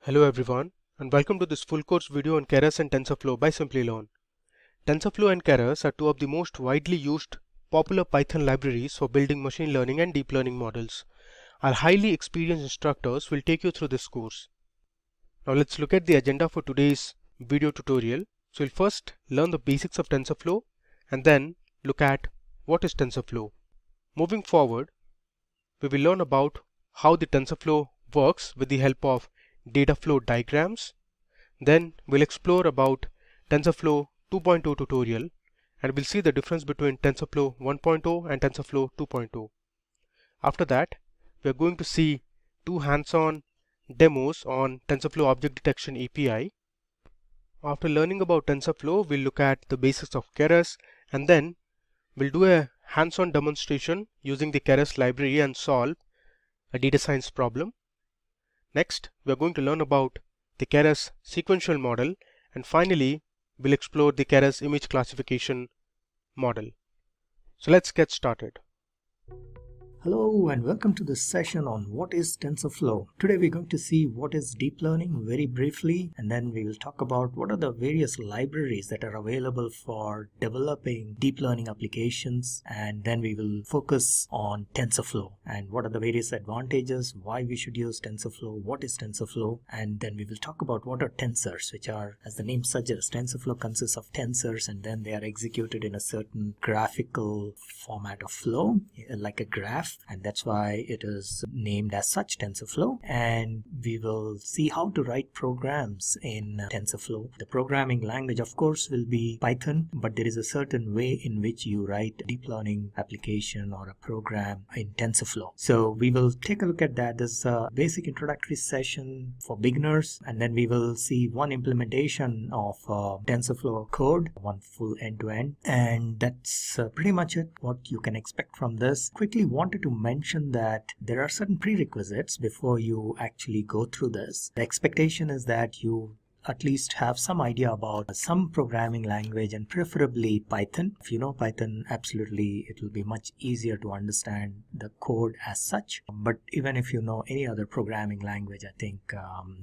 Hello everyone, and welcome to this full course video on Keras and TensorFlow by Simplilearn. TensorFlow and Keras are two of the most widely used popular Python libraries for building machine learning and deep learning models. Our highly experienced instructors will take you through this course. Now let's look at the agenda for today's video tutorial. So we'll first learn the basics of TensorFlow and then look at what is TensorFlow. Moving forward, we will learn about how the TensorFlow works with the help of data flow diagrams. Then we'll explore about TensorFlow 2.0 tutorial and we'll see the difference between TensorFlow 1.0 and TensorFlow 2.0. After that, we are going to see two hands-on demos on TensorFlow Object Detection API. After learning about TensorFlow, we'll look at the basics of Keras and then we'll do a hands-on demonstration using the Keras library and solve a data science problem. Next, we are going to learn about the Keras sequential model, and finally we'll explore the Keras image classification model. So let's get started. Hello and welcome to this session on what is TensorFlow. Today we're going to see what is deep learning very briefly, and then we will talk about what are the various libraries that are available for developing deep learning applications, and then we will focus on TensorFlow and what are the various advantages, why we should use TensorFlow, what is TensorFlow, and then we will talk about what are tensors, which are, as the name suggests, TensorFlow consists of tensors and then they are executed in a certain graphical format of flow, like a graph. And that's why it is named as such, TensorFlow. And we will see how to write programs in TensorFlow. The programming language, of course, will be Python, but there is a certain way in which you write a deep learning application or a program in TensorFlow. So we will take a look at that. This is a basic introductory session for beginners, and then we will see one implementation of TensorFlow code, one full end-to-end, and that's pretty much it, what you can expect from this. Quickly wanted to mention that there are certain prerequisites before you actually go through this. The expectation is that you at least have some idea about some programming language and preferably Python. If you know Python, absolutely it will be much easier to understand the code as such. But even if you know any other programming language, I think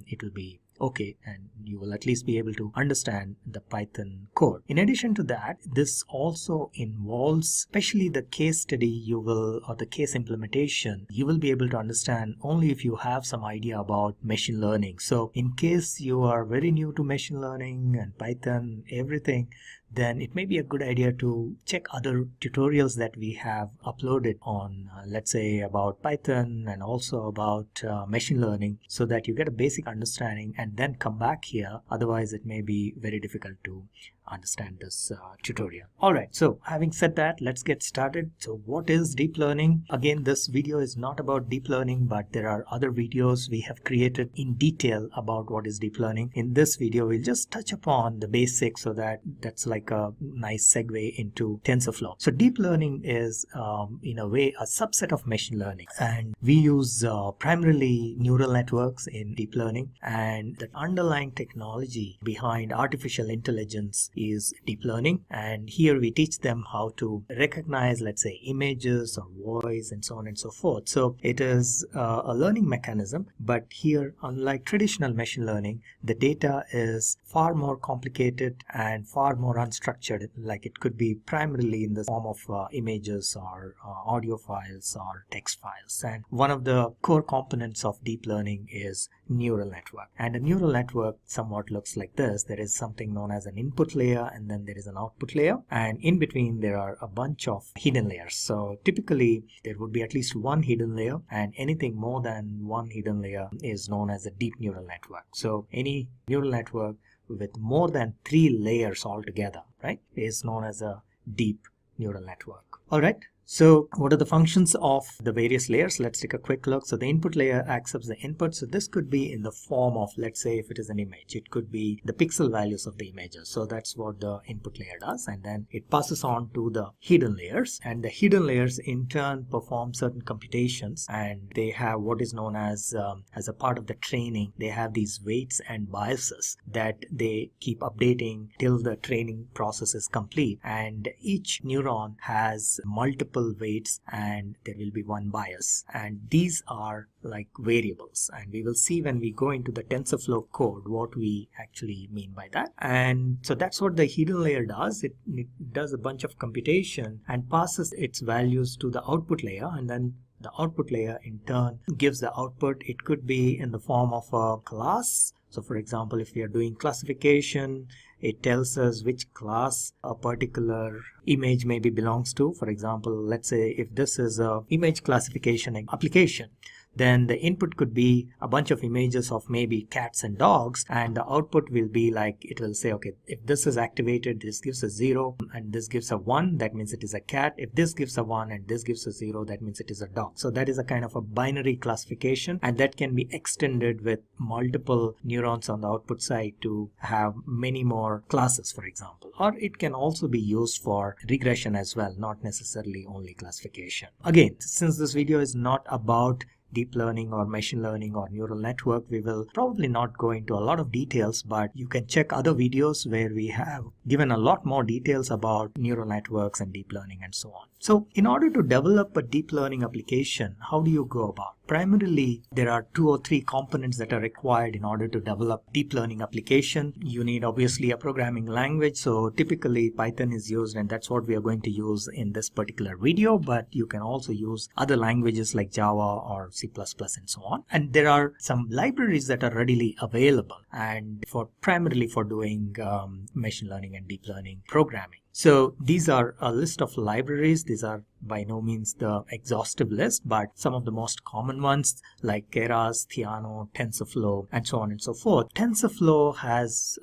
it will be okay, and you will at least be able to understand the Python code. In addition to that, this also involves, especially the case study or the case implementation, you will be able to understand only if you have some idea about machine learning. So in case you are very new to machine learning and Python, everything, then it may be a good idea to check other tutorials that we have uploaded on, let's say, about Python and also about machine learning, so that you get a basic understanding and then come back here. Otherwise, it may be very difficult to understand this tutorial. Alright, so having said that, let's get started. So what is deep learning? Again, this video is not about deep learning, but there are other videos we have created in detail about what is deep learning. In this video, we'll just touch upon the basics, so that's like a nice segue into TensorFlow. So deep learning is in a way a subset of machine learning, and we use primarily neural networks in deep learning, and the underlying technology behind artificial intelligence is deep learning. And here we teach them how to recognize, let's say, images or voice and so on and so forth. So it is a learning mechanism, but here, unlike traditional machine learning, the data is far more complicated and far more unstructured. Like it could be primarily in the form of images or audio files or text files. And one of the core components of deep learning is neural network. And a neural network somewhat looks like this. There is something known as an input layer, and then there is an output layer, and in between there are a bunch of hidden layers. So typically there would be at least one hidden layer, and anything more than one hidden layer is known as a deep neural network. So any neural network with more than 3 layers altogether, right, is known as a deep neural network. All right. So what are the functions of the various layers? Let's take a quick look. So the input layer accepts the input. So this could be in the form of, let's say, if it is an image, it could be the pixel values of the images. So that's what the input layer does. And then it passes on to the hidden layers. And the hidden layers in turn perform certain computations. And they have what is known as a part of the training, they have these weights and biases that they keep updating till the training process is complete. And each neuron has multiple multiple weights and there will be one bias, and these are like variables, and we will see when we go into the TensorFlow code what we actually mean by that. And so that's what the hidden layer does. It does a bunch of computation and passes its values to the output layer, and then the output layer in turn gives the output. It could be in the form of a class. So for example, if we are doing classification, it tells us which class a particular image maybe belongs to. For example, let's say if this is a image classification application, then the input could be a bunch of images of maybe cats and dogs, and the output will be like, it will say, okay, if this is activated, this gives a 0 and this gives a 1, that means it is a cat. If this gives a 1 and this gives a 0, that means it is a dog. So that is a kind of a binary classification, and that can be extended with multiple neurons on the output side to have many more classes, for example. Or it can also be used for regression as well, not necessarily only classification. Again, since this video is not about deep learning or machine learning or neural network, we will probably not go into a lot of details, but you can check other videos where we have given a lot more details about neural networks and deep learning and so on. So in order to develop a deep learning application, how do you go about? Primarily, there are 2 or 3 components that are required in order to develop deep learning application. You need obviously a programming language. So typically Python is used, and that's what we are going to use in this particular video, but you can also use other languages like Java or C++ and so on. And there are some libraries that are readily available and primarily for doing machine learning and deep learning programming. So these are a list of libraries. These are by no means the exhaustive list, but some of the most common ones like Keras, Theano, TensorFlow, and so on and so forth. TensorFlow has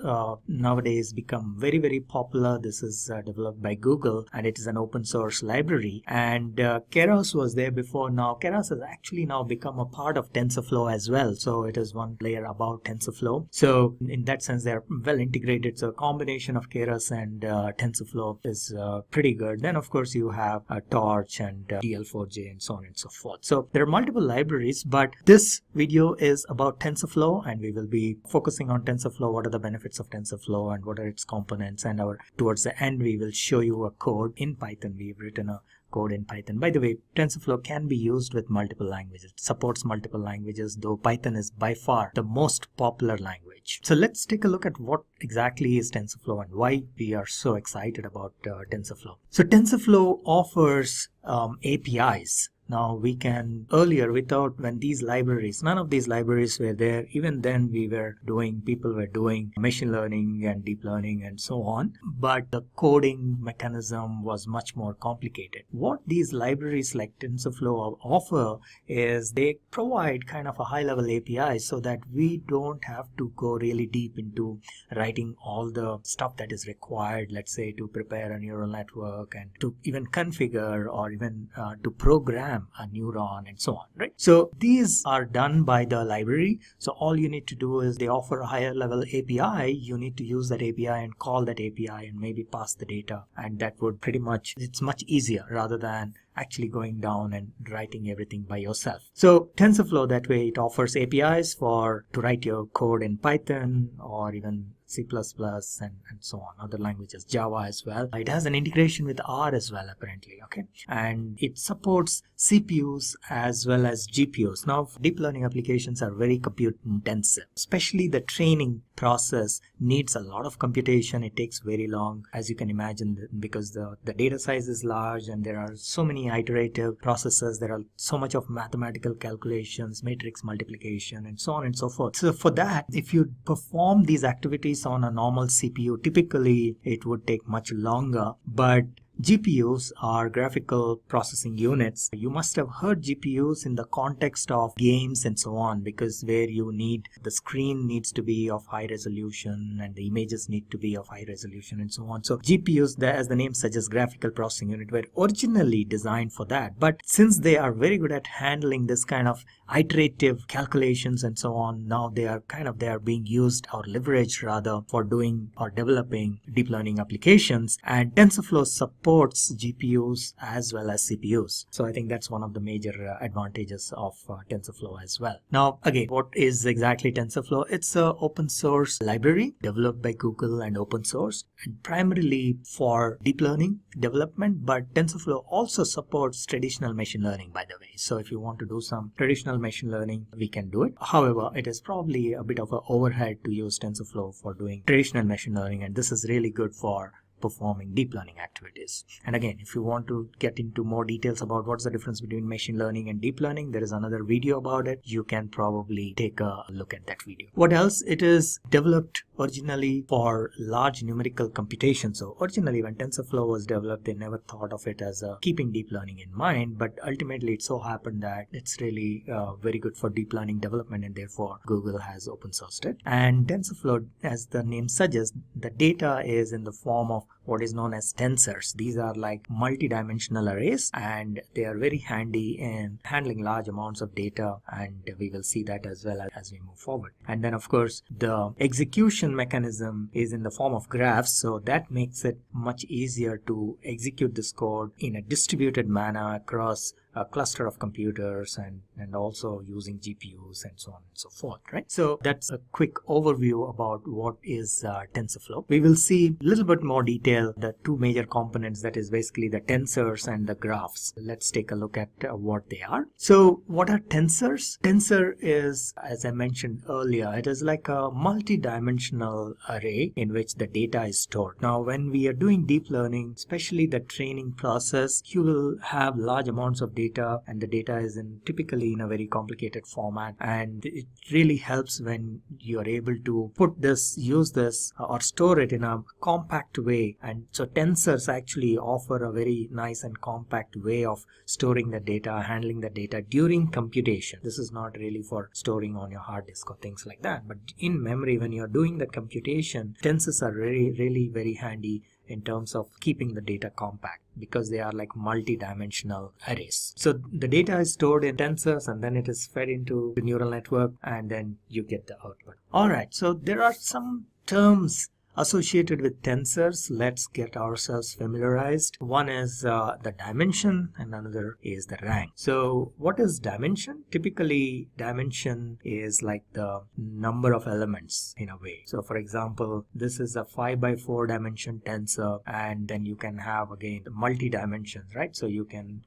nowadays become very, very popular. This is developed by Google, and it is an open source library. And Keras was there before. Now Keras has actually now become a part of TensorFlow as well. So it is one layer above TensorFlow. So in that sense, they are well integrated. So a combination of Keras and TensorFlow is pretty good. Then of course you have Torch and DL4J and so on and so forth. So there are multiple libraries, but this video is about TensorFlow, and we will be focusing on TensorFlow. What are the benefits of TensorFlow and what are its components? And towards the end we will show you a code in Python. We've written a code in Python. By the way, TensorFlow can be used with multiple languages. It supports multiple languages, though Python is by far the most popular language. So let's take a look at what exactly is TensorFlow and why we are so excited about TensorFlow. So TensorFlow offers APIs. Now we can earlier when these libraries, none of these libraries were there. Even then people were doing machine learning and deep learning and so on, but the coding mechanism was much more complicated. What these libraries like TensorFlow offer is they provide kind of a high level API so that we don't have to go really deep into writing all the stuff that is required, let's say to prepare a neural network and to even configure or even to program a neuron and so on, right? So these are done by the library. So all you need to do is they offer a higher level API. You need to use that API and call that API and maybe pass the data, and that would it's much easier rather than actually going down and writing everything by yourself. So TensorFlow, that way it offers APIs to write your code in Python or even C++ and so on, other languages, Java as well. It has an integration with R as well, apparently, okay? And it supports CPUs as well as GPUs. Now, deep learning applications are very compute intensive, especially the training process needs a lot of computation. It takes very long, as you can imagine, because the data size is large and there are so many iterative processes. There are so much of mathematical calculations, matrix multiplication, and so on and so forth. So for that, if you perform these activities on a normal CPU, typically it would take much longer, but GPUs are graphical processing units. You must have heard GPUs in the context of games and so on, because where the screen needs to be of high resolution and the images need to be of high resolution and so on. So GPUs, as the name suggests, graphical processing unit, were originally designed for that. But since they are very good at handling this kind of iterative calculations and so on, now they are being used or leveraged rather for doing or developing deep learning applications. And TensorFlow supports GPUs as well as CPUs. So I think that's one of the major advantages of TensorFlow as well. Now again, what is exactly TensorFlow? It's an open source library developed by Google and open source, and primarily for deep learning development, but TensorFlow also supports traditional machine learning, by the way. So if you want to do some traditional machine learning, we can do it. However, it is probably a bit of an overhead to use TensorFlow for doing traditional machine learning, and this is really good for performing deep learning activities. And again, if you want to get into more details about what's the difference between machine learning and deep learning, there is another video about it. You can probably take a look at that video. What else? It is developed originally for large numerical computation. So originally when TensorFlow was developed, they never thought of it as keeping deep learning in mind, but ultimately it so happened that it's really very good for deep learning development, and therefore Google has open sourced it. And TensorFlow, as the name suggests, the data is in the form of what is known as tensors. These are like multi-dimensional arrays, and they are very handy in handling large amounts of data, and we will see that as well as we move forward. And then of course the execution mechanism is in the form of graphs, so that makes it much easier to execute this code in a distributed manner across a cluster of computers and also using GPUs and so on and so forth, right? So that's a quick overview about what is TensorFlow. We will see a little bit more detail the two major components, that is basically the tensors and the graphs. Let's take a look at what they are. So what are tensors? Tensor is, as I mentioned earlier, it is like a multi-dimensional array in which the data is stored. Now when we are doing deep learning, especially the training process, you will have large amounts of data, and the data is typically in a very complicated format, and it really helps when you are able to use this or store it in a compact way. And so tensors actually offer a very nice and compact way of storing the data, handling the data during computation. This is not really for storing on your hard disk or things like that, but in memory when you're doing the computation, tensors are really very handy in terms of keeping the data compact, because they are like multi-dimensional arrays. So the data is stored in tensors, and then it is fed into the neural network, and then you get the output. Alright, so there are some terms associated with tensors. Let's get ourselves familiarized. One is the dimension, and another is the rank. So what is dimension? Typically dimension is like the number of elements in a way. So for example, this is a 5x4 dimension tensor, and then you can have again multi dimensions, right? So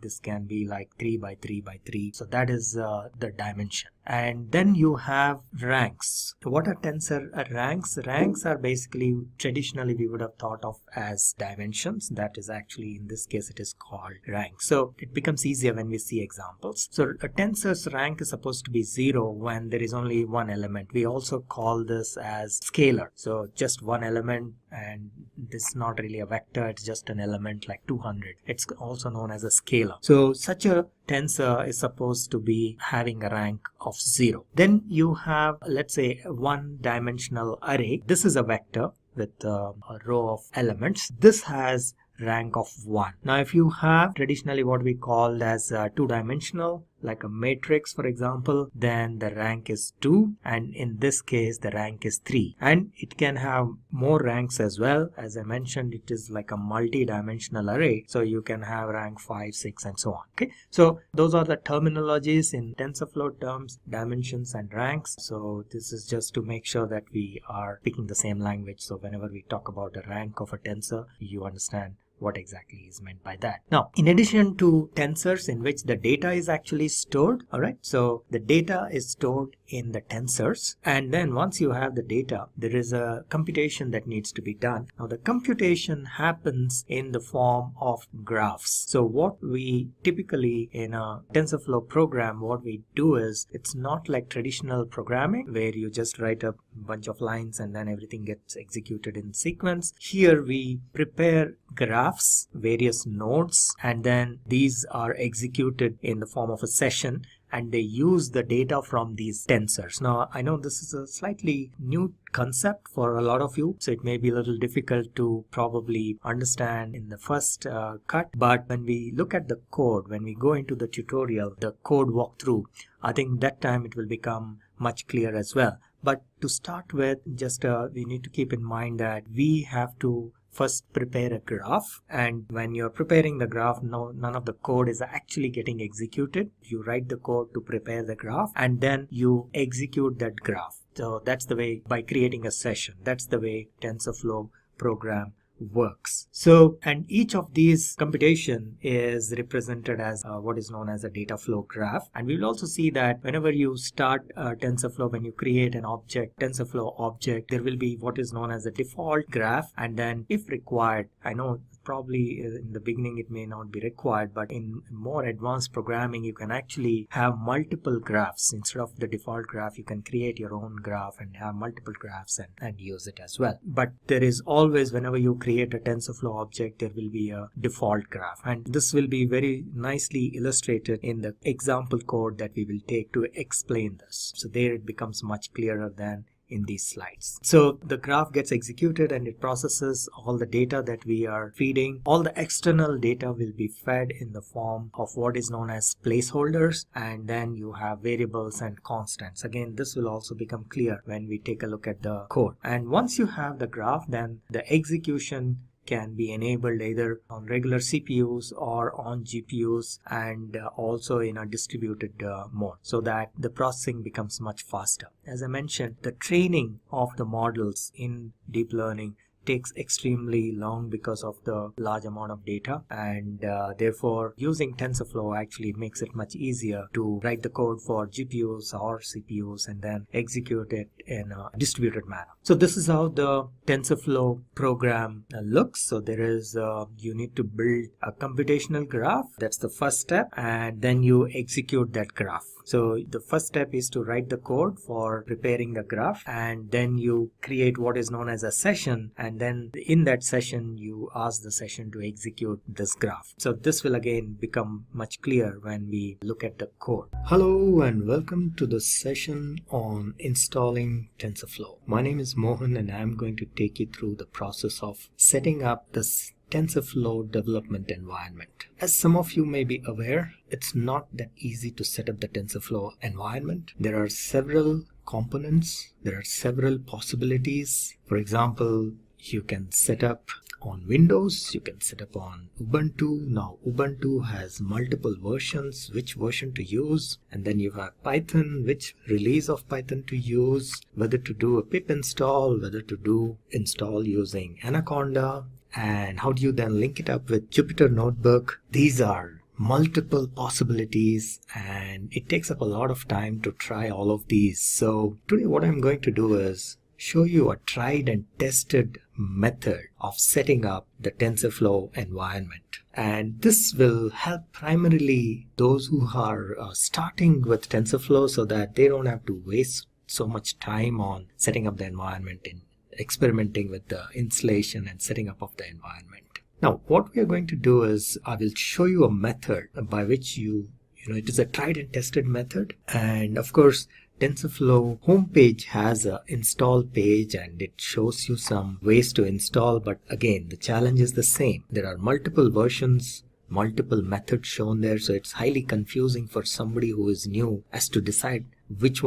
this can be like 3x3x3. So that is the dimension. And then you have ranks. What are tensor ranks? Ranks are basically, traditionally we would have thought of as dimensions. That is actually, in this case, it is called rank. So it becomes easier when we see examples. So a tensor's rank is supposed to be 0 when there is only one element. We also call this as scalar. So just one element, and this is not really a vector, it's just an element like 200. It's also known as a scalar. So such a tensor is supposed to be having a rank of 0. Then you have, let's say, a one-dimensional array. This is a vector with a row of elements. This has rank of 1. Now if you have traditionally what we call as two-dimensional, like a matrix for example, then the rank is 2, and in this case the rank is 3. And it can have more ranks as well. As I mentioned, it is like a multi-dimensional array, so you can have rank 5, 6 and so on. Okay, so those are the terminologies in TensorFlow terms, dimensions and ranks. So this is just to make sure that we are speaking the same language, so whenever we talk about the rank of a tensor, you understand what exactly is meant by that. Now, in addition to tensors in which the data is actually stored, all right, so the data is stored in the tensors, and then once you have the data, there is a computation that needs to be done. Now the computation happens in the form of graphs. So what we typically in a TensorFlow program, what we do is, it's not like traditional programming where you just write a bunch of lines and then everything gets executed in sequence. Here we prepare graphs, various nodes, and then these are executed in the form of a session, and they use the data from these tensors. Now I know this is a slightly new concept for a lot of you, so it may be a little difficult to probably understand in the first cut, but when we look at the code, when we go into the tutorial, the code walkthrough, I think that time it will become much clearer as well. But to start with, just we need to keep in mind that we have to first prepare a graph, and when you're preparing the graph, none of the code is actually getting executed. You write the code to prepare the graph and then you execute that graph. So that's the way, by creating a session. That's the way TensorFlow program works. So, and each of these computation is represented as what is known as a data flow graph. And we will also see that whenever you start TensorFlow, when you create an object, TensorFlow object, there will be what is known as a default graph. And then if required, I know probably in the beginning it may not be required, but in more advanced programming you can actually have multiple graphs. Instead of the default graph, you can create your own graph and have multiple graphs and use it as well. But there is always, whenever you create a TensorFlow object, there will be a default graph, and this will be very nicely illustrated in the example code that we will take to explain this. So there it becomes much clearer than in these slides. So the graph gets executed and it processes all the data that we are feeding. All the external data will be fed in the form of what is known as placeholders, and then you have variables and constants. Again, this will also become clear when we take a look at the code. And once you have the graph, then the execution can be enabled either on regular CPUs or on GPUs, and also in a distributed mode, so that the processing becomes much faster. As I mentioned, the training of the models in deep learning takes extremely long because of the large amount of data, and therefore using TensorFlow actually makes it much easier to write the code for GPUs or CPUs and then execute it in a distributed manner. So this is how the TensorFlow program looks. So there is you need to build a computational graph. That's the first step, and then you execute that graph. So the first step is to write the code for preparing the graph, and then you create what is known as a session, and then in that session you ask the session to execute this graph. So this will again become much clearer when we look at the code. Hello and welcome to the session on installing TensorFlow. My name is Mohan and I'm going to take you through the process of setting up this TensorFlow development environment. As some of you may be aware, it's not that easy to set up the TensorFlow environment. There are several components, there are several possibilities. For example, you can set up on Windows, you can set up on Ubuntu. Now Ubuntu has multiple versions, which version to use, and then you have Python, which release of Python to use, whether to do a pip install, whether to do install using Anaconda, and how do you then link it up with Jupyter Notebook. These are multiple possibilities and it takes up a lot of time to try all of these. So today what I'm going to do is show you a tried and tested method of setting up the TensorFlow environment. And this will help primarily those who are starting with TensorFlow, so that they don't have to waste so much time on setting up the environment and experimenting with the installation and setting up of the environment. Now what we are going to do is I will show you a method by which it is a tried and tested method. And of course TensorFlow homepage has an install page and it shows you some ways to install, but again the challenge is the same. There are multiple versions, multiple methods shown there, so it's highly confusing for somebody who is new as to decide which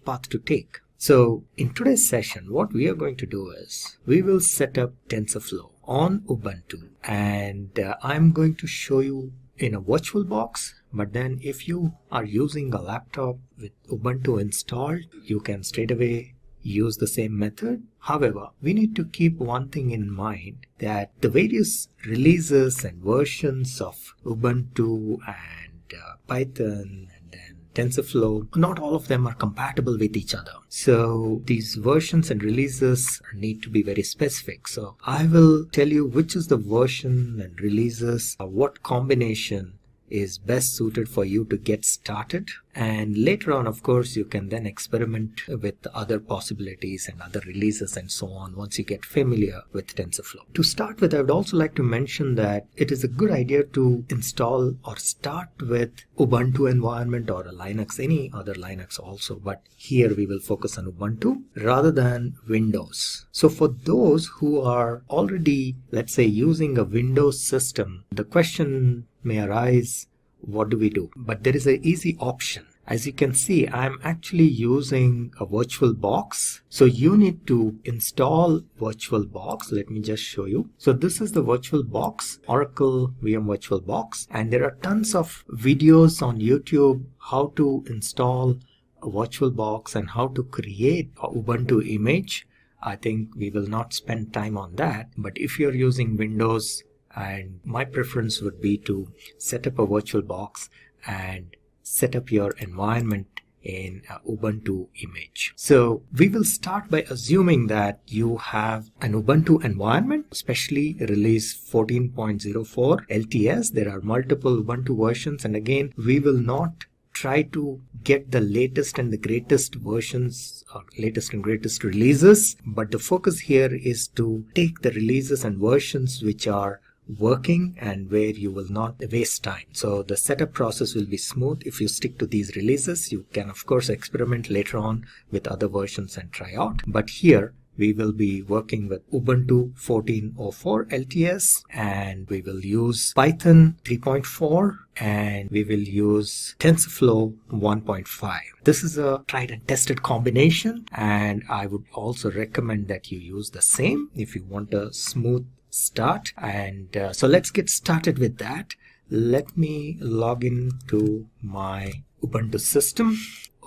path to take. So in today's session what we are going to do is we will set up TensorFlow on Ubuntu, and I'm going to show you in a virtual box. But then if you are using a laptop with Ubuntu installed, you can straight away use the same method. However, we need to keep one thing in mind, that the various releases and versions of Ubuntu and Python and then TensorFlow, not all of them are compatible with each other. So these versions and releases need to be very specific. So I will tell you which is the version and releases, what combination is best suited for you to get started, and later on of course you can then experiment with other possibilities and other releases and so on once you get familiar with TensorFlow. To start with, I would also like to mention that it is a good idea to install or start with Ubuntu environment or a Linux, any other Linux also, but here we will focus on Ubuntu rather than Windows. So for those who are already, let's say, using a Windows system, the question may arise, what do we do? But there is an easy option. As you can see, I'm actually using a virtual box. So you need to install virtual box. Let me just show you. So this is the virtual box, Oracle VM virtual box, and there are tons of videos on YouTube how to install a virtual box and how to create a Ubuntu image. I think we will not spend time on that, but if you're using Windows, and my preference would be to set up a virtual box and set up your environment in Ubuntu image. So we will start by assuming that you have an Ubuntu environment, especially release 14.04 LTS. There are multiple Ubuntu versions, and again, we will not try to get the latest and the greatest versions or latest and greatest releases, but the focus here is to take the releases and versions which are working and where you will not waste time. So the setup process will be smooth if you stick to these releases. You can of course experiment later on with other versions and try out, but here we will be working with Ubuntu 14.04 LTS, and we will use Python 3.4, and we will use TensorFlow 1.5. This is a tried and tested combination, and I would also recommend that you use the same if you want a smooth start. And so let's get started with that. Let me log in to my Ubuntu system.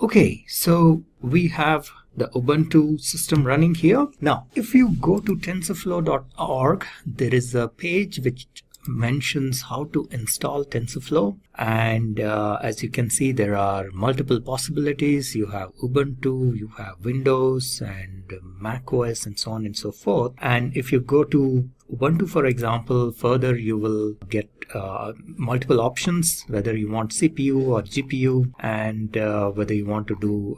Okay, so we have the Ubuntu system running here. Now, if you go to tensorflow.org, there is a page which mentions how to install TensorFlow, and as you can see, there are multiple possibilities. You have Ubuntu, you have Windows and Mac OS and so on and so forth. And if you go to Ubuntu, for example, further you will get multiple options, whether you want CPU or GPU, and whether you want to do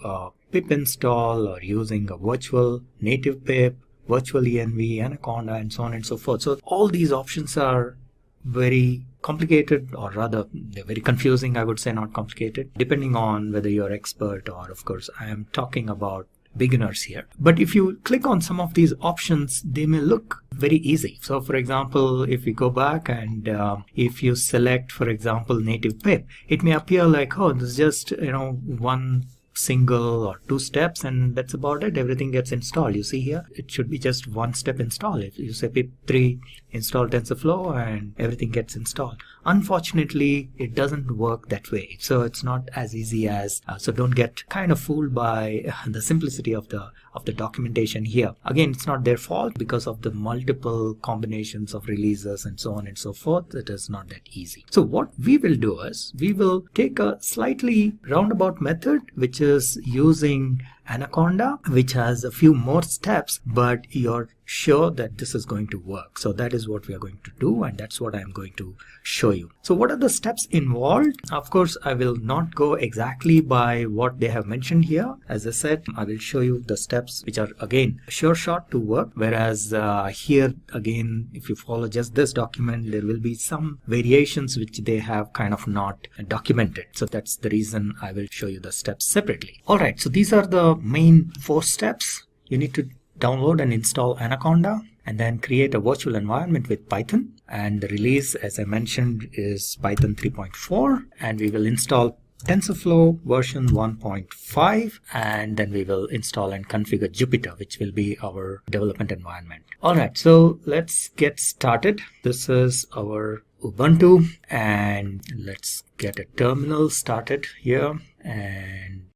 pip install or using a virtual native pip, virtual env, Anaconda, and so on and so forth. So all these options are very complicated, or rather they're very confusing, I would say, not complicated, depending on whether you're expert or, of course, I am talking about beginners here. But if you click on some of these options, they may look very easy. So for example, if we go back and if you select, for example, native pip, it may appear like, oh, this is just, one single or two steps and that's about it. Everything gets installed. You see here, it should be just one step install. If you say pip3 install TensorFlow and everything gets installed. Unfortunately, it doesn't work that way. So it's not as easy as, so don't get kind of fooled by the simplicity of the documentation here. Again, it's not their fault. Because of the multiple combinations of releases and so on and so forth, it is not that easy. So what we will do is, we will take a slightly roundabout method, which is using Anaconda, which has a few more steps, but you're sure that this is going to work. So that is what we are going to do, and that's what I'm going to show you. So what are the steps involved? Of course, I will not go exactly by what they have mentioned here. As I said, I will show you the steps which are again sure shot to work, whereas here again, if you follow just this document, there will be some variations which they have kind of not documented. So that's the reason I will show you the steps separately. All right, so these are the main 4 steps. You need to download and install Anaconda, and then create a virtual environment with Python. And the release, as I mentioned, is Python 3.4, and we will install TensorFlow version 1.5, and then we will install and configure Jupyter, which will be our development environment. All right, so let's get started. This is our Ubuntu, and let's get a terminal started here. And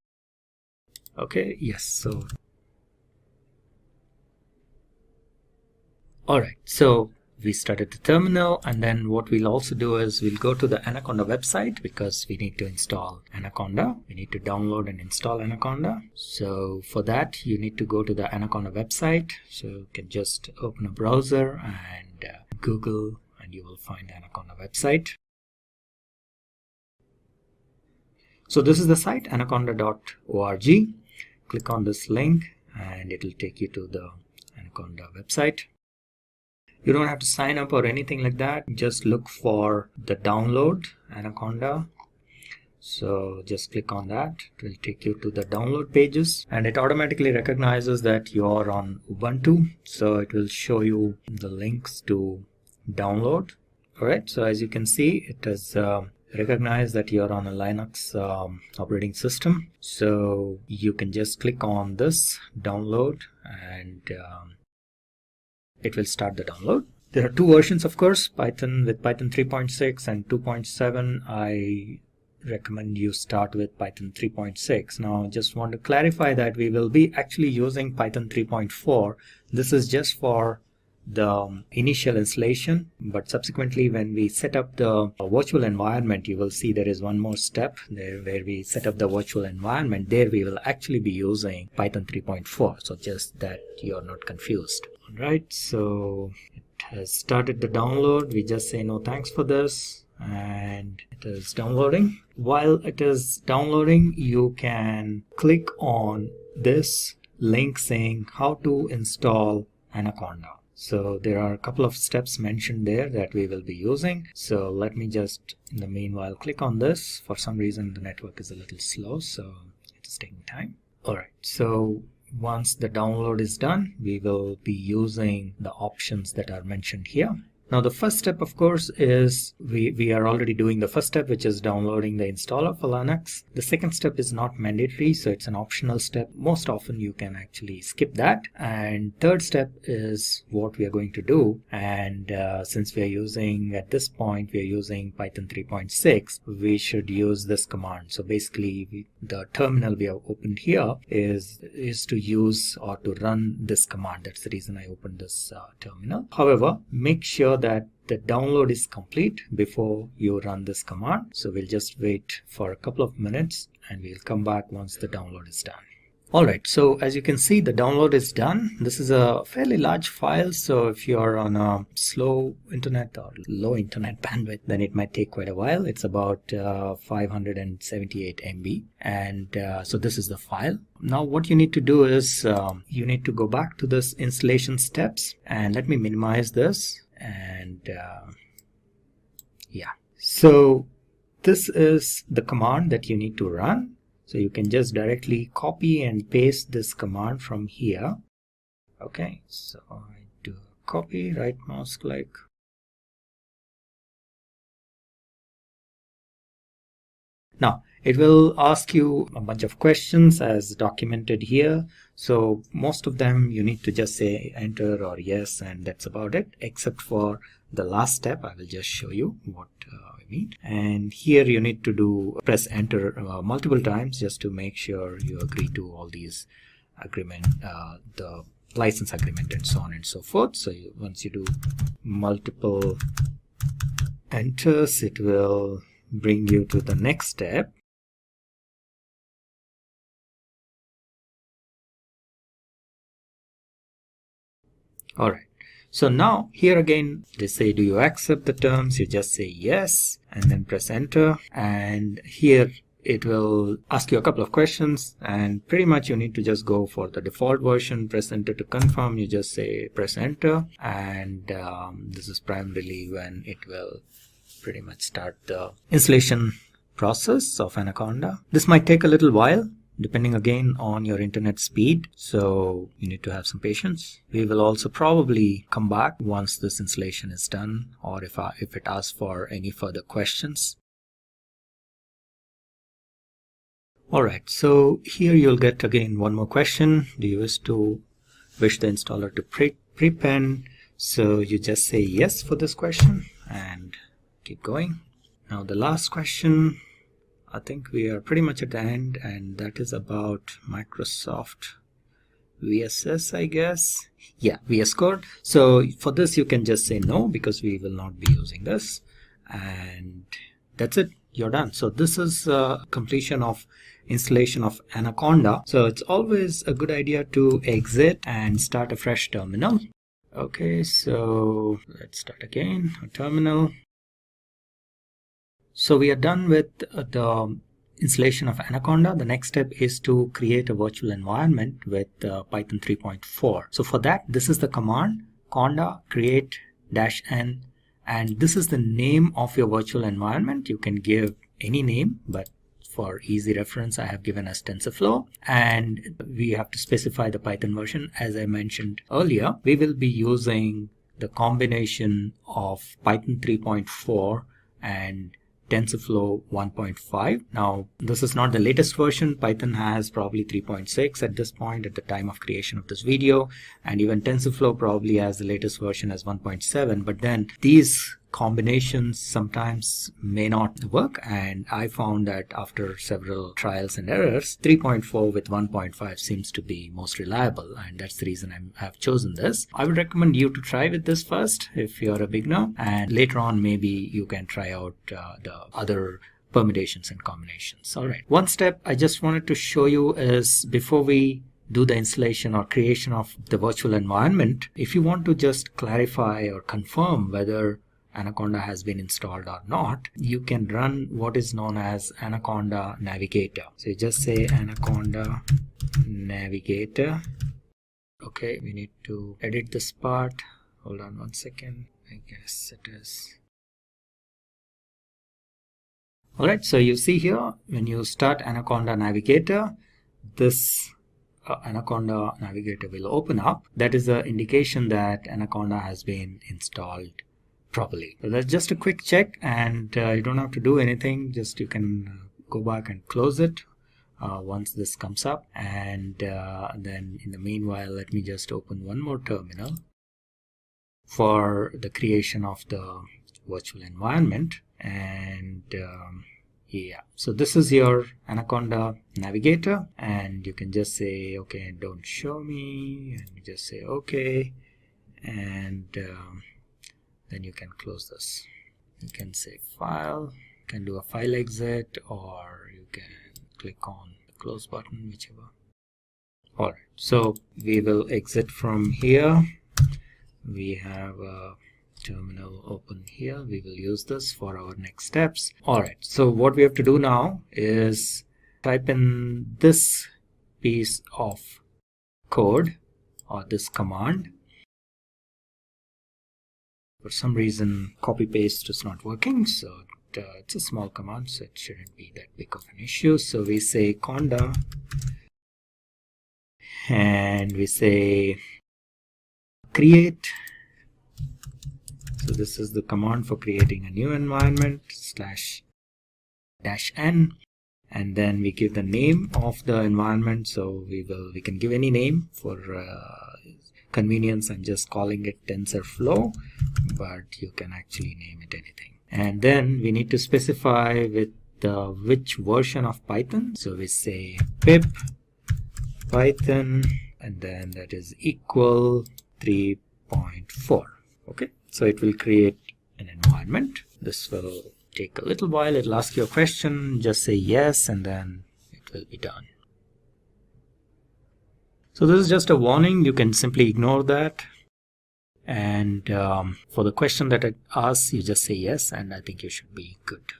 okay, yes, so all right, so we started the terminal, and then what we'll also do is we'll go to the Anaconda website, because we need to install Anaconda. We need to download and install Anaconda. So for that, you need to go to the Anaconda website. So you can just open a browser and Google, and you will find the Anaconda website. So this is the site, anaconda.org. Click on this link and it will take you to the Anaconda website. You don't have to sign up or anything like that. Just look for the download Anaconda. So just click on that. It will take you to the download pages, and it automatically recognizes that you are on Ubuntu. So it will show you the links to download. All right. So as you can see, it has recognize that you're on a Linux operating system. So you can just click on this download and it will start the download. There are two versions, of course, Python with Python 3.6 and 2.7. I recommend you start with Python 3.6. Now, just want to clarify that we will be actually using Python 3.4. This is just for the initial installation, but subsequently when we set up the virtual environment, you will see there is one more step there where we set up the virtual environment. There we will actually be using Python 3.4, so just that you're not confused. All right, so it has started the download. We just say no thanks for this, and it is downloading. While it is downloading, you can click on this link saying how to install Anaconda. So there are a couple of steps mentioned there that we will be using. So let me just, in the meanwhile, click on this. For some reason, the network is a little slow, so it's taking time. All right, so once the download is done, we will be using the options that are mentioned here. Now the first step, of course, is we are already doing the first step, which is downloading the installer for Linux. The second step is not mandatory, so it's an optional step. Most often you can actually skip that. And third step is what we are going to do. And since we are using, at this point, we are using Python 3.6, we should use this command. So basically, the terminal we have opened here is to use or to run this command. That's the reason I opened this terminal. However, make sure that the download is complete before you run this command. So we'll just wait for a couple of minutes and we'll come back once the download is done. Alright, so as you can see, the download is done. This is a fairly large file, so if you're on a slow internet or low internet bandwidth, then it might take quite a while. It's about 578 MB, and so this is the file. Now what you need to do is you need to go back to this installation steps, and let me minimize this, and yeah. So this is the command that you need to run. So you can just directly copy and paste this command from here. Okay, so I do copy, right mouse click. Now it will ask you a bunch of questions as documented here. So most of them you need to just say enter or yes, and that's about it, except for the last step. I will just show you what I mean. And here you need to press enter multiple times just to make sure you agree to all these agreement, the license agreement and so on and so forth. So once you do multiple enters, it will bring you to the next step. All right. So now here again, they say, do you accept the terms? You just say yes, and then press enter. And here it will ask you a couple of questions, and pretty much you need to just go for the default version, press enter to confirm. You just say press enter, and this is primarily when it will pretty much start the installation process of Anaconda. This might take a little while, depending again on your internet speed, so you need to have some patience. We will also probably come back once this installation is done, or if it asks for any further questions. Alright, so here you'll get again one more question. Do you wish the installer to prepend? So you just say yes for this question and keep going. Now the last question, I think we are pretty much at the end, and that is about Microsoft VSS, I guess. Yeah, VS Code. So for this you can just say no, because we will not be using this, and that's it, you're done. So this is completion of installation of Anaconda. So it's always a good idea to exit and start a fresh terminal. Okay, so let's start again, a terminal. So we are done with the installation of Anaconda. The next step is to create a virtual environment with Python 3.4. So for that, this is the command conda create -n, and this is the name of your virtual environment. You can give any name, but for easy reference, I have given as TensorFlow, and we have to specify the Python version. As I mentioned earlier, we will be using the combination of Python 3.4 and TensorFlow 1.5. Now, this is not the latest version. Python has probably 3.6 at this point at the time of creation of this video, and even TensorFlow probably has the latest version as 1.7, but then these combinations sometimes may not work, and I found that after several trials and errors, 3.4 with 1.5 seems to be most reliable, and that's the reason I have chosen this. I would recommend you to try with this first if you're a beginner, and later on maybe you can try out the other permutations and combinations. All right, one step I just wanted to show you is before we do the installation or creation of the virtual environment, if you want to just clarify or confirm whether Anaconda has been installed or not, you can run what is known as Anaconda Navigator. So you just say Anaconda Navigator. Okay, we need to edit this part. Hold on one second. I guess it is. Alright, so you see here when you start Anaconda Navigator, this Anaconda Navigator will open up. That is an indication that Anaconda has been installed properly. So that's just a quick check, and you don't have to do anything. Just you can go back and close it once this comes up, and then in the meanwhile, let me just open one more terminal for the creation of the virtual environment. And yeah, so this is your Anaconda Navigator, and you can just say okay, don't show me, and you just say okay, and then you can close this. You can say file, you can do a file exit, or you can click on the close button, whichever. Alright, so we will exit from here. We have a terminal open here. We will use this for our next steps. Alright, so what we have to do now is type in this piece of code or this command. For some reason, copy paste is not working, so it's a small command, so it shouldn't be that big of an issue. So we say conda, and we say create. So this is the command for creating a new environment, /-n, and then we give the name of the environment. So we can give any name. For convenience, I'm just calling it TensorFlow, but you can actually name it anything. And then we need to specify with which version of Python. So we say pip Python, and then that is equal 3.4. Okay, so it will create an environment. This will take a little while. It'll ask you a question, just say yes, and then it will be done. So this is just a warning. You can simply ignore that, and for the question that it asks, you just say yes, and I think you should be good.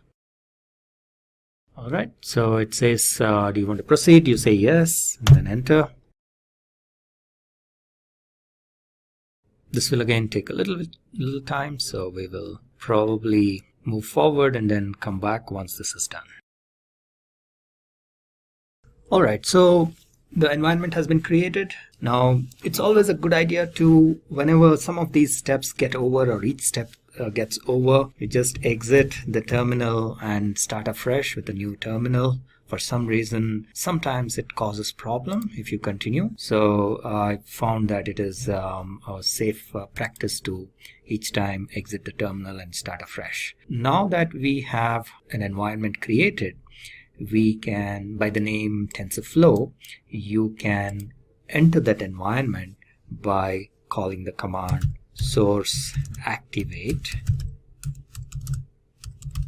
Alright, so it says do you want to proceed? You say yes, and then enter. This will again take a little time, so we will probably move forward and then come back once this is done. Alright, so the environment has been created. Now, it's always a good idea to, whenever some of these steps get over, or each step gets over, you just exit the terminal and start afresh with a new terminal. For some reason, sometimes it causes problem if you continue. So I found that it is a safe practice to each time exit the terminal and start afresh. Now that we have an environment created, we can, by the name TensorFlow, you can enter that environment by calling the command source activate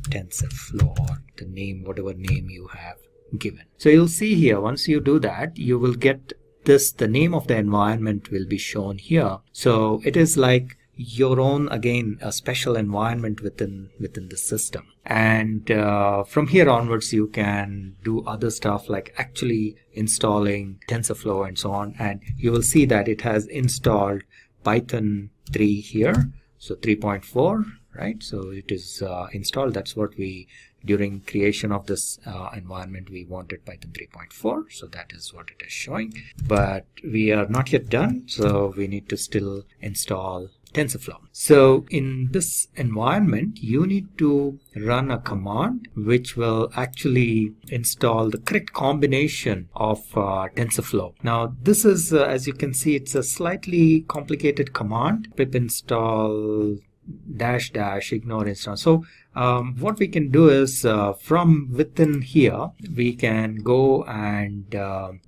TensorFlow, or the name, whatever name you have given. So you'll see here, once you do that, you will get this, the name of the environment will be shown here. So it is like your own, again, a special environment within the system. And from here onwards, you can do other stuff like actually installing TensorFlow and so on. And you will see that it has installed Python 3 here, so 3.4, right? So it is installed. That's what we, during creation of this environment, we wanted Python 3.4, so that is what it is showing. But we are not yet done, so we need to still install TensorFlow. So in this environment, you need to run a command which will actually install the correct combination of TensorFlow. Now this is, as you can see, it's a slightly complicated command, pip install -- ignore install. So what we can do is from within here, we can go and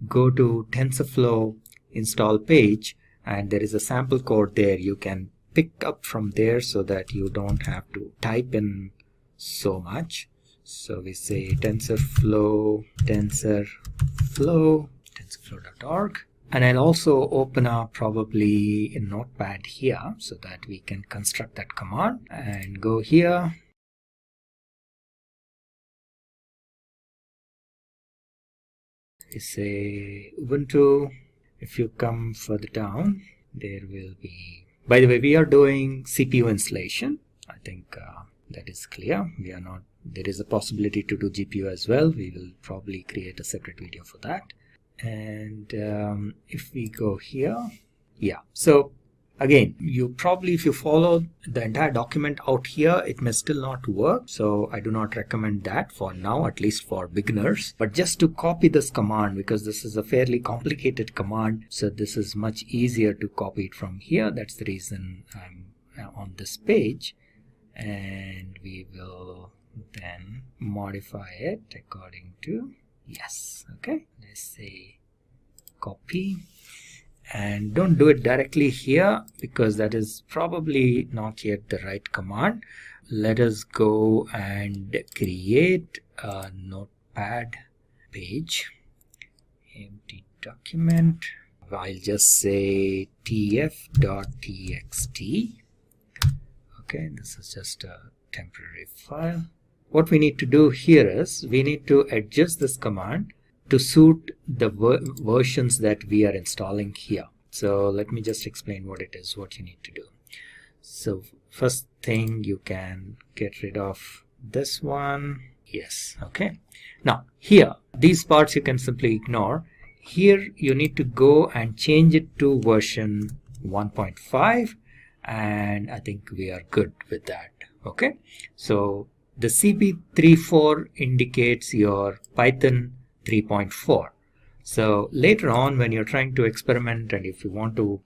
go to TensorFlow install page, and there is a sample code there. You can pick up from there so that you don't have to type in so much. So we say TensorFlow, TensorFlow.org. And I'll also open up probably a notepad here so that we can construct that command and go here. We say Ubuntu. If you come further down, there will be, by the way, we are doing CPU installation. I think that is clear. We are not, there is a possibility to do GPU as well. We will probably create a separate video for that. And if we go here, yeah, so again, you probably, if you follow the entire document out here, it may still not work. So I do not recommend that for now, at least for beginners. But just to copy this command, because this is a fairly complicated command, so this is much easier to copy it from here. That's the reason I'm on this page. And we will then modify it according to, yes, okay. Let's say copy. And don't do it directly here because that is probably not yet the right command. Let us go and create a notepad page, empty document. I'll just say tf.txt. Okay, this is just a temporary file. What we need to do here is we need to adjust this command to suit the versions that we are installing here. So let me just explain what it is, what you need to do. So first thing, you can get rid of this one. Yes, okay. Now here, these parts you can simply ignore. Here you need to go and change it to version 1.5, and I think we are good with that. Okay, so the CP34 indicates your Python 3.4. So later on, when you're trying to experiment and if you want to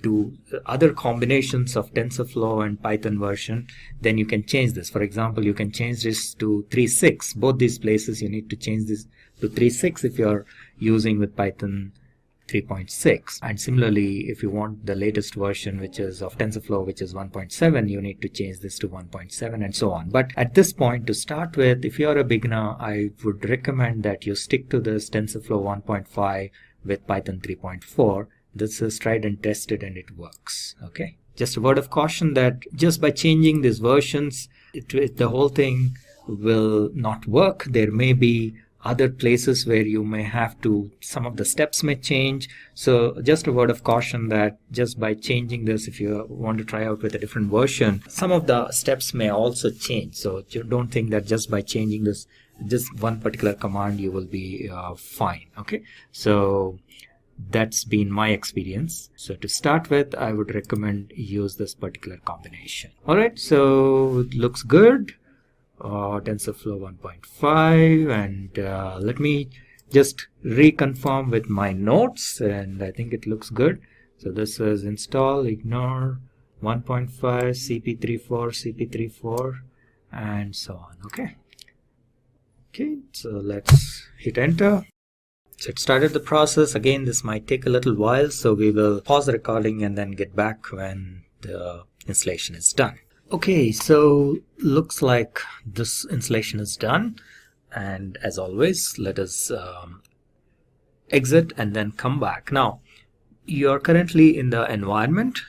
do other combinations of TensorFlow and Python version, then you can change this. For example, you can change this to 3.6. Both these places you need to change this to 3.6 if you're using with Python 3.6. And similarly, if you want the latest version, which is of TensorFlow, which is 1.7, you need to change this to 1.7 and so on. But at this point, to start with, if you're a beginner, I would recommend that you stick to this TensorFlow 1.5 with Python 3.4. This is tried and tested and it works. Okay. Just a word of caution that just by changing these versions, the whole thing will not work. There may be other places where you may have to, some of the steps may change. So just a word of caution that just by changing this, if you want to try out with a different version, some of the steps may also change. So you don't think that just by changing this, just one particular command, you will be fine. Okay. So that's been my experience. So to start with, I would recommend use this particular combination. All right. So it looks good. TensorFlow 1.5, and let me just reconfirm with my notes, and I think it looks good. So this is install, ignore, 1.5, CP34, and so on. Okay. Okay, so let's hit enter. So it started the process. Again, this might take a little while, so we will pause the recording and then get back when the installation is done. Okay, so looks like this installation is done, and as always, let us exit and then come back. Now you are currently in the environment,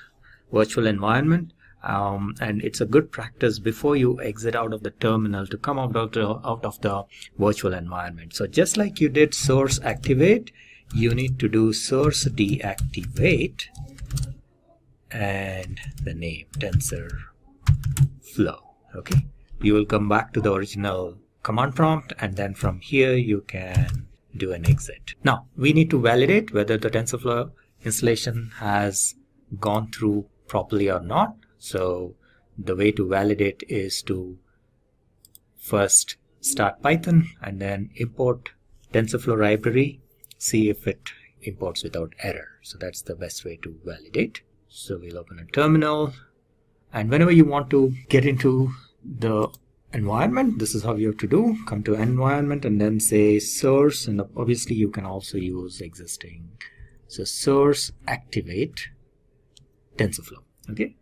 virtual environment, and it's a good practice before you exit out of the terminal to come out of the virtual environment. So just like you did source activate, you need to do source deactivate and the name TensorFlow. Okay, you will come back to the original command prompt, and then from here you can do an exit. Now we need to validate whether the TensorFlow installation has gone through properly or not. So the way to validate is to first start Python and then import TensorFlow library, see if it imports without error. So that's the best way to validate. So we'll open a terminal, and whenever you want to get into the environment, this is how you have to do. Come to environment and then say source, and obviously you can also use existing. So source activate TensorFlow. Okay,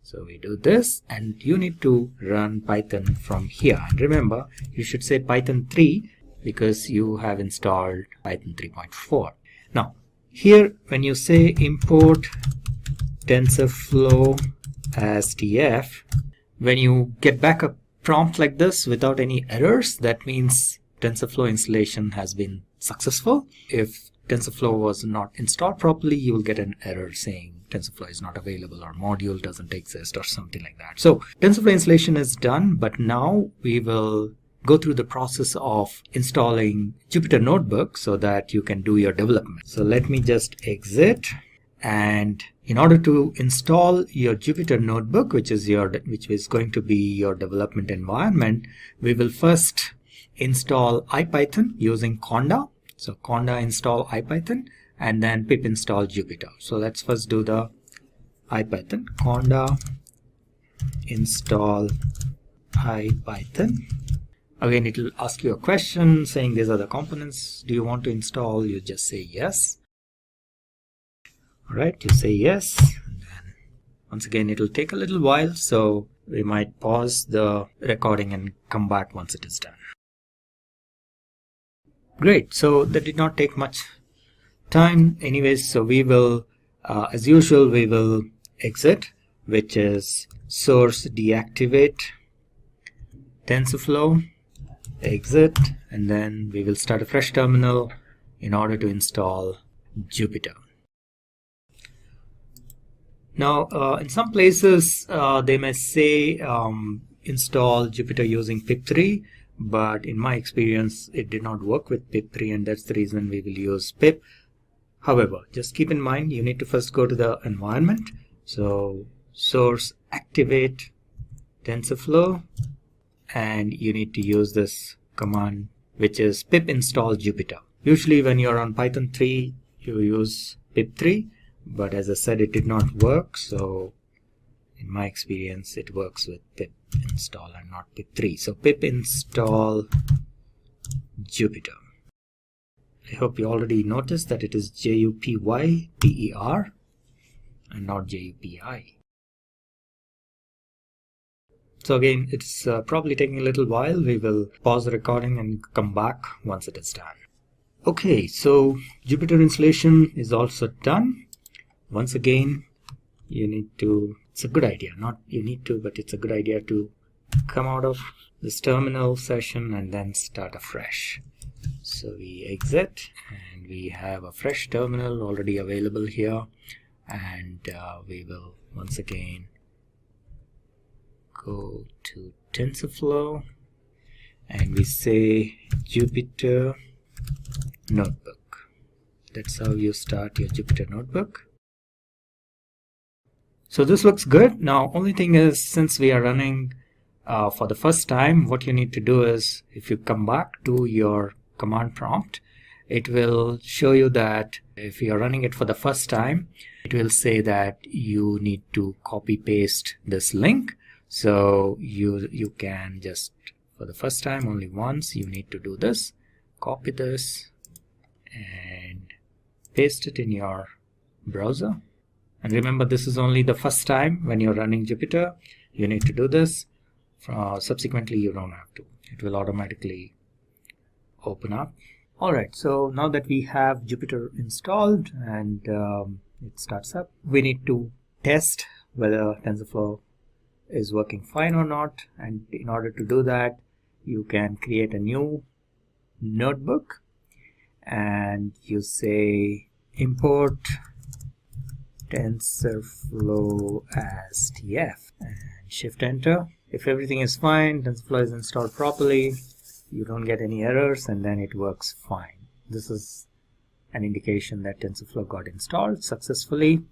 so we do this, and you need to run Python from here. And remember, you should say Python 3 because you have installed Python 3.4. Now here, when you say import TensorFlow as TF, when you get back a prompt like this without any errors, that means TensorFlow installation has been successful. If TensorFlow was not installed properly, you will get an error saying TensorFlow is not available or module doesn't exist or something like that. So TensorFlow installation is done, but now we will go through the process of installing Jupyter Notebook so that you can do your development. So let me just exit, and in order to install your Jupyter Notebook, which is going to be your development environment, we will first install IPython using Conda. So Conda install IPython and then pip install Jupyter. So let's first do the IPython. Conda install IPython. Again, it will ask you a question saying these are the components. Do you want to install? You just say yes. Alright, you say yes. And then once again, it will take a little while, so we might pause the recording and come back once it is done. Great, so that did not take much time anyways. So we will, as usual, we will exit, which is source deactivate TensorFlow, exit, and then we will start a fresh terminal in order to install Jupyter. Now, in some places, they may say install Jupyter using pip3, but in my experience, it did not work with pip3, and that's the reason we will use pip. However, just keep in mind, you need to first go to the environment. So source activate TensorFlow, and you need to use this command, which is pip install Jupyter. Usually when you're on Python 3, you use pip3. But as I said, it did not work, so in my experience it works with pip install and not pip3. So pip install Jupyter. I hope you already noticed that it is JUPYTER and not JUPI. So again, it's probably taking a little while. We will pause the recording and come back once it is done. Okay, so Jupyter installation is also done. Once again, you need to, it's a good idea, not you need to, but it's a good idea to come out of this terminal session and then start afresh. So we exit, and we have a fresh terminal already available here, and we will once again go to TensorFlow, and we say Jupyter Notebook. That's how you start your Jupyter Notebook. So this looks good. Now, only thing is, since we are running for the first time, what you need to do is, if you come back to your command prompt, it will show you that if you are running it for the first time, it will say that you need to copy paste this link. So you can just, for the first time, only once, you need to do this, copy this and paste it in your browser. And remember, this is only the first time when you're running Jupyter. You need to do this. Subsequently, you don't have to. It will automatically open up. Alright, so now that we have Jupyter installed and it starts up, we need to test whether TensorFlow is working fine or not. And in order to do that, you can create a new notebook and you say import TensorFlow as TF and shift enter. If everything is fine, TensorFlow is installed properly, you don't get any errors, and then it works fine. This is an indication that TensorFlow got installed successfully.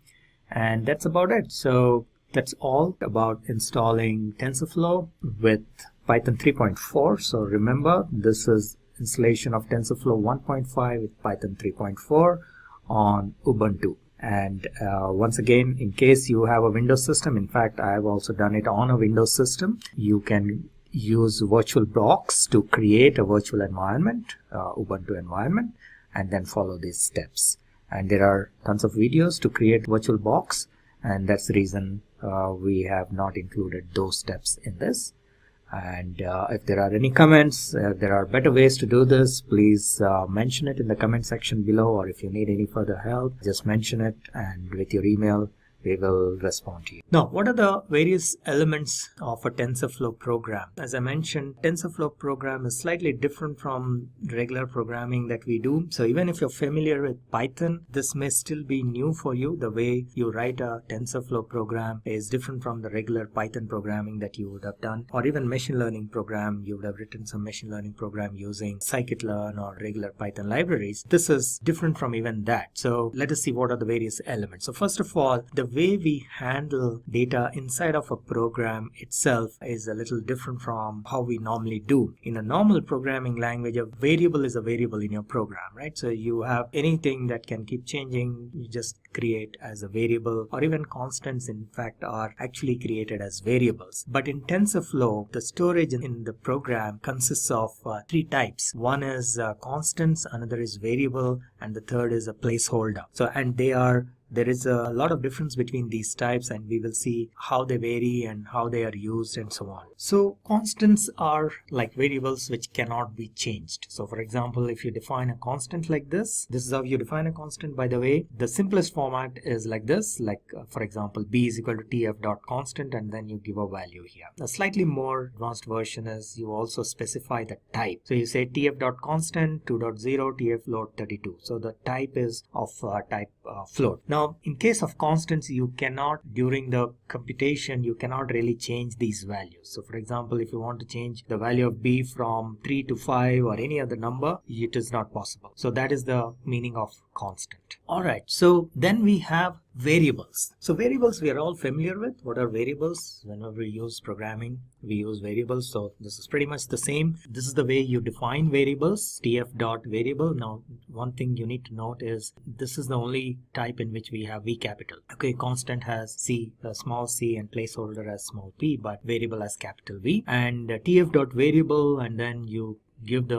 And that's about it. So that's all about installing TensorFlow with Python 3.4. So remember, this is installation of TensorFlow 1.5 with Python 3.4 on Ubuntu. And once again, in case you have a Windows system, in fact, I have also done it on a Windows system, you can use VirtualBox to create a virtual environment, Ubuntu environment, and then follow these steps. And there are tons of videos to create VirtualBox, and that's the reason we have not included those steps in this. And if there are any comments, there are better ways to do this, please mention it in the comment section below, or if you need any further help, just mention it, and with your email we will respond to you. Now, what are the various elements of a TensorFlow program? As I mentioned, TensorFlow program is slightly different from regular programming that we do. So even if you're familiar with Python, this may still be new for you. The way you write a TensorFlow program is different from the regular Python programming that you would have done, or even machine learning program. You would have written some machine learning program using scikit-learn or regular Python libraries. This is different from even that. So let us see what are the various elements. So first of all, the way we handle data inside of a program itself is a little different from how we normally do. In a normal programming language, a variable is a variable in your program, right? So you have anything that can keep changing, you just create as a variable, or even constants in fact are actually created as variables. But in TensorFlow, the storage in the program consists of three types. One is constants, another is variable, and the third is a placeholder. So, and there is a lot of difference between these types, and we will see how they vary and how they are used and so on. So constants are like variables which cannot be changed. So for example, if you define a constant like this is how you define a constant, by the way. The simplest format is like this, like for example, b is equal to tf.constant, and then you give a value here. A slightly more advanced version is you also specify the type. So you say tf.constant 2.0 tf float 32. So the type is of type float. Now, in case of constants, you cannot, during the computation, you cannot really change these values. So for example, if you want to change the value of b from 3 to 5 or any other number, it is not possible. So that is the meaning of constant. Alright, so then we have variables. So variables we are all familiar with. What are variables? Whenever we use programming, we use variables. So this is pretty much the same. This is the way you define variables, tf.variable. Now, one thing you need to note is this is the only type in which we have v capital. Okay, constant has c, small c, and placeholder has small p, but variable has capital V. And tf.variable, and then you give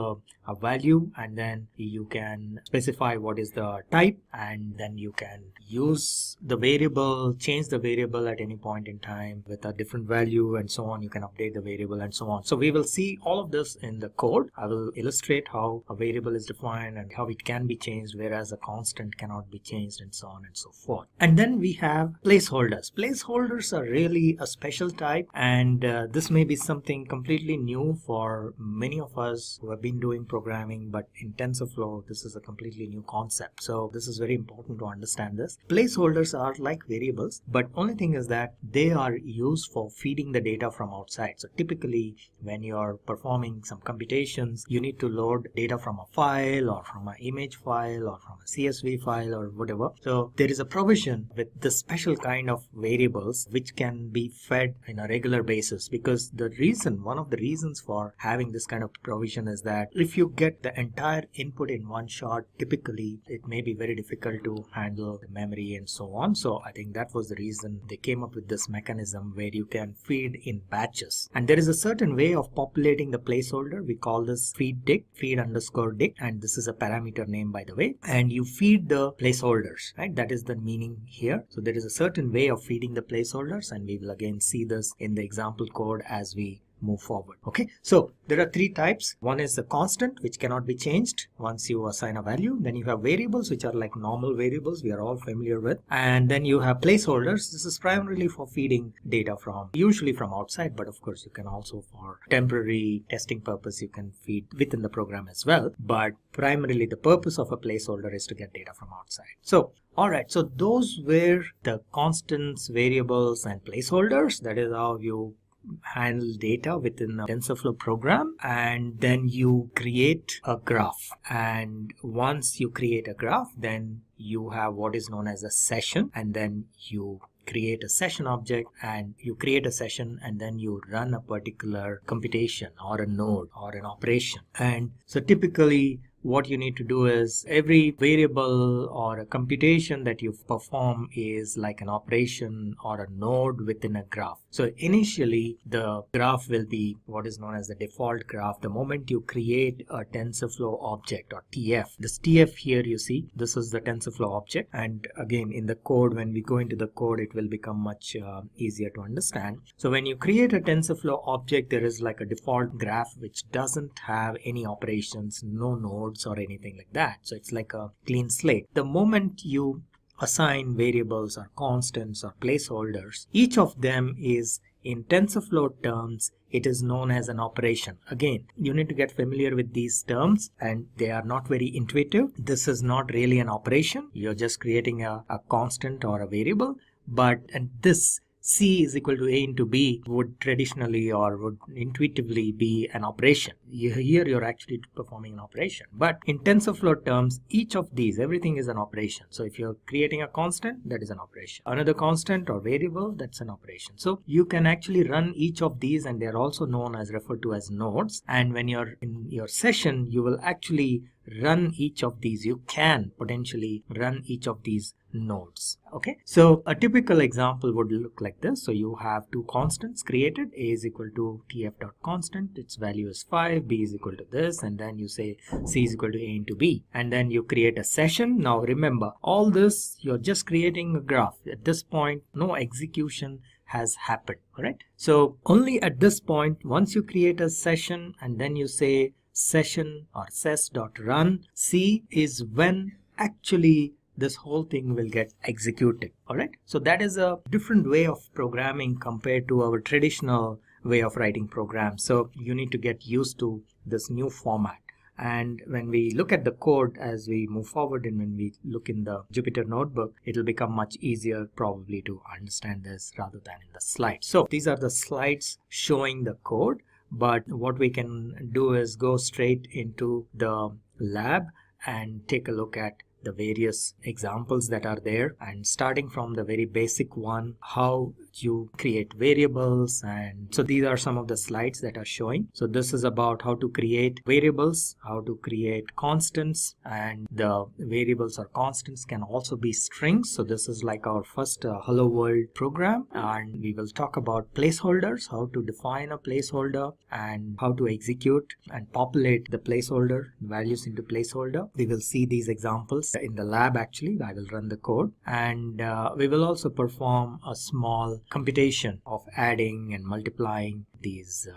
a value, and then you can specify what is the type, and then you can use the variable, change the variable at any point in time with a different value and so on. You can update the variable and so on. So we will see all of this in the code. I will illustrate how a variable is defined and how it can be changed, whereas a constant cannot be changed, and so on and so forth. And then we have placeholders. Placeholders are really a special type, and this may be something completely new for many of us who have been doing programming, but in TensorFlow this is a completely new concept. So this is very important to understand this. Placeholders are like variables, but only thing is that they are used for feeding the data from outside. So typically when you are performing some computations, you need to load data from a file or from an image file or from a CSV file or whatever. So there is a provision with this special kind of variables which can be fed in a regular basis, because one of the reasons for having this kind of provision is that if you get the entire input in one shot, typically it may be very difficult to handle the memory and so on. So I think that was the reason they came up with this mechanism where you can feed in batches. And there is a certain way of populating the placeholder. We call this feed_dict, and this is a parameter name, by the way. And you feed the placeholders, right? That is the meaning here. So there is a certain way of feeding the placeholders, and we will again see this in the example code as we move forward. Okay, so there are three types. One is a constant, which cannot be changed once you assign a value. Then you have variables, which are like normal variables we are all familiar with. And then you have placeholders. This is primarily for feeding data usually from outside, but of course you can also, for temporary testing purpose, you can feed within the program as well. But primarily the purpose of a placeholder is to get data from outside. So alright, so those were the constants, variables, and placeholders. That is how you handle data within a TensorFlow program. And then you create a graph, and once you create a graph, then you have what is known as a session, and then you create a session object, and you create a session, and then you run a particular computation or a node or an operation. And so typically what you need to do is every variable or a computation that you perform is like an operation or a node within a graph. So initially the graph will be what is known as the default graph. The moment you create a TensorFlow object or TF, this TF here you see, this is the TensorFlow object, and again in the code, when we go into the code, it will become much easier to understand. So when you create a TensorFlow object, there is like a default graph which doesn't have any operations, no nodes or anything like that. So it's like a clean slate. The moment you assign variables or constants or placeholders, each of them is, in TensorFlow terms, it is known as an operation. Again, you need to get familiar with these terms, and they are not very intuitive. This is not really an operation. You're just creating a constant or a variable, and this C is equal to A into B would traditionally or would intuitively be an operation. Here you're actually performing an operation. But in TensorFlow terms, each of these, everything is an operation. So if you're creating a constant, that is an operation. Another constant or variable, that's an operation. So you can actually run each of these, and they're also referred to as nodes. And when you're in your session, you will actually run each of these. You can potentially run each of these nodes. Okay, so a typical example would look like this. So you have two constants created. A is equal to tf.constant, its value is 5, b is equal to this, and then you say c is equal to a into b, and then you create a session. Now remember, all this, you're just creating a graph. At this point, no execution has happened. All right, so only at this point, once you create a session and then you say session or ses.run, c is when actually this whole thing will get executed. All right, so that is a different way of programming compared to our traditional way of writing programs. So you need to get used to this new format. And when we look at the code as we move forward, and when we look in the Jupyter notebook, it'll become much easier probably to understand this rather than in the slides. So these are the slides showing the code, but what we can do is go straight into the lab and take a look at the various examples that are there, and starting from the very basic one, how you create variables. And so these are some of the slides that are showing. So this is about how to create variables, how to create constants, and the variables or constants can also be strings. So this is like our first hello world program, and we will talk about placeholders, how to define a placeholder and how to execute and populate the placeholder values into placeholder. We will see these examples in the lab. Actually, I will run the code, and we will also perform a small computation of adding and multiplying these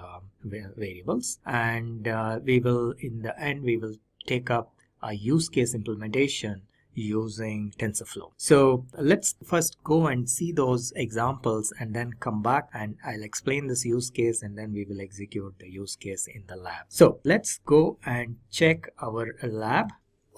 variables, and we will, in the end, we will take up a use case implementation using TensorFlow. So let's first go and see those examples and then come back and I'll explain this use case, and then we will execute the use case in the lab. So let's go and check our lab.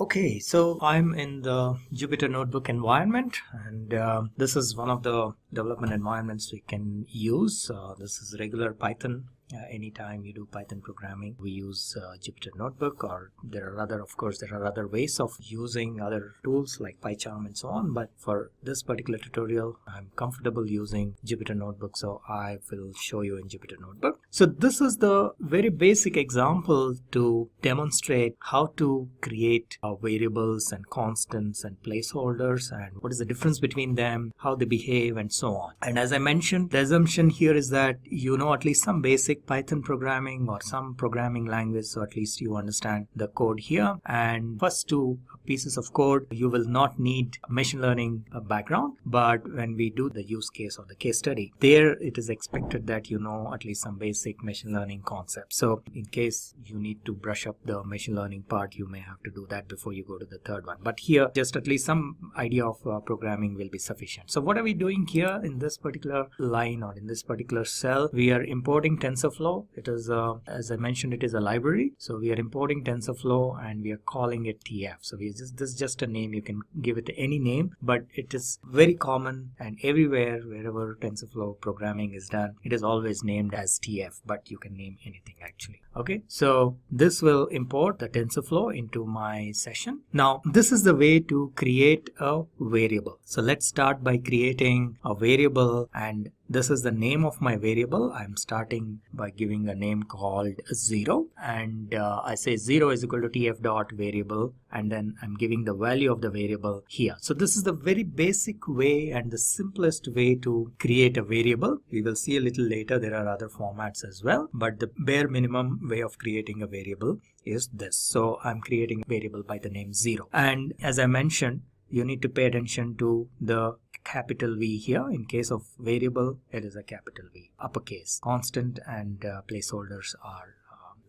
Okay, so I'm in the Jupyter Notebook environment, and this is one of the development environments we can use. This is regular Python. Anytime you do Python programming, we use Jupyter Notebook, or there are other ways of using other tools like PyCharm and so on. But for this particular tutorial, I'm comfortable using Jupyter Notebook, so I will show you in Jupyter Notebook. So this is the very basic example to demonstrate how to create variables and constants and placeholders, and what is the difference between them, how they behave, and so on. And as I mentioned, the assumption here is that you know at least some basic Python programming or some programming language, so at least you understand the code here. And first two pieces of code, you will not need machine learning background, but when we do the use case or the case study, there it is expected that you know at least some basic machine learning concepts. So in case you need to brush up the machine learning part, you may have to do that before you go to the third one. But here, just at least some idea of programming will be sufficient. So what are we doing here? here in this particular line or in this particular cell, we are importing TensorFlow. It is as I mentioned, it is a library. So we are importing TensorFlow and we are calling it TF. So this is just a name. You can give it any name, but it is very common, and everywhere wherever TensorFlow programming is done, it is always named as TF, but you can name anything actually. Okay, so this will import the TensorFlow into my session. Now this is the way to create a variable. So let's start by creating a variable, and this is the name of my variable. I'm starting by giving a name called 0, and I say 0 is equal to tf dot variable, and then I'm giving the value of the variable here. So this is the very basic way and the simplest way to create a variable. We will see a little later there are other formats as well, but the bare minimum way of creating a variable is this. So I'm creating a variable by the name 0, and as I mentioned, you need to pay attention to the capital V here. In case of variable, it is a capital V, uppercase. Constant and placeholders are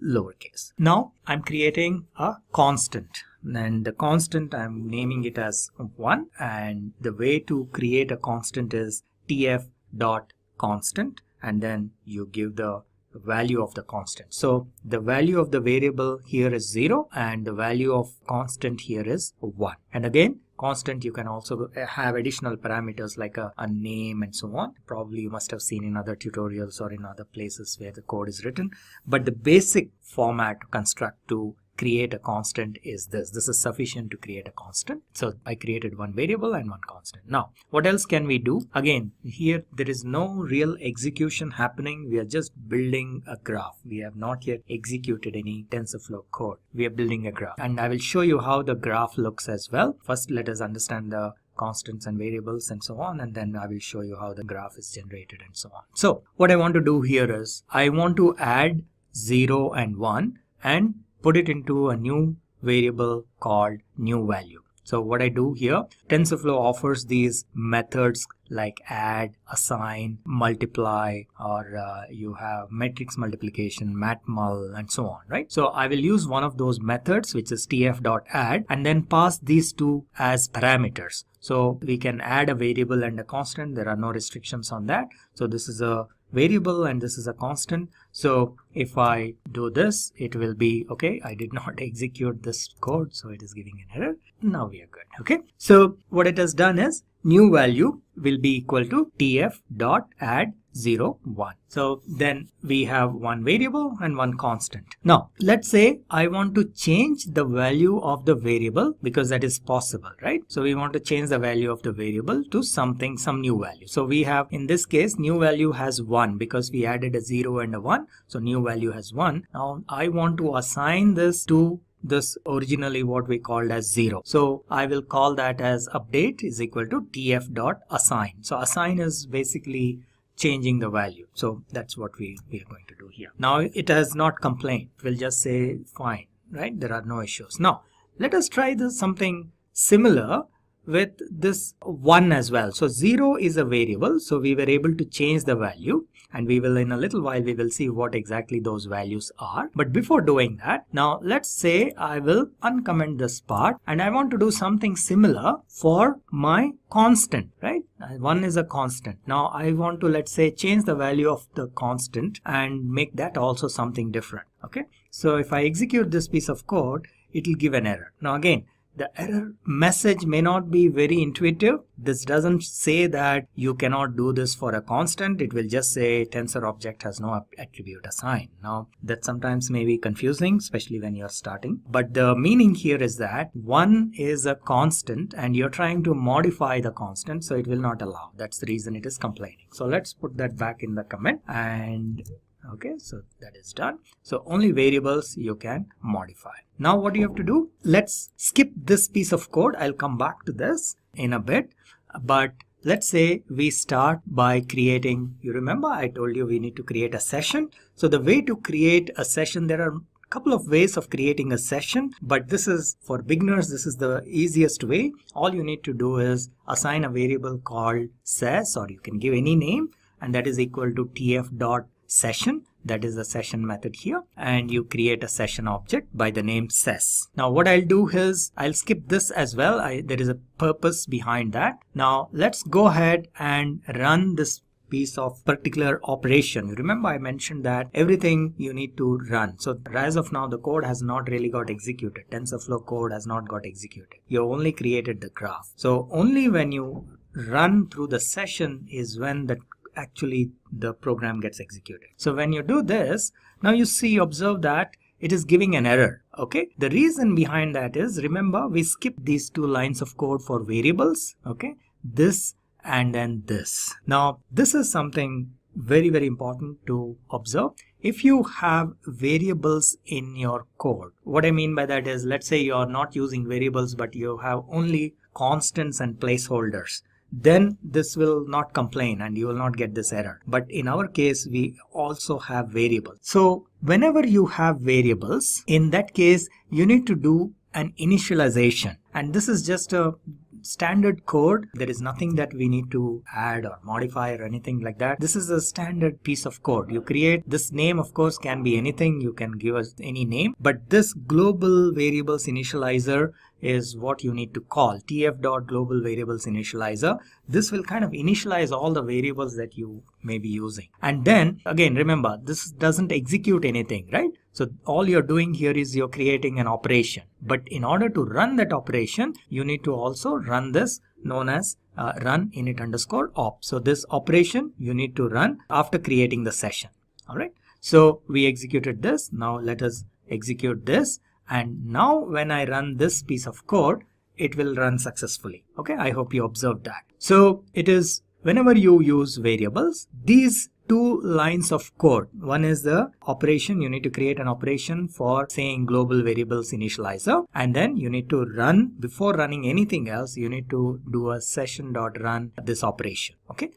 lowercase. Now I'm creating a constant, and the constant I'm naming it as 1, and the way to create a constant is tf dot constant, and then you give the value of the constant. So the value of the variable here is 0 and the value of constant here is 1. And again, constant you can also have additional parameters like a name and so on. Probably you must have seen in other tutorials or in other places where the code is written, but the basic format to construct to create a constant is this. This is sufficient to create a constant. So I created one variable and one constant. Now what else can we do? Again, here there is no real execution happening. We are just building a graph. We have not yet executed any TensorFlow code. We are building a graph, and I will show you how the graph looks as well. First let us understand the constants and variables and so on, and then I will show you how the graph is generated and so on. So what I want to do here is I want to add 0 and 1 and put it into a new variable called new value. So what I do here, TensorFlow offers these methods like add, assign, multiply, or you have matrix multiplication, matmul, and so on, right? So I will use one of those methods, which is tf.add, and then pass these two as parameters. So we can add a variable and a constant. There are no restrictions on that. So this is a variable and this is a constant. So if I do this, it will be okay. I did not execute this code, so it is giving an error. Now we are good. Okay, so what it has done is new value will be equal to tf.add 0, 1. So then we have one variable and one constant. Now let's say I want to change the value of the variable, because that is possible, right? So we want to change the value of the variable to something, some new value. So we have, in this case, new value has 1 because we added a 0 and a 1. So new value has 1. Now I want to assign this to this originally what we called as 0. So I will call that as update is equal to tf.assign. So assign is basically changing the value. So that's what we are going to do here. Now it has not complained. We'll just say fine, right? There are no issues. Now let us try this something similar with this 1 as well. So 0 is a variable, so we were able to change the value, and we will, in a little while, we will see what exactly those values are. But before doing that, now let's say I will uncomment this part and I want to do something similar for my constant, right? 1 is a constant. Now I want to, let's say, change the value of the constant and make that also something different. Okay, so if I execute this piece of code, it will give an error. Now again, the error message may not be very intuitive. This doesn't say that you cannot do this for a constant. It will just say tensor object has no attribute assign. Now that sometimes may be confusing, especially when you're starting. But the meaning here is that 1 is a constant and you're trying to modify the constant, so it will not allow. That's the reason it is complaining. So let's put that back in the comment, and okay, so that is done. So only variables you can modify. Now what do you have to do? Let's skip this piece of code. I'll come back to this in a bit. But let's say we start by creating, you remember I told you we need to create a session. So the way to create a session, there are a couple of ways of creating a session, but this is for beginners. This is the easiest way. All you need to do is assign a variable called ses, or you can give any name, and that is equal to tf.session. that is the session method here, and you create a session object by the name ses. Now what I'll do is I'll skip this as well. There is a purpose behind that. Now let's go ahead and run this piece of particular operation. Remember I mentioned that everything you need to run. So as of now the code has not really got executed. TensorFlow code has not got executed. You only created the graph. So only when you run through the session is when actually the program gets executed. So when you do this, now you see, observe that it is giving an error. Okay, the reason behind that is, remember we skipped these 2 lines of code for variables. Okay, this and then this. Now this is something very important to observe. If you have variables in your code, what I mean by that is, let's say you are not using variables but you have only constants and placeholders, then this will not complain and you will not get this error. But in our case we also have variables. So whenever you have variables, in that case you need to do an initialization, and this is just a standard code. There is nothing that we need to add or modify or anything like that. This is a standard piece of code. You create this name, of course, can be anything. You can give us any name, but this global variables initializer is what you need to call tf.global variables initializer. This will kind of initialize all the variables that you may be using. And then again, remember, this doesn't execute anything, right? So all you're doing here is you're creating an operation. But in order to run that operation, you need to also run this known as run init_op. So this operation you need to run after creating the session. All right. So we executed this. Now let us execute this. And now when I run this piece of code, it will run successfully. Okay, I hope you observed that. So it is whenever you use variables, these 2 lines of code. One is the operation. You need to create an operation for saying global variables initializer, and then you need to run, before running anything else, you need to do a session.run this operation. Okay.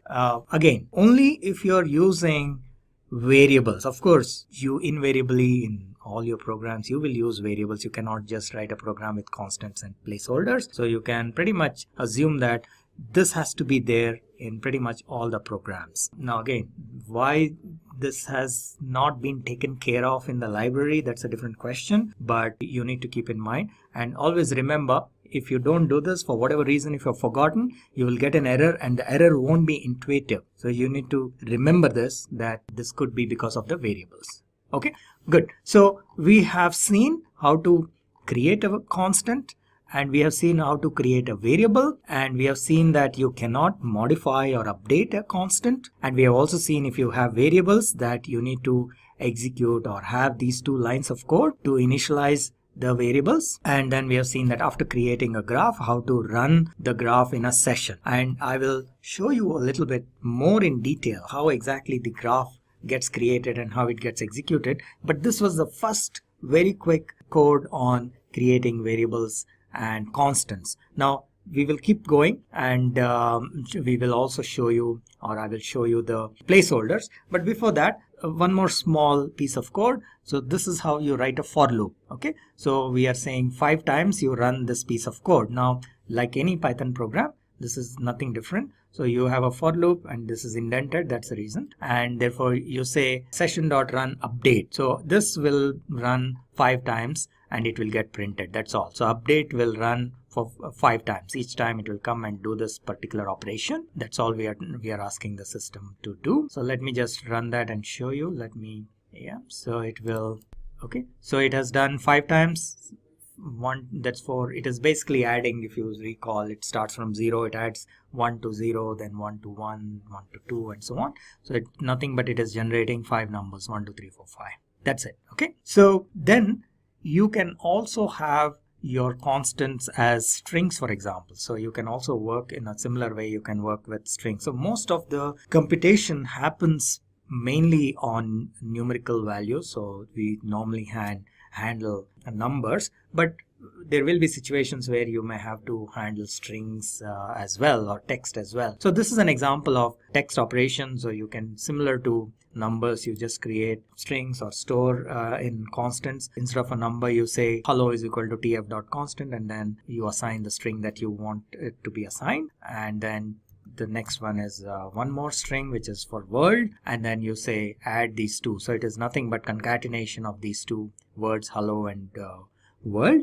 Again, only if you're using variables. Of course, you invariably in all your programs you will use variables. You cannot just write a program with constants and placeholders. So you can pretty much assume that this has to be there in pretty much all the programs. Now again, why this has not been taken care of in the library, that's a different question, but you need to keep in mind. And always remember, if you don't do this for whatever reason, if you've forgotten, you will get an error and the error won't be intuitive. So you need to remember this, that this could be because of the variables. Okay, good. So we have seen how to create a constant, and we have seen how to create a variable, and we have seen that you cannot modify or update a constant, and we have also seen if you have variables that you need to execute or have these 2 lines of code to initialize the variables. And then we have seen that after creating a graph, how to run the graph in a session. And I will show you a little bit more in detail how exactly the graph gets created and how it gets executed. But this was the first very quick code on creating variables and constants. Now we will keep going, and we will also show you, or I will show you the placeholders. But before that, one more small piece of code. So this is how you write a for loop. Okay, so we are saying 5 times you run this piece of code. Now like any Python program, this is nothing different. So you have a for loop and this is indented, that's the reason. And therefore you say session.run update. So this will run 5 times and it will get printed. That's all. So update will run for 5 times. Each time it will come and do this particular operation. That's all we are asking the system to do. So let me just run that and show you. So it will, okay. So it has done 5 times. That's 4. It is basically adding, if you recall, it starts from 0, it adds 1 to 0, then 1 to 1, 1 to 2, and so on. So it's nothing but it is generating 5 numbers, 1, 2, 3, 4, 5. That's it. Okay. So then you can also have your constants as strings, for example. So you can also work in a similar way. You can work with strings. So most of the computation happens mainly on numerical values. So we normally handle numbers, but there will be situations where you may have to handle strings as well, or text as well. So this is an example of text operations. So you can, similar to numbers, you just create strings or store in constants. Instead of a number, you say hello is equal to tf.constant, and then you assign the string that you want it to be assigned, and then the next one is one more string which is for world, and then you say add these two. So it is nothing but concatenation of these two words, hello and world.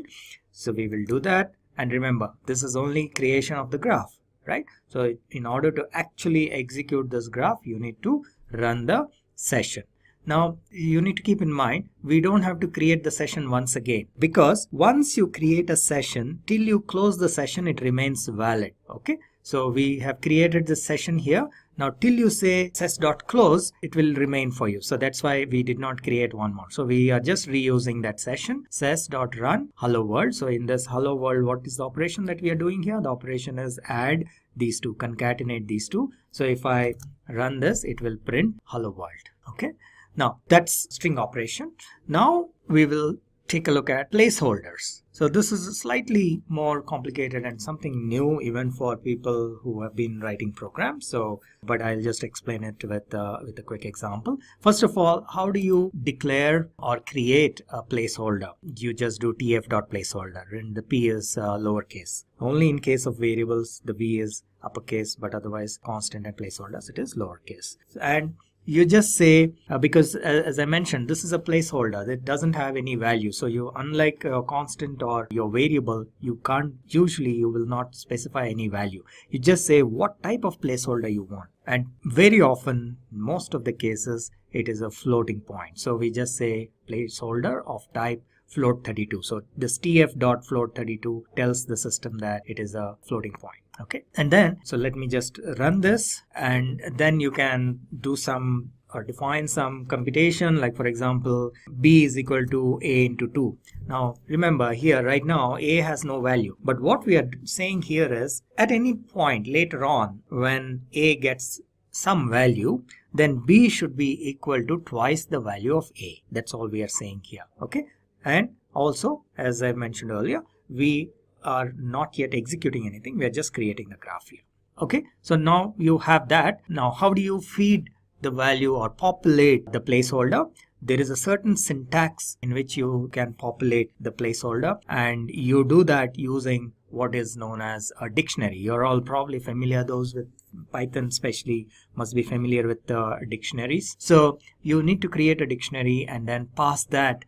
So we will do that. And remember, this is only creation of the graph, right? So in order to actually execute this graph, you need to run the session. Now you need to keep in mind, we don't have to create the session once again, because once you create a session, till you close the session, it remains valid. Okay, so we have created this session here. Now till you say ses.close, it will remain for you. So that's why we did not create one more. So we are just reusing that session, ses.run hello world. So in this hello world, what is the operation that we are doing here? The operation is add these two, concatenate these two. So if I run this, it will print hello world. Okay, now that's string operation. Now we will take a look at placeholders. So this is slightly more complicated and something new even for people who have been writing programs. So, but I'll just explain it with a quick example. First of all, how do you declare or create a placeholder? You just do tf.placeholder, and the p is lowercase. Only in case of variables, the v is uppercase, but otherwise constant and placeholders, it is lowercase. And you just say, because as I mentioned, this is a placeholder that doesn't have any value. So you, unlike a constant or your variable, you will not specify any value. You just say what type of placeholder you want. And very often, most of the cases, it is a floating point. So we just say placeholder of type float32. So this tf.float32 tells the system that it is a floating point. Okay, and then so let me just run this, and then you can do some or define some computation, like for example, b is equal to a into 2. Now remember here right now a has no value, but what we are saying here is at any point later on when a gets some value, then b should be equal to twice the value of a. That's all we are saying here. Okay, and also as I mentioned earlier, we are not yet executing anything, we are just creating the graph here. Okay, so now you have that. Now how do you feed the value or populate the placeholder? There is a certain syntax in which you can populate the placeholder, and you do that using what is known as a dictionary. You're all probably familiar, those with Python especially must be familiar with the dictionaries. So you need to create a dictionary and then pass that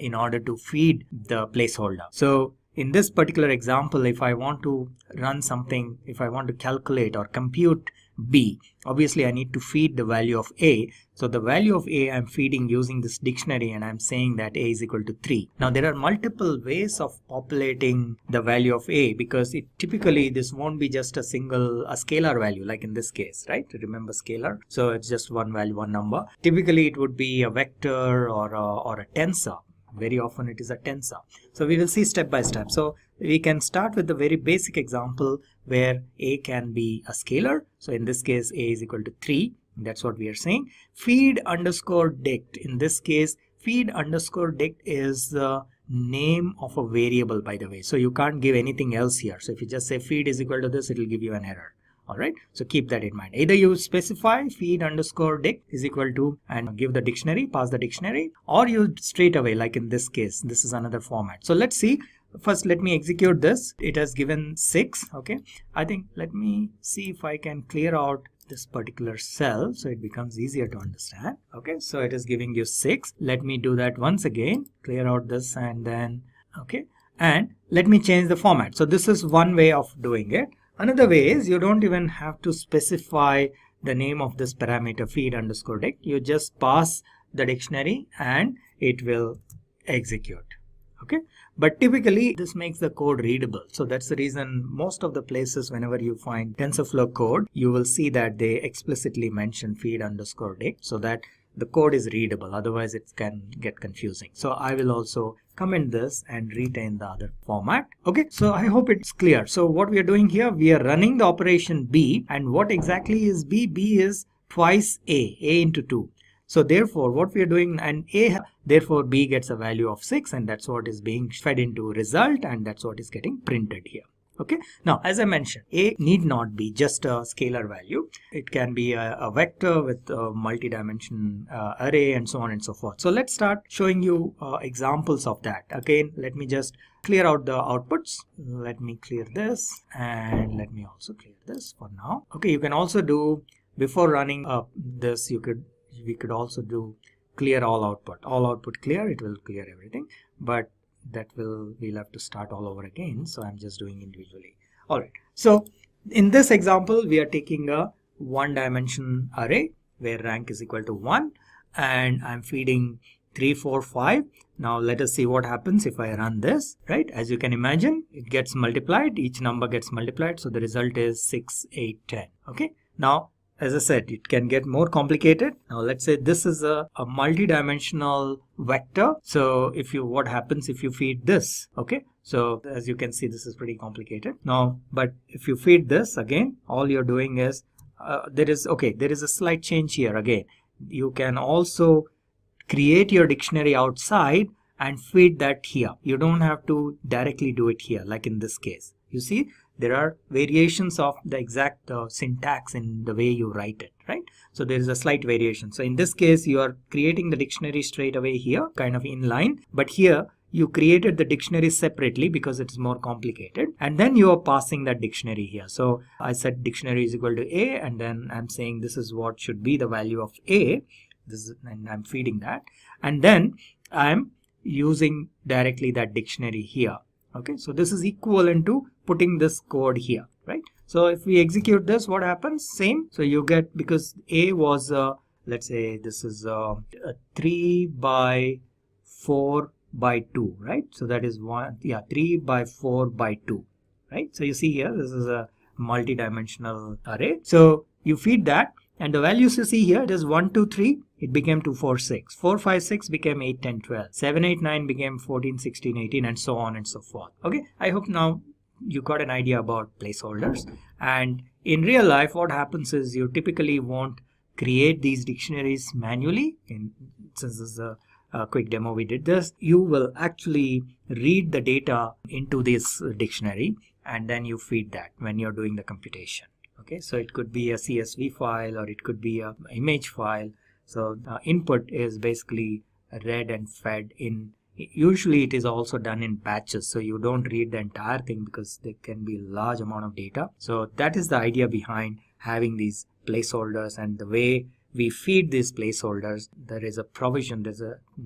in order to feed the placeholder. So in this particular example, if I want to run something, if I want to calculate or compute b, obviously I need to feed the value of a. So the value of a I'm feeding using this dictionary, and I'm saying that a is equal to 3. Now there are multiple ways of populating the value of a, because typically this won't be just a scalar value like in this case, right? Remember scalar, so it's just one value, one number. Typically it would be a vector or a tensor. Very often it is a tensor. So we will see step by step. So we can start with the very basic example where a can be a scalar. So in this case, a is equal to 3. That's what we are saying. Feed underscore dict. In this case, feed underscore dict is the name of a variable, by the way. So you can't give anything else here. So if you just say feed is equal to this, it will give you an error. Alright, so keep that in mind. Either you specify feed underscore dict is equal to and give the dictionary, pass the dictionary, or you straight away, like in this case, this is another format. So let's see. First, let me execute this. It has given 6. Okay, I think let me see if I can clear out this particular cell so it becomes easier to understand. Okay, so it is giving you 6. Let me do that once again. Clear out this and then, okay, and let me change the format. So this is one way of doing it. Another way is you don't even have to specify the name of this parameter feed underscore dict. You just pass the dictionary and it will execute. Okay, but typically this makes the code readable. So that's the reason most of the places whenever you find TensorFlow code, you will see that they explicitly mention feed underscore dict so that the code is readable. Otherwise it can get confusing. So I will also comment this and retain the other format. Okay, so I hope it's clear. So what we are doing here, we are running the operation b, and what exactly is b? B is twice a into 2. So therefore what we are doing, and therefore b gets a value of 6, and that's what is being fed into result, and that's what is getting printed here. Okay, now as I mentioned, A need not be just a scalar value. It can be a vector with a multi-dimension array and so on and so forth. So let's start showing you examples of that. Again, let me just clear out the outputs. Let me clear this, and let me also clear this for now. Okay, you can also do, before running this, we could also do clear all output clear. It will clear everything, but we'll have to start all over again. So I'm just doing individually. All right, so in this example we are taking a one dimension array where rank is equal to 1, and I'm feeding 3, 4, 5. Now let us see what happens if I run this, right? As you can imagine, it gets multiplied, each number gets multiplied, so the result is 6, 8, 10. Okay, now as I said, it can get more complicated. Now let's say this is a multi-dimensional vector. So what happens if you feed this? Okay, so as you can see, this is pretty complicated now, but if you feed this, again, all you're doing is there is a slight change here. Again, you can also create your dictionary outside and feed that here. You don't have to directly do it here, like in this case. You see, there are variations of the exact syntax in the way you write it, right? So there is a slight variation. So in this case, you are creating the dictionary straight away here, kind of in line, but here you created the dictionary separately because it's more complicated, and then you are passing that dictionary here. So I said dictionary is equal to A, and then I'm saying this is what should be the value of A. And I'm feeding that, and then I'm using directly that dictionary here. Okay, so this is equivalent to putting this code here, right? So if we execute this, what happens? Same. So you get, because A was let's say this is a 3 by 4 by 2, right? So that is 3 by 4 by 2, right? So you see here, this is a multi-dimensional array. So you feed that, and the values you see here, it is 1, 2, 3. It became 2, 4, 6. 4, 5, 6 became 8, 10, 12. 7, 8, 9 became 14, 16, 18, and so on and so forth. Okay, I hope now you got an idea about placeholders. And in real life, what happens is you typically won't create these dictionaries manually. Since this is a quick demo, we did this. You will actually read the data into this dictionary, and then you feed that when you're doing the computation. Okay, so it could be a CSV file, or it could be an image file. So input is basically read and fed in. Usually it is also done in batches, so you don't read the entire thing because there can be a large amount of data. So that is the idea behind having these placeholders, and the way we feed these placeholders, there is a provision,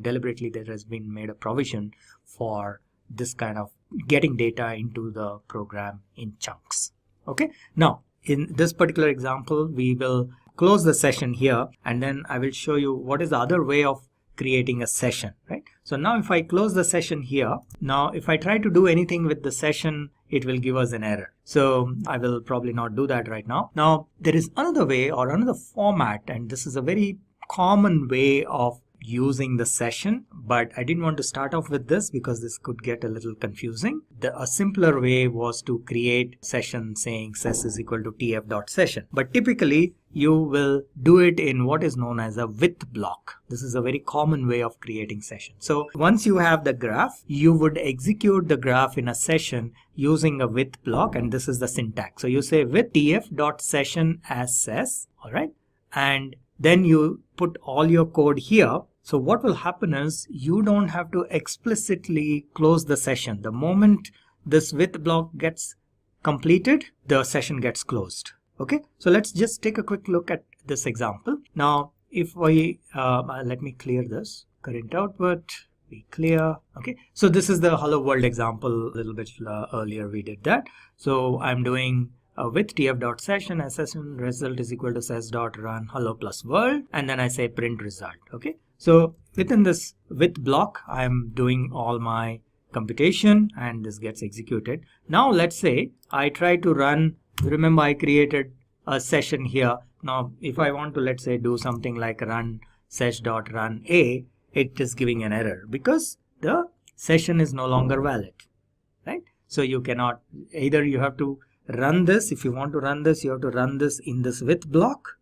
deliberately there has been made a provision for this kind of getting data into the program in chunks. Okay, now in this particular example, we will close the session here, and then I will show you what is the other way of creating a session, right? So now if I close the session here, now if I try to do anything with the session, it will give us an error. So I will probably not do that right now. Now there is another way or another format, and this is a very common way of using the session, but I didn't want to start off with this because this could get a little confusing. A simpler way was to create session saying ses is equal to tf.session, but typically you will do it in what is known as a with block. This is a very common way of creating sessions. So once you have the graph, you would execute the graph in a session using a with block, and this is the syntax. So you say with tf.session as ses, all right, and then you put all your code here. So what will happen is you don't have to explicitly close the session. The moment this with block gets completed, the session gets closed. Okay, so let's just take a quick look at this example. Now, if we, let me clear this, current output, we clear. Okay, so this is the hello world example. A little bit earlier we did that. So I'm doing with tf.session as session result is equal to ses.run hello plus world, and then I say print result. Okay, so within this with block, I'm doing all my computation and this gets executed. Now let's say I try to run, remember I created a session here. Now if I want to, let's say, do something like run ses.run a, it is giving an error because the session is no longer valid, right? So you cannot, either you have to run this, if you want to run this, you have to run this in this with block,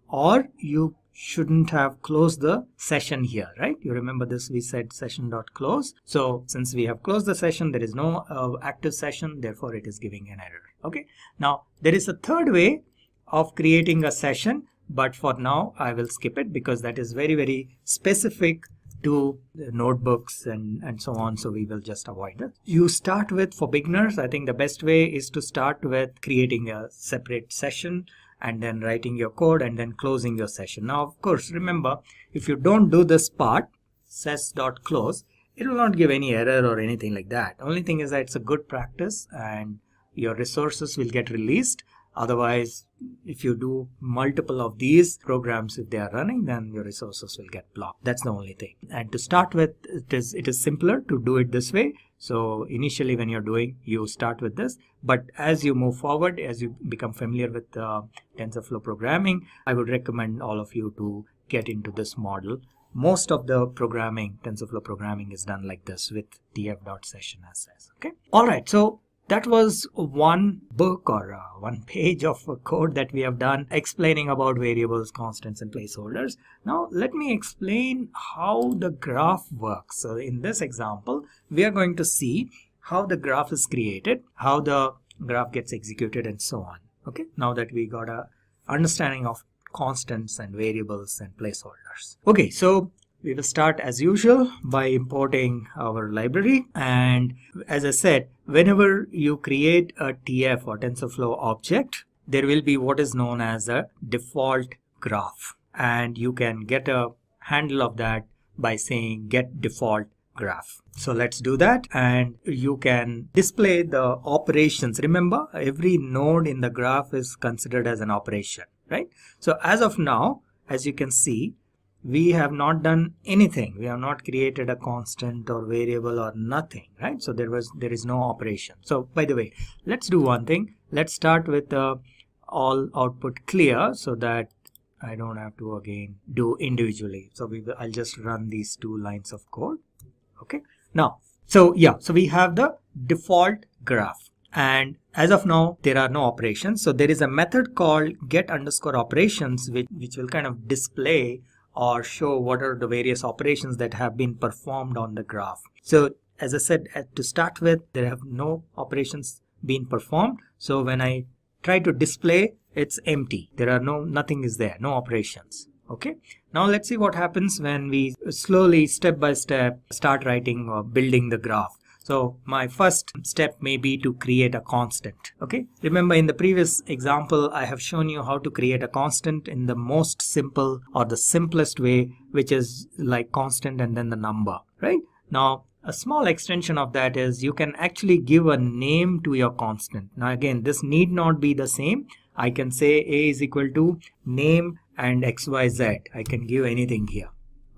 or you shouldn't have closed the session here, right? You remember this, we said session.close. So since we have closed the session, there is no active session, therefore it is giving an error. Okay, now there is a third way of creating a session, but for now I will skip it because that is very, very specific to the notebooks and so on, so we will just avoid it. You start with, for beginners, I think the best way is to start with creating a separate session and then writing your code and then closing your session. Now of course, remember, if you don't do this part, ses.close, it will not give any error or anything like that. Only thing is that it's a good practice and your resources will get released. Otherwise, if you do multiple of these programs, if they are running, then your resources will get blocked. That's the only thing. And to start with, it is simpler to do it this way. So initially when you're doing, you start with this. But as you move forward, as you become familiar with TensorFlow programming, I would recommend all of you to get into this model. Most of the programming, TensorFlow programming, is done like this with tf.session as says. Okay. All right. So that was one book or one page of code that we have done explaining about variables, constants, and placeholders. Now let me explain how the graph works. So in this example, we are going to see how the graph is created, how the graph gets executed, and so on. Okay, now that we got a understanding of constants and variables and placeholders. Okay, so we will start as usual by importing our library, and as I said, whenever you create a TF or TensorFlow object, there will be what is known as a default graph, and you can get a handle of that by saying get default graph. So let's do that, and you can display the operations. Remember, every node in the graph is considered as an operation, right? So as of now, as you can see, we have not done anything. We have not created a constant or variable or nothing, right? So there is no operation. So by the way, let's do one thing. Let's start with all output clear so that I don't have to again do individually. So I'll just run these two lines of code. Okay. Now, so yeah, so we have the default graph. And as of now, there are no operations. So there is a method called get_operations, which will kind of display or show what are the various operations that have been performed on the graph. So as I said, to start with, there have no operations been performed. So when I try to display, it's empty. There are nothing is there, no operations. Okay. Now let's see what happens when we slowly, step by step, start writing or building the graph. So my first step may be to create a constant. Okay. Remember, in the previous example, I have shown you how to create a constant in the most simple or the simplest way, which is like constant and then the number, right? Now, a small extension of that is you can actually give a name to your constant. Now again, this need not be the same. I can say a is equal to name and xyz. I can give anything here.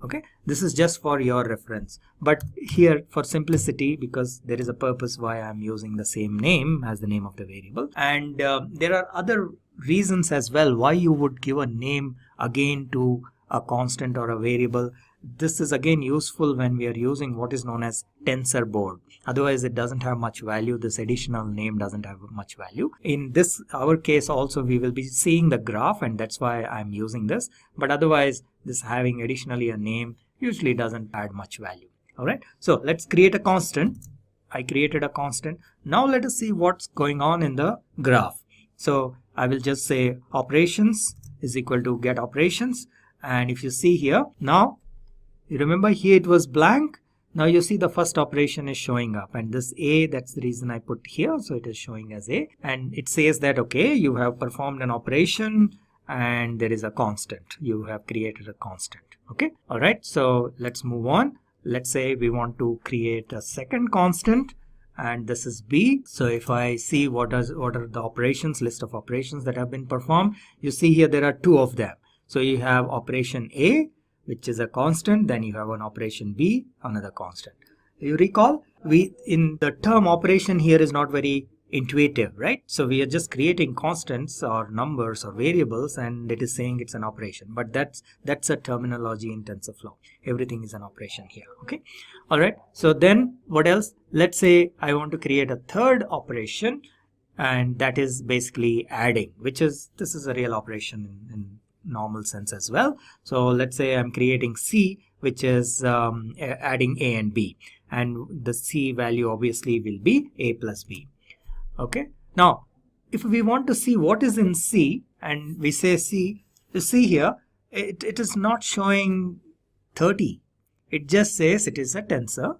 Okay, this is just for your reference, but here for simplicity, because there is a purpose why I'm using the same name as the name of the variable, and there are other reasons as well why you would give a name again to a constant or a variable. This is again useful when we are using what is known as tensor board. Otherwise it doesn't have much value. This additional name doesn't have much value. In this our case also, we will be seeing the graph, and that's why I'm using this, but otherwise this having additionally a name usually doesn't add much value. All right, so let's create a constant. I created a constant. Now let us see what's going on in the graph. So I will just say operations is equal to get operations, and if you see here, now you remember here it was blank. Now you see the first operation is showing up, and this a, that's the reason I put here, so it is showing as a, and it says that okay, you have performed an operation and there is a constant. You have created a constant. Okay, all right, so let's move on. Let's say we want to create a second constant, and this is b. So if I see what are the operations, list of operations that have been performed, you see here there are two of them. So you have operation a, which is a constant, then you have an operation b, another constant. You recall, in the term operation here is not very intuitive, right? So we are just creating constants or numbers or variables, and it is saying it's an operation, but that's a terminology in TensorFlow. Everything is an operation here. Okay, all right, so then what else? Let's say I want to create a third operation, and that is basically adding, this is a real operation in normal sense as well. So let's say I'm creating C, which is adding A and B, and the C value obviously will be A plus B. Okay. Now, if we want to see what is in C and we say C, you see here, it is not showing 30. It just says it is a tensor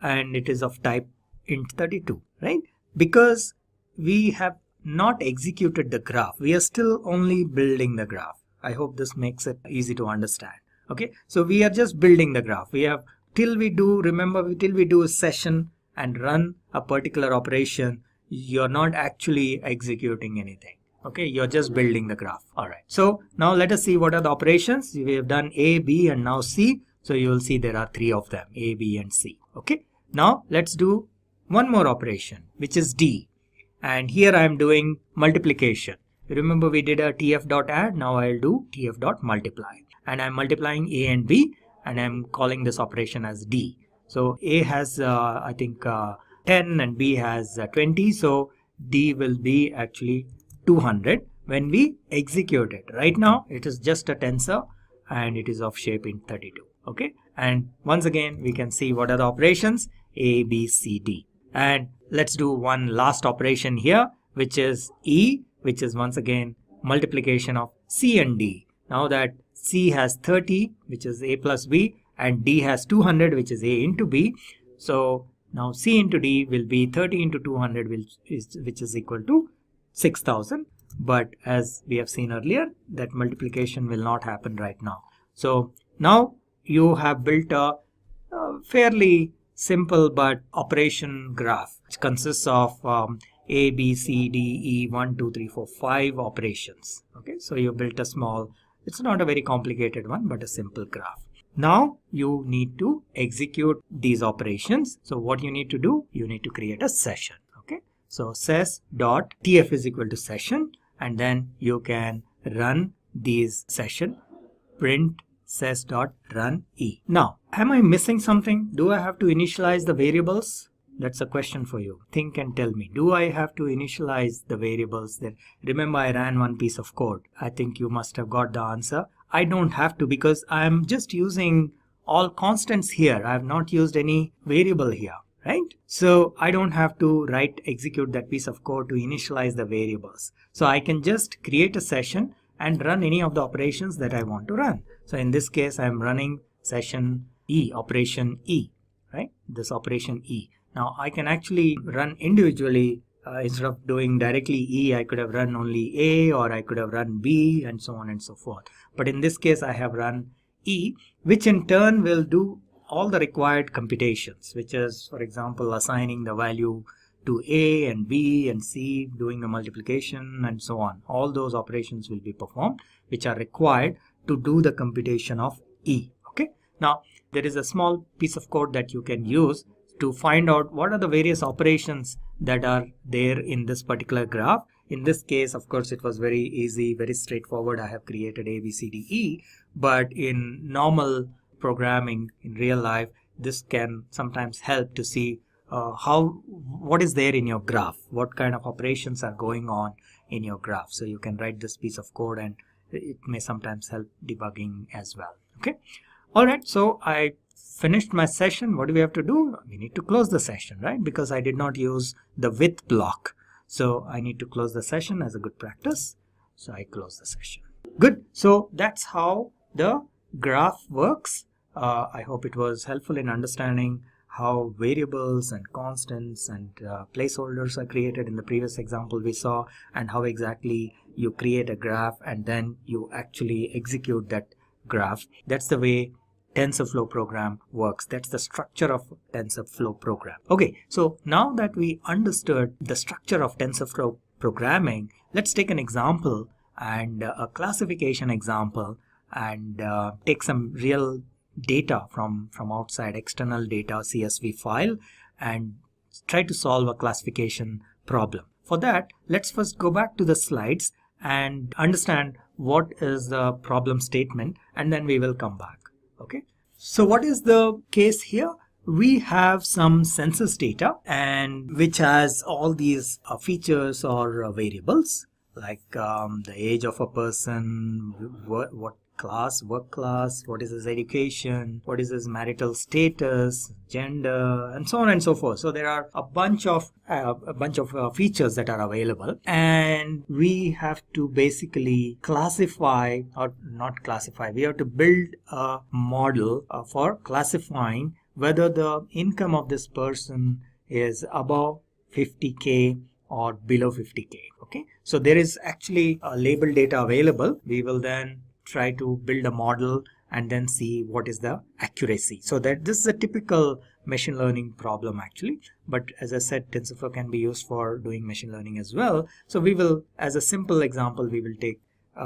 and it is of type int32, right? Because we have not executed the graph. We are still only building the graph. I hope this makes it easy to understand. Okay, so we are just building the graph. We have till we do a session and run a particular operation, you're not actually executing anything. Okay, you're just building the graph. All right, so now let us see what are the operations. We have done A, B, and now C. So you will see there are 3 of them, A, B, and C. Okay, now let's do one more operation, which is D. And here I am doing multiplication. Remember we did a tf.add. Now I'll do tf.multiply. And I'm multiplying A and B, and I'm calling this operation as D. So A has, I think, 10 and B has 20. So D will be actually 200 when we execute it. Right now it is just a tensor and it is of shape int32. Okay, and once again we can see what are the operations: A, B, C, D. And let's do one last operation here, which is E, which is once again multiplication of C and D. Now that C has 30, which is A plus B, and D has 200, which is A into B. So now C into D will be 30 into 200, which is equal to 6000. But as we have seen earlier, that multiplication will not happen right now. So now you have built a fairly simple but operation graph, which consists of A, B, C, D, E, 1, 2, 3, 4, 5 operations. Okay, so you built a small, it's not a very complicated one, but a simple graph. Now you need to execute these operations. So what you need to do, you need to create a session. Okay, so ses.tf is equal to session, and then you can run these session, print ses.run e. Now, am I missing something? Do I have to initialize the variables? That's a question for you. Think and tell me. Do I have to initialize the variables there? Remember, I ran one piece of code. I think you must have got the answer. I don't have to, because I'm just using all constants here. I have not used any variable here, right? So I don't have to execute that piece of code to initialize the variables. So I can just create a session and run any of the operations that I want to run. So in this case, I'm running session E, operation E, right? This operation E. Now I can actually run individually. Instead of doing directly E, I could have run only A, or I could have run B, and so on and so forth. But in this case, I have run E, which in turn will do all the required computations, which is, for example, assigning the value to A and B and C, doing the multiplication and so on. All those operations will be performed, which are required to do the computation of E. Okay. Now, there is a small piece of code that you can use to find out what are the various operations that are there in this particular graph. In this case, of course, it was very easy, very straightforward. I have created A, B, C, D, E. But in normal programming, in real life, this can sometimes help to see what is there in your graph, what kind of operations are going on in your graph. So you can write this piece of code, and it may sometimes help debugging as well. Okay. All right. So I finished my session. What do we have to do? We need to close the session, right? Because I did not use the with block. So I need to close the session as a good practice. So I close the session. Good. So that's how the graph works. I hope it was helpful in understanding how variables and constants and placeholders are created in the previous example we saw, and how exactly you create a graph and then you actually execute that graph. That's the way TensorFlow program works. That's the structure of TensorFlow program. Okay, so now that we understood the structure of TensorFlow programming, let's take an example, and a classification example, and take some real data from outside, external data, CSV file, and try to solve a classification problem. For that, let's first go back to the slides and understand what is the problem statement, and then we will come back. Okay, so what is the case here? We have some census data, and which has all these features or variables. like the age of a person, what class, work class, what is his education, what is his marital status, gender, and so on and so forth. So there are a bunch of features that are available, and we have to basically classify, or not classify, we have to build a model for classifying whether the income of this person is above 50K or below 50K. Okay, so there is actually a label data available. We will then try to build a model and then see what is the accuracy. So that this is a typical machine learning problem actually, but as I said, TensorFlow can be used for doing machine learning as well. So we will, as a simple example, we will take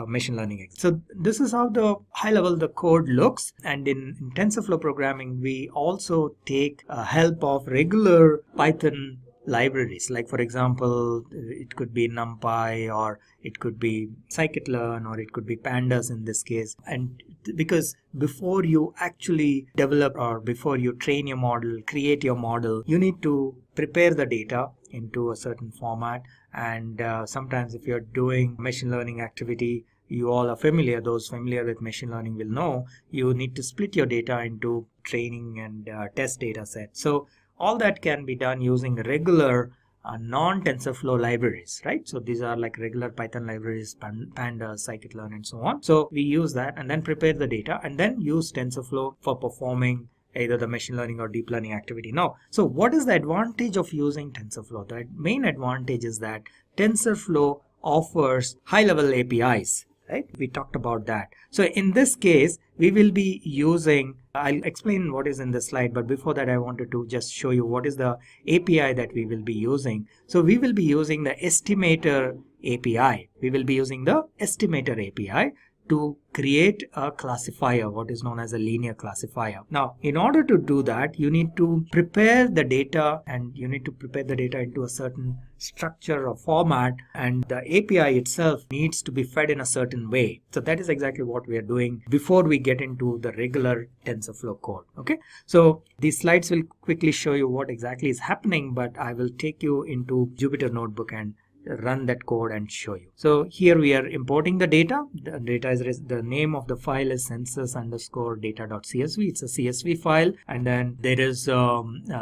machine learning. So this is how the high level the code looks, and in TensorFlow programming we also take help of regular Python libraries, like for example it could be NumPy, or it could be Scikit-learn, or it could be Pandas in this case. And because before you actually develop, or before you train your model, create your model, you need to prepare the data into a certain format. And sometimes if you're doing machine learning activity, you all are familiar, those familiar with machine learning will know, you need to split your data into training and test data set. So all that can be done using regular non-TensorFlow libraries, right? So these are like regular Python libraries, Pandas, Scikit-learn, and so on. So we use that and then prepare the data and then use TensorFlow for performing either the machine learning or deep learning activity. Now, so what is the advantage of using TensorFlow? The main advantage is that TensorFlow offers high-level APIs, right? We talked about that. So in this case, we will be using, I'll explain what is in the slide, but before that I wanted to just show you what is the API that we will be using. So we will be using the estimator API. We will be using the estimator API to create a classifier, what is known as a linear classifier. Now, in order to do that, you need to prepare the data, and you need to prepare the data into a certain structure or format, and the API itself needs to be fed in a certain way. So that is exactly what we are doing before we get into the regular TensorFlow code. Okay, so these slides will quickly show you what exactly is happening, but I will take you into Jupyter Notebook and run that code and show you. So here we are importing the data. The data is, the name of the file is census_data.csv. It's a CSV file, and then there is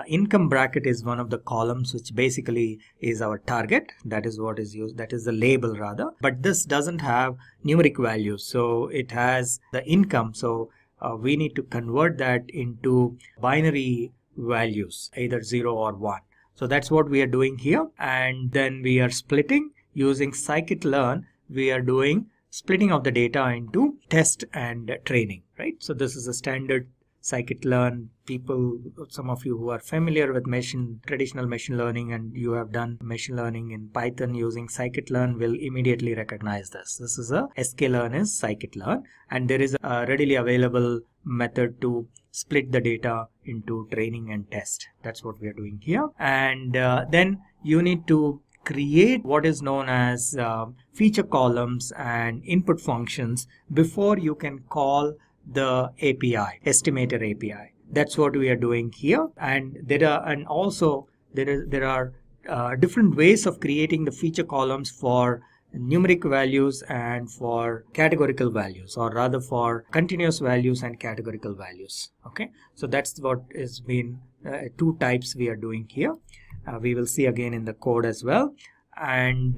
income bracket is one of the columns, which basically is our target. That is what is used. That is the label rather. But this doesn't have numeric values, so it has the income. So we need to convert that into binary values, either 0 or 1. So that's what we are doing here. And then we are splitting using Scikit-learn. We are doing splitting of the data into test and training, right? So this is a standard Scikit-learn. People, some of you who are familiar with traditional machine learning, and you have done machine learning in Python using Scikit-learn, will immediately recognize this. This is a sklearn is Scikit-learn, and there is a readily available method to split the data into training and test. That's what we are doing here. And then you need to create what is known as feature columns and input functions before you can call the API, estimator API. That's what we are doing here. And there are different ways of creating the feature columns for numeric values and for categorical values, or rather for continuous values and categorical values. Okay, so that's what has been two types we are doing here. We will see again in the code as well. And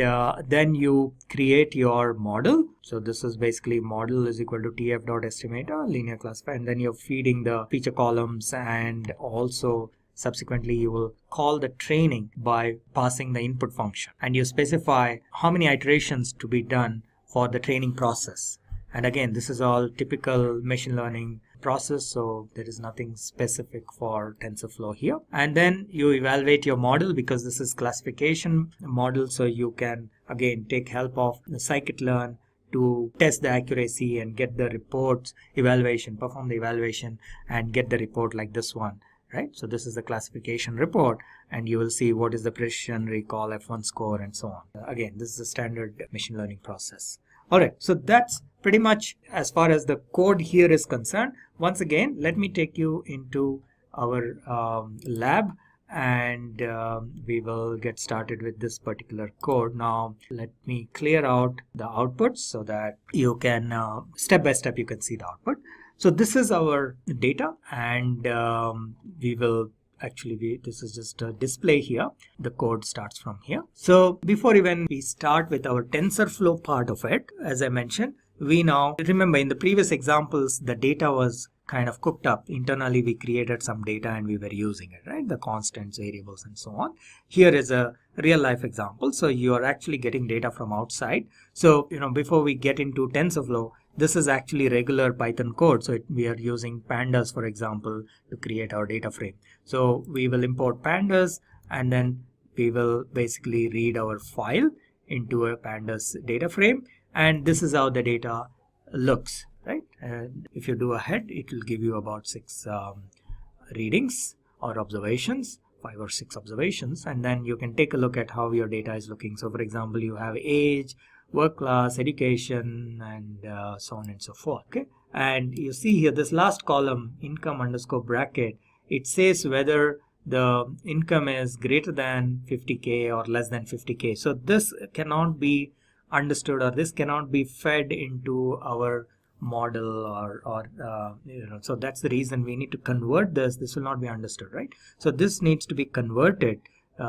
then you create your model. So this is basically model is equal to tf.estimator linear classifier, and then you're feeding the feature columns, and also subsequently you will call the training by passing the input function, and you specify how many iterations to be done for the training process. And again, this is all typical machine learning process, so there is nothing specific for TensorFlow here. And then you evaluate your model, because this is classification model, so you can again take help of the Scikit-learn to test the accuracy and get the reports, perform the evaluation and get the report like this one. Right, so this is the classification report, and you will see what is the precision, recall, F1 score, and so on. Again, this is a standard machine learning process. All right, so that's pretty much as far as the code here is concerned. Once again, let me take you into our lab, and we will get started with this particular code. Now let me clear out the outputs so that you can step by step you can see the output. So this is our data, and we will actually this is just a display here. The code starts from here. So before even we start with our TensorFlow part of it, as I mentioned, we now remember in the previous examples the data was kind of cooked up. Internally we created some data and we were using it, right? The constants, variables, and so on. Here is a real life example. So you are actually getting data from outside. So before we get into TensorFlow, this is actually regular Python code. So we are using pandas, for example, to create our data frame. So we will import pandas, and then we will basically read our file into a pandas data frame, and this is how the data looks, right? And if you do ahead, it will give you about 6 readings or observations, 5 or 6 observations, and then you can take a look at how your data is looking. So for example, you have age, work class, education, and so on and so forth. Okay, and you see here this last column, income underscore bracket, it says whether the income is greater than 50k or less than 50k. So this cannot be understood, or this cannot be fed into our model, or so that's the reason we need to convert this. This will not be understood, right? So this needs to be converted,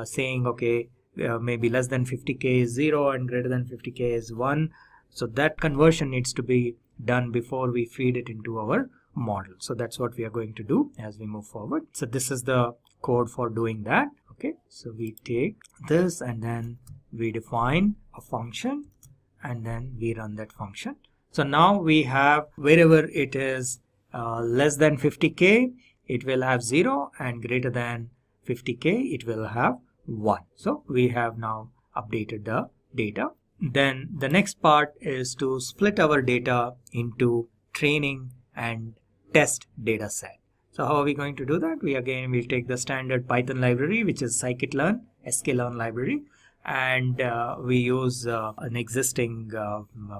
saying okay, maybe less than 50k is 0 and greater than 50k is 1. So that conversion needs to be done before we feed it into our model. So that's what we are going to do as we move forward. So this is the code for doing that. Okay, so we take this and then we define a function and then we run that function. So now we have, wherever it is less than 50k, it will have 0, and greater than 50k, it will have 1. So we have now updated the data. Then the next part is to split our data into training and test data set. So how are we going to do that? We'll take the standard Python library, which is scikit-learn, sklearn library, and we use an existing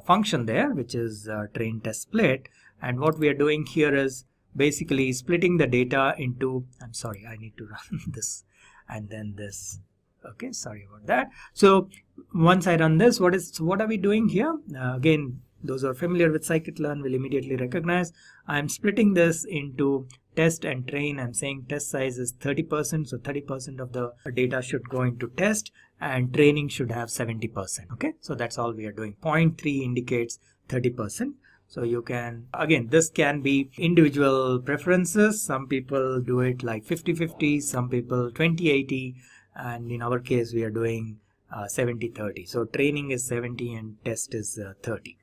function there, which is train test split. And what we are doing here is basically splitting the data into, I'm sorry, I need to run this and then this. Okay, sorry about that. So once I run this, what are we doing here? Again, those who are familiar with scikit-learn will immediately recognize I'm splitting this into test and train. I'm saying test size is 30%, so 30% of the data should go into test, and training should have 70%. Okay, so that's all we are doing. 0.3 indicates 30%. So you can, again, this can be individual preferences. Some people do it like 50-50, some people 20-80, and in our case we are doing 70-30. So training is 70 and test is 30.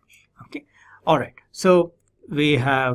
Okay, all right. So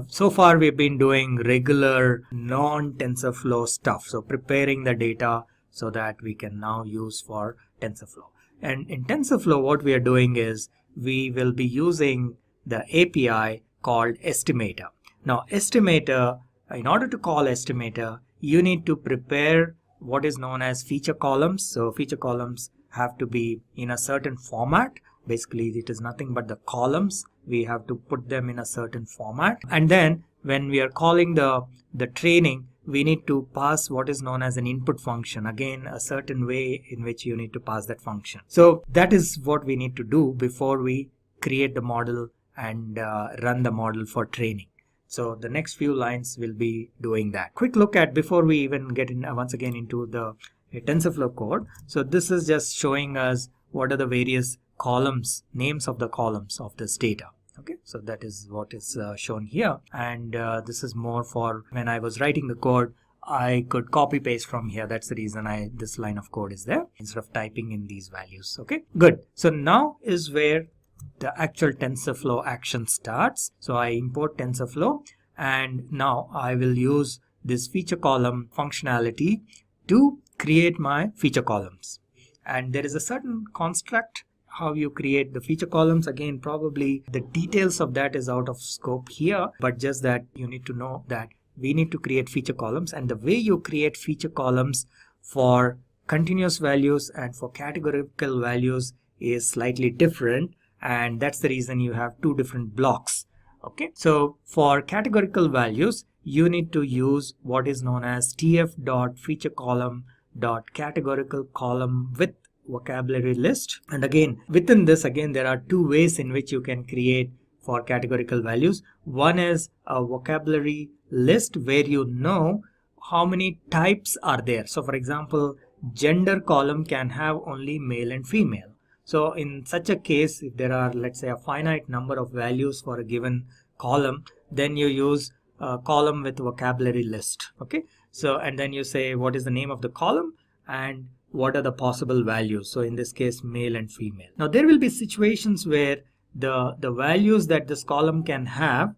so far we've been doing regular non-TensorFlow stuff. So preparing the data so that we can now use for TensorFlow. And in TensorFlow, what we are doing is we will be using the API called estimator. Now estimator, in order to call estimator, you need to prepare what is known as feature columns. So feature columns have to be in a certain format. Basically, it is nothing but the columns. We have to put them in a certain format. And then when we are calling the training, we need to pass what is known as an input function. Again, a certain way in which you need to pass that function. So that is what we need to do before we create the model and run the model for training. So the next few lines will be doing that. Quick look at, before we even get in once again into the TensorFlow code. So this is just showing us what are the various columns, names of the columns of this data. Okay, so that is what is shown here, and this is more for when I was writing the code, I could copy paste from here. That's the reason this line of code is there instead of typing in these values. Okay, good. So now is where the actual TensorFlow action starts. So I import TensorFlow, and now I will use this feature column functionality to create my feature columns. And there is a certain construct how you create the feature columns. Again, probably the details of that is out of scope here, but just that you need to know that we need to create feature columns, and the way you create feature columns for continuous values and for categorical values is slightly different, and that's the reason you have two different blocks. Okay, so for categorical values you need to use what is known as tf.featurecolumn dot categorical column with vocabulary list. And again, within this, there are two ways in which you can create for categorical values. One is a vocabulary list where you know how many types are there. So for example, gender column can have only male and female. So in such a case, if there are, let's say, a finite number of values for a given column, then you use a column with vocabulary list. Okay, so and then you say what is the name of the column and what are the possible values. So in this case, male and female. Now there will be situations where the values that this column can have,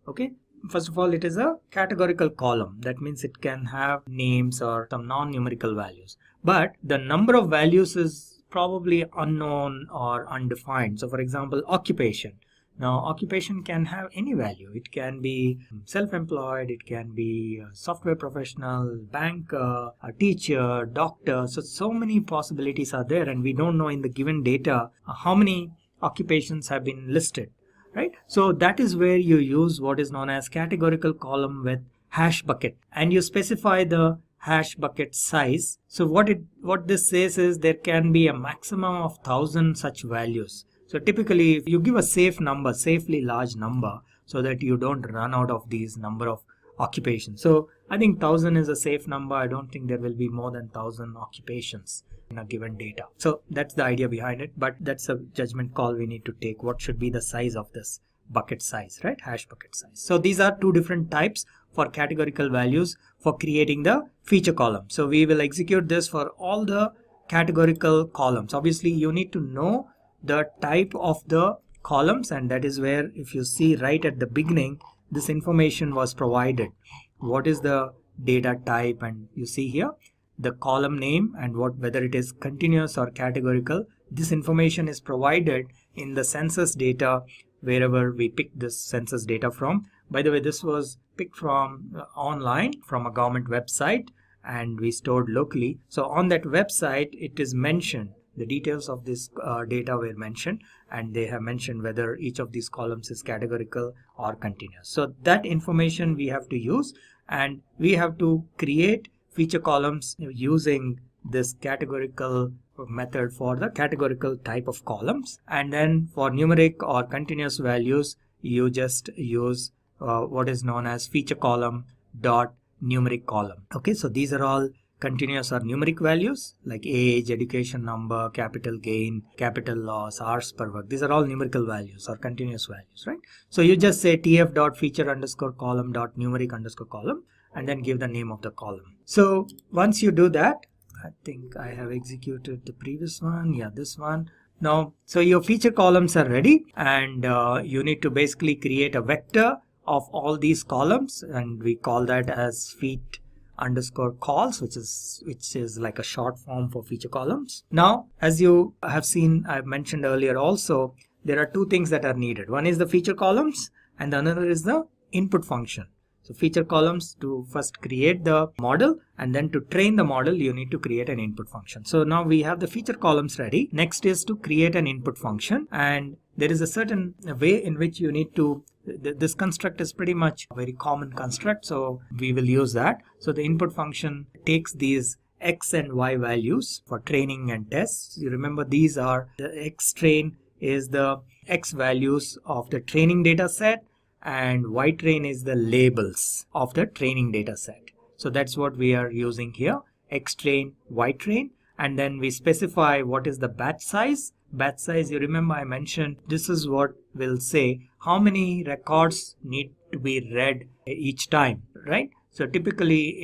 okay, first of all, it is a categorical column. That means it can have names or some non-numerical values. But the number of values is probably unknown or undefined. So for example, occupation. Now occupation can have any value. It can be self-employed, it can be a software professional, banker, a teacher, doctor. So many possibilities are there, and we don't know in the given data how many occupations have been listed, right? So that is where you use what is known as categorical column with hash bucket, and you specify the hash bucket size. So what this says is there can be a maximum of 1000 such values. So typically you give a safe number, safely large number, so that you don't run out of these number of occupations. So I think 1000 is a safe number. I don't think there will be more than 1000 occupations in a given data. So that's the idea behind it, but that's a judgment call we need to take. What should be the size of this bucket size, right? Hash bucket size. So these are two different types for categorical values for creating the feature column. So we will execute this for all the categorical columns. Obviously you need to know the type of the columns, and that is where, if you see right at the beginning, this information was provided. What is the data type, and you see here the column name and whether it is continuous or categorical. This information is provided in the census data wherever we pick this census data from. By the way, this was picked from online from a government website and we stored locally. So on that website it is mentioned, the details of this data were mentioned, and they have mentioned whether each of these columns is categorical or continuous. So that information we have to use, and we have to create feature columns using this categorical method for the categorical type of columns. And then for numeric or continuous values, you just use what is known as feature column dot numeric column. Okay, so these are all continuous or numeric values like age, education number, capital gain, capital loss, hours per work. These are all numerical values or continuous values, right? So you just say tf.feature_column.numeric_column and then give the name of the column. So once you do that, I think I have executed the previous one. Yeah, this one. Now, so your feature columns are ready, and you need to basically create a vector of all these columns, and we call that as feat underscore calls, which is like a short form for feature columns. Now, as you have seen, I've mentioned earlier also, there are two things that are needed. One is the feature columns and the another is the input function. So feature columns to first create the model, and then to train the model you need to create an input function. So now we have the feature columns ready. Next is to create an input function, and there is a certain way in which you need to, this construct is pretty much a very common construct, so we will use that. So the input function takes these x and y values for training and tests. You remember these are, the x train is the x values of the training data set, and y train is the labels of the training data set. So that's what we are using here, x train, y train, and then we specify what is the batch size. Batch size, you remember I mentioned, this is what will say how many records need to be read each time, right? So typically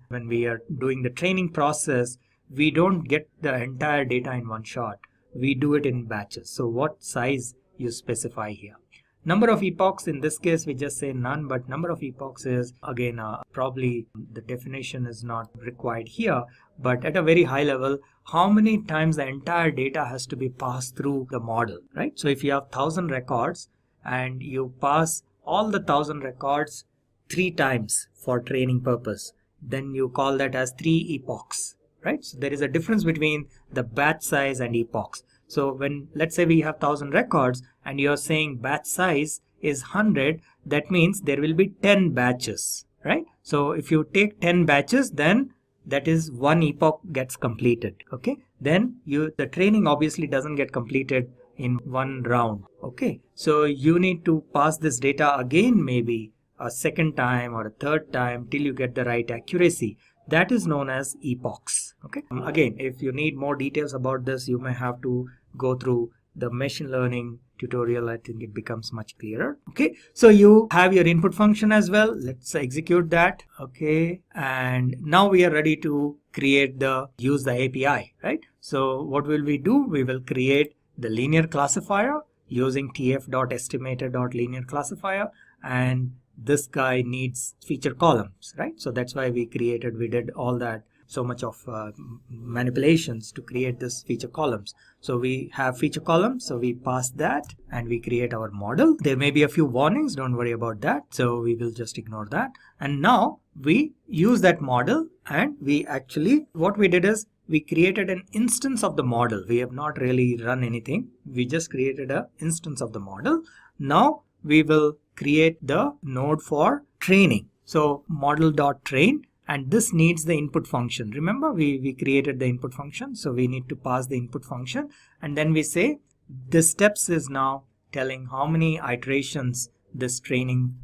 when we are doing the training process, we don't get the entire data in one shot. We do it in batches. So what size you specify here. Number of epochs, in this case we just say none, but number of epochs is again probably the definition is not required here, but at a very high level, how many times the entire data has to be passed through the model, right? So if you have 1000 records and you pass all the 1000 records 3 times for training purpose, then you call that as 3 epochs, right? So there is a difference between the batch size and epochs. So when, let's say we have 1000 records and you're saying batch size is 100, that means there will be 10 batches, right? So if you take 10 batches, then that is one epoch gets completed. Okay, then the training obviously doesn't get completed in one round. Okay, so you need to pass this data again, maybe a second time or a third time till you get the right accuracy. That is known as epochs. Okay, again, if you need more details about this, you may have to go through the machine learning tutorial. I think it becomes much clearer. Okay, so you have your input function as well. Let's execute that. Okay, and now we are ready to use the API, right? So what will we do? We will create the linear classifier using tf.estimator.linear classifier, and this guy needs feature columns, right? So that's why we did all that, so much of manipulations to create this feature columns. So we have feature columns, so we pass that and we create our model. There may be a few warnings, don't worry about that, so we will just ignore that. And now we use that model, and what we did is we created an instance of the model. We have not really run anything, we just created an instance of the model. Now we will create the node for training. So model.train, and this needs the input function. Remember, we created the input function, so we need to pass the input function, and then we say this steps is now telling how many iterations this training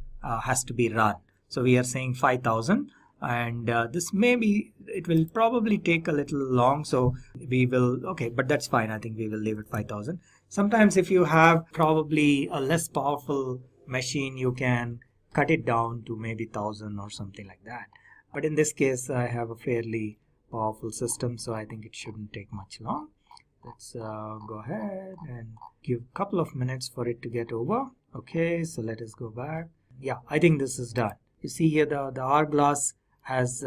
has to be run. So we are saying 5,000, and it will probably take a little long, so we will, okay, but that's fine. I think we will leave it 5,000. Sometimes if you have probably a less powerful machine, you can cut it down to maybe 1,000 or something like that. But in this case, I have a fairly powerful system, so I think it shouldn't take much long. Let's go ahead and give a couple of minutes for it to get over. Okay, so let us go back. Yeah, I think this is done. You see here the hourglass has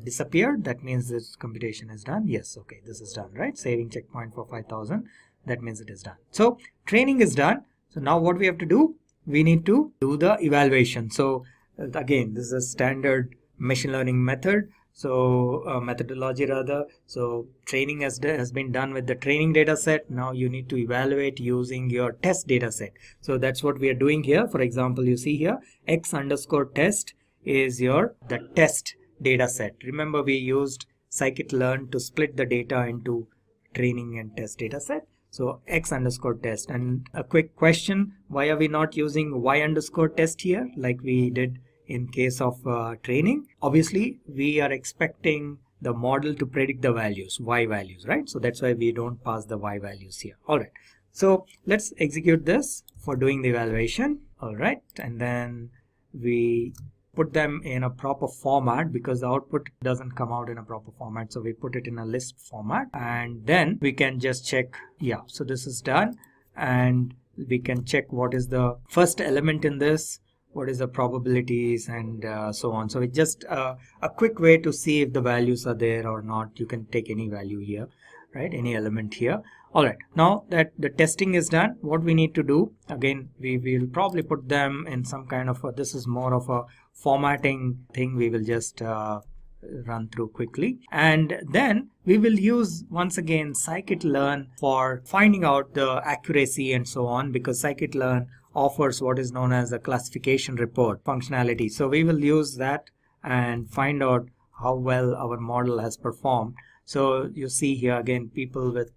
disappeared. That means this computation is done. Yes, okay, this is done, right? Saving checkpoint for 5,000. That means it is done. So training is done. So now what we have to do? We need to do the evaluation. So again, this is a standard machine learning method. So methodology rather. So training has been done with the training data set. Now you need to evaluate using your test data set. So that's what we are doing here. For example, you see here x_test is the test data set. Remember, we used scikit-learn to split the data into training and test data set. So x_test. And a quick question, why are we not using y_test here like we did in case of training? Obviously, we are expecting the model to predict the values, y values, right? So that's why we don't pass the y values here. All right. So let's execute this for doing the evaluation. All right. And then we put them in a proper format because the output doesn't come out in a proper format. So we put it in a list format, and then we can just check. Yeah, so this is done, and we can check what is the first element in this, what is the probabilities, and so on. So it's just a quick way to see if the values are there or not. You can take any value here, right? Any element here. All right, now that the testing is done, what we need to do, again, we will probably put them in some kind of this is more of a formatting thing. We will just run through quickly, and then we will use once again scikit-learn for finding out the accuracy and so on, because scikit-learn offers what is known as a classification report functionality. So we will use that and find out how well our model has performed. So you see here again, people with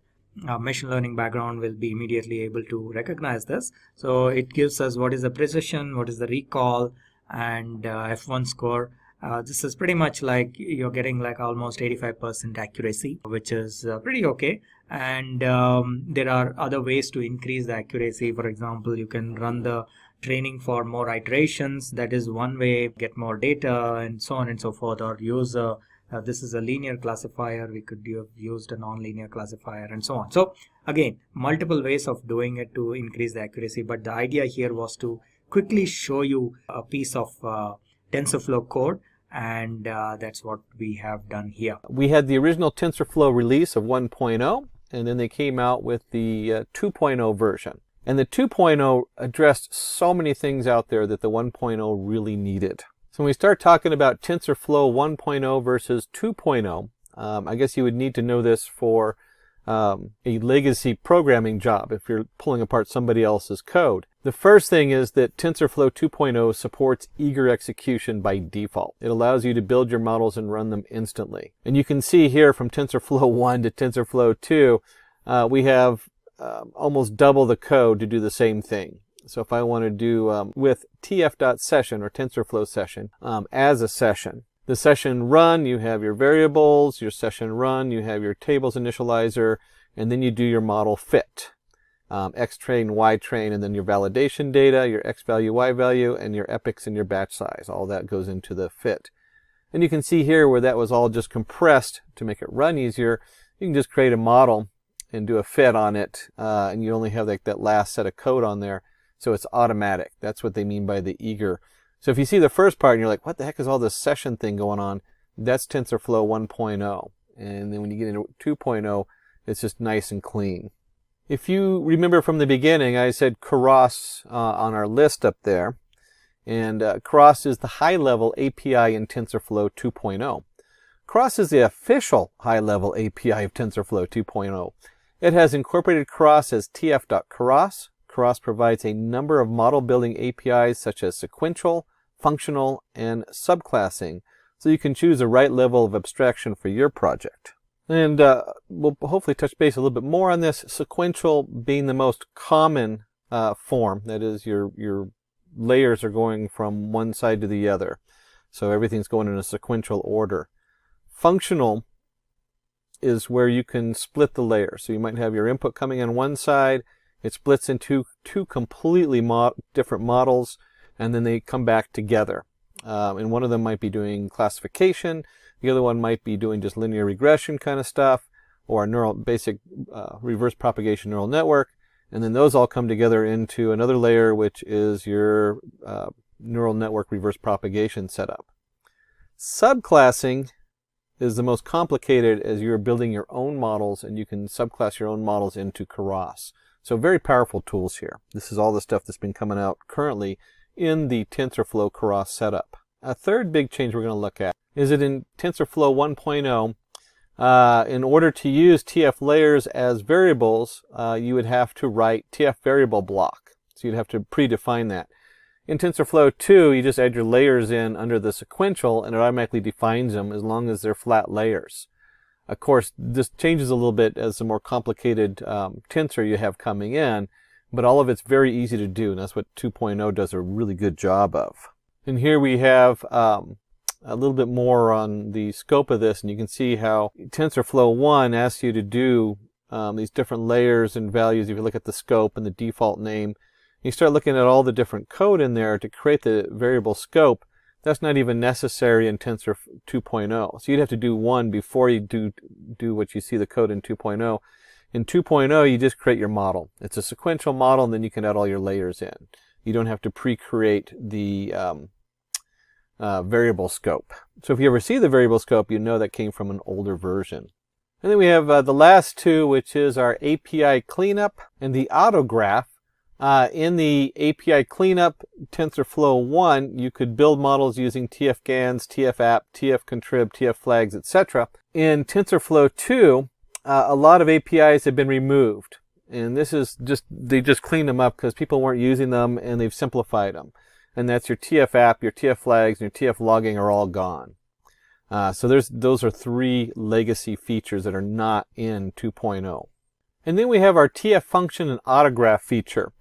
machine learning background will be immediately able to recognize this. So it gives us what is the precision, what is the recall, and F1 score. This is pretty much like you're getting like almost 85% accuracy, which is pretty okay. And there are other ways to increase the accuracy. For example, you can run the training for more iterations. That is one way, get more data and so on and so forth, or use this is a linear classifier. We could have used a non-linear classifier and so on. So again, multiple ways of doing it to increase the accuracy. But the idea here was to quickly show you a piece of TensorFlow code, and that's what we have done here. We had the original TensorFlow release of 1.0, and then they came out with the 2.0 version. And the 2.0 addressed so many things out there that the 1.0 really needed. So when we start talking about TensorFlow 1.0 versus 2.0, I guess you would need to know this for a legacy programming job if you're pulling apart somebody else's code. The first thing is that TensorFlow 2.0 supports eager execution by default. It allows you to build your models and run them instantly. And you can see here from TensorFlow 1 to TensorFlow 2, we have almost double the code to do the same thing. So if I want to do with tf.session or TensorFlow session as a session, the session run, you have your variables, your session run, you have your tables initializer, and then you do your model fit. X train, Y train, and then your validation data, your X value, Y value, and your epochs and your batch size. All that goes into the fit. And you can see here where that was all just compressed to make it run easier. You can just create a model and do a fit on it, and you only have like that last set of code on there, so it's automatic. That's what they mean by the eager. So if you see the first part and you're like, what the heck is all this session thing going on? That's TensorFlow 1.0. And then when you get into 2.0, it's just nice and clean. If you remember from the beginning, I said Keras on our list up there. And Keras is the high-level API in TensorFlow 2.0. Keras is the official high-level API of TensorFlow 2.0. It has incorporated Keras as tf.keras. Keras provides a number of model-building APIs such as sequential, functional, and subclassing, so you can choose the right level of abstraction for your project. And we'll hopefully touch base a little bit more on this, sequential being the most common form. That is, your layers are going from one side to the other. So everything's going in a sequential order. Functional is where you can split the layers. So you might have your input coming on one side, it splits into two completely different models, and then they come back together. And one of them might be doing classification, the other one might be doing just linear regression kind of stuff, or basic reverse propagation neural network, and then those all come together into another layer, which is your neural network reverse propagation setup. Subclassing is the most complicated as you're building your own models, and you can subclass your own models into Keras. So very powerful tools here. This is all the stuff that's been coming out currently in the TensorFlow Keras setup. A third big change we're going to look at is that in TensorFlow 1.0, in order to use TF layers as variables, you would have to write TF variable block. So you'd have to predefine that. In TensorFlow 2, you just add your layers in under the sequential, and it automatically defines them as long as they're flat layers. Of course, this changes a little bit as the more complicated tensor you have coming in, but all of it's very easy to do, and that's what 2.0 does a really good job of. And here we have a little bit more on the scope of this, and you can see how TensorFlow 1 asks you to do these different layers and values. If you look at the scope and the default name, you start looking at all the different code in there to create the variable scope. That's not even necessary in Tensor 2.0. So you'd have to do one before you do what you see the code in 2.0. In 2.0, you just create your model. It's a sequential model, and then you can add all your layers in. You don't have to pre-create the variable scope. So if you ever see the variable scope, you know that came from an older version. And then we have the last two, which is our API cleanup and the autograph. In the API cleanup, TensorFlow 1, you could build models using tfgans, tfapp, tfcontrib, tfflags, etc. In TensorFlow 2, a lot of APIs have been removed. And this is they just cleaned them up because people weren't using them, and they've simplified them. And that's your tfapp, your tfflags, and your tflogging are all gone. So those are three legacy features that are not in 2.0. And then we have our tf function and autograph feature.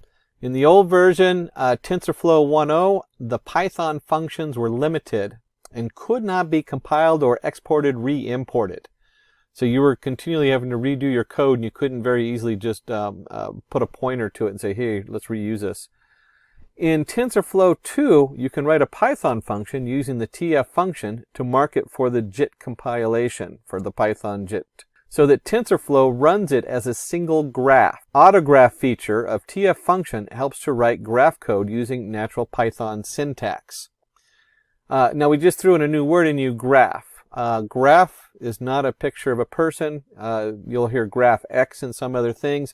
In the old version, TensorFlow 1.0, the Python functions were limited and could not be compiled or exported, re-imported. So you were continually having to redo your code, and you couldn't very easily just put a pointer to it and say, hey, let's reuse this. In TensorFlow 2, you can write a Python function using the tf function to mark it for the JIT compilation, for the Python JIT, so that TensorFlow runs it as a single graph. Autograph feature of tf function helps to write graph code using natural Python syntax. Now we just threw in a new word in you, graph. Graph is not a picture of a person. You'll hear graph X and some other things.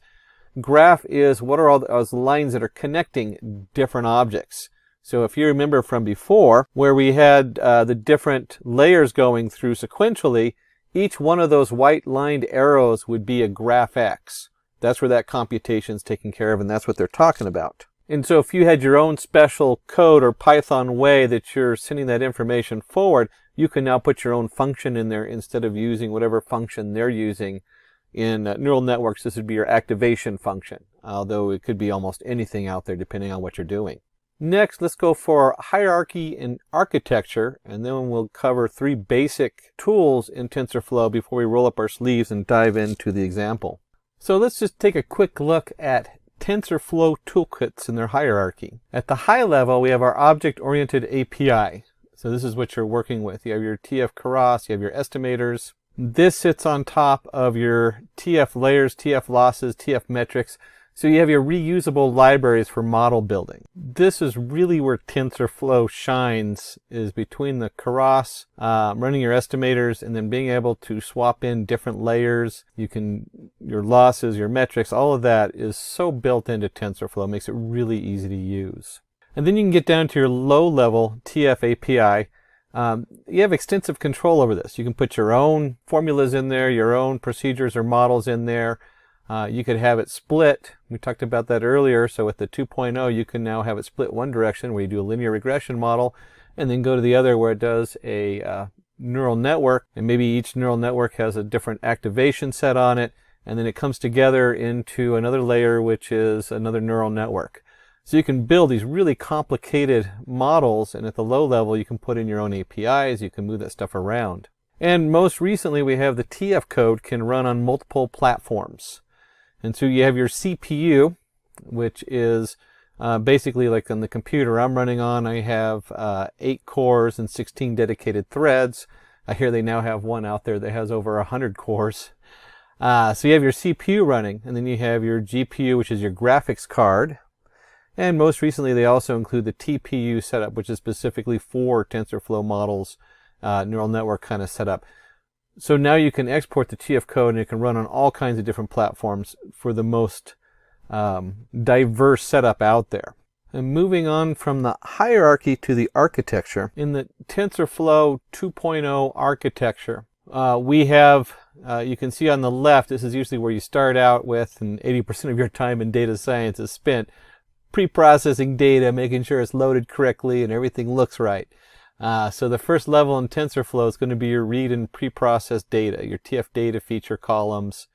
Graph is what are all those lines that are connecting different objects. So if you remember from before, where we had the different layers going through sequentially, each one of those white lined arrows would be a graph X. That's where that computation is taken care of, and that's what they're talking about. And so if you had your own special code or Python way that you're sending that information forward, you can now put your own function in there instead of using whatever function they're using. In neural networks, this would be your activation function, although it could be almost anything out there depending on what you're doing. Next, let's go for hierarchy and architecture, and then we'll cover 3 basic tools in TensorFlow before we roll up our sleeves and dive into the example. So let's just take a quick look at TensorFlow toolkits and their hierarchy. At the high level, we have our object-oriented API. So this is what you're working with. You have your TF Keras, you have your estimators. This sits on top of your TF layers, TF losses, TF metrics. So you have your reusable libraries for model building. This is really where TensorFlow shines, is between the Keras, running your estimators, and then being able to swap in different layers. Your losses, your metrics, all of that is so built into TensorFlow. It makes it really easy to use. And then you can get down to your low-level TF API. You have extensive control over this. You can put your own formulas in there, your own procedures or models in there. You could have it split. We talked about that earlier. So with the 2.0, you can now have it split one direction where you do a linear regression model, and then go to the other where it does a neural network. And maybe each neural network has a different activation set on it. And then it comes together into another layer, which is another neural network. So you can build these really complicated models, and at the low level, you can put in your own APIs. You can move that stuff around. And most recently, we have the TF code can run on multiple platforms. And so you have your CPU, which is basically like on the computer I'm running on. I have 8 cores and 16 dedicated threads. I hear they now have one out there that has over 100 cores. So you have your CPU running, and then you have your GPU, which is your graphics card. And most recently, they also include the TPU setup, which is specifically for TensorFlow models, neural network kind of setup. So now you can export the TF code, and it can run on all kinds of different platforms for the most diverse setup out there. And moving on from the hierarchy to the architecture, in the TensorFlow 2.0 architecture, we have, you can see on the left, this is usually where you start out with, and 80% of your time in data science is spent pre-processing data, making sure it's loaded correctly and everything looks right. So the first level in TensorFlow is going to be your read and pre-processed data, your TF data feature columns.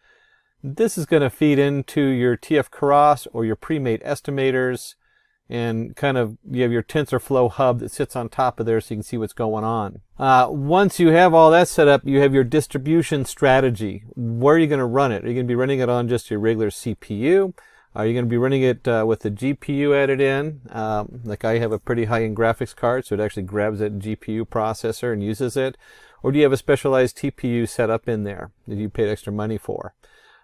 This is going to feed into your TF Keras or your pre-made estimators, and kind of you have your TensorFlow hub that sits on top of there so you can see what's going on. Once you have all that set up, you have your distribution strategy. Where are you going to run it? Are you going to be running it on just your regular CPU? Are you going to be running it with the GPU added in? Like I have a pretty high-end graphics card, so it actually grabs that GPU processor and uses it. Or do you have a specialized TPU set up in there that you paid extra money for?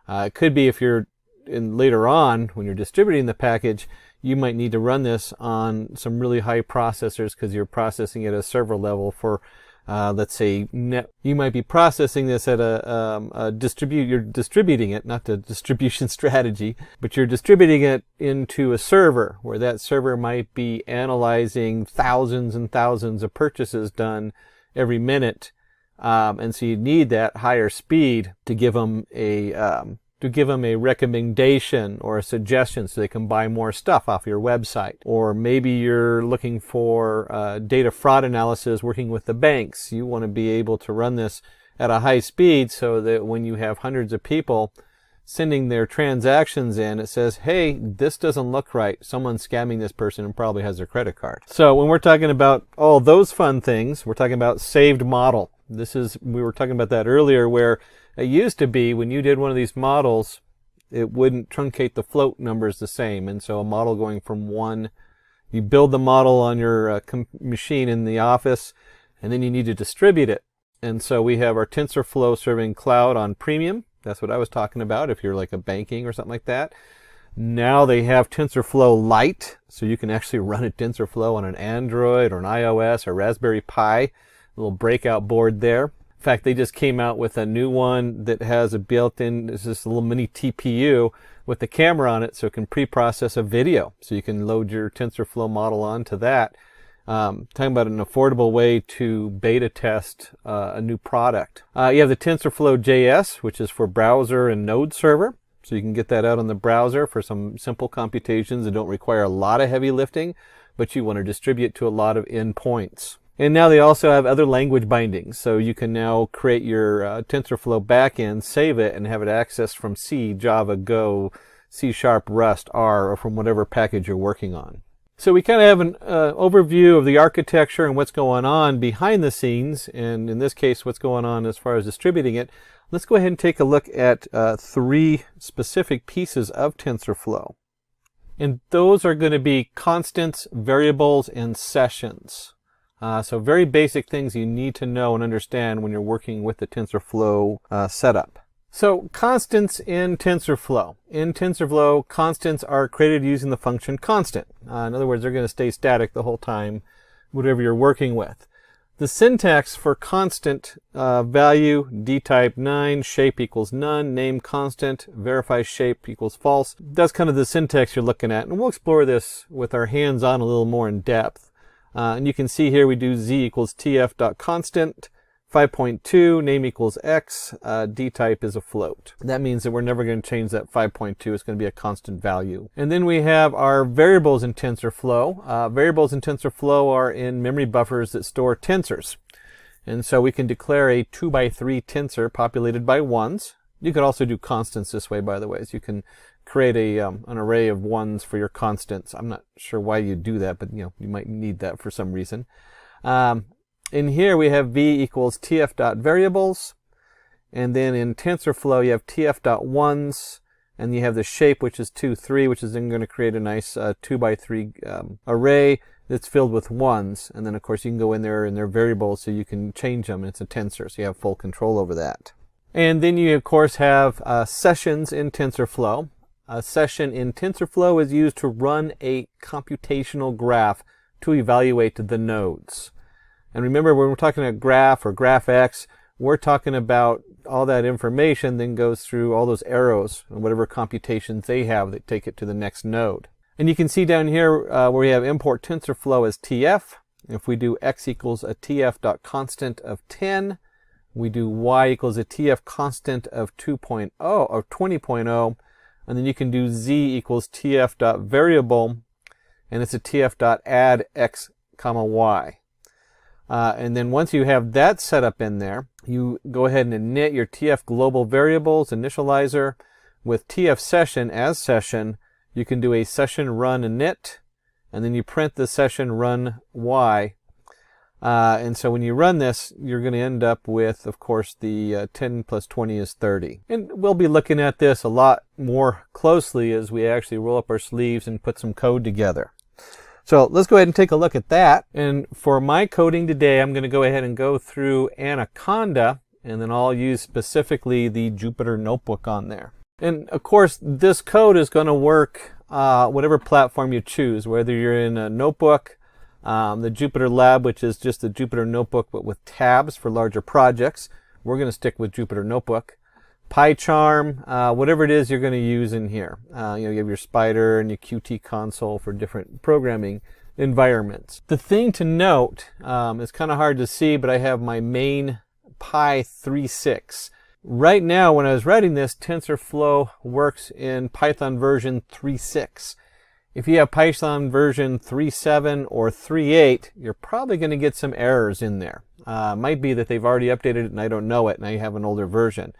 It could be if you're later on, when you're distributing the package, you might need to run this on some really high processors because you're processing it at a server level for let's say you might be processing this at you're distributing it, not the distribution strategy, but you're distributing it into a server where that server might be analyzing thousands and thousands of purchases done every minute. And so you need that higher speed to give them a recommendation or a suggestion so they can buy more stuff off your website. Or maybe you're looking for data fraud analysis working with the banks. You want to be able to run this at a high speed so that when you have hundreds of people sending their transactions in, it says, hey, this doesn't look right. Someone's scamming this person and probably has their credit card. So when we're talking about all those fun things, we're talking about saved model. We were talking about that earlier, where it used to be when you did one of these models, it wouldn't truncate the float numbers the same. And so a model going from one, you build the model on your machine in the office, and then you need to distribute it. And so we have our TensorFlow serving cloud on premium. That's what I was talking about if you're like a banking or something like that. Now they have TensorFlow Lite, so you can actually run a TensorFlow on an Android or an iOS or Raspberry Pi, a little breakout board there. In fact, they just came out with a new one that has a built-in, it's just a little mini TPU with the camera on it so it can pre-process a video. So you can load your TensorFlow model onto that. Talking about an affordable way to beta test a new product. You have the TensorFlow JS, which is for browser and node server. So you can get that out on the browser for some simple computations that don't require a lot of heavy lifting, but you want to distribute to a lot of endpoints. And now they also have other language bindings. So you can now create your TensorFlow backend, save it, and have it accessed from C, Java, Go, C#, Rust, R, or from whatever package you're working on. So we kind of have an overview of the architecture and what's going on behind the scenes, and in this case, what's going on as far as distributing it. Let's go ahead and take a look at 3 specific pieces of TensorFlow. And those are going to be constants, variables, and sessions. So very basic things you need to know and understand when you're working with the TensorFlow setup. So constants in TensorFlow. In TensorFlow, constants are created using the function constant. In other words, they're going to stay static the whole time, whatever you're working with. The syntax for constant value, dtype 9, shape equals none, name constant, verify shape equals false. That's kind of the syntax you're looking at. And we'll explore this with our hands-on a little more in depth. And you can see here we do z equals tf.constant. 5.2, name equals x, dtype is a float. That means that we're never going to change that 5.2. It's going to be a constant value. And then we have our variables in TensorFlow. Variables in TensorFlow are in memory buffers that store tensors. And so we can declare a 2x3 tensor populated by ones. You could also do constants this way, by the way. So you can create an array of ones for your constants. I'm not sure why you do that, but you might need that for some reason. In here we have v equals tf.variables, and then in TensorFlow you have tf.ones, and you have the shape, which is 2, 3, which is then going to create a nice 2x3 array that's filled with ones. And then of course you can go in there and they're variables, so you can change them. It's a tensor, so you have full control over that. And then you of course have sessions in TensorFlow. A session in TensorFlow is used to run a computational graph to evaluate the nodes. And remember, when we're talking about graph or graph X, we're talking about all that information then goes through all those arrows and whatever computations they have that take it to the next node. And you can see down here where we have import TensorFlow as TF. If we do x equals a TF.constant of 10, we do y equals a TF constant of 2.0 or 20.0, and then you can do z equals TF.variable, and it's a TF.add x comma y. And then once you have that set up in there, you go ahead and init your TF global variables initializer with TF session as session. You can do a session run init, and then you print the session run y. And so when you run this, you're going to end up with, of course, the 10 plus 20 is 30. And we'll be looking at this a lot more closely as we actually roll up our sleeves and put some code together. So let's go ahead and take a look at that. And for my coding today, I'm going to go ahead and go through Anaconda, and then I'll use specifically the Jupyter notebook on there. And of course, this code is going to work whatever platform you choose, whether you're in a notebook, the Jupyter Lab, which is just the Jupyter notebook but with tabs for larger projects. We're going to stick with Jupyter notebook. PyCharm, whatever it is you're going to use in here. You have your Spider and your Qt console for different programming environments. The thing to note, it's kind of hard to see, but I have my main Pi 3.6. Right now, when I was writing this, TensorFlow works in Python version 3.6. If you have Python version 3.7 or 3.8, you're probably going to get some errors in there. Might be that they've already updated it and I don't know it, and I have an older version.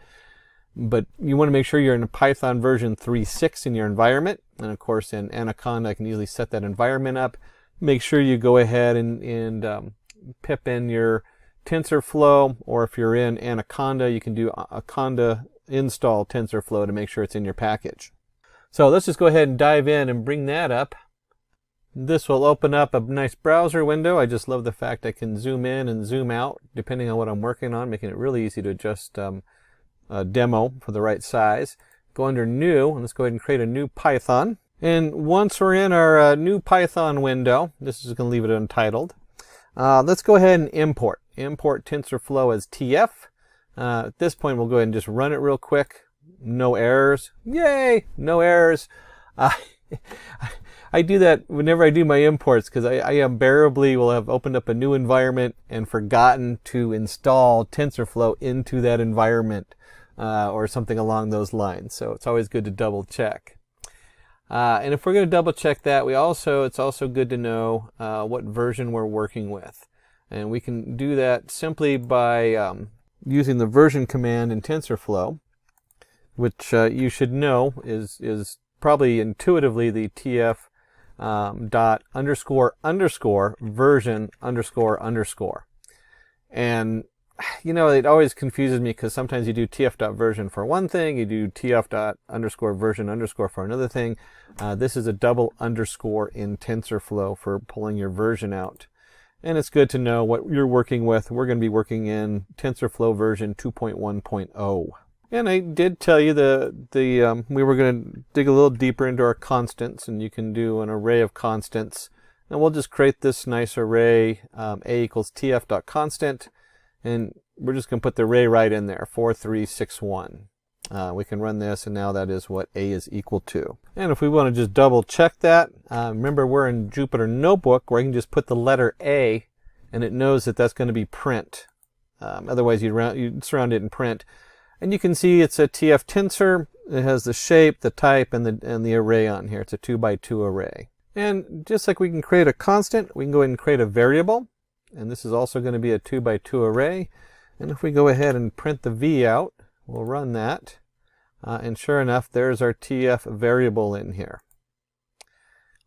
But you want to make sure you're in a Python version 3.6 in your environment. And of course, in Anaconda, I can easily set that environment up. Make sure you go ahead and pip in your TensorFlow, or if you're in Anaconda, you can do Anaconda Install Tensorflow to make sure it's in your package. So let's just go ahead and dive in and bring that up. This will open up a nice browser window. I just love the fact I can zoom in and zoom out depending on what I'm working on, making it really easy to adjust a demo for the right size. Go under New, and let's go ahead and create a new Python. And once we're in our new Python window, this is going to leave it untitled. Let's go ahead and import. Import TensorFlow as TF. At this point, we'll go ahead and just run it real quick. No errors. Yay! No errors. I do that whenever I do my imports because I invariably will have opened up a new environment and forgotten to install TensorFlow into that environment or something along those lines. So it's always good to double check. And if we're going to double check that, it's also good to know what version we're working with. And we can do that simply by using the version command in TensorFlow, which you should know is probably intuitively the tf dot underscore underscore version underscore underscore. And you know, it always confuses me because sometimes you do tf dot version for one thing, you do tf dot underscore version underscore for another thing. This is a double underscore in TensorFlow for pulling your version out. And it's good to know what you're working with. We're going to be working in TensorFlow version 2.1.0. And I did tell you we were going to dig a little deeper into our constants, and you can do an array of constants. And we'll just create this nice array, a equals tf.constant, and we're just going to put the array right in there, 4361. We can run this, and now that is what a is equal to. And if we want to just double check that, remember we're in Jupyter Notebook, where you can just put the letter A, and it knows that that's going to be print. Otherwise, you'd surround it in print. And you can see it's a TF tensor. It has the shape, the type, and the array on here. It's a 2x2 array. And just like we can create a constant, we can go ahead and create a variable. And this is also going to be a 2x2 array. And if we go ahead and print the v out, we'll run that. And sure enough, there's our TF variable in here.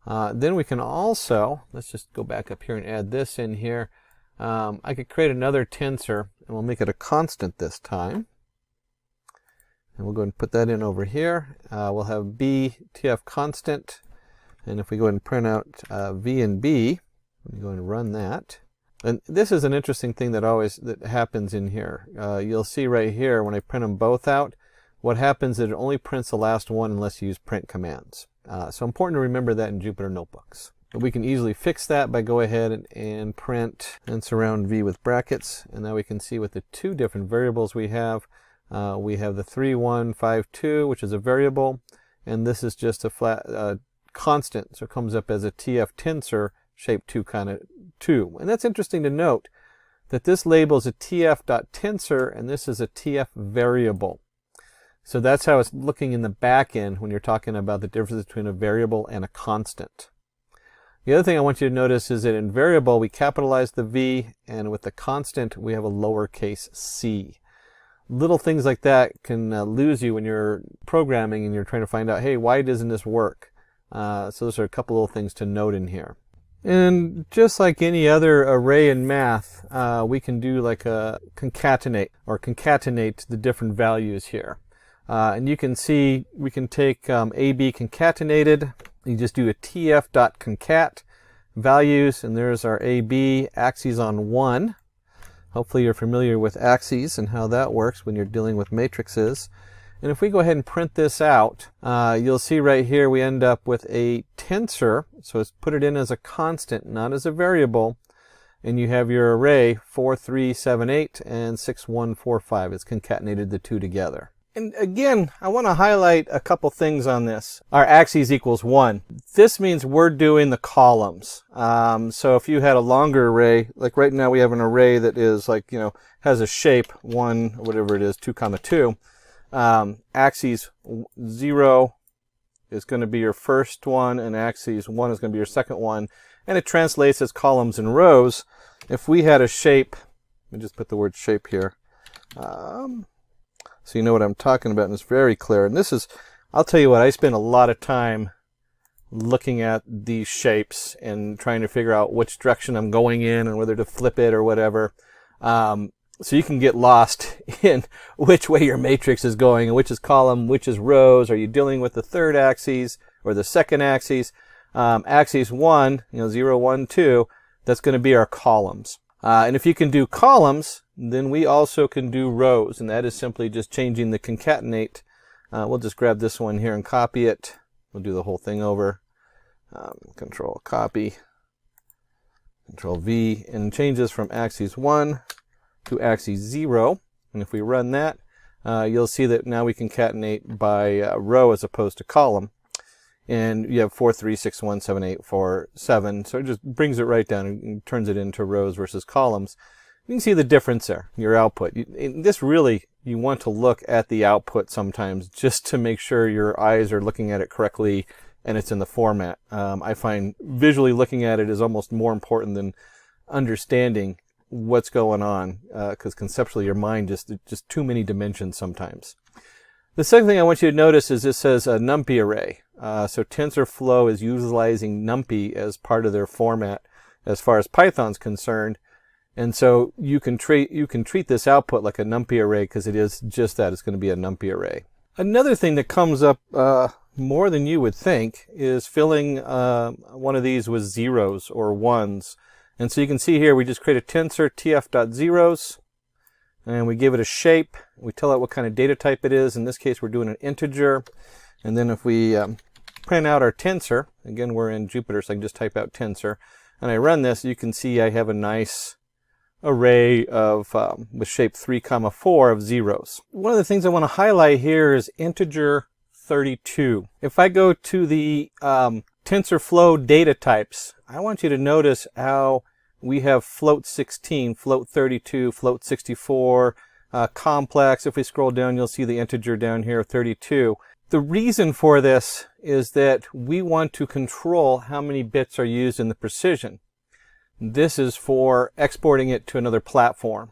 Then we can also, let's just go back up here and add this in here. I could create another tensor, and we'll make it a constant this time. And we'll go and put that in over here. We'll have b tf constant. And if we go ahead and print out v and b, we go and run that. And this is an interesting thing that happens in here. You'll see right here when I print them both out, what happens is it only prints the last one unless you use print commands. So important to remember that in Jupyter Notebooks. But we can easily fix that by go ahead and print and surround v with brackets. And now we can see with the two different variables we have the 3152, which is a variable, and this is just a flat constant, so it comes up as a TF tensor shape 2 kind of 2. And that's interesting to note that this label is a TF.tensor and this is a TF variable. So that's how it's looking in the back end when you're talking about the difference between a variable and a constant. The other thing I want you to notice is that in variable we capitalize the V, and with the constant we have a lowercase c. Little things like that can lose you when you're programming and you're trying to find out, hey, why doesn't this work? So those are a couple little things to note in here. And just like any other array in math, we can do like a concatenate the different values here. And you can see we can take AB concatenated. You just do a tf.concat values, and there's our AB axes on 1. Hopefully you're familiar with axes and how that works when you're dealing with matrices. And if we go ahead and print this out, you'll see right here we end up with a tensor. So let's put it in as a constant, not as a variable. And you have your array 4378 and 6145. It's concatenated the two together. And again, I want to highlight a couple things on this. Our axes equals 1. This means we're doing the columns. So if you had a longer array, like right now we have an array that is like, has a shape 1, whatever it is, 2, 2. Axes 0 is going to be your first one, and axes 1 is going to be your second one. And it translates as columns and rows. If we had a shape, let me just put the word shape here. So you know what I'm talking about, and it's very clear. And this is, I'll tell you what, I spend a lot of time looking at these shapes and trying to figure out which direction I'm going in and whether to flip it or whatever. So you can get lost in which way your matrix is going and which is column, which is rows. Are you dealing with the third axis or the second axis? Axis 1, 0, 1, 2, that's going to be our columns. And if you can do columns, then we also can do rows, and that is simply just changing the concatenate. We'll just grab this one here and copy it. We'll do the whole thing over. Control copy, Control V, and change this from axis 1 to axis 0. And if we run that, you'll see that now we concatenate by row as opposed to column. And you have 4, 3, 6, 1, 7, 8, 4, 7. So it just brings it right down and turns it into rows versus columns. You can see the difference there, your output. This really, you want to look at the output sometimes just to make sure your eyes are looking at it correctly and it's in the format. I find visually looking at it is almost more important than understanding what's going on, because conceptually your mind just too many dimensions sometimes. The second thing I want you to notice is this says a NumPy array. So TensorFlow is utilizing NumPy as part of their format as far as Python's concerned. And so you can treat this output like a NumPy array because it is just that. It's going to be a NumPy array. Another thing that comes up more than you would think is filling one of these with zeros or ones. And so you can see here we just create a tensor tf.zeros. And we give it a shape. We tell it what kind of data type it is. In this case, we're doing an integer. And then if we print out our tensor, again, we're in Jupyter, so I can just type out tensor. And I run this, you can see I have a nice array of with shape 3, 4 of zeros. One of the things I want to highlight here is integer 32. If I go to the TensorFlow data types, I want you to notice how we have float 16, float 32, float 64, complex. If we scroll down, you'll see the integer down here, 32. The reason for this is that we want to control how many bits are used in the precision. This is for exporting it to another platform.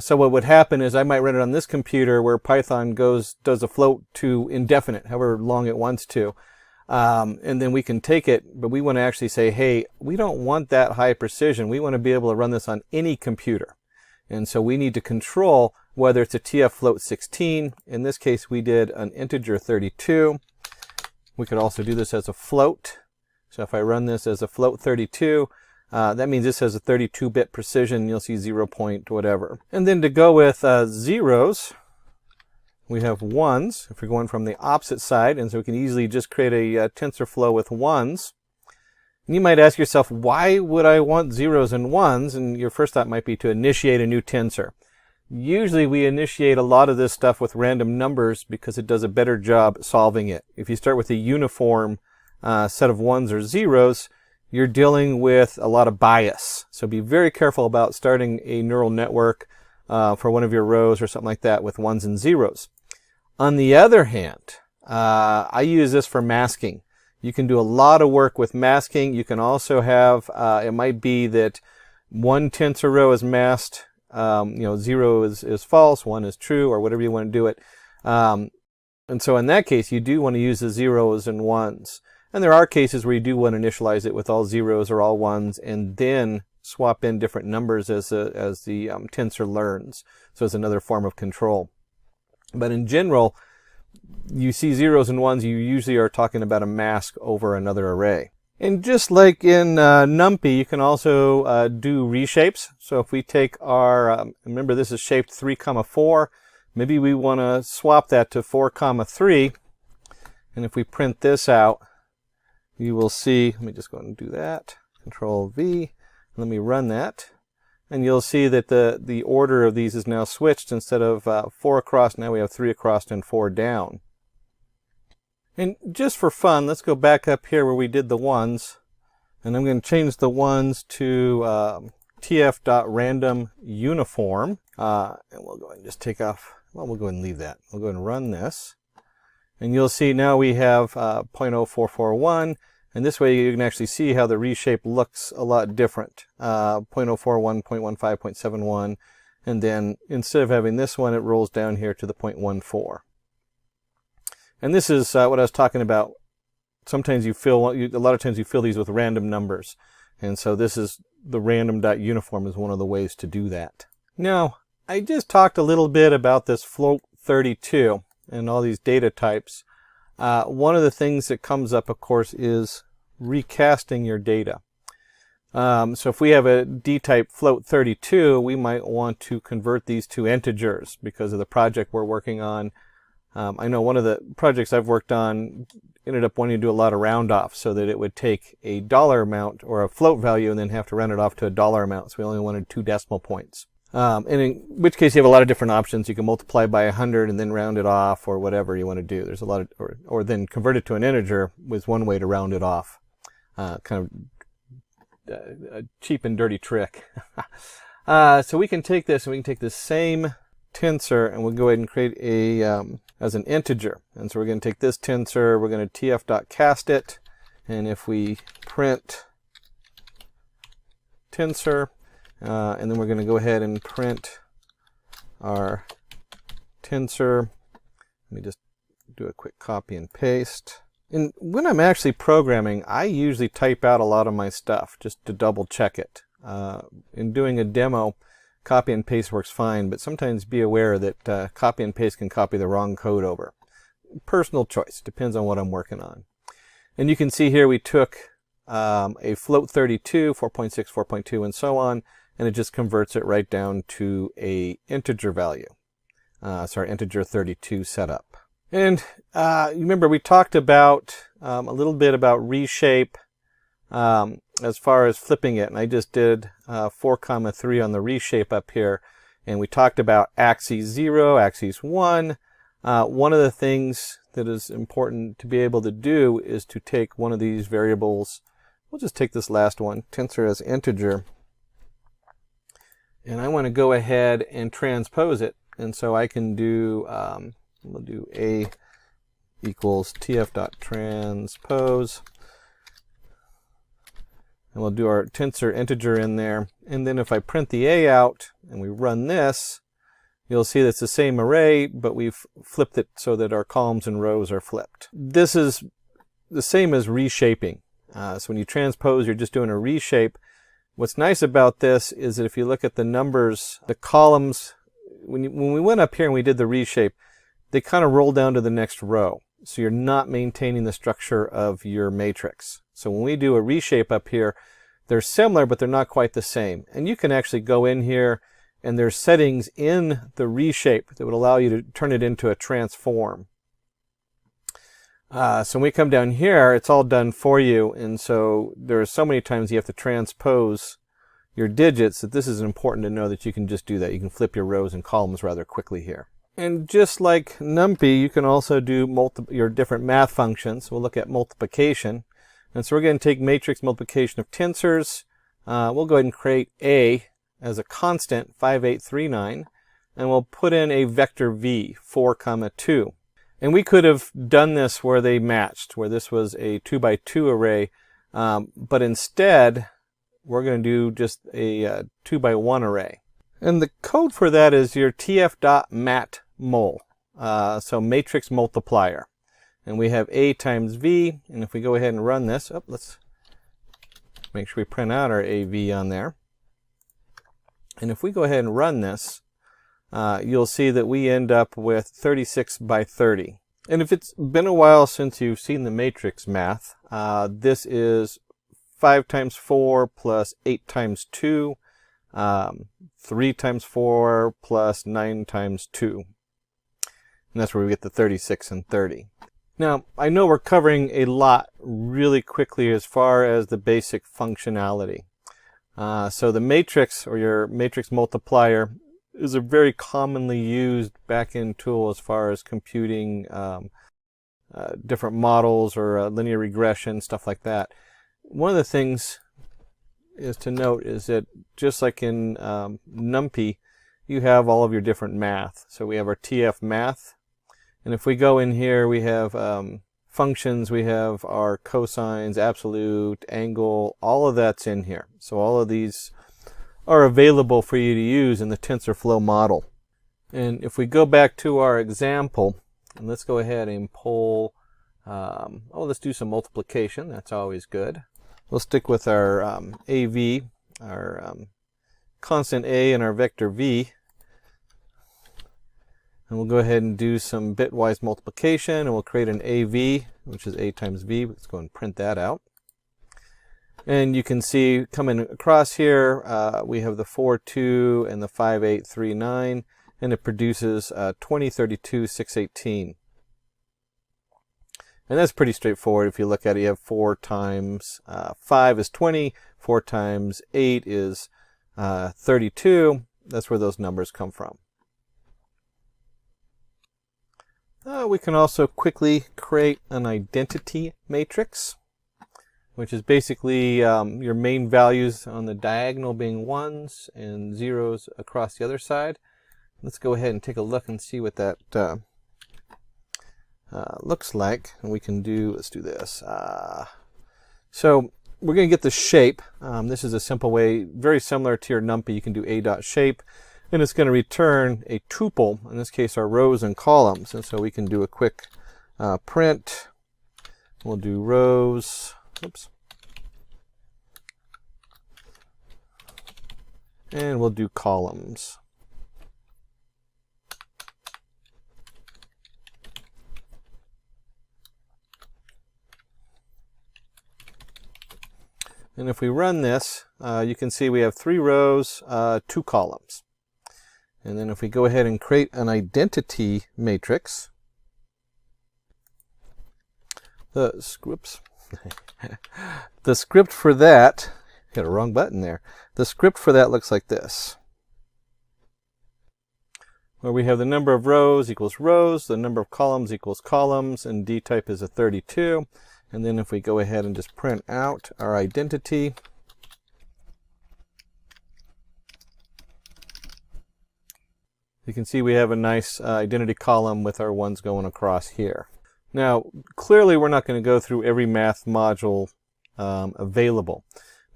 So what would happen is I might run it on this computer where Python does a float to indefinite, however long it wants to. And then we can take it, but we want to actually say, hey, we don't want that high precision. We want to be able to run this on any computer. And so we need to control whether it's a TF float 16. In this case, we did an integer 32. We could also do this as a float. So if I run this as a float 32, that means this has a 32-bit precision. You'll see 0 point whatever. And then to go with zeros, we have ones, if we're going from the opposite side, and so we can easily just create a TensorFlow with ones. And you might ask yourself, why would I want zeros and ones? And your first thought might be to initiate a new tensor. Usually we initiate a lot of this stuff with random numbers because it does a better job solving it. If you start with a uniform set of ones or zeros, you're dealing with a lot of bias. So be very careful about starting a neural network for one of your rows or something like that with ones and zeros. On the other hand, I use this for masking. You can do a lot of work with masking. You can also have, it might be that one tensor row is masked, 0 is false, 1 is true, or whatever you want to do it. And so in that case, you do want to use the zeros and ones. And there are cases where you do want to initialize it with all zeros or all ones, and then swap in different numbers as the tensor learns. So it's another form of control. But in general, you see zeros and ones, you usually are talking about a mask over another array. And just like in NumPy, you can also do reshapes. So if we take our, remember this is shaped 3, 4, maybe we want to swap that to 4, 3. And if we print this out, you will see, let me just go and do that, Control V, let me run that. And you'll see that the order of these is now switched. Instead of 4 across, now we have 3 across and 4 down. And just for fun, let's go back up here where we did the ones. And I'm going to change the ones to tf.randomUniform. And we'll go ahead and just take off, well, we'll go ahead and leave that. We'll go ahead and run this. And you'll see now we have 0.0441. And this way you can actually see how the reshape looks a lot different. 0.041, 0.15, 0.71. And then instead of having this one, it rolls down here to the 0.14. And this is what I was talking about. Sometimes a lot of times you fill these with random numbers. And so this is the random.uniform is one of the ways to do that. Now, I just talked a little bit about this float 32 and all these data types. One of the things that comes up, of course, is recasting your data. So if we have a D-type float 32, we might want to convert these to integers because of the project we're working on. I know one of the projects I've worked on ended up wanting to do a lot of round off so that it would take a dollar amount or a float value and then have to round it off to a dollar amount. So we only wanted 2 decimal points. And in which case you have a lot of different options. You can multiply by 100 and then round it off, or whatever you want to do. There's a lot of, or then convert it to an integer was one way to round it off. Kind of a cheap and dirty trick. So we can take this and we can take the same tensor and we'll go ahead and create a as an integer. And so we're going to take this tensor, we're going to tf.cast it, and if we print tensor, and then we're going to go ahead and print our tensor. Let me just do a quick copy and paste. And when I'm actually programming, I usually type out a lot of my stuff just to double check it. In doing a demo, copy and paste works fine, but sometimes be aware that copy and paste can copy the wrong code over. Personal choice, depends on what I'm working on. And you can see here we took a float 32, 4.6, 4.2, and so on, and it just converts it right down to a integer value. So our integer 32 setup. And you remember we talked about a little bit about reshape as far as flipping it, and I just did 4, 3 on the reshape up here, and we talked about axis 0, axis 1. One of the things that is important to be able to do is to take one of these variables. We'll just take this last one, tensor as integer, and I want to go ahead and transpose it. And so I can do, we'll do a equals tf.transpose, and we'll do our tensor integer in there. And then if I print the a out and we run this, you'll see that's the same array, but we've flipped it so that our columns and rows are flipped. This is the same as reshaping. So when you transpose, you're just doing a reshape. What's nice about this is that if you look at the numbers, the columns, when we went up here and we did the reshape, they kind of roll down to the next row. So you're not maintaining the structure of your matrix. So when we do a reshape up here, they're similar, but they're not quite the same. And you can actually go in here and there's settings in the reshape that would allow you to turn it into a transform. So when we come down here, it's all done for you. And so there are so many times you have to transpose your digits that this is important to know that you can just do that. You can flip your rows and columns rather quickly here. And just like NumPy, you can also do your different math functions. We'll look at multiplication. And so we're going to take matrix multiplication of tensors. We'll go ahead and create A as a constant, 5839. And we'll put in a vector V, 4, 2. And we could have done this where they matched, where this was a 2 by 2 array. But instead, we're going to do just a 2 by 1 array. And the code for that is your tf.matmul, so matrix multiplier. And we have A times V, and if we go ahead and run this, let's make sure we print out our AV on there. And if we go ahead and run this, you'll see that we end up with 36 by 30. And if it's been a while since you've seen the matrix math, this is 5 times 4 plus 8 times 2. 3 times 4 plus 9 times 2. And that's where we get the 36 and 30. Now, I know we're covering a lot really quickly as far as the basic functionality. So the matrix, or your matrix multiplier, is a very commonly used back-end tool as far as computing different models or linear regression, stuff like that. One of the things is to note is that just like in NumPy, you have all of your different math. So we have our TF math, and if we go in here, we have functions, we have our cosines, absolute, angle, all of that's in here. So all of these are available for you to use in the TensorFlow model. And if we go back to our example, and let's go ahead and pull, let's do some multiplication. That's always good. We'll stick with our AV, our constant A and our vector V. And we'll go ahead and do some bitwise multiplication, and we'll create an AV, which is A times V. Let's go and print that out. And you can see coming across here, we have the 4, 2 and the 5, 8, 3, 9, and it produces 20, 32, 6, 18. And that's pretty straightforward. If you look at it, you have 4 times 5 is 20, 4 times 8 is 32, That's where those numbers come from. We can also quickly create an identity matrix, which is basically your main values on the diagonal being 1s and 0s across the other side. Let's go ahead and take a look and see what that looks like. And we can do, let's do this. So we're going to get the shape. This is a simple way, very similar to your NumPy. You can do a.shape, and it's going to return a tuple, in this case our rows and columns. And so we can do a quick print. We'll do rows. Oops. And we'll do columns. And if we run this, you can see we have 3 rows, 2 columns. And then if we go ahead and create an identity matrix, the script for that, got a wrong button there. The script for that looks like this, where we have the number of rows equals rows, the number of columns equals columns, and D type is a 32. And then if we go ahead and just print out our identity, you can see we have a nice identity column with our ones going across here. Now, clearly we're not going to go through every math module available,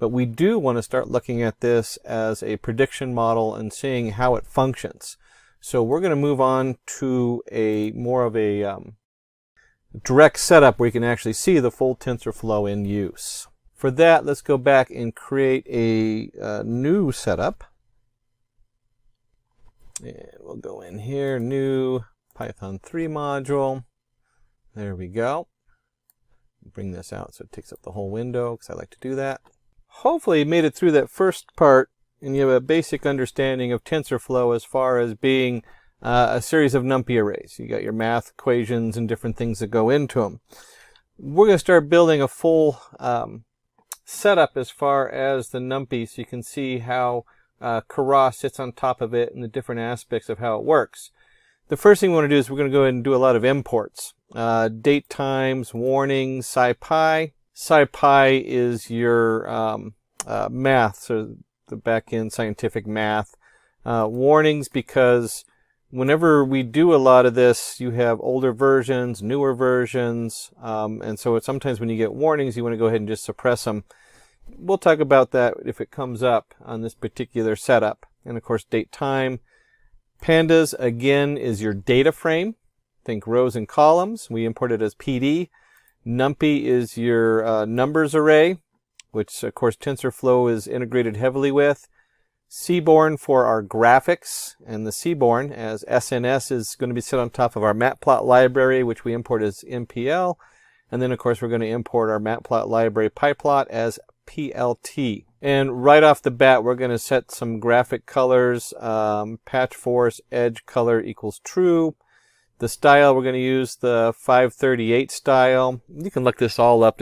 but we do want to start looking at this as a prediction model and seeing how it functions. So we're going to move on to a more of a direct setup where you can actually see the full TensorFlow in use. For that, let's go back and create a new setup. And we'll go in here, new Python 3 module. There we go. Bring this out so it takes up the whole window, because I like to do that. Hopefully you made it through that first part and you have a basic understanding of TensorFlow as far as being a series of NumPy arrays. You got your math equations and different things that go into them. We're going to start building a full setup as far as the NumPy, so you can see how Keras sits on top of it and the different aspects of how it works. The first thing we want to do is we're going to go ahead and do a lot of imports. Date times, warnings, SciPy. SciPy is your math, so the back-end scientific math. Warnings, because whenever we do a lot of this, you have older versions, newer versions, and so sometimes when you get warnings, you want to go ahead and just suppress them. We'll talk about that if it comes up on this particular setup. And of course, date time. Pandas, again, is your data frame. Think rows and columns. We import it as PD. NumPy is your numbers array, which of course TensorFlow is integrated heavily with. Seaborn for our graphics, and the Seaborn as SNS is going to be set on top of our Matplot library, which we import as MPL. And then of course we're going to import our Matplot library PyPlot as PLT. And right off the bat, we're going to set some graphic colors. Patch force edge color equals true. The style, we're going to use the 538 style. You can look this all up.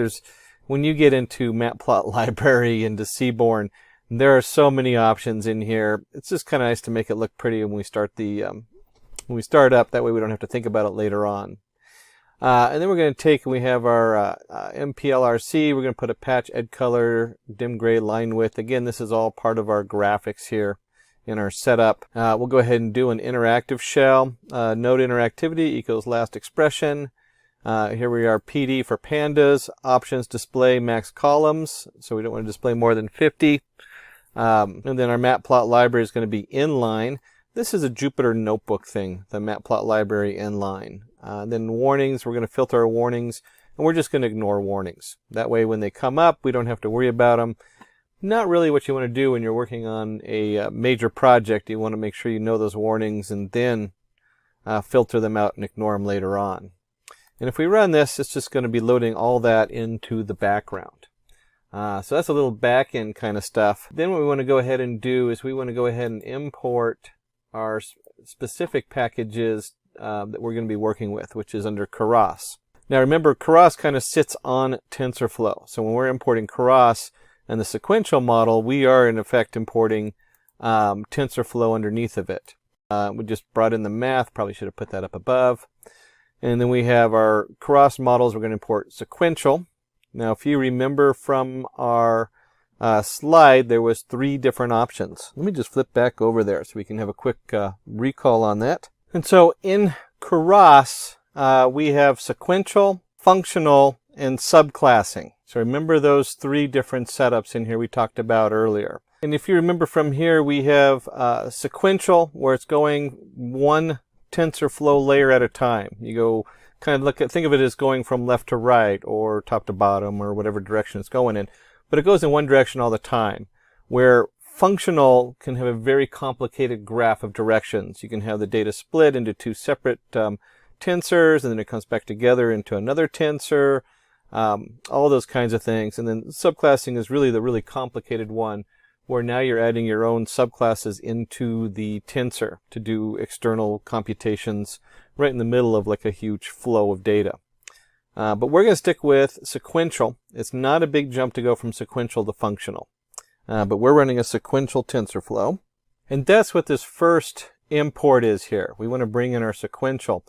When you get into Matplot library into Seaborn, there are so many options in here. It's just kind of nice to make it look pretty when we start up. That way we don't have to think about it later on. And then we're going to take, we have our MPLRC. We're going to put a patch edge color, dim gray line width. Again, this is all part of our graphics here in our setup. We'll go ahead and do an interactive shell. Node interactivity equals last expression. Here we are, PD for pandas. Options display max columns, so we don't want to display more than 50. And then our Matplot library is going to be inline. This is a Jupyter notebook thing, the Matplot library inline. Then warnings, we're going to filter our warnings, and we're just going to ignore warnings. That way when they come up, we don't have to worry about them. Not really what you want to do when you're working on a major project. You want to make sure you know those warnings and then filter them out and ignore them later on. And if we run this, it's just going to be loading all that into the background. So that's a little back-end kind of stuff. Then what we want to go ahead and do is we want to go ahead and import our specific packages that we're going to be working with, which is under Keras. Now remember, Keras kind of sits on TensorFlow. So when we're importing Keras and the sequential model, we are in effect importing TensorFlow underneath of it. We just brought in the math, probably should have put that up above. And then we have our Keras models. We're going to import sequential. Now, if you remember from our slide, there was 3 different options. Let me just flip back over there so we can have a quick recall on that. And so in Keras, we have sequential, functional, and subclassing. So remember those 3 different setups in here we talked about earlier. And if you remember from here, we have sequential, where it's going one TensorFlow layer at a time. You go kind of think of it as going from left to right or top to bottom or whatever direction it's going in. But it goes in one direction all the time. Where functional can have a very complicated graph of directions. You can have the data split into 2 separate tensors, and then it comes back together into another tensor. All those kinds of things. And then subclassing is really the really complicated one, where now you're adding your own subclasses into the tensor to do external computations right in the middle of like a huge flow of data. But we're going to stick with sequential. It's not a big jump to go from sequential to functional. But we're running a sequential TensorFlow. And that's what this first import is here. We want to bring in our sequential.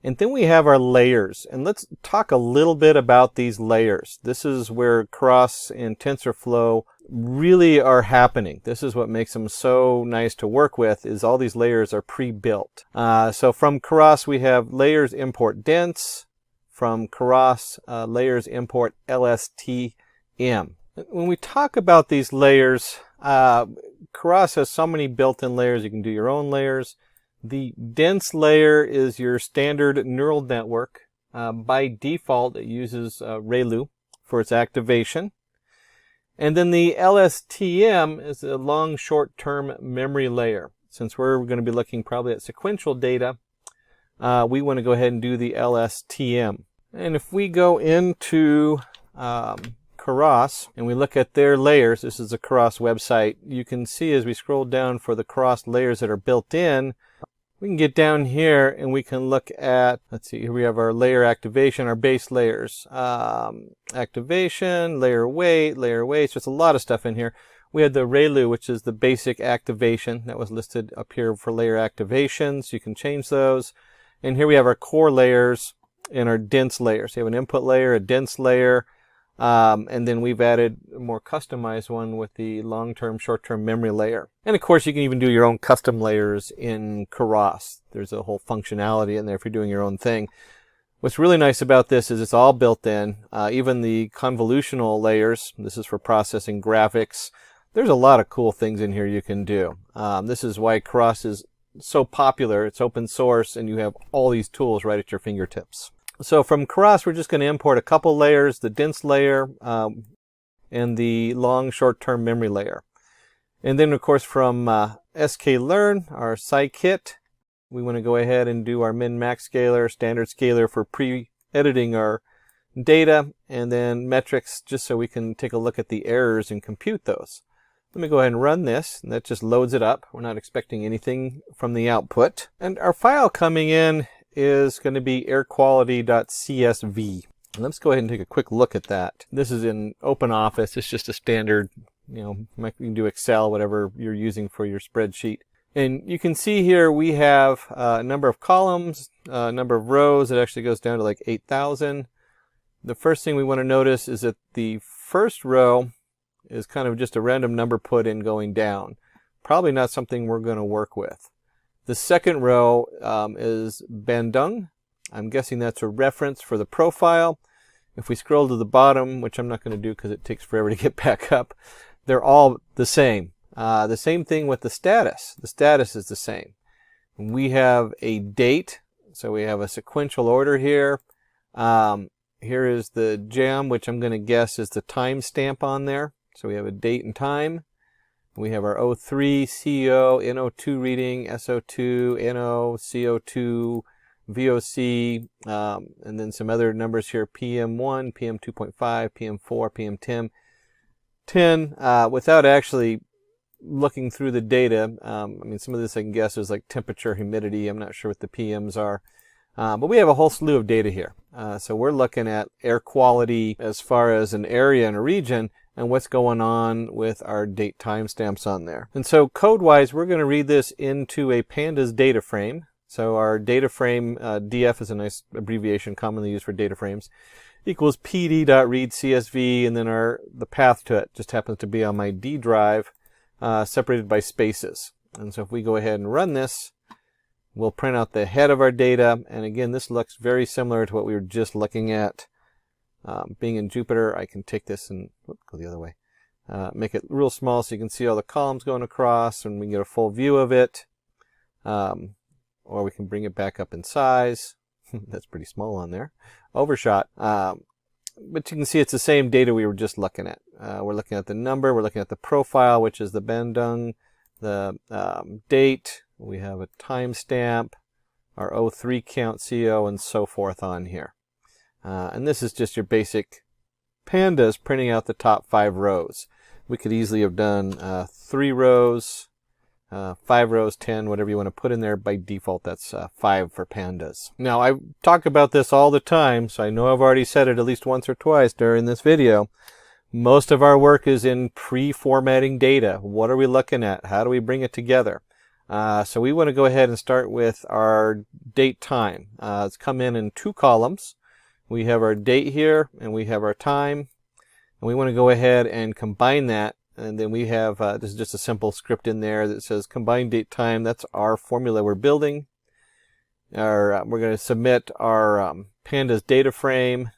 And then we have our layers. And let's talk a little bit about these layers. This is where Keras and TensorFlow really are happening. This is what makes them so nice to work with, is all these layers are pre-built. So from Keras, we have layers import dense. From Keras, layers import LSTM. When we talk about these layers, Keras has so many built-in layers. You can do your own layers. The dense layer is your standard neural network. By default, it uses ReLU for its activation. And then the LSTM is a long short-term memory layer. Since we're going to be looking probably at sequential data, we want to go ahead and do the LSTM. And if we go into Keras and we look at their layers, this is a Keras website, you can see as we scroll down for the Keras layers that are built in, we can get down here and we can look at, let's see, here we have our layer activation, our base layers. Activation, layer weight, so it's a lot of stuff in here. We had the ReLU, which is the basic activation that was listed up here for layer activations. You can change those. And here we have our core layers and our dense layers. So you have an input layer, a dense layer, and then we've added a more customized one with the long-term, short-term memory layer. And of course, you can even do your own custom layers in Keras. There's a whole functionality in there if you're doing your own thing. What's really nice about this is it's all built in. Even the convolutional layers, this is for processing graphics. There's a lot of cool things in here you can do. This is why Keras is so popular. It's open source, and you have all these tools right at your fingertips. So from Keras, we're just going to import a couple layers, the dense layer and the long short-term memory layer. And then, of course, from sklearn, our scikit, we want to go ahead and do our min-max scaler, standard scaler for pre-editing our data, and then metrics just so we can take a look at the errors and compute those. Let me go ahead and run this, and that just loads it up. We're not expecting anything from the output. And our file coming in is going to be airquality.csv. Let's go ahead and take a quick look at that. This is in OpenOffice. It's just a standard, you can do Excel, whatever you're using for your spreadsheet. And you can see here we have a number of columns, a number of rows. It actually goes down to like 8,000. The first thing we want to notice is that the first row is kind of just a random number put in going down. Probably not something we're going to work with. The second row is Bandung. I'm guessing that's a reference for the profile. If we scroll to the bottom, which I'm not going to do because it takes forever to get back up, they're all the same. The same thing with the status. The status is the same. We have a date, so we have a sequential order here. Here is the jam, which I'm going to guess is the timestamp on there. So we have a date and time. We have our O3, CO, NO2 reading, SO2, NO, CO2, VOC, and then some other numbers here, PM1, PM2.5, PM4, PM10. Without actually looking through the data, some of this I can guess is like temperature, humidity. I'm not sure what the PMs are. But we have a whole slew of data here. So we're looking at air quality as far as an area and a region, and what's going on with our date timestamps on there. And so code-wise, we're going to read this into a pandas data frame. So our data frame, DF is a nice abbreviation commonly used for data frames, equals pd.read_csv, and then the path to it just happens to be on my D drive, separated by spaces. And so if we go ahead and run this, we'll print out the head of our data. And again, this looks very similar to what we were just looking at. Being in Jupyter, I can take this and go the other way. Make it real small so you can see all the columns going across and we can get a full view of it. Or we can bring it back up in size. That's pretty small on there. Overshot. But you can see it's the same data we were just looking at. We're looking at the number, we're looking at the profile, which is the Bandung, the date, we have a timestamp, our O3 count, CO, and so forth on here. And this is just your basic pandas printing out the top 5 rows. We could easily have done 3 rows, 5 rows, 10, whatever you want to put in there. By default, that's 5 for pandas. Now, I talk about this all the time, so I know I've already said it at least once or twice during this video. Most of our work is in pre-formatting data. What are we looking at? How do we bring it together? So we want to go ahead and start with our date time. It's come in 2 columns. We have our date here, and we have our time. And we want to go ahead and combine that. And then we have, this is just a simple script in there that says combine date time. That's our formula we're building. We're going to submit our pandas data frame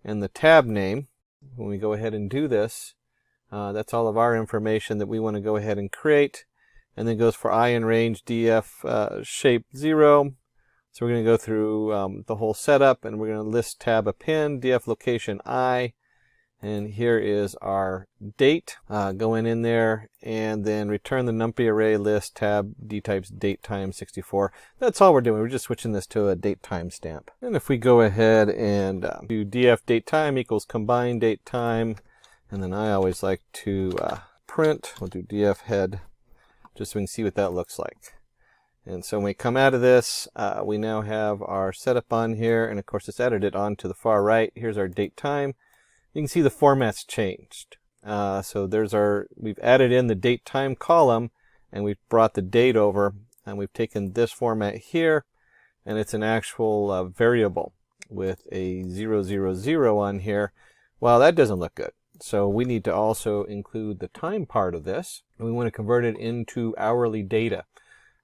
and the tab name. When we go ahead and do this, that's all of our information that we want to go ahead and create. And then it goes for I in range df shape 0. So we're going to go through the whole setup, and we're going to list tab append df location I. And here is our date going in there, and then return the numpy array list tab d types date time 64. That's all we're doing. We're just switching this to a date time stamp. And if we go ahead and do df date time equals combine date time, and then I always like to print, we'll do df head just so we can see what that looks like. And so when we come out of this, we now have our setup on here, and of course it's edited on to the far right. Here's our date time. You can see the format's changed. So we've added in the date time column, and we've brought the date over, and we've taken this format here, and it's an actual variable with a 000 on here. Well, that doesn't look good. So we need to also include the time part of this, and we want to convert it into hourly data.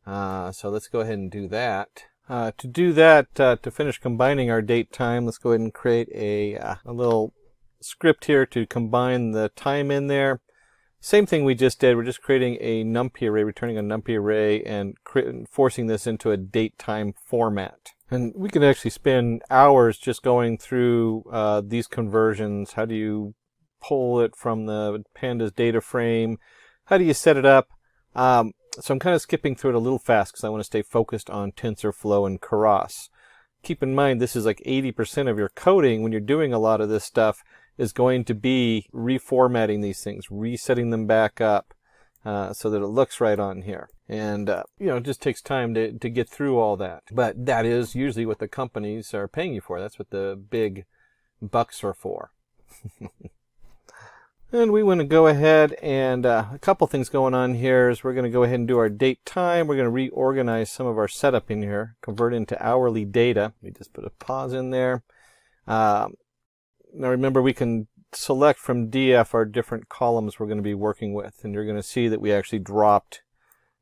So let's go ahead and do that. To do that, to finish combining our date time, let's go ahead and create a little script here to combine the time in there. Same thing we just did. We're just creating a numpy array, returning a numpy array, and forcing this into a date time format. And we can actually spend hours just going through these conversions. How do you pull it from the pandas data frame? How do you set it up? So I'm kind of skipping through it a little fast because I want to stay focused on TensorFlow and Keras. Keep in mind, this is like 80% of your coding when you're doing a lot of this stuff is going to be reformatting these things, resetting them back up so that it looks right on here. And, it just takes time to get through all that. But that is usually what the companies are paying you for. That's what the big bucks are for. And we want to go ahead and a couple things going on here is we're going to go ahead and do our date time. We're going to reorganize some of our setup in here, convert into hourly data. Let me just put a pause in there. Now remember, we can select from DF our different columns we're going to be working with, and you're going to see that we actually dropped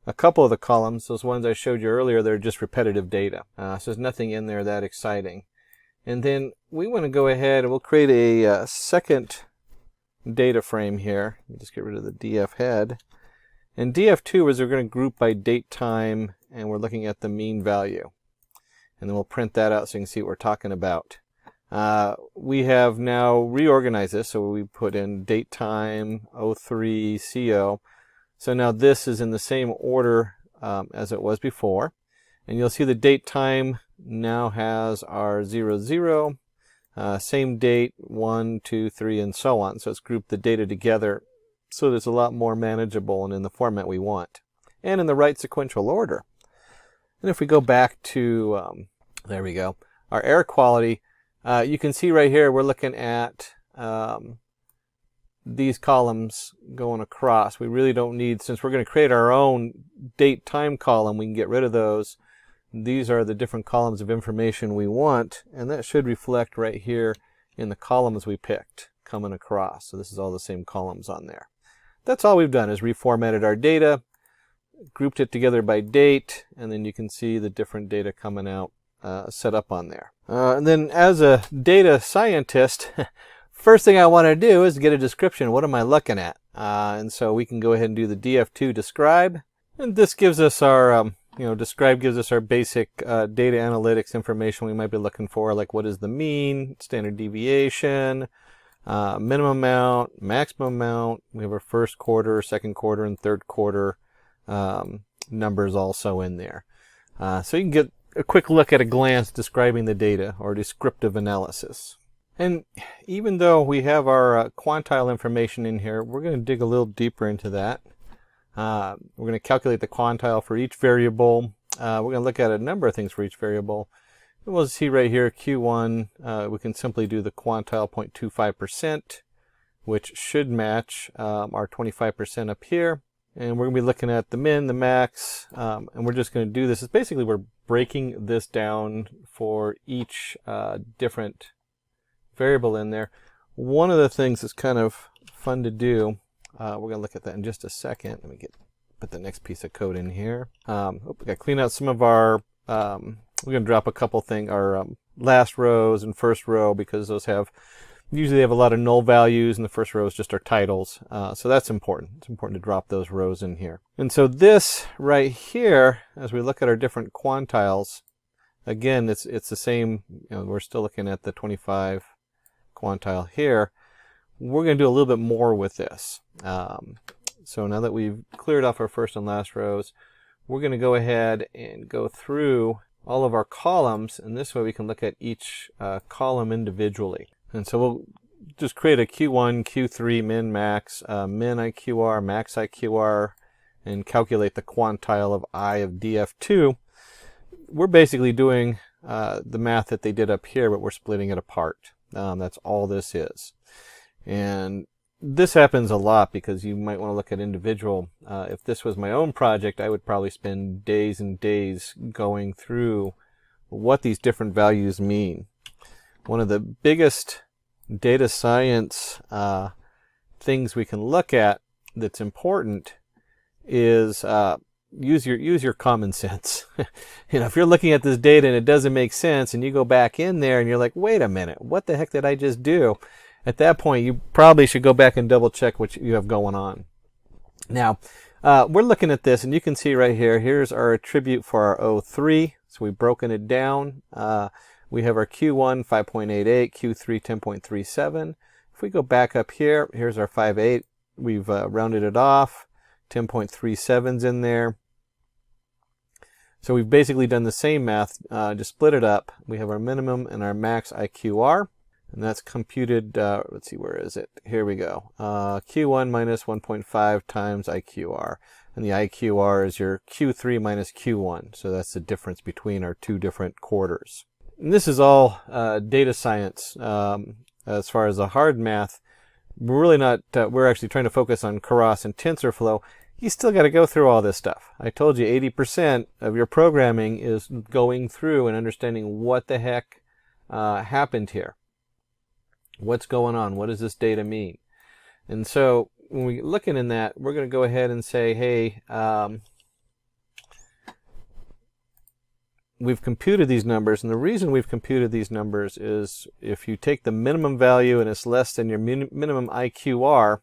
a couple of the columns. Those ones I showed you earlier, they're just repetitive data. So there's nothing in there that exciting. And then we want to go ahead and we'll create a second data frame here. Just get rid of the DF head. And DF2 is we're going to group by date time, and we're looking at the mean value. And then we'll print that out so you can see what we're talking about. We have now reorganized this, so we put in date time, O3, CO. So now this is in the same order as it was before. And you'll see the date time now has our 00, same date, 1, 2, 3, and so on. So it's grouped the data together so that it's a lot more manageable and in the format we want. And in the right sequential order. And if we go back to, there we go, our air quality, you can see right here we're looking at these columns going across. We really don't need, since we're going to create our own date time column, we can get rid of those. These are the different columns of information we want, and that should reflect right here in the columns we picked coming across. So this is all the same columns on there. That's all we've done, is reformatted our data, grouped it together by date, and then you can see the different data coming out set up on there. And then as a data scientist, first thing I want to do is get a description. What am I looking at? And so we can go ahead and do the df2 describe, and this gives us our describe gives us our basic data analytics information we might be looking for, like what is the mean, standard deviation, minimum amount, maximum amount. We have our first quarter, second quarter, and third quarter numbers also in there. So you can get a quick look at a glance describing the data, or descriptive analysis. And even though we have our quantile information in here, we're going to dig a little deeper into that. We're going to calculate the quantile for each variable. We're going to look at a number of things for each variable. And we'll see right here, Q1, we can simply do the quantile 0.25%, which should match our 25% up here. And we're going to be looking at the min, the max, and we're just going to do this. It's basically, we're breaking this down for each different variable in there. One of the things that's kind of fun to do, we're going to look at that in just a second. Let me put the next piece of code in here. We got to clean out some of our, we're going to drop a couple things, our last rows and first row, because those usually they have a lot of null values, and the first row is just our titles. So that's important. It's important to drop those rows in here. And so this right here, as we look at our different quantiles, again, it's the same. We're still looking at the 25 quantile here. We're going to do a little bit more with this. So now that we've cleared off our first and last rows, we're going to go ahead and go through all of our columns, and this way we can look at each column individually. And so we'll just create a Q1, Q3, min, max, min IQR, max IQR, and calculate the quantile of I of DF2. We're basically doing the math that they did up here, but we're splitting it apart. That's all this is. And this happens a lot because you might want to look at individual. If this was my own project, I would probably spend days and days going through what these different values mean. One of the biggest data science things we can look at that's important is use your common sense. If you're looking at this data and it doesn't make sense, and you go back in there and you're like, wait a minute, what the heck did I just do? At that point, you probably should go back and double check what you have going on. Now, we're looking at this, and you can see right here, here's our attribute for our O3. So we've broken it down. We have our Q1 5.88, Q3 10.37. If we go back up here, here's our 5.8. We've rounded it off. 10.37's in there. So we've basically done the same math, just split it up. We have our minimum and our max IQR, and that's computed, let's see, where is it? Here we go. Q1 minus 1.5 times IQR. And the IQR is your Q3 minus Q1. So that's the difference between our two different quarters. And this is all data science. As far as the hard math, we're really not, we're actually trying to focus on Keras and TensorFlow. You still got to go through all this stuff. I told you 80% of your programming is going through and understanding what the heck happened here. What's going on? What does this data mean? And so when we're looking in that, we're going to go ahead and say, hey, we've computed these numbers, and the reason we've computed these numbers is if you take the minimum value and it's less than your minimum IQR,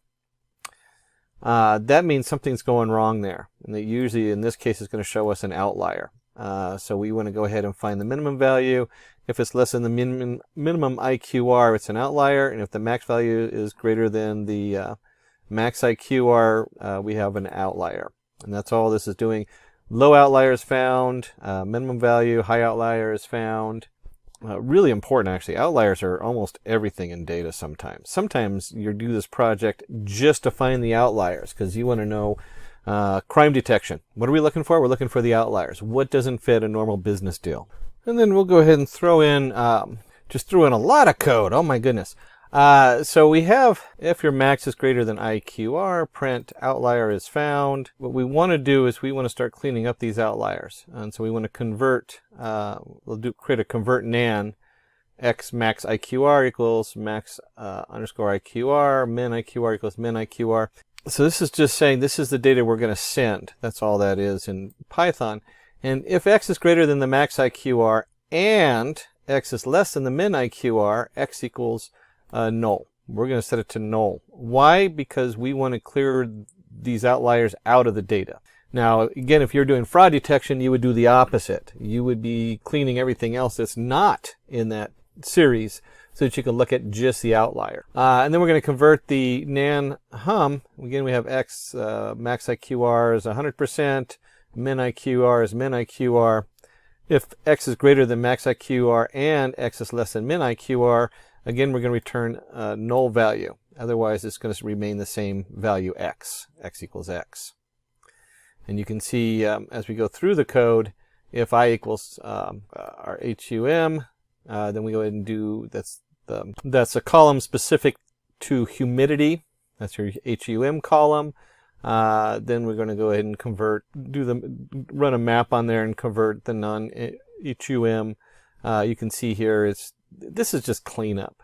that means something's going wrong there. And that usually, in this case, is going to show us an outlier. So we want to go ahead and find the minimum value. If it's less than the minimum IQR, it's an outlier. And if the max value is greater than the max IQR, we have an outlier. And that's all this is doing. Low outlier is found, minimum value, high outlier is found. Really important, actually. Outliers are almost everything in data sometimes. Sometimes you do this project just to find the outliers because you want to know crime detection. What are we looking for? We're looking for the outliers. What doesn't fit a normal business deal? And then we'll go ahead and throw in, just throw in a lot of code. Oh my goodness. So we have, if your max is greater than IQR, print outlier is found. What we want to do is we want to start cleaning up these outliers. And so we want to convert, create a convert nan, x max IQR equals max underscore IQR, min IQR equals min IQR. So this is just saying this is the data we're going to send. That's all that is in Python. And if x is greater than the max IQR and x is less than the min IQR, x equals null. We're going to set it to null. Why? Because we want to clear these outliers out of the data. Now, again, if you're doing fraud detection, you would do the opposite. You would be cleaning everything else that's not in that series so that you can look at just the outlier. And then we're going to convert the nan hum. Again, we have x max IQR is 100%, min IQR is min IQR. If x is greater than max IQR and x is less than min IQR, again, we're going to return a null value. Otherwise, it's going to remain the same value x equals x. And you can see as we go through the code, if I equals our HUM, then we go ahead and do, that's a column specific to humidity. That's your HUM column. Then we're going to go ahead and run a map on there and convert the non-HUM. You can see here this is just cleanup.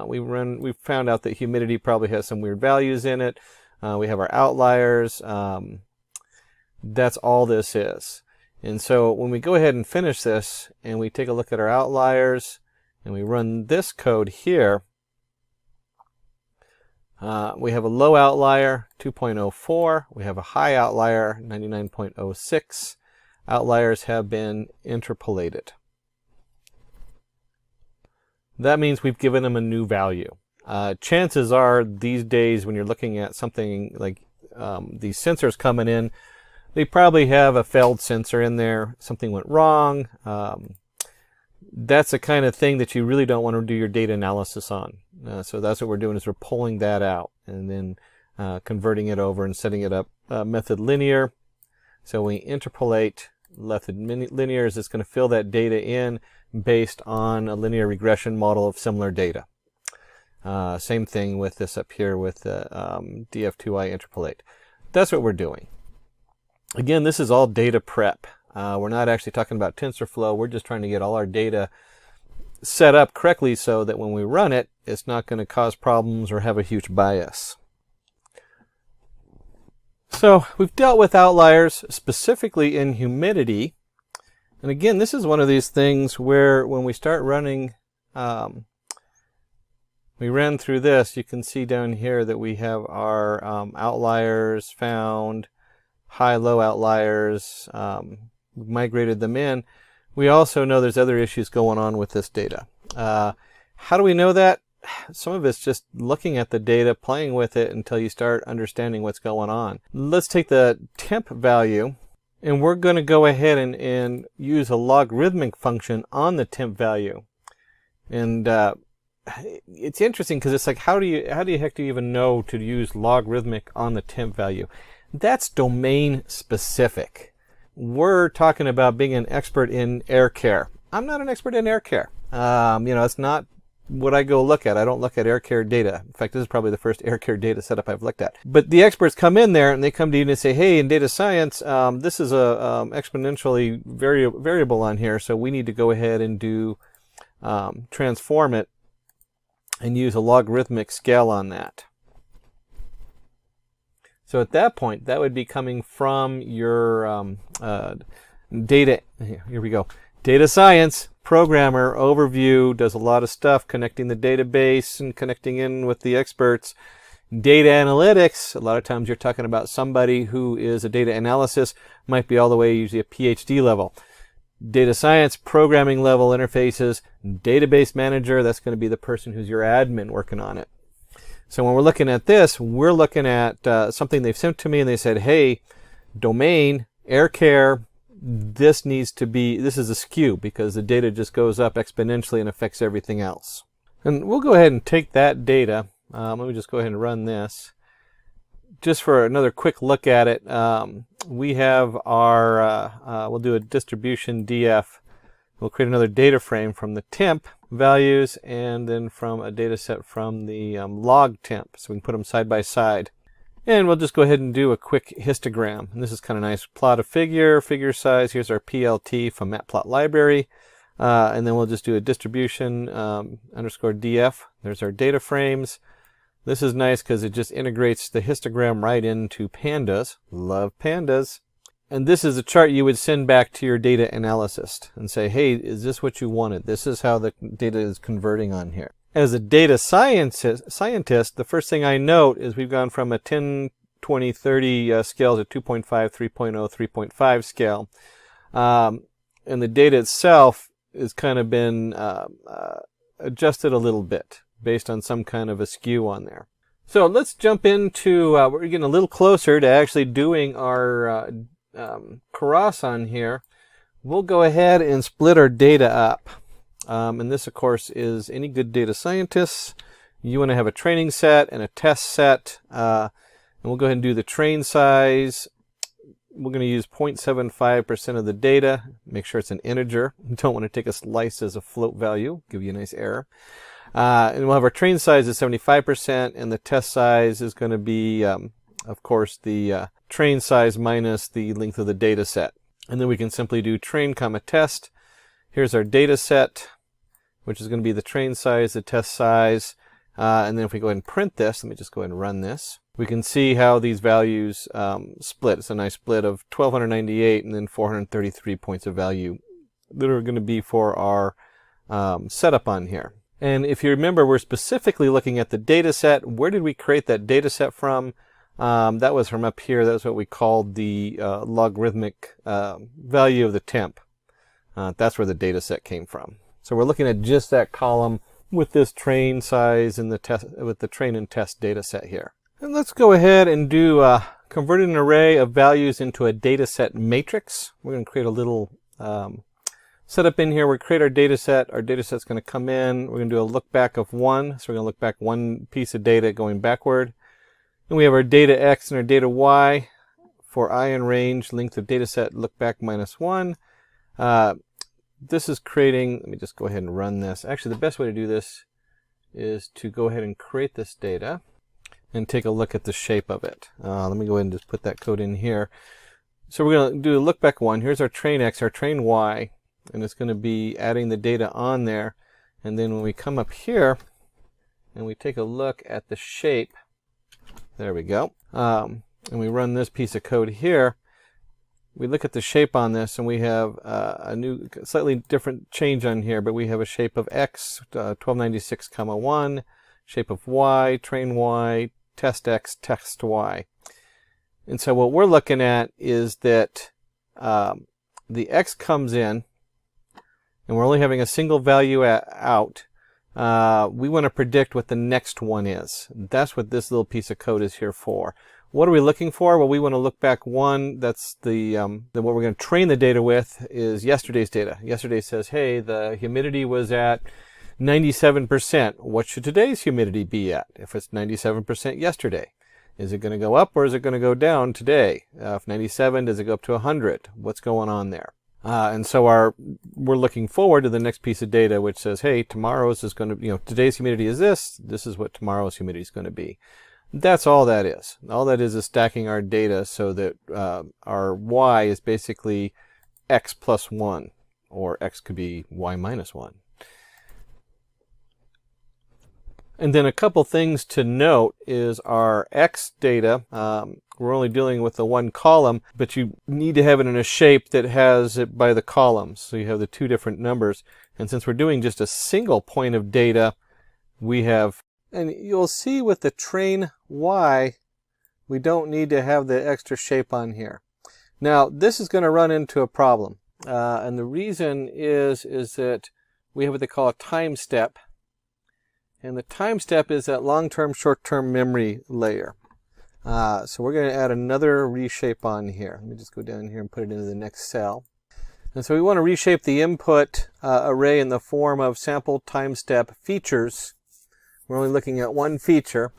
We found out that humidity probably has some weird values in it. We have our outliers. That's all this is. And so when we go ahead and finish this and we take a look at our outliers and we run this code here, we have a low outlier, 2.04. We have a high outlier, 99.06. Outliers have been interpolated. That means we've given them a new value. Chances are these days when you're looking at something like these sensors coming in, they probably have a failed sensor in there. Something went wrong. That's the kind of thing that you really don't want to do your data analysis on. So that's what we're doing, is we're pulling that out and then converting it over and setting it up method linear. So we interpolate method linear is just going to fill that data in based on a linear regression model of similar data. Same thing with this up here with df2i interpolate. That's what we're doing. Again, this is all data prep. We're not actually talking about TensorFlow. We're just trying to get all our data set up correctly so that when we run it, it's not going to cause problems or have a huge bias. So we've dealt with outliers, specifically in humidity. And again, this is one of these things where when we start running, we ran through this, you can see down here that we have our outliers found, high-low outliers, migrated them in. We also know there's other issues going on with this data. How do we know that? Some of it's just looking at the data, playing with it until you start understanding what's going on. Let's take the temp value, and we're going to go ahead and use a logarithmic function on the temp value. And it's interesting because it's like, how the heck do you even know to use logarithmic on the temp value? That's domain specific. We're talking about being an expert in air care. I'm not an expert in air care. It's not what I go look at. I don't look at air care data. In fact, this is probably the first air care data setup I've looked at. But the experts come in there and they come to you and say, hey, in data science, this is a exponentially variable on here, so we need to go ahead and do transform it and use a logarithmic scale on that. So at that point, that would be coming from your data. Here we go. Data science programmer overview, does a lot of stuff connecting the database and connecting in with the experts. Data analytics, a lot of times you're talking about somebody who is a data analysis, might be all the way usually a PhD level. Data science, programming level interfaces, database manager, that's going to be the person who's your admin working on it. So when we're looking at this, we're looking at something they've sent to me and they said, hey, domain, air care, this is a skew because the data just goes up exponentially and affects everything else. And we'll go ahead and take that data. Let me just go ahead and run this. Just for another quick look at it, we have our, we'll do a distribution df We'll create another data frame from the temp values and then from a data set from the log temp. So we can put them side by side. And we'll just go ahead and do a quick histogram. And this is kind of nice. Plot a figure, figure size. Here's our PLT from Matplotlib. And then we'll just do a distribution underscore df. There's our data frames. This is nice because it just integrates the histogram right into pandas. Love pandas. And this is a chart you would send back to your data analyst and say, hey, is this what you wanted? This is how the data is converting on here. As a data scientist, the first thing I note is we've gone from a 10, 20, 30 scale to 2.5, 3.0, 3.5 scale. And the data itself has kind of been adjusted a little bit based on some kind of a skew on there. So let's jump into, we're getting a little closer to actually doing our Keras on here. We'll go ahead and split our data up. And this, of course, is any good data scientists. You want to have a training set and a test set. And we'll go ahead and do the train size. We're going to use 0.75% of the data. Make sure it's an integer. You don't want to take a slice as a float value. Give you a nice error. And we'll have our train size is 75%, and the test size is going to be, of course, the train size minus the length of the data set. And then we can simply do train comma test. Here's our data set, which is going to be the train size, the test size. And then if we go ahead and print this, let me just go ahead and run this. We can see how these values split. It's a nice split of 1298 and then 433 points of value that are going to be for our setup on here. And if you remember, we're specifically looking at the data set. Where did we create that data set from? That was from up here. That was what we called the logarithmic value of the temp. That's where the data set came from. So we're looking at just that column with this train size and the test, with the train and test data set here. And let's go ahead and do convert an array of values into a data set matrix. We're going to create a little setup in here. We create our data set. Our data set's going to come in. We're going to do a look back of 1. So we're going to look back one piece of data going backward. And we have our data X and our data Y. For I in range, length of data set, look back minus 1. This is creating, let me just go ahead and run this. Actually, the best way to do this is to go ahead and create this data and take a look at the shape of it. Let me go ahead and just put that code in here. So we're going to do a look back 1. Here's our train X, our train Y, and it's going to be adding the data on there. And then when we come up here and we take a look at the shape, there we go, and we run this piece of code here, we look at the shape on this and we have a new, slightly different change on here, but we have a shape of X, 1296, 1, shape of Y, train Y, test X, test Y. And so what we're looking at is that the X comes in and we're only having a single value out. We want to predict what the next one is. That's what this little piece of code is here for. What are we looking for? Well, we want to look back 1. That's the what we're going to train the data with is yesterday's data. Yesterday says, hey, the humidity was at 97%. What should today's humidity be at? If it's 97% yesterday, is it going to go up or is it going to go down today? If 97, does it go up to 100? What's going on there? And so we're looking forward to the next piece of data, which says, hey, tomorrow's is going to, today's humidity is this. This is what tomorrow's humidity is going to be. That's all that is. All that is stacking our data so that our Y is basically X plus 1, or X could be Y minus 1. And then a couple things to note is our X data. We're only dealing with the one column, but you need to have it in a shape that has it by the columns. So you have the two different numbers. And since we're doing just a single point of data, we have, and you'll see with the train Y, we don't need to have the extra shape on here. Now, this is going to run into a problem. And the reason is that we have what they call a time step. And the time step is that long-term, short-term memory layer. So we're going to add another reshape on here. Let me just go down here and put it into the next cell. And so we want to reshape the input array in the form of sample time step features. We're only looking at one feature.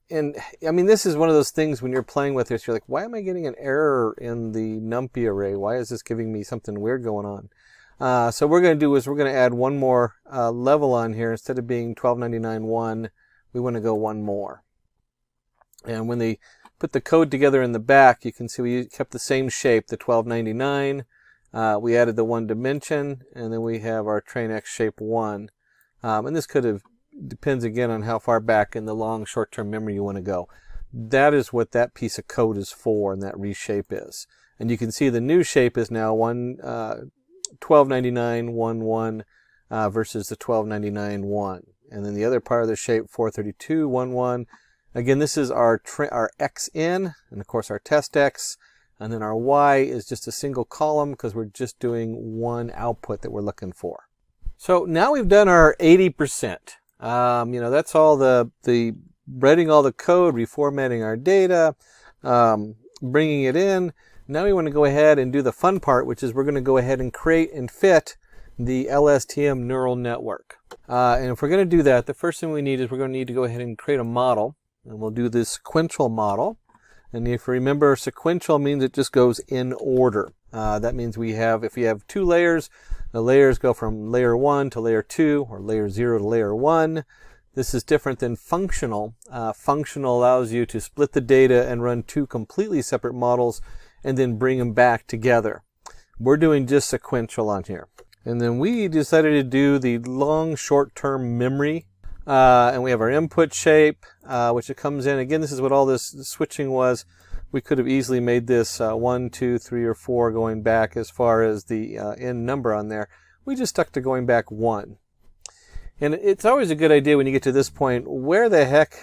And I mean, this is one of those things when you're playing with this, you're like, why am I getting an error in the numpy array? Why is this giving me something weird going on? So what we're going to do is we're going to add one more level on here. Instead of being 1299.1, we want to go one more. And when they put the code together in the back, you can see we kept the same shape, the 1299. We added the one dimension, and then we have our train X shape 1. And this depends again on how far back in the long short-term memory you want to go. That is what that piece of code is for, and that reshape is. And you can see the new shape is now 1299.11 versus the 1299.1. And then the other part of the shape, 432.11. Again, this is our X in, and of course our test X. And then our Y is just a single column because we're just doing one output that we're looking for. So now we've done our 80%. That's all the writing all the code, reformatting our data, bringing it in. Now we want to go ahead and do the fun part, which is we're going to go ahead and create and fit the LSTM neural network. And if we're going to do that, the first thing we need is we're going to need to go ahead and create a model. And we'll do this sequential model. And if you remember, sequential means it just goes in order. That means if we have 2 layers, the layers go from layer 1 to layer 2, or layer 0 to layer 1. This is different than functional. Functional allows you to split the data and run 2 completely separate models and then bring them back together. We're doing just sequential on here. And then we decided to do the long short-term memory. And we have our input shape, which it comes in. Again, this is what all this switching was. We could have easily made this 1, 2, 3, or 4 going back as far as the end number on there. We just stuck to going back 1. And it's always a good idea when you get to this point, where the heck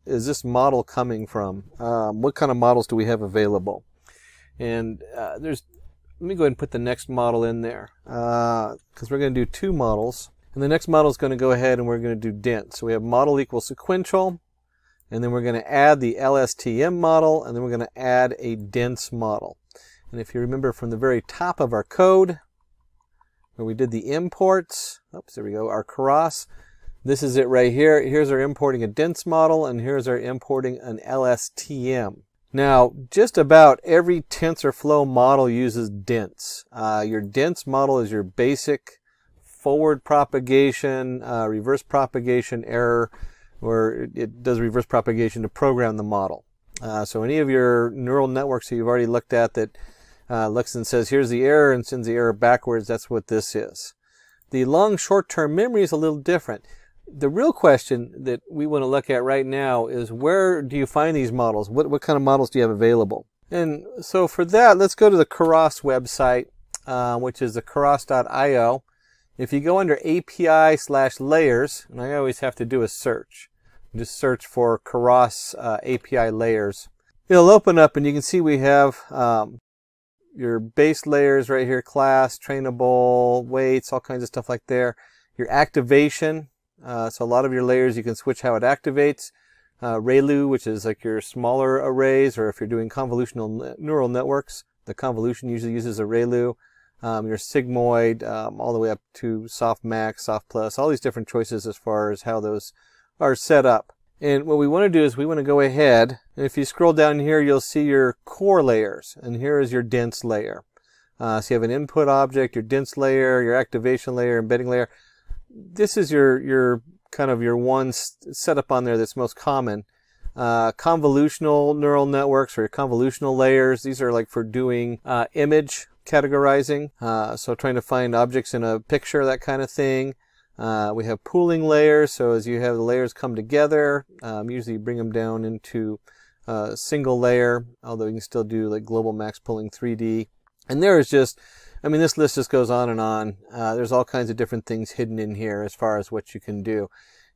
is this model coming from? What kind of models do we have available? And let me go ahead and put the next model in there, because we're going to do 2 models. And the next model is going to go ahead and we're going to do dense. So we have model equals sequential, and then we're going to add the LSTM model, and then we're going to add a dense model. And if you remember from the very top of our code, where we did the imports, oops, there we go, our Keras, this is it right here. Here's our importing a dense model, and here's our importing an LSTM. Now, just about every TensorFlow model uses dense. Your dense model is your basic forward propagation, reverse propagation error, where it does reverse propagation to program the model. So any of your neural networks that you've already looked at that looks and says, here's the error, and sends the error backwards, that's what this is. The long short-term memory is a little different. The real question that we want to look at right now is, where do you find these models? What kind of models do you have available? And so for that, let's go to the Keras website, which is the keras.io. If you go under API/layers, and I always have to do a search, just search for Keras API layers. It'll open up and you can see we have your base layers right here, class, trainable, weights, all kinds of stuff like there. Your activation, so a lot of your layers you can switch how it activates. ReLU, which is like your smaller arrays, or if you're doing convolutional neural networks, the convolution usually uses a ReLU. Your sigmoid, all the way up to softmax, softplus, all these different choices as far as how those are set up. And what we want to do is we want to go ahead, and if you scroll down here, you'll see your core layers, and here is your dense layer. So you have an input object, your dense layer, your activation layer, embedding layer. This is your kind of your one setup on there that's most common. Convolutional neural networks, or your convolutional layers, these are like for doing image categorizing, so trying to find objects in a picture, that kind of thing. We have pooling layers, so as you have the layers come together, usually you bring them down into a single layer, although you can still do like global max pooling 3D. And there is just, I mean, this list just goes on and on. There's all kinds of different things hidden in here as far as what you can do.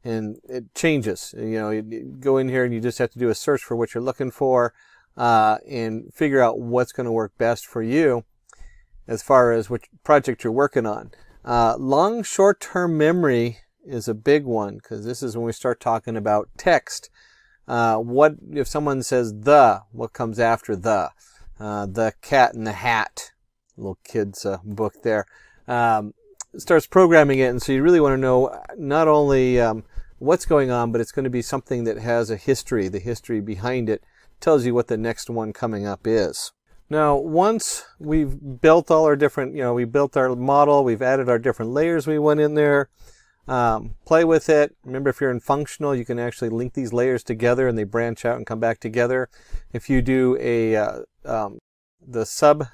And it changes. You go in here and you just have to do a search for what you're looking for, and figure out what's going to work best for you as far as which project you're working on. Long short-term memory is a big one, because this is when we start talking about text. What if someone says what comes after the cat in the hat, little kid's book there, starts programming it, and so you really want to know not only what's going on, but it's going to be something that has a history. The history behind it tells you what the next one coming up is. Now, once we've built all our different, we built our model, we've added our different layers we want in there, play with it. Remember, if you're in functional, you can actually link these layers together and they branch out and come back together. If you do the sub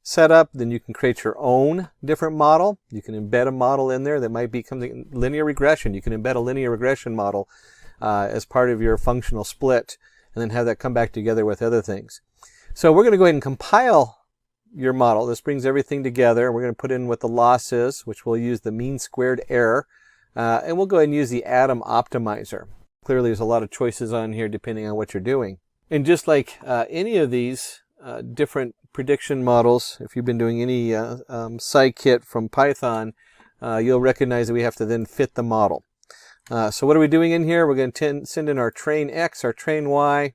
setup, then you can create your own different model. You can embed a model in there that might be something linear regression. You can embed a linear regression model as part of your functional split and then have that come back together with other things. So we're going to go ahead and compile your model. This brings everything together. We're going to put in what the loss is, which we'll use the mean squared error. And we'll go ahead and use the atom optimizer. Clearly, there's a lot of choices on here depending on what you're doing. And just like any of these different prediction models, if you've been doing any scikit from Python, you'll recognize that we have to then fit the model. So what are we doing in here? We're going to send in our train X, our train Y.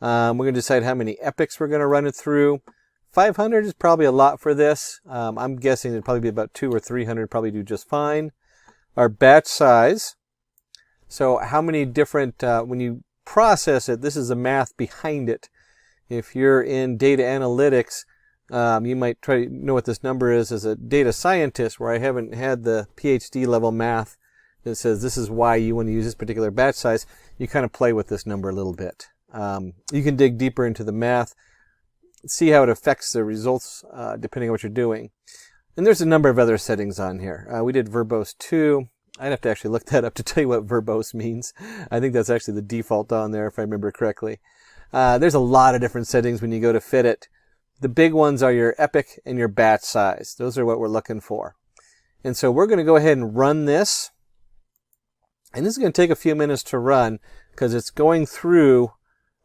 We're going to decide how many epochs we're going to run it through. 500 is probably a lot for this. I'm guessing it'd probably be about 200 or 300 probably do just fine. Our batch size. So how many different, when you process it, this is the math behind it. If you're in data analytics, you might try to know what this number is as a data scientist, where I haven't had the PhD level math that says this is why you want to use this particular batch size. You kind of play with this number a little bit. You can dig deeper into the math, see how it affects the results depending on what you're doing. And there's a number of other settings on here. We did verbose 2. I'd have to actually look that up to tell you what verbose means. I think that's actually the default on there if I remember correctly. There's a lot of different settings when you go to fit it. The big ones are your epoch and your batch size. Those are what we're looking for. And so we're going to go ahead and run this. And this is going to take a few minutes to run because it's going through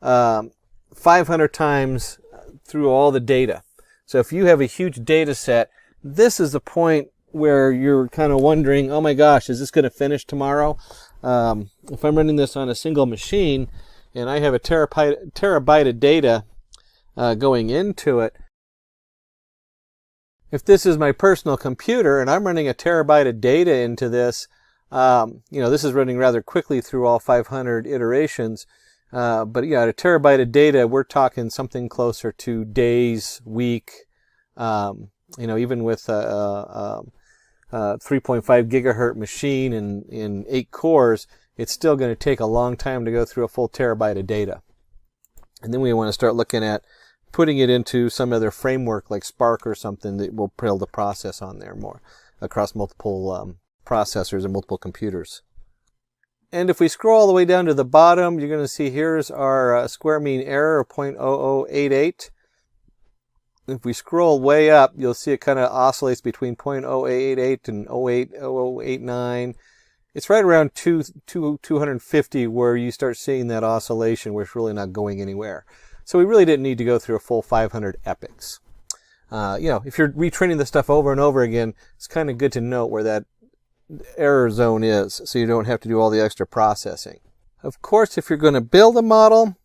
500 times through all the data. So if you have a huge data set, this is the point where you're kind of wondering, oh my gosh, is this going to finish tomorrow? If I'm running this on a single machine and I have a terabyte of data going into it, if this is my personal computer and I'm running a terabyte of data into this, this is running rather quickly through all 500 iterations. But yeah, at a terabyte of data, we're talking something closer to days, week, even with a 3.5 gigahertz machine and in 8 cores, it's still going to take a long time to go through a full terabyte of data. And then we want to start looking at putting it into some other framework like Spark or something that will be able to process on there more across multiple processors and multiple computers. And if we scroll all the way down to the bottom, you're going to see here's our square mean error of 0.0088. If we scroll way up, you'll see it kind of oscillates between 0.0888 and 0.0089. It's right around 250 where you start seeing that oscillation where it's really not going anywhere. So we really didn't need to go through a full 500 epochs. If you're retraining this stuff over and over again, it's kind of good to know where that error zone is so you don't have to do all the extra processing. Of course, if you're going to build a model,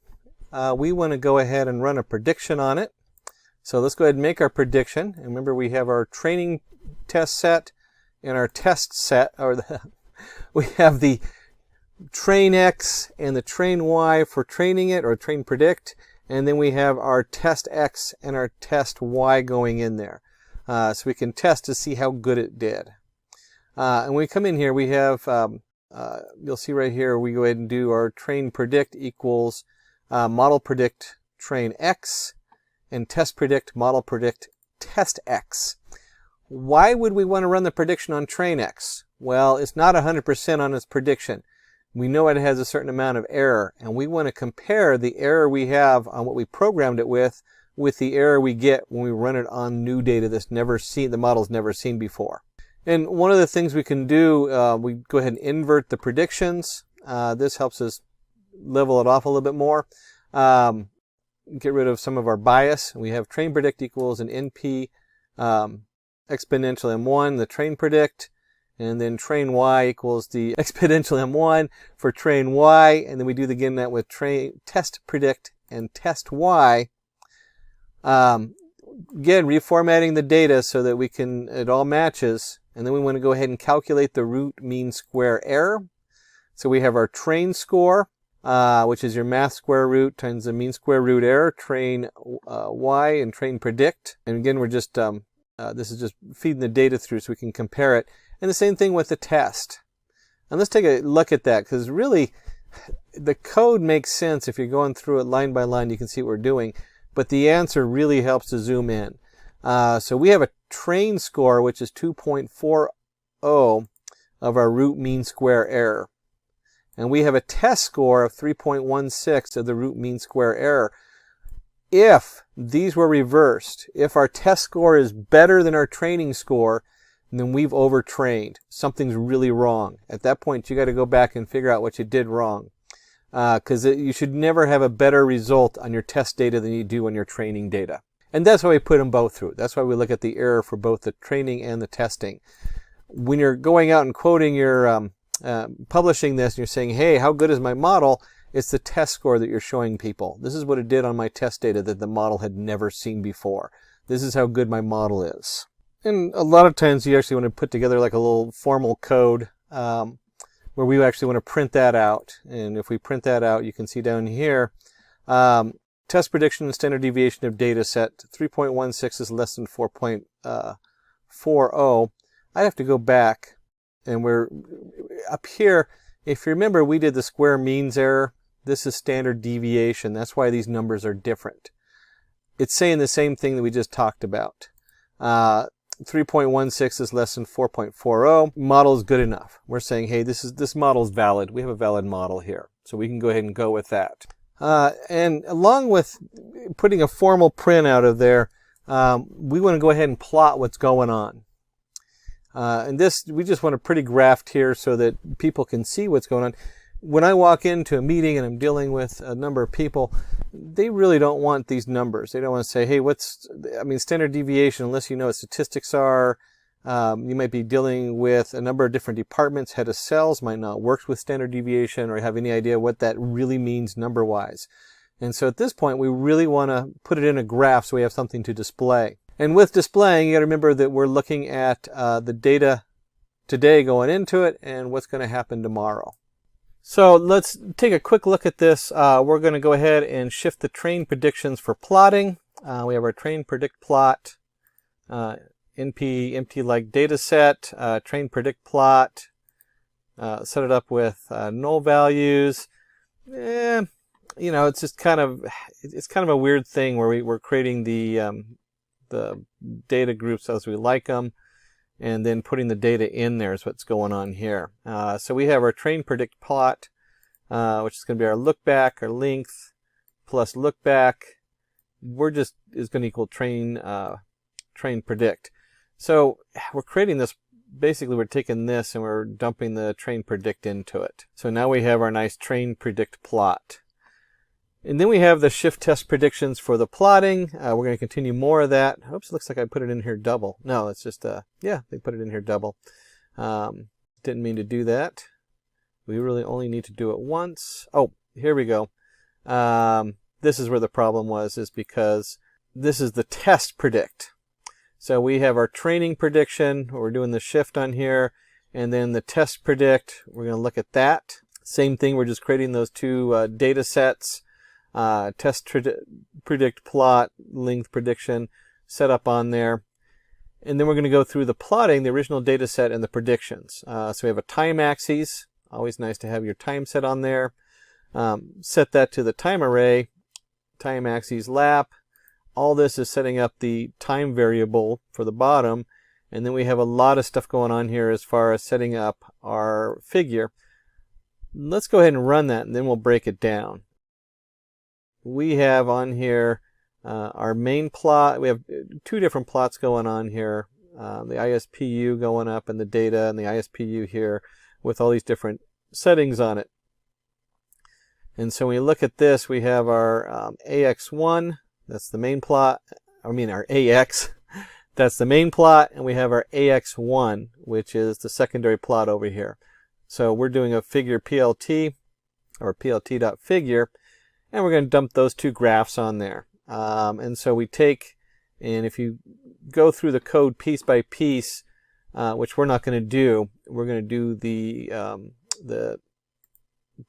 we want to go ahead and run a prediction on it. So let's go ahead and make our prediction. And remember, we have our training test set and our test set, we have the train X and the train Y for training it, or train predict, and then we have our test X and our test Y going in there. So we can test to see how good it did. And when we come in here, we have, you'll see right here, we go ahead and do our train predict equals model predict train X and test predict model predict test X. Why would we want to run the prediction on train X? Well, it's not 100% on its prediction. We know it has a certain amount of error, and we want to compare the error we have on what we programmed it with the error we get when we run it on new data that's never seen, the model's never seen before. And one of the things we can do, we go ahead and invert the predictions. This helps us level it off a little bit more. Get rid of some of our bias. We have train predict equals an NP exponential M1, the train predict, and then train Y equals the exponential M1 for train Y, and then we do again that with train test predict and test Y. Again, reformatting the data so that it all matches. And then we want to go ahead and calculate the root mean square error. So we have our train score. which is your math square root times the mean square root error, train y and train predict. And again, we're just, this is just feeding the data through so we can compare it. And the same thing with the test. And let's take a look at that, because really the code makes sense if you're going through it line by line. You can see what we're doing, but the answer really helps to zoom in. So we have a train score, which is 2.40 of our root mean square error. And we have a test score of 3.16 of the root mean square error. If these were reversed, if our test score is better than our training score, then we've overtrained. Something's really wrong. At that point, you got to go back and figure out what you did wrong. Because you should never have a better result on your test data than you do on your training data. And that's why we put them both through. That's why we look at the error for both the training and the testing. When you're going out and quoting your publishing this and you're saying, hey, how good is my model? It's the test score that you're showing people. This is what it did on my test data that the model had never seen before. This is how good my model is. And a lot of times you actually want to put together like a little formal code where we actually want to print that out. And if we print that out, you can see down here, test prediction and standard deviation of data set 3.16 is less than 4.40. I have to go back, and we're up here. If you remember, we did the square means error. This is standard deviation. That's why these numbers are different. It's saying the same thing that we just talked about. 3.16 is less than 4.40. Model is good enough. We're saying, hey, this model is valid. We have a valid model here. So we can go ahead and go with that. And along with putting a formal print out of there, we want to go ahead and plot what's going on. And this, we just want a pretty graph here so that people can see what's going on. When I walk into a meeting and I'm dealing with a number of people, they really don't want these numbers. They don't want to say, hey, standard deviation, unless you know what statistics are. You might be dealing with a number of different departments. Head of sales might not work with standard deviation or have any idea what that really means number-wise. And so at this point, we really want to put it in a graph so we have something to display. And with displaying, you got to remember that we're looking at the data today going into it and what's going to happen tomorrow. So let's take a quick look at this. We're going to go ahead and shift the train predictions for plotting. We have our train predict plot, NP empty like data set, train predict plot, set it up with null values. It's just kind of a weird thing where we're creating the data groups as we like them, and then putting the data in there is what's going on here. So we have our train predict plot, which is going to be our look back, our length, plus look back. Is going to equal train predict. So we're creating this, basically we're taking this and we're dumping the train predict into it. So now we have our nice train predict plot. And then we have the shift test predictions for the plotting. We're going to continue more of that. Oops, looks like I put it in here double. No, it's just, yeah, they put it in here double. Didn't mean to do that. We really only need to do it once. Oh, here we go. This is where the problem is because this is the test predict. So we have our training prediction. We're doing the shift on here. And then the test predict, we're going to look at that. Same thing, we're just creating those two data sets. Test predict plot, length prediction, set up on there. And then we're going to go through the plotting, the original data set, and the predictions. So we have a time axis. Always nice to have your time set on there. Set that to the time array, time axis lap. All this is setting up the time variable for the bottom. And then we have a lot of stuff going on here as far as setting up our figure. Let's go ahead and run that, and then we'll break it down. We have on here our main plot. We have two different plots going on here. The ISPU going up and the data, and the ISPU here with all these different settings on it. And so when we look at this, we have our AX1, that's the main plot. Our AX, that's the main plot, and we have our AX1, which is the secondary plot over here. So we're doing a figure PLT, or PLT.figure, and we're going to dump those two graphs on there. And so we take, and if you go through the code piece by piece, which we're not going to do, we're going to do the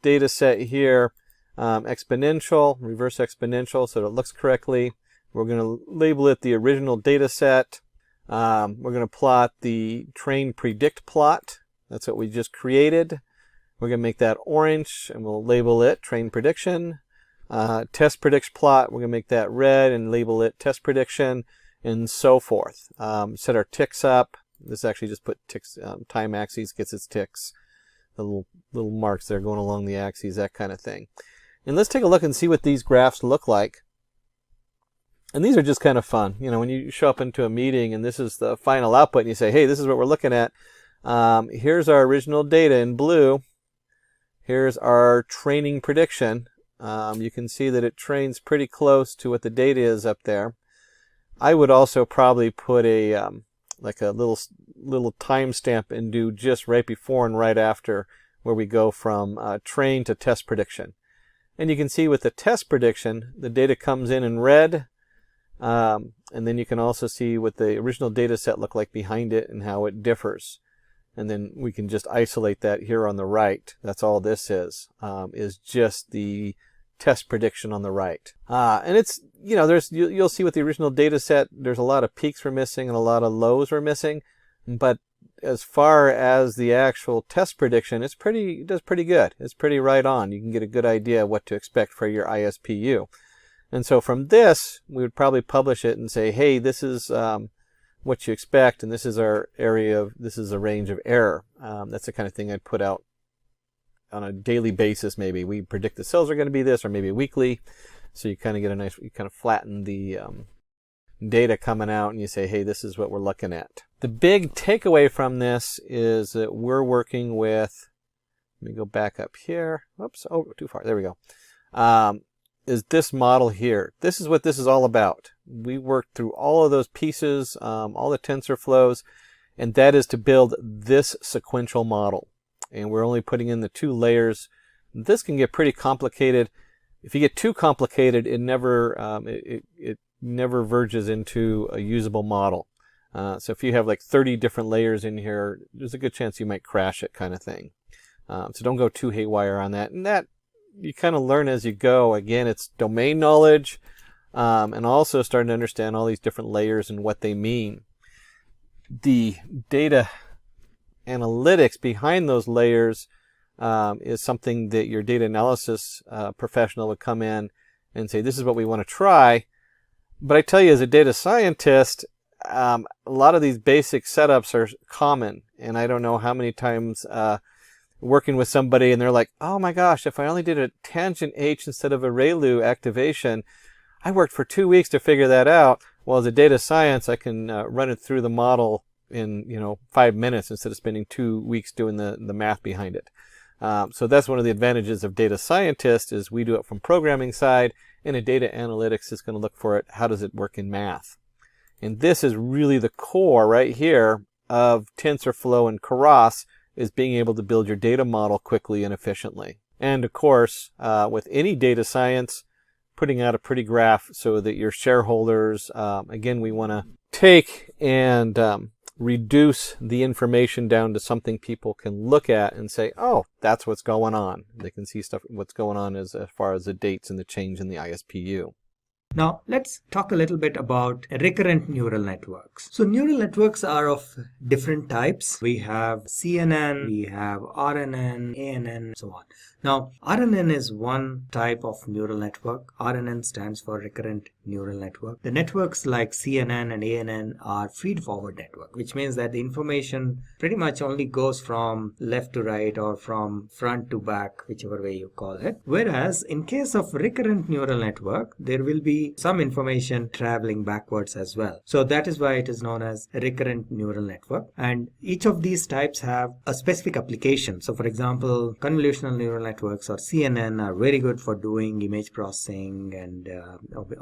data set here, exponential, reverse exponential, so it looks correctly. We're going to label it the original data set. We're going to plot the train predict plot. That's what we just created. We're going to make that orange, and we'll label it train prediction. Test predict plot, we're going to make that red and label it test prediction, and so forth. Set our ticks up. This actually just put ticks, time axes gets its ticks. The little marks there going along the axes, that kind of thing. And let's take a look and see what these graphs look like. And these are just kind of fun. You know, when you show up into a meeting and this is the final output and you say, hey, this is what we're looking at. Here's our original data in blue. Here's our training prediction. You can see that it trains pretty close to what the data is up there. I would also probably put a like a little timestamp and do just right before and right after, where we go from train to test prediction. And you can see with the test prediction, the data comes in red, and then you can also see what the original data set looked like behind it and how it differs. And then we can just isolate that here on the right. That's all this is just the test prediction on the right. And it's, you know, you'll see with the original data set, there's a lot of peaks we're missing and a lot of lows we're missing. But as far as the actual test prediction, it does pretty good. It's pretty right on. You can get a good idea of what to expect for your ISPU. And so from this, we would probably publish it and say, hey, this is what you expect, and this is our this is a range of error. That's the kind of thing I'd put out on a daily basis. Maybe we predict the cells are going to be this, or maybe weekly. So you kind of get you kind of flatten the data coming out, and you say, hey, this is what we're looking at. The big takeaway from this is that we're working with, let me go back up here. Whoops, oh, too far. There we go. Is this model here. This is what this is all about. We worked through all of those pieces, all the TensorFlows, and that is to build this sequential model. And we're only putting in the 2 layers. This can get pretty complicated. If you get too complicated, it never verges into a usable model. So if you have like 30 different layers in here, there's a good chance you might crash it, kind of thing. So don't go too haywire on that. And that you kind of learn as you go. Again, it's domain knowledge, and also starting to understand all these different layers and what they mean. The data analytics behind those layers is something that your data analysis professional would come in and say, this is what we want to try. But I tell you, as a data scientist, a lot of these basic setups are common, and I don't know how many times working with somebody and they're like, oh my gosh, if I only did a tangent H instead of a ReLU activation, I worked for 2 weeks to figure that out. Well, as a data science, I can run it through the model in 5 minutes instead of spending 2 weeks doing the math behind it. So that's one of the advantages of data scientists, is we do it from programming side, and a data analytics is going to look for it. How does it work in math? And this is really the core right here of TensorFlow and Keras, is being able to build your data model quickly and efficiently. And of course, with any data science, putting out a pretty graph so that your shareholders, again, we want to take and reduce the information down to something people can look at and say, oh, that's what's going on. They can see what's going on as far as the dates and the change in the ISPU. Now, let's talk a little bit about recurrent neural networks. So neural networks are of different types. We have CNN, we have RNN, ANN, so on. Now, RNN is one type of neural network. RNN stands for recurrent neural network. The networks like CNN and ANN are feed-forward network, which means that the information pretty much only goes from left to right or from front to back, whichever way you call it. Whereas in case of recurrent neural network, there will be some information traveling backwards as well. So that is why it is known as a recurrent neural network. And each of these types have a specific application. So for example, convolutional neural networks or CNN are very good for doing image processing and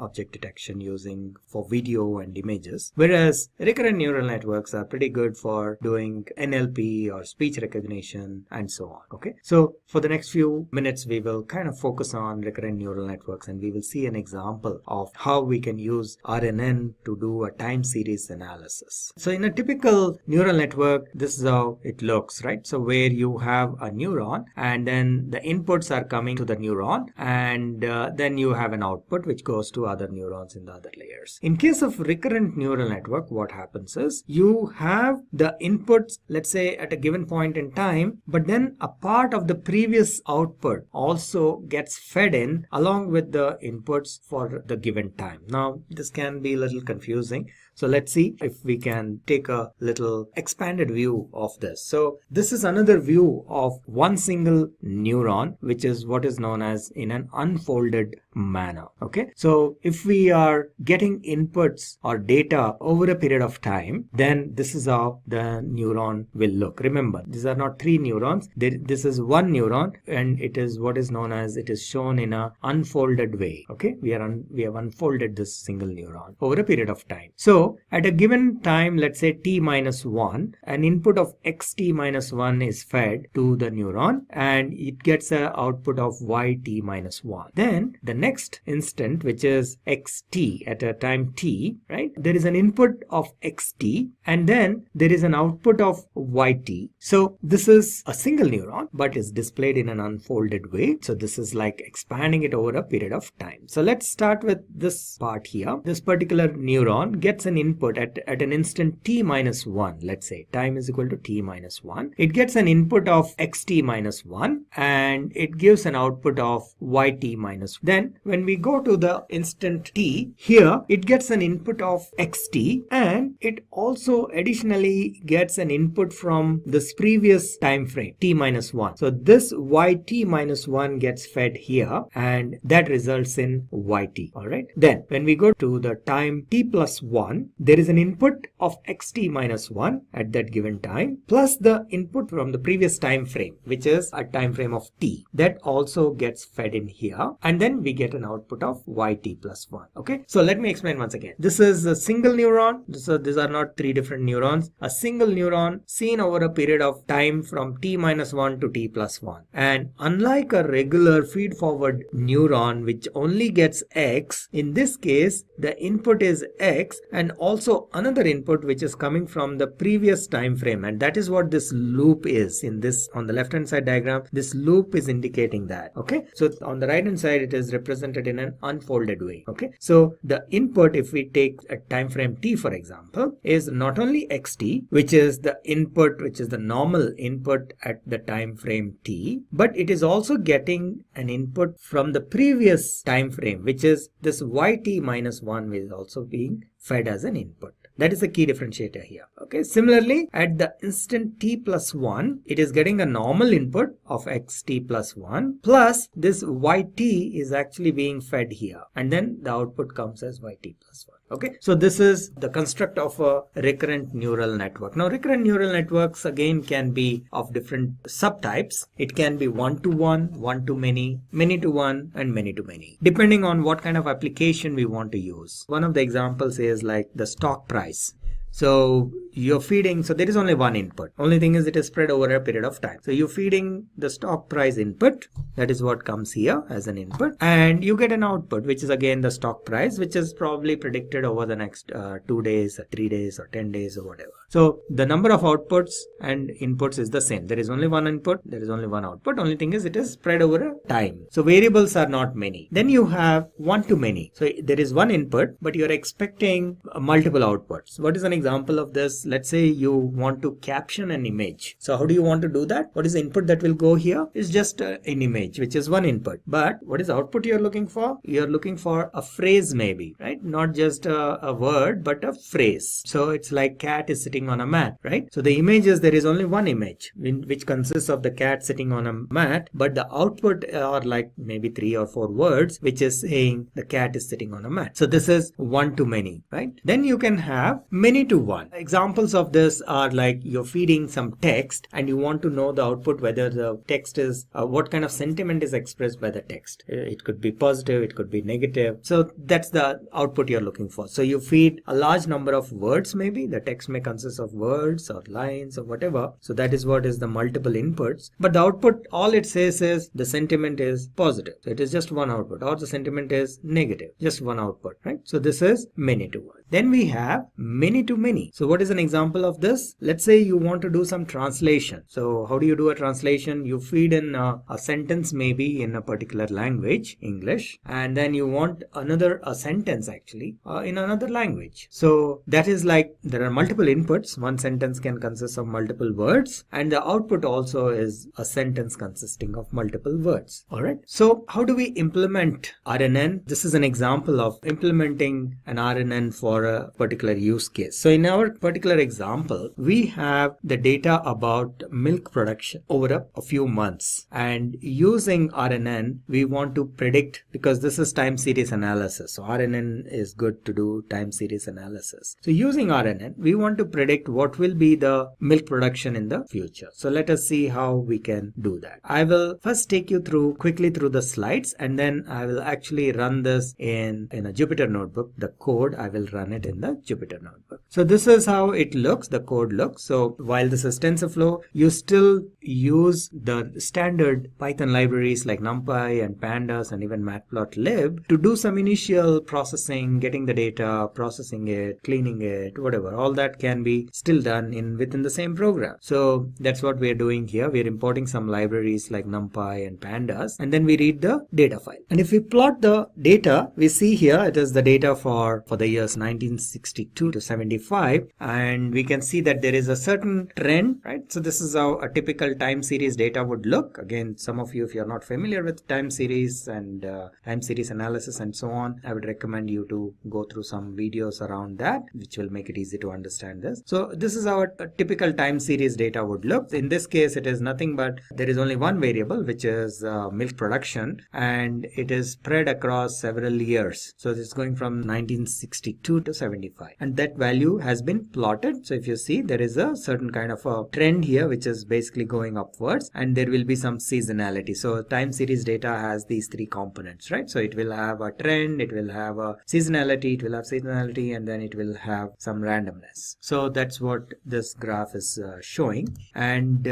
object detection using for video and images. Whereas recurrent neural networks are pretty good for doing NLP or speech recognition and so on. Okay. So for the next few minutes, we will kind of focus on recurrent neural networks, and we will see an example of how we can use RNN to do a time series analysis. So in a typical neural network, this is how it looks, right? So where you have a neuron and then the inputs are coming to the neuron, and then you have an output which goes to other neurons in the other layers. In case of recurrent neural network, what happens is you have the inputs, let's say at a given point in time, but then a part of the previous output also gets fed in along with the inputs for the given time. Now this can be a little confusing. So let's see if we can take a little expanded view of this. So this is another view of one single neuron, which is what is known as in an unfolded manner. Okay, so if we are getting inputs or data over a period of time, then this is how the neuron will look. Remember, these are not three neurons. This is one neuron, and it is what is known as, it is shown in a unfolded way. Okay, we have unfolded this single neuron over a period of time. So at a given time, let's say t minus 1, an input of xt minus 1 is fed to the neuron and it gets an output of yt minus 1. Then the next instant, which is xt at a time t, right? There is an input of xt and then there is an output of yt. So this is a single neuron but is displayed in an unfolded way. So this is like expanding it over a period of time. So let's start with this part here. This particular neuron gets an input at an instant t minus 1. Let's say time is equal to t minus 1. It gets an input of xt minus 1 and it gives an output of yt minus 1. Then when we go to the instant t, here it gets an input of xt and it also additionally gets an input from this previous time frame t minus 1. So this yt minus 1 gets fed here and that results in yt. Alright, then when we go to the time t plus 1, there is an input of xt minus 1 at that given time plus the input from the previous time frame, which is a time frame of t. That also gets fed in here and then we get an output of yt plus 1. Okay, so let me explain once again. This is a single neuron. So these are not three different neurons. A single neuron seen over a period of time from t minus 1 to t plus 1. And unlike a regular feed forward neuron which only gets x, in this case the input is x and also another input which is coming from the previous time frame, and that is what this loop is. In this, on the left hand side diagram, this loop is indicating that. Okay, so on the right hand side it is represented in an unfolded way. Okay, so the input, if we take a time frame t for example, is not only xt, which is the input, which is the normal input at the time frame t, but it is also getting an input from the previous time frame, which is this yt minus 1 is also being fed as an input. That is the key differentiator here. Okay, similarly at the instant t plus 1, it is getting a normal input of xt plus 1 plus this yt is actually being fed here and then the output comes as yt plus 1. Okay, so this is the construct of a recurrent neural network. Now recurrent neural networks again can be of different subtypes. It can be one-to-one, one-to-many, many-to-one and many-to-many, depending on what kind of application we want to use. One of the examples is like the stock price. So you're feeding, so there is only one input. Only thing is it is spread over a period of time. So you're feeding the stock price input, that is what comes here as an input, and you get an output which is again the stock price, which is probably predicted over the next 2 days, 3 days or 10 days or whatever. So the number of outputs and inputs is the same. There is only one input, there is only one output. Only thing is it is spread over a time. So variables are not many. Then you have one-to-many. So there is one input, but you're expecting multiple outputs. What is an example of this? Let's say you want to caption an image. So how do you want to do that? What is the input that will go here? Is just an image, which is one input. But what is the output you're looking for? You're looking for a phrase maybe, right? Not just a word, but a phrase. So it's like cat is sitting on a mat, right? So the image is, there is only one image which consists of the cat sitting on a mat, but the output are like maybe 3 or 4 words, which is saying the cat is sitting on a mat. So this is one-to-many, right? Then you can have many-to-one. Example examples of this are like you're feeding some text and you want to know the output, whether the text is what kind of sentiment is expressed by the text. It could be positive, it could be negative. So that's the output you're looking for. So you feed a large number of words, maybe the text may consist of words or lines or whatever. So that is what is the multiple inputs. But the output, all it says is the sentiment is positive. So it is just one output, or the sentiment is negative, just one output, right? So this is many to one. Then we have many to many. So what is an example of this? Let's say you want to do some translation. So how do you do a translation? You feed in a sentence maybe in a particular language, English, and then you want a sentence actually in another language. So that is like there are multiple inputs. One sentence can consist of multiple words, and the output also is a sentence consisting of multiple words. All right. So how do we implement RNN? This is an example of implementing an RNN for a particular use case. So in our particular example, we have the data about milk production over a few months, and using RNN we want to predict, because this is time series analysis. So RNN is good to do time series analysis. So using RNN we want to predict what will be the milk production in the future. So let us see how we can do that. I will first take you quickly through the slides, and then I will actually run this in a Jupyter notebook. The code I will run it in the Jupyter notebook. So this is how it looks, the code looks. So while this is TensorFlow, you still use the standard Python libraries like NumPy and Pandas and even Matplotlib to do some initial processing, getting the data, processing it, cleaning it, whatever. All that can be still done within the same program. So that's what we are doing here. We are importing some libraries like NumPy and Pandas, and then we read the data file. And if we plot the data, we see here it is the data for the years 1962 to 75, and we can see that there is a certain trend, right? So this is how a typical time series data would look. Again, some of you, if you're not familiar with time series and time series analysis and so on, I would recommend you to go through some videos around that, which will make it easy to understand this. So this is how a typical time series data would look. In this case, it is nothing but there is only one variable, which is milk production, and it is spread across several years. So it's going from 1962 to 75, and that value has been plotted. So if you see, there is a certain kind of a trend here which is basically going upwards, and there will be some seasonality. So time series data has these three components, right? So it will have a trend, it will have a seasonality, and then it will have some randomness. So that's what this graph is showing. And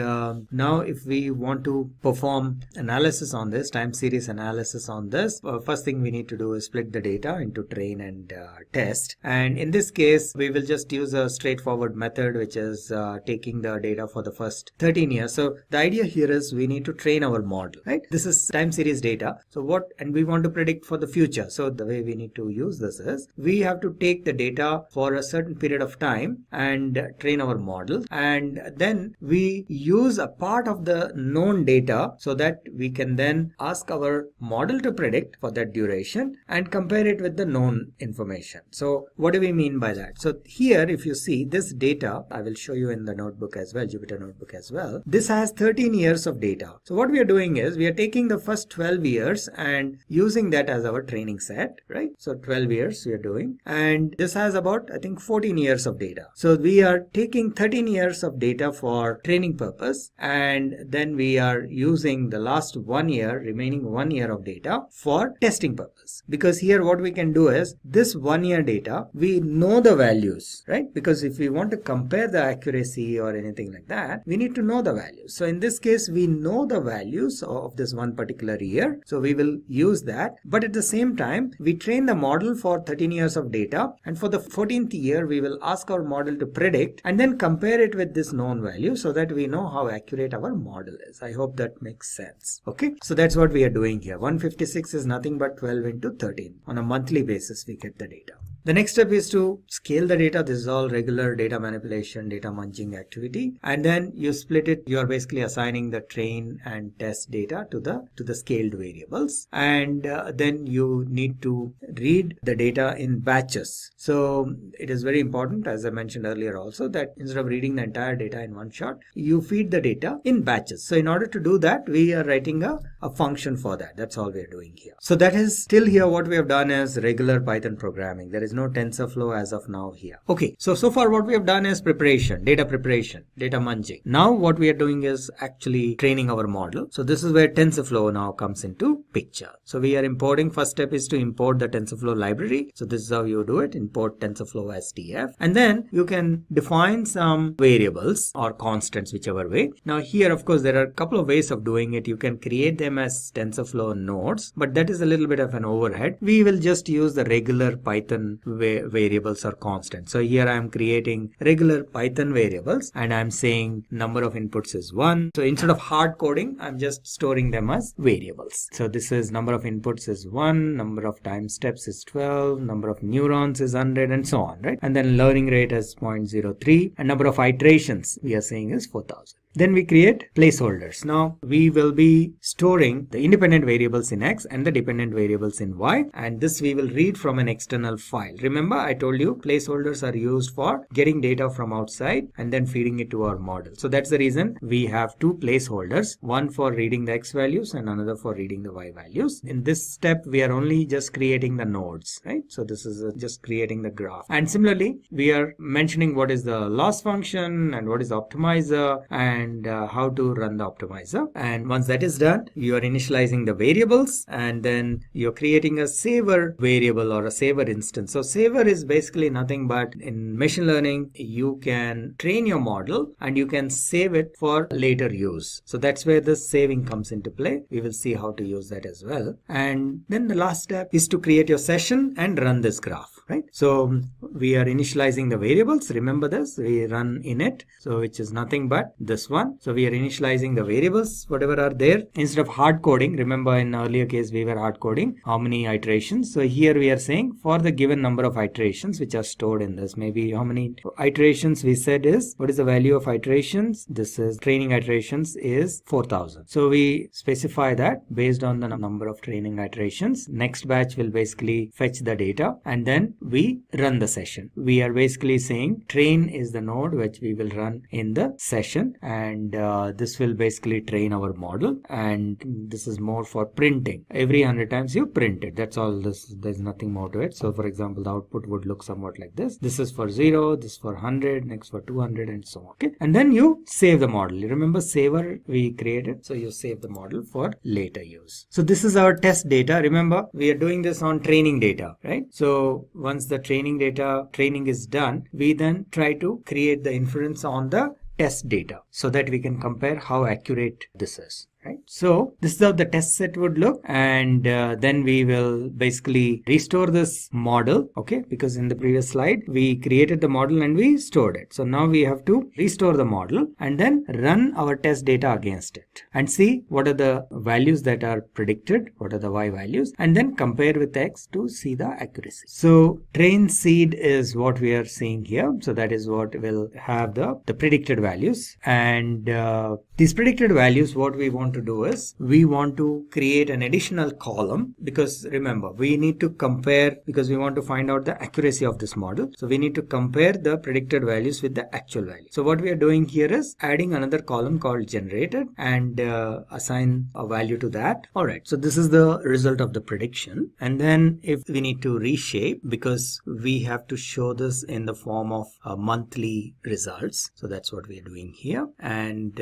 now if we want to perform analysis on this, time series analysis on this, first thing we need to do is split the data into train and test. And in this case, we will just use a straightforward method, which is taking the data for the first 13 years. So the idea here is we need to train our model, right? This is time series data. So and we want to predict for the future. So the way we need to use this is we have to take the data for a certain period of time and train our model. And then we use a part of the known data so that we can then ask our model to predict for that duration and compare it with the known information. So what do we mean by that? So here, if you see this data, I will show you in the notebook as well, Jupyter notebook as well. This has 13 years of data. So what we are doing is we are taking the first 12 years and using that as our training set, right? So 12 years we are doing, and this has about, I think, 14 years of data. So we are taking 13 years of data for training purpose, and then we are using the last 1 year, remaining 1 year of data for testing purpose. Because here what we can do is this 1 year data, we know the values, right? Because if we want to compare the accuracy or anything like that, we need to know the values. So in this case, we know the values of this one particular year. So we will use that. But at the same time, we train the model for 13 years of data. And for the 14th year, we will ask our model to predict and then compare it with this known value so that we know how accurate our model is. I hope that makes sense. Okay. So that's what we are doing here. 156 is nothing but 12 into 13. On a monthly basis, we get the data. The next step is to scale the data. This is all regular data manipulation, data munching activity. And then you split it. You are basically assigning the train and test data to the scaled variables. And then you need to read the data in batches. So it is very important, as I mentioned earlier also, that instead of reading the entire data in one shot, you feed the data in batches. So in order to do that, we are writing a function for that. That's all we are doing here. So that is still here what we have done is regular Python programming. There is no TensorFlow as of now here. Okay, so far what we have done is preparation, data munging. Now what we are doing is actually training our model. So this is where TensorFlow now comes into picture. So we are importing, first step is to import the TensorFlow library. So this is how you do it, import TensorFlow as TF. And then you can define some variables or constants, whichever way. Now here, of course, there are a couple of ways of doing it. You can create them as TensorFlow nodes, but that is a little bit of an overhead. We will just use the regular Python variables or constants. So here I am creating regular Python variables and I'm saying number of inputs is 1. So instead of hard coding, I'm just storing them as variables. So this is number of inputs is 1, number of time steps is 12, number of neurons is 100, and so on, right? And then learning rate is 0.03 and number of iterations we are saying is 4000. Then we create placeholders. Now we will be storing the independent variables in X and the dependent variables in Y, and this we will read from an external file. Remember, I told you placeholders are used for getting data from outside and then feeding it to our model. So that's the reason we have two placeholders, one for reading the X values and another for reading the Y values. In this step, we are only just creating the nodes, right? So this is just creating the graph. And similarly, we are mentioning what is the loss function and what is the optimizer and how to run the optimizer. And once that is done, you are initializing the variables and then you're creating a saver variable or a saver instance. So saver is basically nothing but in machine learning, you can train your model and you can save it for later use. So that's where the saving comes into play. We will see how to use that as well. And then the last step is to create your session and run this graph, right? So we are initializing the variables. Remember this, we run init, so which is nothing but this one. So we are initializing the variables, whatever are there. Instead of hard coding, remember in earlier case we were hard coding how many iterations. So here we are saying for the given number of iterations which are stored in this, maybe how many iterations we said is, what is the value of iterations? This is training iterations is 4000. So we specify that based on the number of training iterations. Next batch will basically fetch the data and then we run the session. We are basically saying train is the node which we will run in the session, and this will basically train our model, and this is more for printing. Every 100 times you print it, that's all. There's nothing more to it. So for example, the output would look somewhat like this. This is for 0, this for 100, next for 200, and so on. Okay, and then you save the model. You remember saver we created, so you save the model for later use. So this is our test data. Remember, we are doing this on training data, right? So once the training is done, we then try to create the inference on the test data so that we can compare how accurate this is. Right? So this is how the test set would look, and then we will basically restore this model, okay, because in the previous slide we created the model and we stored it. So now we have to restore the model and then run our test data against it and see what are the values that are predicted, what are the Y values, and then compare with X to see the accuracy. So train seed is what we are seeing here. So that is what will have the predicted values, and these predicted values, what we want to do is we want to create an additional column, because remember we need to compare, because we want to find out the accuracy of this model. So we need to compare the predicted values with the actual value. So what we are doing here is adding another column called generated and assign a value to that. All right, so this is the result of the prediction, and then if we need to reshape, because we have to show this in the form of monthly results. So that's what we are doing here, and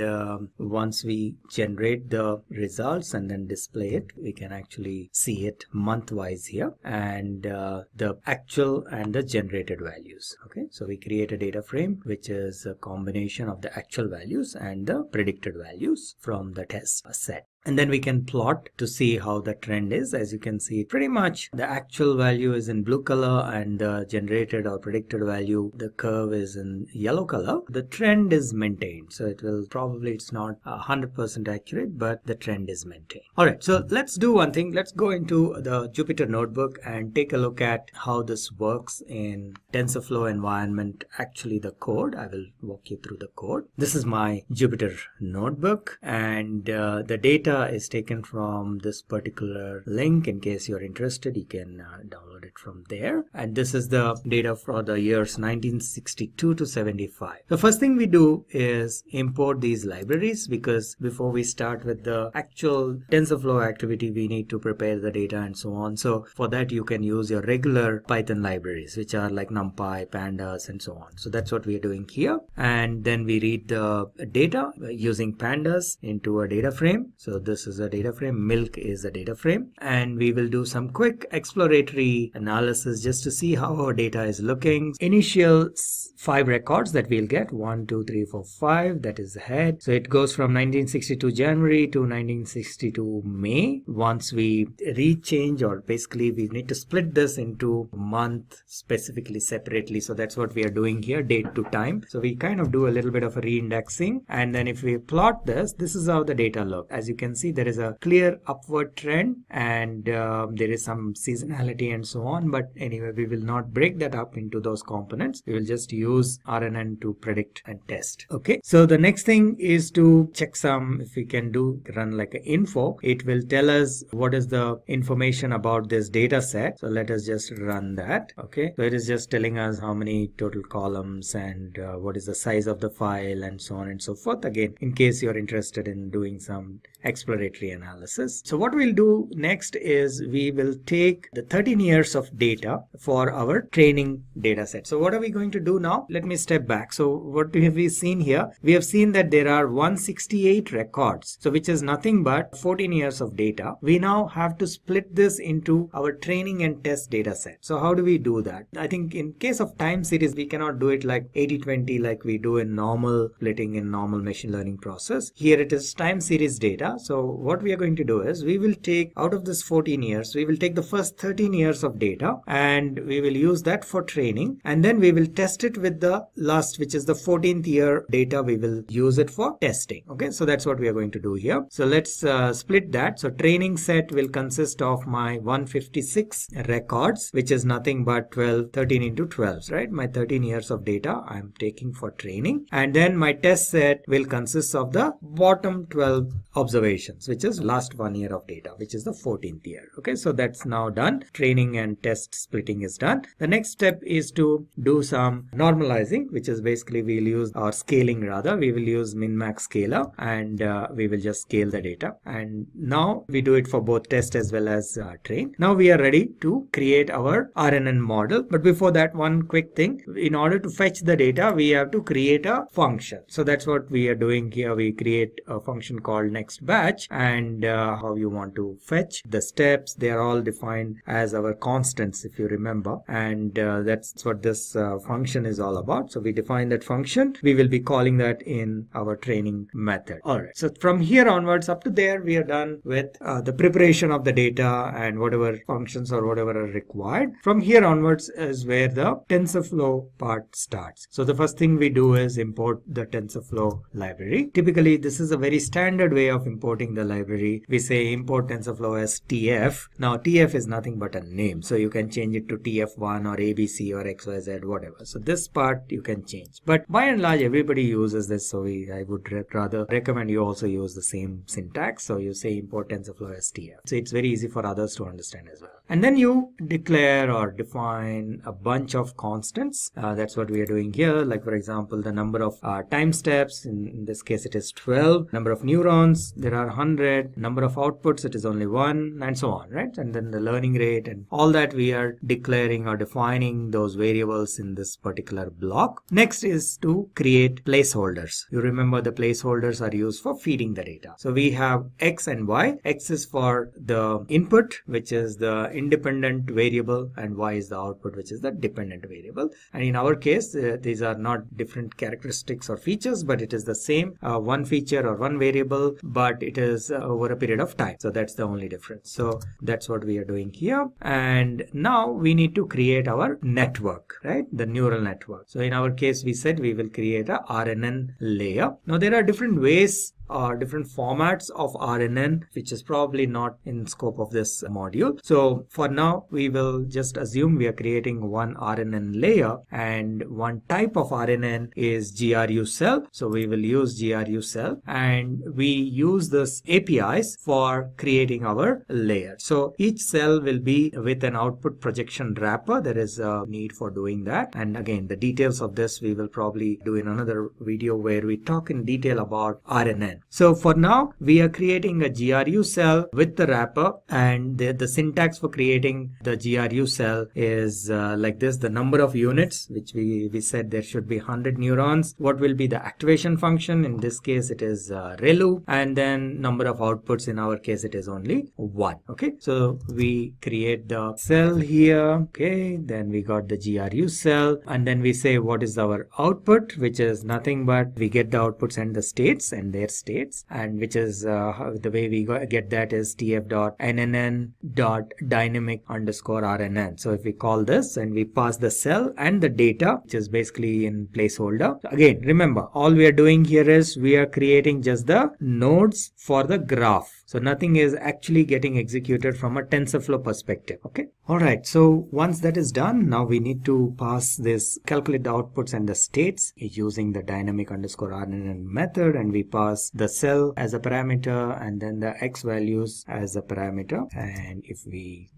once we generate the results and then display it, we can actually see it month wise here, and the actual and the generated values. Okay, so we create a data frame which is a combination of the actual values and the predicted values from the test set. And then we can plot to see how the trend is. As you can see, pretty much the actual value is in blue color and the generated or predicted value, the curve is in yellow color. The trend is maintained. So it will probably, it's not 100% accurate, but the trend is maintained. All right, so let's do one thing. Let's go into the Jupyter notebook and take a look at how this works in TensorFlow environment. Actually, the code, I will walk you through the code. This is my Jupyter notebook, and the data data is taken from this particular link. In case you're interested, you can download it from there. And this is the data for the years 1962 to 75. The first thing we do is import these libraries, because before we start with the actual TensorFlow activity, we need to prepare the data and so on. So for that, you can use your regular Python libraries, which are like NumPy, Pandas, and so on. So that's what we are doing here. And then we read the data using Pandas into a data frame. So this is a data frame, milk is a data frame, and we will do some quick exploratory analysis just to see how our data is looking. Initial 5 records that we'll get, 1, 2, 3, 4, 5, that is the head. So it goes from 1962 January to 1962 May. Once we rechange, or basically we need to split this into month specifically separately. So that's what we are doing here, date to time. So we kind of do a little bit of a reindexing, and then if we plot this is how the data look. As you can see, there is a clear upward trend, and there is some seasonality and so on. But anyway, we will not break that up into those components. We will just use RNN to predict and test. Okay, so the next thing is to check some, if we can run like an info, it will tell us what is the information about this data set. So let us just run that. Okay, so it is just telling us how many total columns and what is the size of the file and so on and so forth. Again, in case you're interested in doing some exploratory analysis. So what we'll do next is we will take the 13 years of data for our training data set. So what are we going to do now? Let me step back. So what have we seen here? We have seen that there are 168 records, so which is nothing but 14 years of data. We now have to split this into our training and test data set. So how do we do that? I think in case of time series, we cannot do it like 80-20 like we do in normal splitting in normal machine learning process. Here it is time series data. So what we are going to do is we will take out of this 14 years, we will take the first 13 years of data and we will use that for training, and then we will test it with the last, which is the 14th year data. We will use it for testing. Okay, so that's what we are going to do here. So let's split that. So training set will consist of my 156 records, which is nothing but 13 into 12, right? My 13 years of data I'm taking for training, and then my test set will consist of the bottom 12 observations, which is last 1 year of data, which is the 14th year. Okay, so that's now done. Training and test splitting is done. The next step is to do some normalizing, which is basically we'll use, or scaling rather, we will use min-max scaler, and we will just scale the data. And now we do it for both test as well as train. Now we are ready to create our RNN model. But before that, one quick thing. In order to fetch the data, we have to create a function. So that's what we are doing here. We create a function called next batch, and how you want to fetch the steps, they are all defined as our constants, if you remember, and that's what this function is all about. So we define that function. We will be calling that in our training method. All right, so from here onwards up to there, we are done with the preparation of the data and whatever functions or whatever are required. From here onwards is where the TensorFlow part starts. So the first thing we do is import the TensorFlow library. Typically, this is a very standard way of importing the library. We say import TensorFlow as TF. Now TF is nothing but a name, so you can change it to TF1 or ABC or XYZ, whatever. So this part you can change, but by and large everybody uses this, so I would rather recommend you also use the same syntax. So you say import TensorFlow as TF, so it's very easy for others to understand as well. And then you declare or define a bunch of constants. That's what we are doing here. Like for example, the number of time steps, in this case it is 12, number of neurons, there are 100, number of outputs, it is only 1, and so on, right? And then the learning rate and all that, we are declaring or defining those variables in this particular block. Next is to create placeholders. You remember the placeholders are used for feeding the data. So we have X and Y. X is for the input, which is the independent variable, and Y is the output, which is the dependent variable. And in our case, these are not different characteristics or features, but it is the same one feature or one variable, but it is over a period of time. So that's the only difference. So that's what we are doing here. And now we need to create our network, right? The neural network. So in our case, we said we will create a RNN layer. Now there are different ways different formats of RNN, which is probably not in scope of this module. So for now, we will just assume we are creating one RNN layer, and one type of RNN is GRU cell. So we will use GRU cell, and we use this APIs for creating our layer. So each cell will be with an output projection wrapper. There is a need for doing that. And again, the details of this we will probably do in another video where we talk in detail about RNN. So for now, we are creating a GRU cell with the wrapper, and the syntax for creating the GRU cell is like this. The number of units, which we said there should be 100 neurons. What will be the activation function? In this case, it is ReLU, and then number of outputs. In our case, it is only 1. Okay, so we create the cell here. Okay, then we got the GRU cell, and then we say what is our output, which is nothing but we get the outputs and the states and their states, and which is the way we get that is tf.nnn.dynamic_rnn. So if we call this and we pass the cell and the data, which is basically in placeholder. So again, remember, all we are doing here is we are creating just the nodes for the graph. So nothing is actually getting executed from a TensorFlow perspective. Okay. All right. So once that is done, now we need to pass this, calculate the outputs and the states using the dynamic_rnn method, and we pass the cell as a parameter and then the x values as a parameter. And if we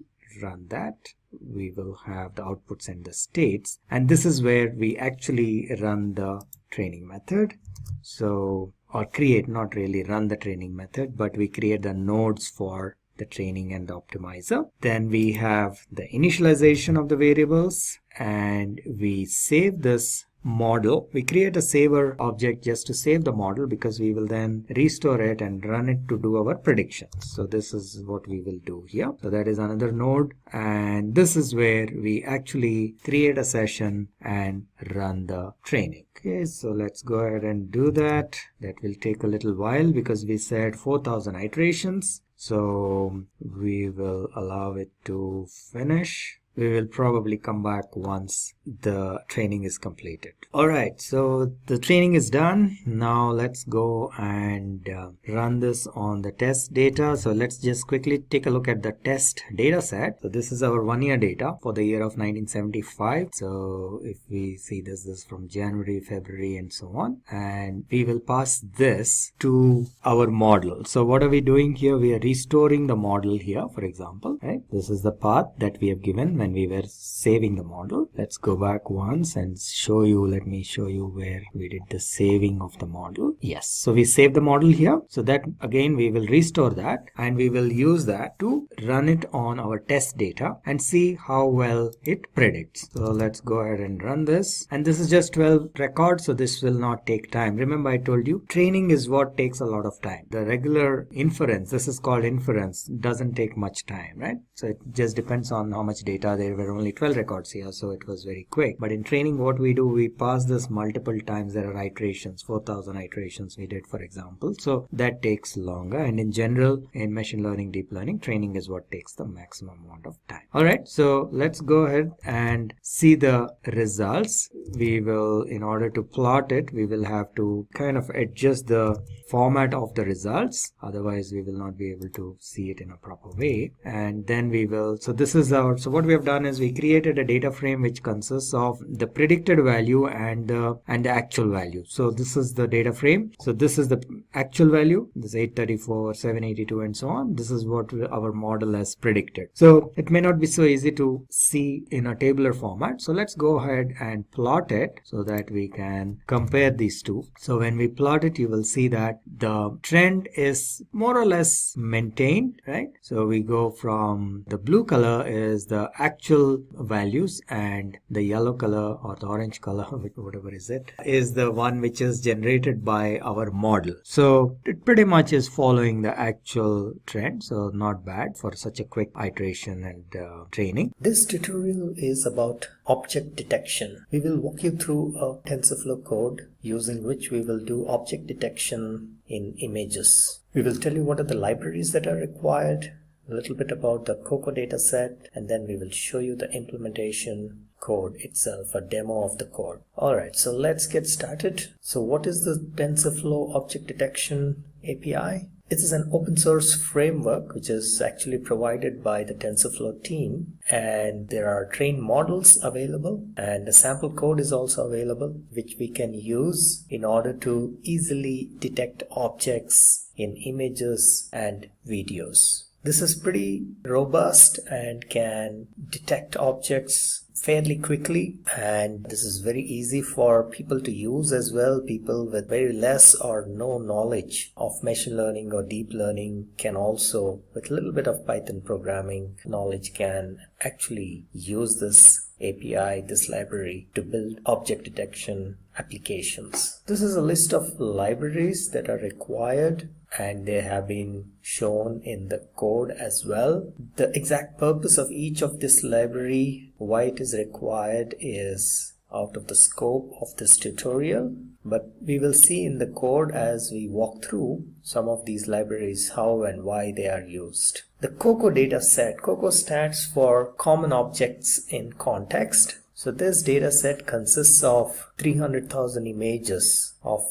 run that, we will have the outputs and the states, and this is where we actually run the training method. So, or create, not really run the training method, but we create the nodes for the training and the optimizer. Then we have the initialization of the variables, and we save this model. We create a saver object just to save the model, because we will then restore it and run it to do our predictions. So this is what we will do here. So that is another node, and this is where we actually create a session and run the training. Okay, so let's go ahead and do that. That will take a little while because we said 4,000 iterations. So we will allow it to finish. We will probably come back once the training is completed. All right, so the training is done. Now let's go and run this on the test data. So let's just quickly take a look at the test data set. So this is our 1 year data for the year of 1975. So if we see this is from January, February, and so on. And we will pass this to our model. So what are we doing here? We are restoring the model here, for example. Right? This is the path that we have given when we were saving the model. Let's go back once and show you. Let me show you where we did the saving of the model. Yes, so we saved the model here. So that again we will restore that, and we will use that to run it on our test data and see how well it predicts. So let's go ahead and run this, and this is just 12 records, so this will not take time. Remember, I told you training is what takes a lot of time. The regular inference, this is called inference, doesn't take much time, right? So it just depends on how much data. There were only 12 records here, so it was very quick. But in training, what we do, we pass this multiple times. There are iterations, 4,000 iterations we did, for example. So that takes longer. And in general, in machine learning, deep learning, training is what takes the maximum amount of time. All right, so let's go ahead and see the results. We will, in order to plot it, we will have to kind of adjust the format of the results. Otherwise, we will not be able to see it in a proper way. And then we will, so this is our, so what we have done is we created a data frame which consists of the predicted value and the actual value. So this is the data frame. So this is the actual value, this 834, 782, and so on. This is what our model has predicted. So it may not be so easy to see in a tabular format. So let's go ahead and plot it so that we can compare these two. So when we plot it, you will see that the trend is more or less maintained, right? So we go from the blue color is the actual values, and the yellow color or the orange color, whatever is it, is the one which is generated by our model. So it pretty much is following the actual trend. So not bad for such a quick iteration and training. This tutorial is about object detection. We will walk you through a TensorFlow code using which we will do object detection in images. We will tell you what are the libraries that are required, a little bit about the COCO data set, and then we will show you the implementation code itself, a demo of the code. Alright, so let's get started. So what is the TensorFlow Object Detection API? It is an open source framework which is actually provided by the TensorFlow team, and there are trained models available, and the sample code is also available which we can use in order to easily detect objects in images and videos. This is pretty robust and can detect objects fairly quickly, and this is very easy for people to use as well. People with very less or no knowledge of machine learning or deep learning can also, with a little bit of Python programming knowledge, can actually use this API, this library, to build object detection applications. This is a list of libraries that are required, and they have been shown in the code as well. The exact purpose of each of this library, why it is required, is out of the scope of this tutorial, but we will see in the code as we walk through some of these libraries how and why they are used. The COCO data set. COCO stands for Common Objects in Context. So this data set consists of 300,000 images of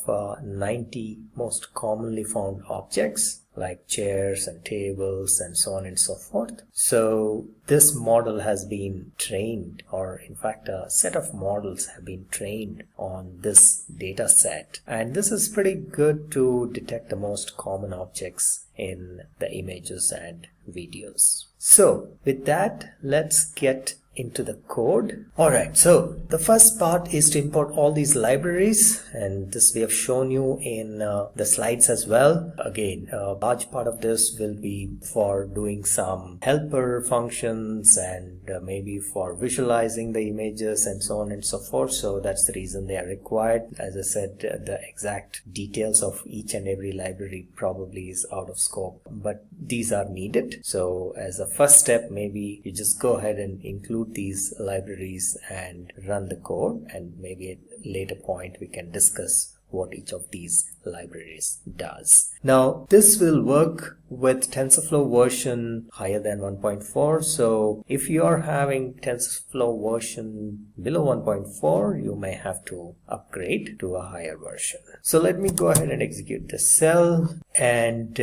90 most commonly found objects like chairs and tables and so on and so forth. So this model has been trained, or in fact a set of models have been trained on this data set, and this is pretty good to detect the most common objects in the images and videos. So with that, let's get into the code. Alright, so the first part is to import all these libraries, and this we have shown you in the slides as well. Again, a large part of this will be for doing some helper functions and maybe for visualizing the images and so on and so forth. So that's the reason they are required. As I said, the exact details of each and every library probably is out of scope, but these are needed. So as a first step, maybe you just go ahead and include these libraries and run the code, and maybe at a later point we can discuss what each of these libraries does. Now this will work with TensorFlow version higher than 1.4. So if you are having TensorFlow version below 1.4, you may have to upgrade to a higher version. So let me go ahead and execute the cell, and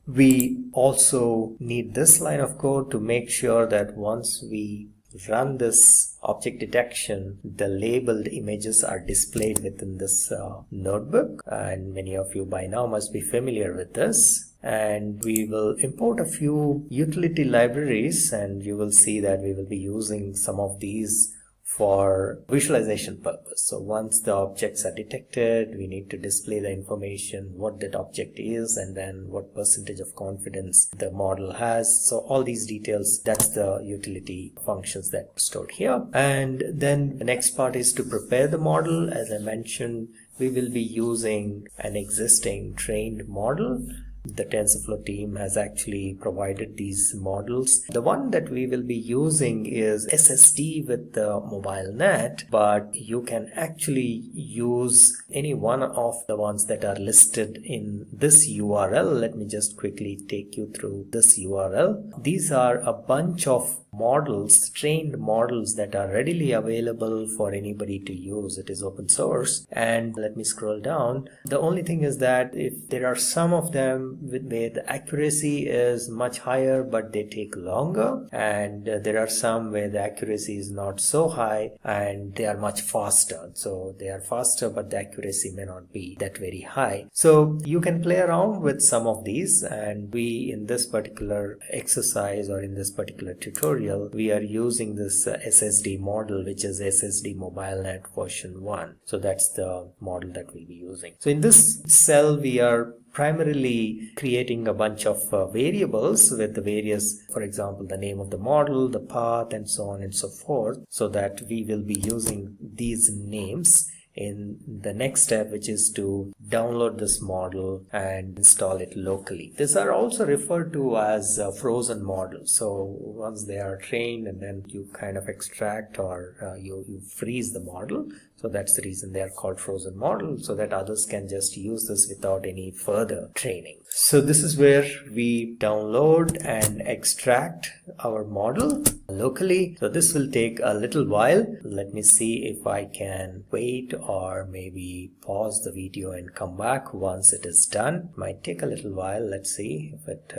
we also need this line of code to make sure that once we run this object detection, the labeled images are displayed within this notebook, and many of you by now must be familiar with this. And we will import a few utility libraries, and you will see that we will be using some of these for visualization purpose. So once the objects are detected, we need to display the information, what that object is, and then what percentage of confidence the model has. So all these details, that's the utility functions that are stored here. And then the next part is to prepare the model. As I mentioned, we will be using an existing trained model. The TensorFlow team has actually provided these models. The one that we will be using is SSD with the mobile net, but you can actually use any one of the ones that are listed in this URL. Let me just quickly take you through this URL. These are a bunch of models, trained models that are readily available for anybody to use. It is open source, and let me scroll down. The only thing is that if there are some of them where the accuracy is much higher but they take longer, and there are some where the accuracy is not so high and they are much faster. So they are faster but the accuracy may not be that very high. So you can play around with some of these, and we in this particular exercise or in this particular tutorial we are using this SSD model, which is SSD MobileNet version 1. So that's the model that we'll be using. So in this cell we are primarily creating a bunch of variables with the various, for example, the name of the model, the path, and so on and so forth, so that we will be using these names in the next step, which is to download this model and install it locally. These are also referred to as frozen models. So once they are trained, and then you kind of extract or you freeze the model. So that's the reason they are called frozen models, so that others can just use this without any further training. So this is where we download and extract our model locally. So this will take a little while. Let me see if I can wait or maybe pause the video and come back once it is done. Might take a little while. Let's see if it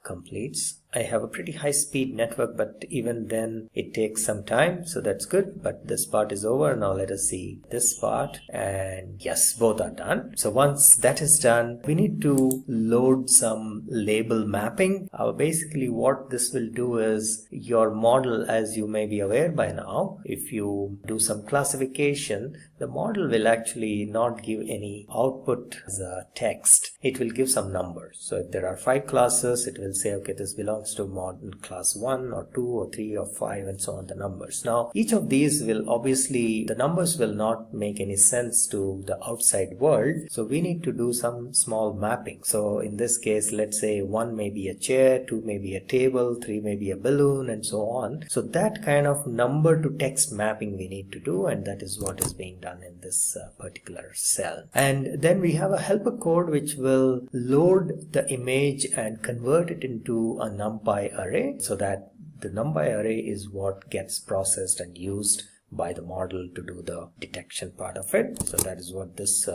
completes. I have a pretty high speed network, but even then it takes some time, so that's good. But this part is over. Now let us see this part, and yes, both are done. So once that is done, we need to load some label mapping. Basically what this will do is your model, as you may be aware by now, if you do some classification, the model will actually not give any output as a text. It will give some numbers. So if there are 5 classes, it will say, okay, this belongs to model class 1 or 2 or 3 or 5 and so on, the numbers. Now each of these will obviously, the numbers will not make any sense to the outside world, so we need to do some small mapping. So in this case, let's say 1 may be a chair, 2 may be a table, 3 may be a balloon and so on. So that kind of number to text mapping we need to do, and that is what is being done in this particular cell. And then we have a helper code which will load the image and convert it into a NumPy array, so that the NumPy array is what gets processed and used by the model to do the detection part of it. So that is what this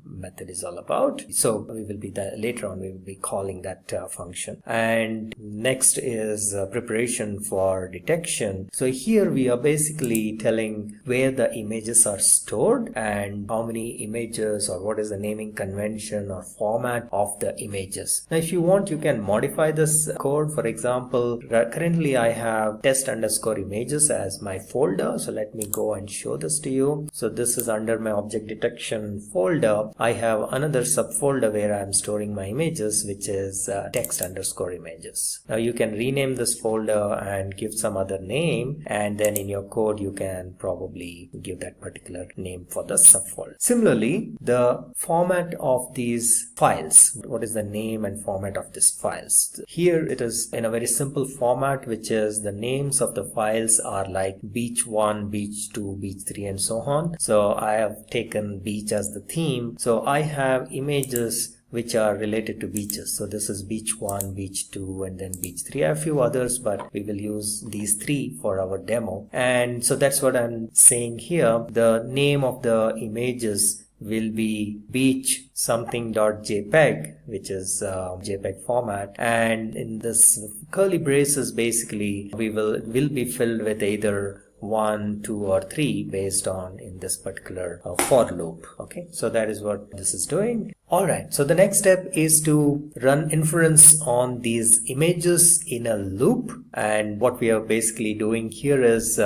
method is all about. So we will be later on we will be calling that function. And next is preparation for detection. So here we are basically telling where the images are stored and how many images, or what is the naming convention or format of the images. Now if you want, you can modify this code. For example, currently I have test_images as my folder. So let me go and show this to you. So this is under my object detection folder. I have another subfolder where I am storing my images, which is text_images. Now you can rename this folder and give some other name, and then in your code you can probably give that particular name for the subfolder. Similarly, the format of these files, what is the name and format of these files? Here it is in a very simple format, which is the names of the files are like beach 1, beach 2, beach 3 and so on. So I have taken beach as the theme. So I have images which are related to beaches. So this is beach 1, beach 2 and then beach 3. I have a few others, but we will use these 3 for our demo. And so that's what I'm saying here. The name of the images will be beach something.jpg, which is JPEG format, and in this curly braces basically will be filled with either 1, 2 or 3 based on in this particular for loop. Okay, so that is what this is doing. Alright, so the next step is to run inference on these images in a loop, and what we are basically doing here is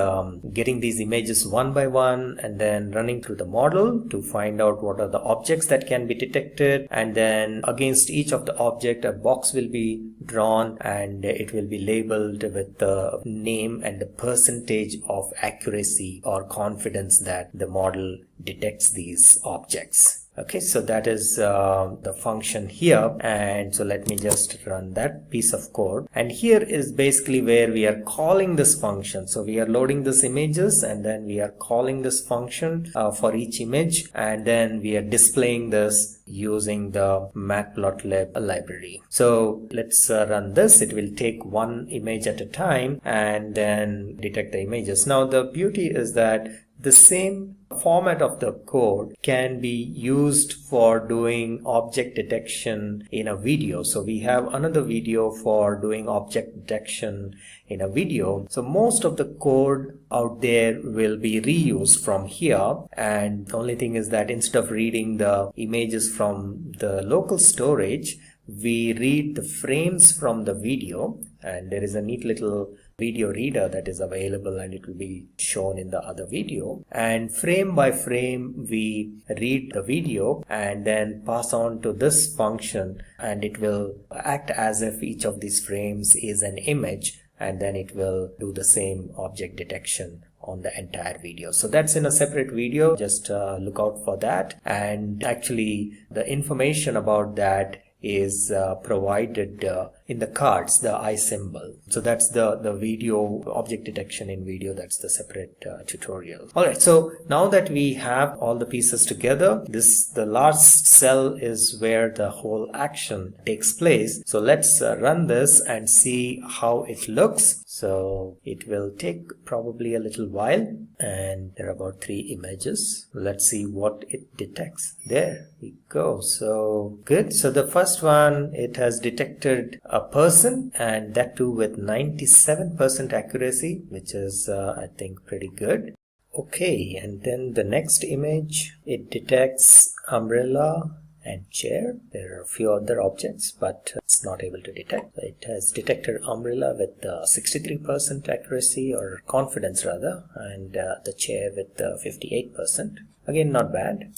getting these images one by one and then running through the model to find out what are the objects that can be detected, and then against each of the object a box will be drawn and it will be labeled with the name and the percentage of accuracy or confidence that the model detects these objects. Okay, so that is the function here, and so let me just run that piece of code. And here is basically where we are calling this function. So we are loading this images and then we are calling this function for each image, and then we are displaying this using the Matplotlib library. So let's run this. It will take one image at a time and then detect the images. Now the beauty is that the same format of the code can be used for doing object detection in a video. So we have another video for doing object detection in a video. So most of the code out there will be reused from here, and the only thing is that instead of reading the images from the local storage, we read the frames from the video, and there is a neat little video reader that is available and it will be shown in the other video, and frame by frame we read the video and then pass on to this function, and it will act as if each of these frames is an image, and then it will do the same object detection on the entire video. So that's in a separate video, just look out for that. And actually the information about that is provided in the cards, the eye symbol. So that's the video object detection in video. That's the separate tutorial. All right, so now that we have all the pieces together, the last cell is where the whole action takes place. So let's run this and see how it looks. So it will take probably a little while, and there are about 3 images. Let's see what it detects. There we go. So good. So the first one, it has detected a person, and that too with 97% accuracy, which is I think pretty good. Okay, and then the next image, it detects umbrella and chair. There are a few other objects, but it's not able to detect. It has detected umbrella with 63% accuracy, or confidence rather, and the chair with 58%. Again, not bad.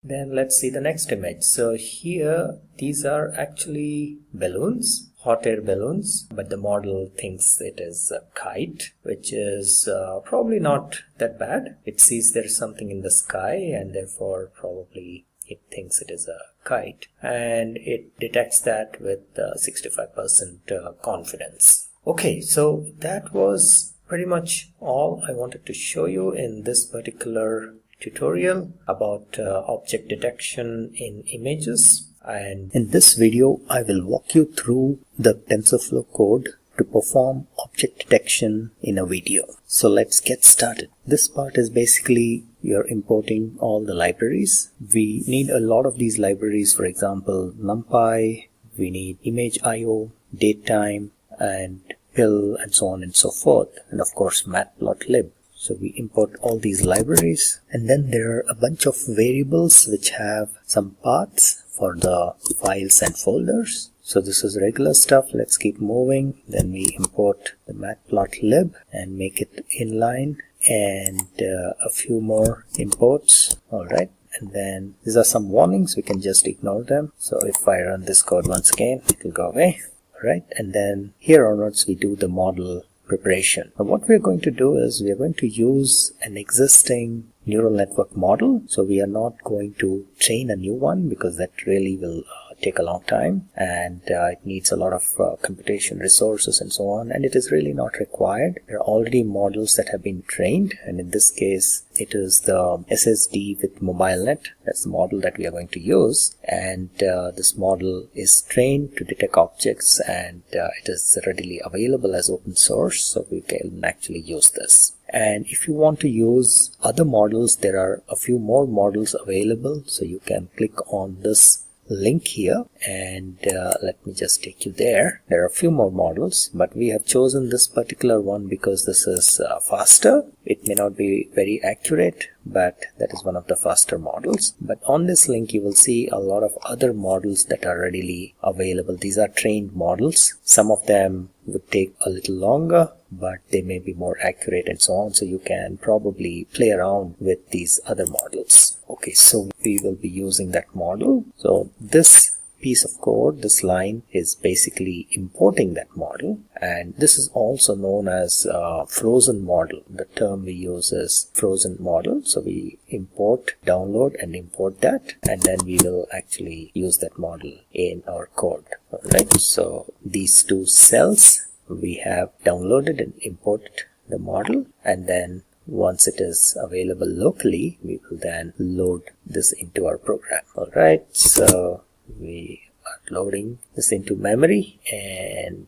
Then let's see the next image. So here, these are actually balloons, hot air balloons, but the model thinks it is a kite, which is probably not that bad. It sees there is something in the sky, and therefore probably it thinks it is a kite, and it detects that with 65% confidence. Okay, so that was pretty much all I wanted to show you in this particular tutorial about object detection in images. And in this video, I will walk you through the TensorFlow code to perform object detection in a video. So let's get started. This part is basically you're importing all the libraries. We need a lot of these libraries. For example, NumPy, we need image IO, datetime, and pill, and so on and so forth, and of course Matplotlib. So we import all these libraries, and then there are a bunch of variables which have some paths for the files and folders. So this is regular stuff. Let's keep moving. Then we import the Matplotlib and make it inline, and a few more imports. All right. And then these are some warnings. We can just ignore them. So if I run this code once again, it will go away. All right. And then here onwards, we do the model preparation. Now what we're going to do is we are going to use an existing neural network model. So we are not going to train a new one, because that really will take a long time, and it needs a lot of computation resources and so on, and it is really not required. There are already models that have been trained, and in this case it is the SSD with MobileNet. That's the model that we are going to use, and this model is trained to detect objects, and it is readily available as open source, so we can actually use this. And if you want to use other models, there are a few more models available, so you can click on this link here, and let me just take you there. There are a few more models, but we have chosen this particular one because this is faster. It may not be very accurate, but that is one of the faster models. But on this link you will see a lot of other models that are readily available. These are trained models. Some of them would take a little longer, but they may be more accurate and so on, so you can probably play around with these other models. Okay, so we will be using that model. So this piece of code, this line, is basically importing that model, and this is also known as frozen model. The term we use is frozen model. So we import, download and import that, and then we will actually use that model in our code. Alright, so these two cells, we have downloaded and imported the model, and then once it is available locally, we will then load this into our program. Alright, so we are loading this into memory, and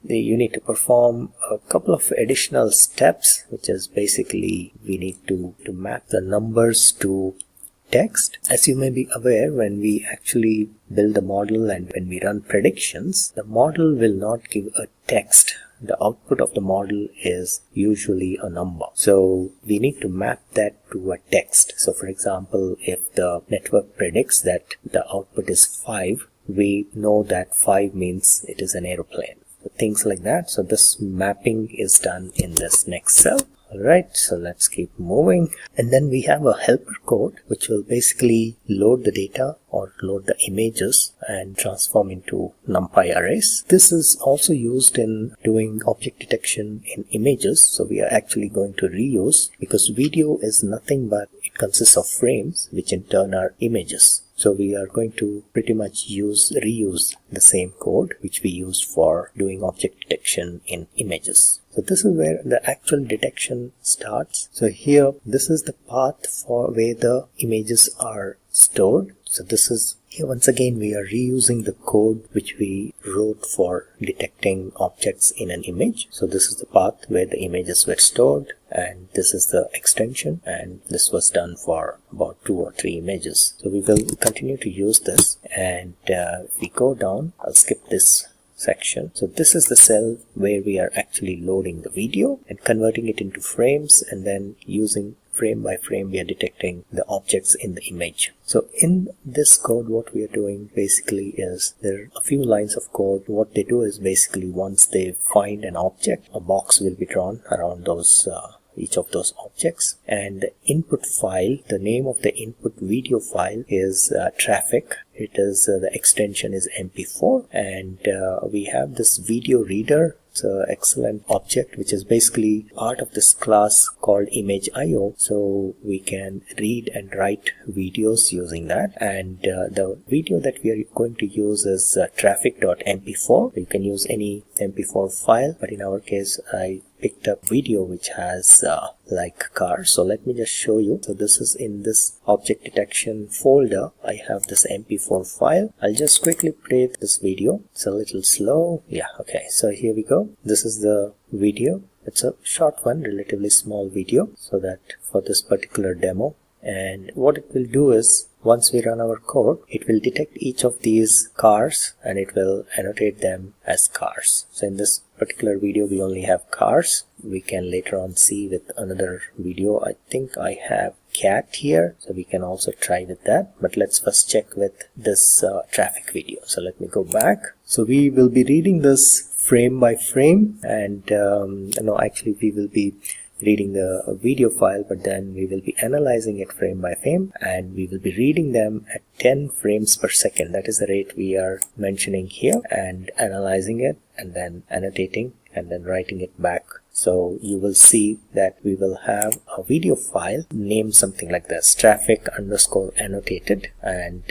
you need to perform a couple of additional steps, which is basically we need to map the numbers to text. As you may be aware, when we actually build the model and when we run predictions, the model will not give a text. The output of the model is usually a number. So we need to map that to a text. So for example, if the network predicts that the output is 5, we know that 5 means it is an aeroplane. Things like that. So this mapping is done in this next cell. Alright, so let's keep moving. And then we have a helper code which will basically load the data or load the images and transform into NumPy arrays. This is also used in doing object detection in images. So we are actually going to reuse, because video is nothing but it consists of frames, which in turn are images. So we are going to pretty much reuse the same code which we used for doing object detection in images. So this is where the actual detection starts. So here, this is the path for where the images are stored. So this is here once again we are reusing the code which we wrote for detecting objects in an image. So this is the path where the images were stored, and this is the extension, and this was done for about 2 or 3 images. So we will continue to use this, and if we go down, I'll skip this section. So this is the cell where we are actually loading the video and converting it into frames, and then using frame by frame we are detecting the objects in the image. So in this code what we are doing basically is there are a few lines of code. What they do is basically once they find an object, a box will be drawn around those each of those objects, and the input file, the name of the input video file is traffic. It is the extension is MP4, and we have this video reader. It's an excellent object which is basically part of this class called image.io, so we can read and write videos using that. And the video that we are going to use is traffic.mp4. You can use any mp4 file, but in our case I picked up video which has like cars. So let me just show you. So this is in this object detection folder. I have this mp4 file. I'll just quickly play this video. It's a little slow. Yeah, okay, so here we go. This is the video. It's a short one, relatively small video, so that for this particular demo. And what it will do is once we run our code, it will detect each of these cars and it will annotate them as cars. So in this particular video we only have cars. We can later on see with another video. I think I have cat here, so we can also try with that, but let's first check with this traffic video. So let me go back. So we will be reading this frame by frame, and no, actually we will be reading the video file, but then we will be analyzing it frame by frame, and we will be reading them at 10 frames per second. That is the rate we are mentioning here, and analyzing it and then annotating and then writing it back. So you will see that we will have a video file named something like this, traffic_annotated, and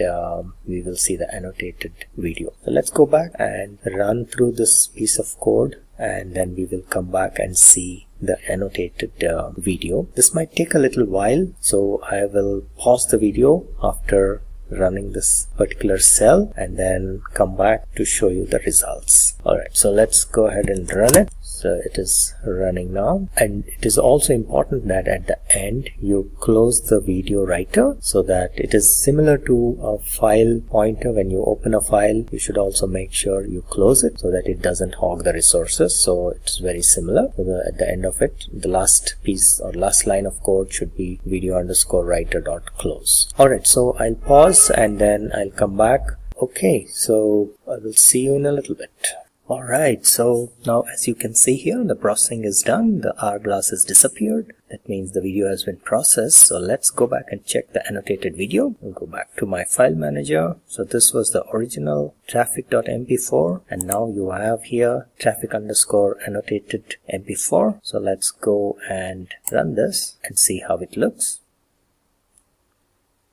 we will see the annotated video. So let's go back and run through this piece of code, and then we will come back and see the annotated video. This might take a little while, so I will pause the video after running this particular cell and then come back to show you the results. Alright, so let's go ahead and run it. So it is running now, and it is also important that at the end you close the video writer, so that it is similar to a file pointer. When you open a file, you should also make sure you close it so that it doesn't hog the resources. So it's very similar. So at the end of it, the last piece or last line of code should be video_writer.close. Alright, so I'll pause and then I'll come back. Okay, so I will see you in a little bit. Alright, so now as you can see here, the processing is done. The hourglass has disappeared. That means the video has been processed. So let's go back and check the annotated video. I'll go back to my file manager. So this was the original traffic.mp4, and now you have here traffic_annotated mp4. So let's go and run this and see how it looks.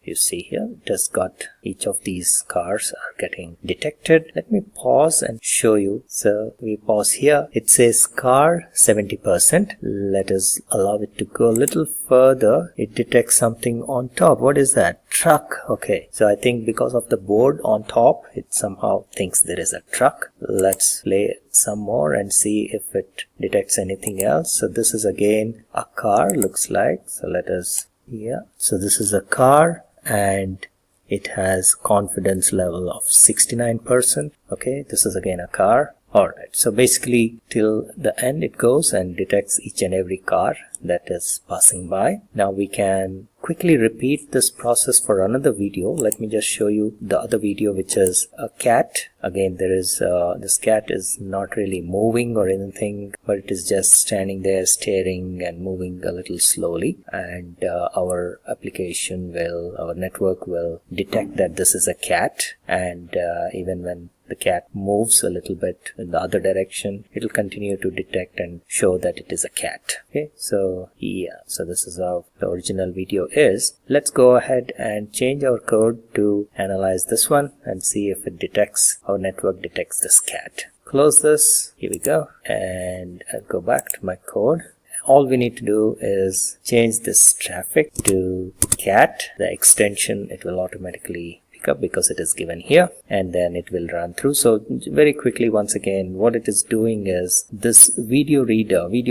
You see here, it has got each of these cars are getting detected. Let me pause and show you. So we pause here. It says car 70%. Let us allow it to go a little further. It detects something on top. What is that? Truck. Okay. So I think because of the board on top, it somehow thinks there is a truck. Let's play some more and see if it detects anything else. So this is again a car, looks like. So let us, yeah. So this is a car, and it has confidence level of 69%. Okay, this is again a car. Alright, so basically till the end it goes and detects each and every car that is passing by. Now we can quickly repeat this process for another video. Let me just show you the other video, which is a cat. Again, there is this cat is not really moving or anything, but it is just standing there staring and moving a little slowly, and our application will, our network will detect that this is a cat, and even when the cat moves a little bit in the other direction, it will continue to detect and show that it is a cat. Okay, so yeah, so this is how the original video is. Let's go ahead and change our code to analyze this one and see if it detects, our network detects this cat. Close this, here we go, and I'll go back to my code. All we need to do is change this traffic to cat. The extension it will automatically pick up because it is given here, and then it will run through. So very quickly, once again, what it is doing is this video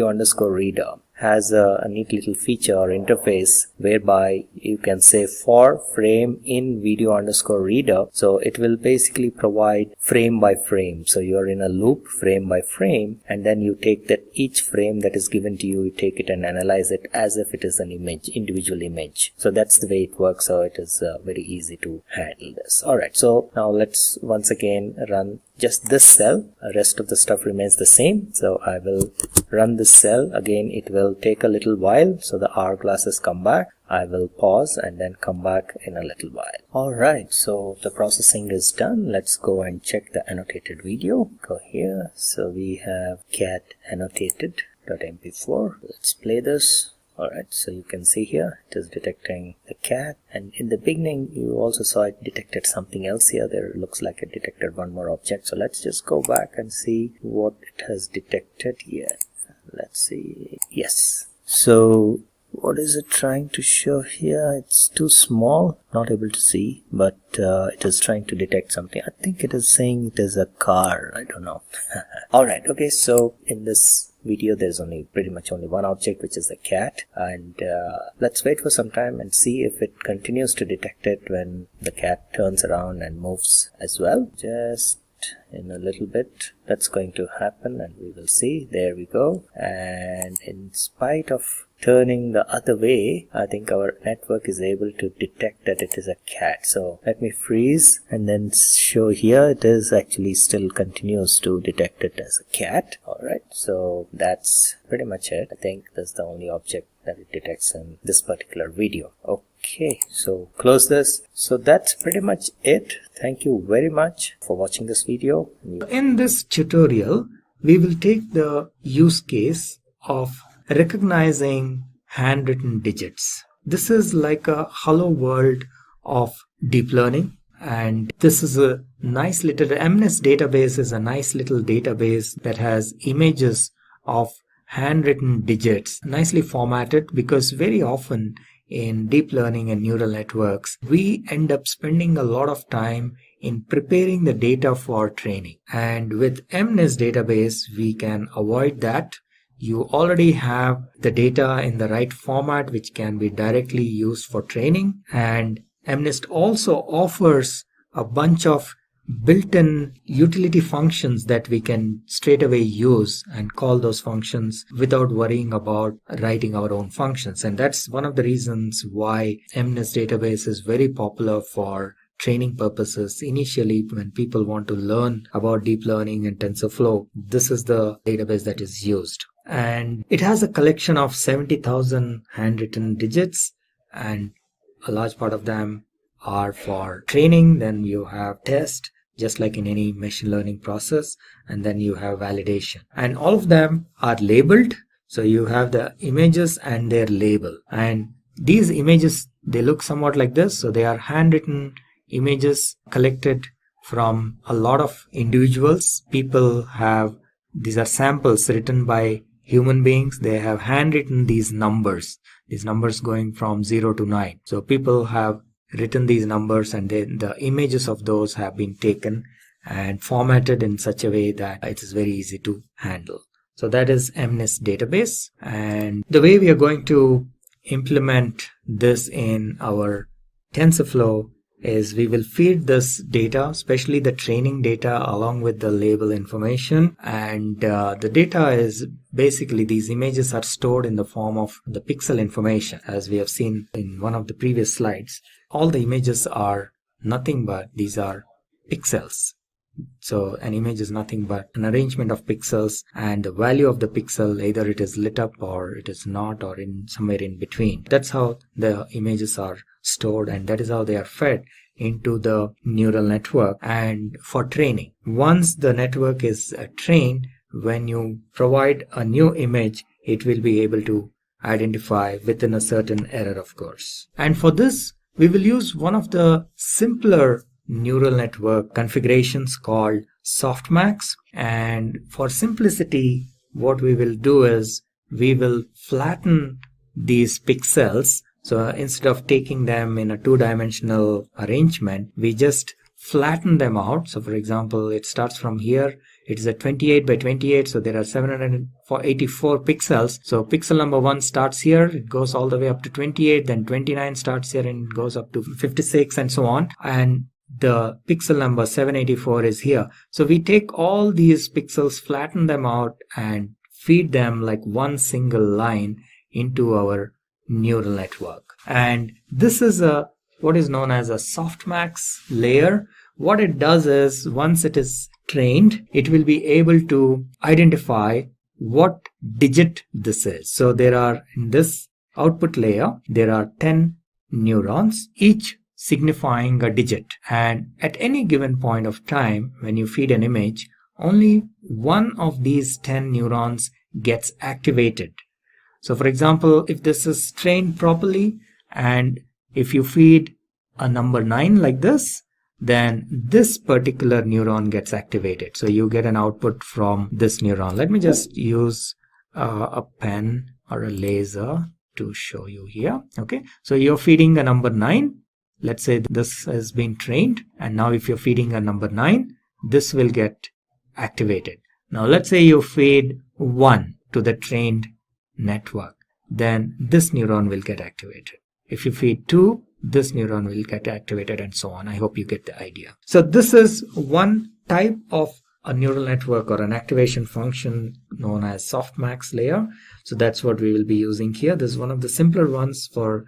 underscore reader has a neat little feature or interface whereby you can say for frame in video underscore reader. So it will basically provide frame by frame. So you're in a loop frame by frame, and then you take that each frame that is given to you, you take it and analyze it as if it is an image, individual image. So that's the way it works. So it is very easy to handle this. Alright, so now let's once again run just this cell. The rest of the stuff remains the same. So I will run this cell again. It will take a little while, so the hourglasses come back. I will pause and then come back in a little while. Alright, so the processing is done. Let's go and check the annotated video. Go here. So we have cat annotated.mp4. Let's play this. Alright, so you can see here it is detecting the cat, and in the beginning you also saw it detected something else here. There looks like it detected one more object. So let's just go back and see what it has detected here. Let's see. Yes. So what is it trying to show here? It's too small, not able to see, but it is trying to detect something. I think it is saying it is a car. I don't know. Alright, okay, so in this video there's pretty much only one object, which is the cat, and let's wait for some time and see if it continues to detect it when the cat turns around and moves as well. Just in a little bit that's going to happen, and we will see. There we go. And in spite of turning the other way, I think our network is able to detect that it is a cat. So let me freeze and then show here it is actually still continues to detect it as a cat. Alright, so that's pretty much it. I think that's the only object that it detects in this particular video. Okay, so close this. So that's pretty much it. Thank you very much for watching this video. In this tutorial, we will take the use case of recognizing handwritten digits. This is like a hello world of deep learning, and this is a nice little MNIST database is a nice little database that has images of handwritten digits nicely formatted, because very often in deep learning and neural networks we end up spending a lot of time in preparing the data for training, and with MNIST database we can avoid that. You already have the data in the right format which can be directly used for training, and MNIST also offers a bunch of built-in utility functions that we can straight away use and call those functions without worrying about writing our own functions. And that's one of the reasons why MNIST database is very popular for training purposes. Initially, when people want to learn about deep learning and TensorFlow, this is the database that is used. And it has a collection of 70,000 handwritten digits, and a large part of them are for training. Then you have test, just like in any machine learning process, and then you have validation, and all of them are labeled. So you have the images and their label, and these images, they look somewhat like this. So they are handwritten images collected from a lot of individuals. People have, these are samples written by human beings. They have handwritten these numbers going from 0 to 9. So people have written these numbers, and then the images of those have been taken and formatted in such a way that it is very easy to handle. So that is MNIST database, and the way we are going to implement this in our TensorFlow is we will feed this data, especially the training data, along with the label information. And the data is basically, these images are stored in the form of the pixel information, as we have seen in one of the previous slides. All the images are nothing but, these are pixels. So an image is nothing but an arrangement of pixels, and the value of the pixel, either it is lit up or it is not, or in somewhere in between. That's how the images are stored, and that is how they are fed into the neural network and for training. Once the network is trained, when you provide a new image, it will be able to identify within a certain error, of course. And for this, we will use one of the simpler neural network configurations called softmax. And for simplicity, what we will do is we will flatten these pixels. So instead of taking them in a two-dimensional arrangement, we just flatten them out. So for example, it starts from here. It is a 28 by 28, so there are 784 pixels. So pixel number 1 starts here, it goes all the way up to 28, then 29 starts here and goes up to 56 and so on. And the pixel number 784 is here. So we take all these pixels, flatten them out and feed them like one single line into our neural network. And this is what is known as a softmax layer. What it does is, once it is trained, it will be able to identify what digit this is. So there are, in this output layer, there are 10 neurons, each signifying a digit. And at any given point of time, when you feed an image, only one of these 10 neurons gets activated. So for example, if this is trained properly, and if you feed a number 9 like this, then this particular neuron gets activated. So you get an output from this neuron. Let me just use a pen or a laser to show you here. Okay, so you're feeding a number 9. Let's say this has been trained, and now if you're feeding a number 9, this will get activated. Now let's say you feed 1 to the trained network, then this neuron will get activated. If you feed 2, this neuron will get activated, and so on. I hope you get the idea. So this is one type of a neural network or an activation function known as softmax layer. So that's what we will be using here. This is one of the simpler ones for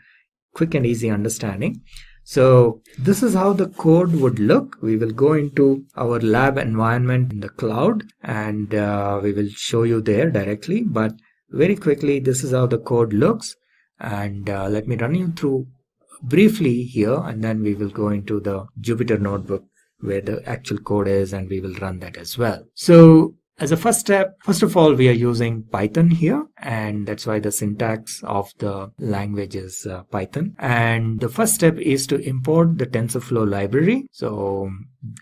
quick and easy understanding. So this is how the code would look. We will go into our lab environment in the cloud, and we will show you there directly. But very quickly, this is how the code looks. And let me run you through briefly here, and then we will go into the Jupyter notebook where the actual code is, and we will run that as well. So as a first step, first of all, we are using Python here, and that's why the syntax of the language is Python. And the first step is to import the TensorFlow library. So,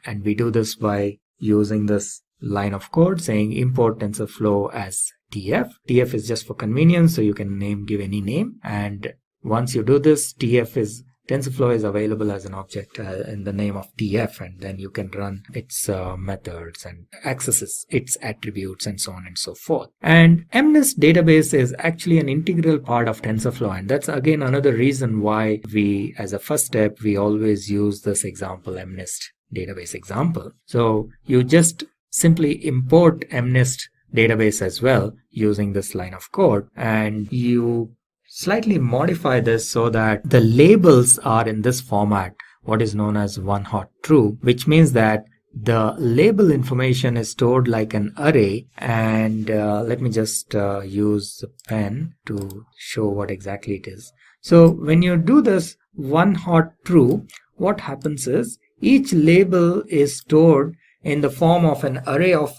and we do this by using this line of code saying import TensorFlow as TF. TF is just for convenience, so you can give any name. And once you do this, TensorFlow is available as an object in the name of TF, and then you can run its methods and accesses its attributes and so on and so forth. And MNIST database is actually an integral part of TensorFlow, and that's again another reason why we, as a first step, we always use this example, MNIST database example. So you just simply import MNIST database as well using this line of code, and you slightly modify this so that the labels are in this format, what is known as one hot true, which means that the label information is stored like an array. And let me just use the pen to show what exactly it is. So when you do this one hot true, what happens is each label is stored in the form of an array of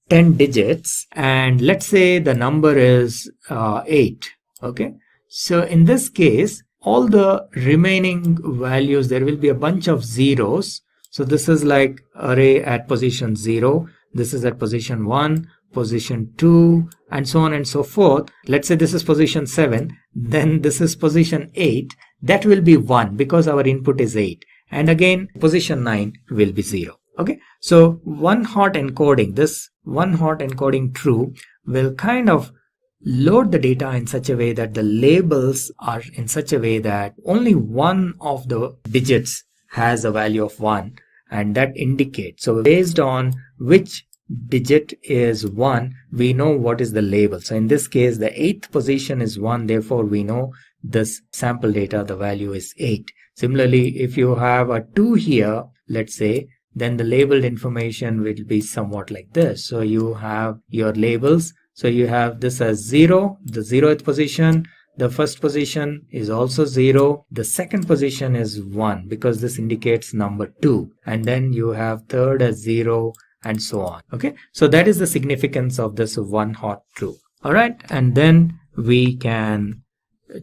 10 digits, and let's say the number is 8. Okay, so in this case, all the remaining values, there will be a bunch of zeros. So this is like array at position 0, this is at position 1, position 2, and so on and so forth. Let's say this is position 7, then this is position 8. That will be 1 because our input is 8. And again, position 9 will be 0. Okay, so one hot encoding, this one hot encoding true will kind of load the data in such a way that the labels are in such a way that only one of the digits has a value of 1, and that indicates. So based on which digit is 1, we know what is the label. So in this case, the 8th position is 1, therefore we know this sample data, the value is 8. Similarly, if you have a 2 here, let's say, then the labeled information will be somewhat like this. So you have your labels. So you have this as 0, the 0th position, The first position is also 0. The second position is 1 because this indicates number 2. And then you have third as 0 and so on. Okay, so that is the significance of this one hot true. All right, and then we can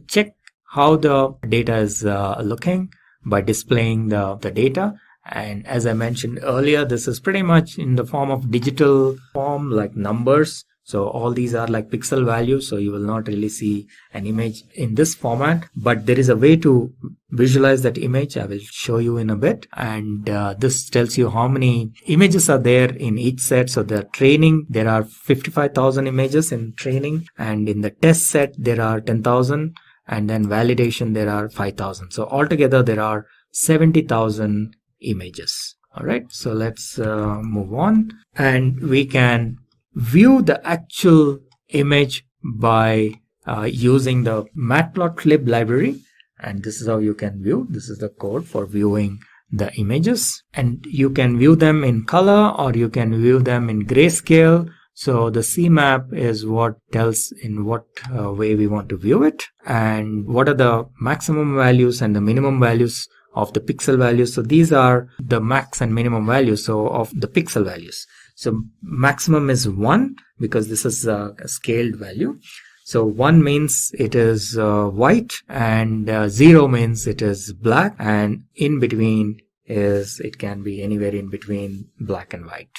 check how the data is looking by displaying the data. And as I mentioned earlier, this is pretty much in the form of digital form, like numbers. So all these are like pixel values, so you will not really see an image in this format, but there is a way to visualize that image. I will show you in a bit. And this tells you how many images are there in each set. So the training, there are 55,000 images in training, and in the test set there are 10,000, and then validation there are 5,000. So altogether there are 70,000 images. All right, so let's move on, and we can view the actual image by using the Matplotlib library. And this is how you can view. This is the code for viewing the images, and you can view them in color or you can view them in grayscale. So the CMap is what tells in what way we want to view it, and what are the maximum values and the minimum values of the pixel values. So these are the max and minimum values of the pixel values. So maximum is 1 because this is a scaled value. So 1 means it is white, and 0 means it is black, and in between it can be anywhere in between black and white.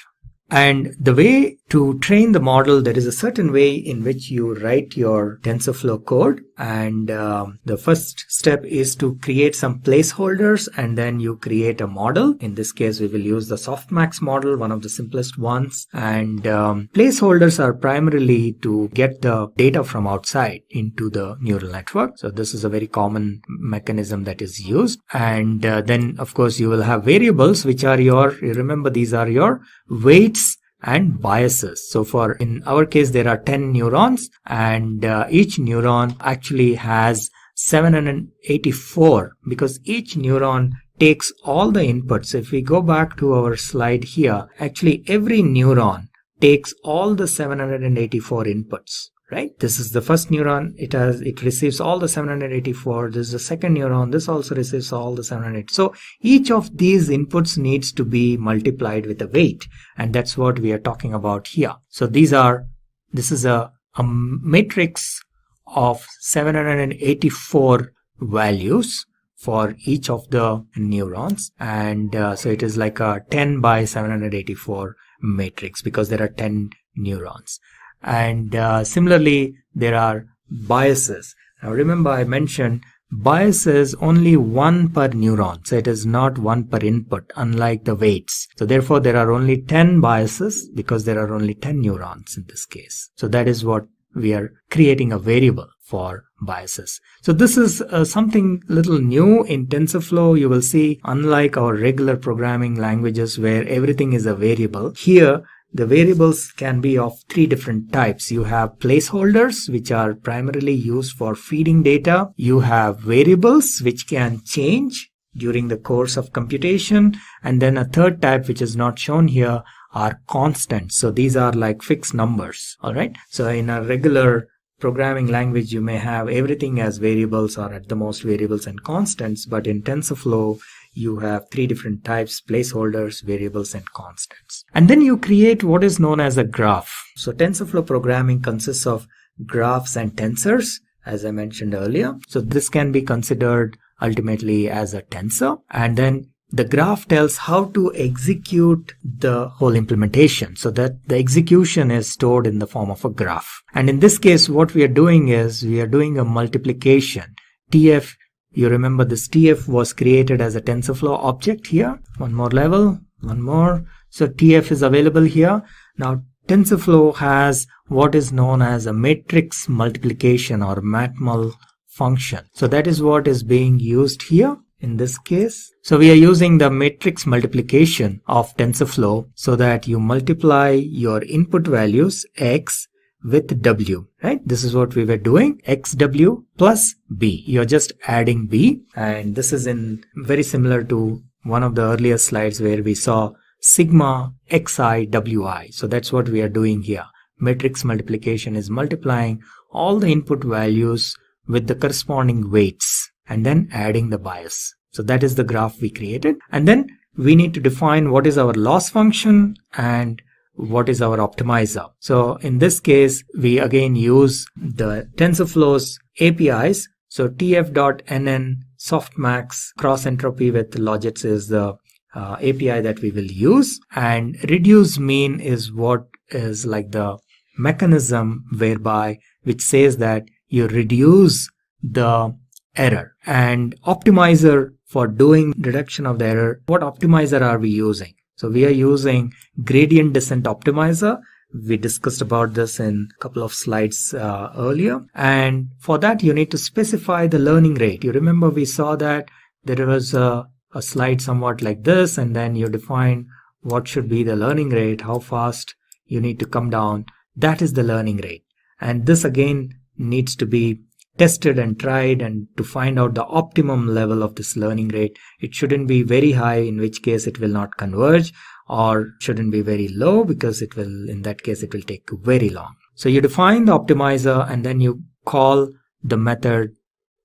And the way to train the model, there is a certain way in which you write your TensorFlow code. And the first step is to create some placeholders, and then you create a model. In this case, we will use the softmax model, one of the simplest ones. And placeholders are primarily to get the data from outside into the neural network. So this is a very common mechanism that is used. And then, of course, you will have variables, which are remember, these are your weights and biases. So in our case, there are 10 neurons, and each neuron actually has 784 because each neuron takes all the inputs. If we go back to our slide here, actually every neuron takes all the 784 inputs. Right? This is the first neuron. It receives all the 784. This is the second neuron. This also receives all the 780. So each of these inputs needs to be multiplied with a weight, and that's what we are talking about here. So this is a matrix of 784 values for each of the neurons, and so it is like a 10 by 784 matrix because there are 10 neurons. And similarly, there are biases. Now remember, I mentioned bias is only 1 per neuron, so it is not 1 per input, unlike the weights. So therefore, there are only 10 biases because there are only 10 neurons in this case. So that is what we are creating a variable for biases. So this is something little new in TensorFlow. You will see, unlike our regular programming languages where everything is a variable, here the variables can be of 3 different types. You have placeholders, which are primarily used for feeding data. You have variables, which can change during the course of computation. And then a third type, which is not shown here, are constants. So these are like fixed numbers. All right. So in a regular programming language, you may have everything as variables or at the most variables and constants. But in TensorFlow, you have 3 different types: placeholders, variables, and constants. And then you create what is known as a graph. So TensorFlow programming consists of graphs and tensors, as I mentioned earlier. So this can be considered ultimately as a tensor. And then the graph tells how to execute the whole implementation, so that the execution is stored in the form of a graph. And in this case, what we are doing is we are doing a multiplication. TF, you remember this TF was created as a TensorFlow object here. One more level, one more. So TF is available here. Now TensorFlow has what is known as a matrix multiplication or matmul function. So that is what is being used here in this case. So we are using the matrix multiplication of TensorFlow so that you multiply your input values X with W, right? This is what we were doing, XW plus B. You're just adding B, and this is very similar to one of the earlier slides where we saw sigma Xi Wi. So that's what we are doing here. Matrix multiplication is multiplying all the input values with the corresponding weights and then adding the bias. So that is the graph we created. And then we need to define what is our loss function and what is our optimizer. So in this case, we again use the TensorFlow's APIs. So tf.nn softmax cross entropy with logits is the API that we will use, and reduce mean is what is like the mechanism whereby which says that you reduce the error. And optimizer for doing reduction of the error, what optimizer are we using? So we are using gradient descent optimizer. We discussed about this in a couple of slides earlier. And for that, you need to specify the learning rate. You remember we saw that there was a slide somewhat like this, and then you define what should be the learning rate, how fast you need to come down. That is the learning rate. And this again needs to be tested and tried, and to find out the optimum level of this learning rate. It shouldn't be very high, in which case it will not converge, or shouldn't be very low, because it will, in that case, it will take very long. So you define the optimizer and then you call the method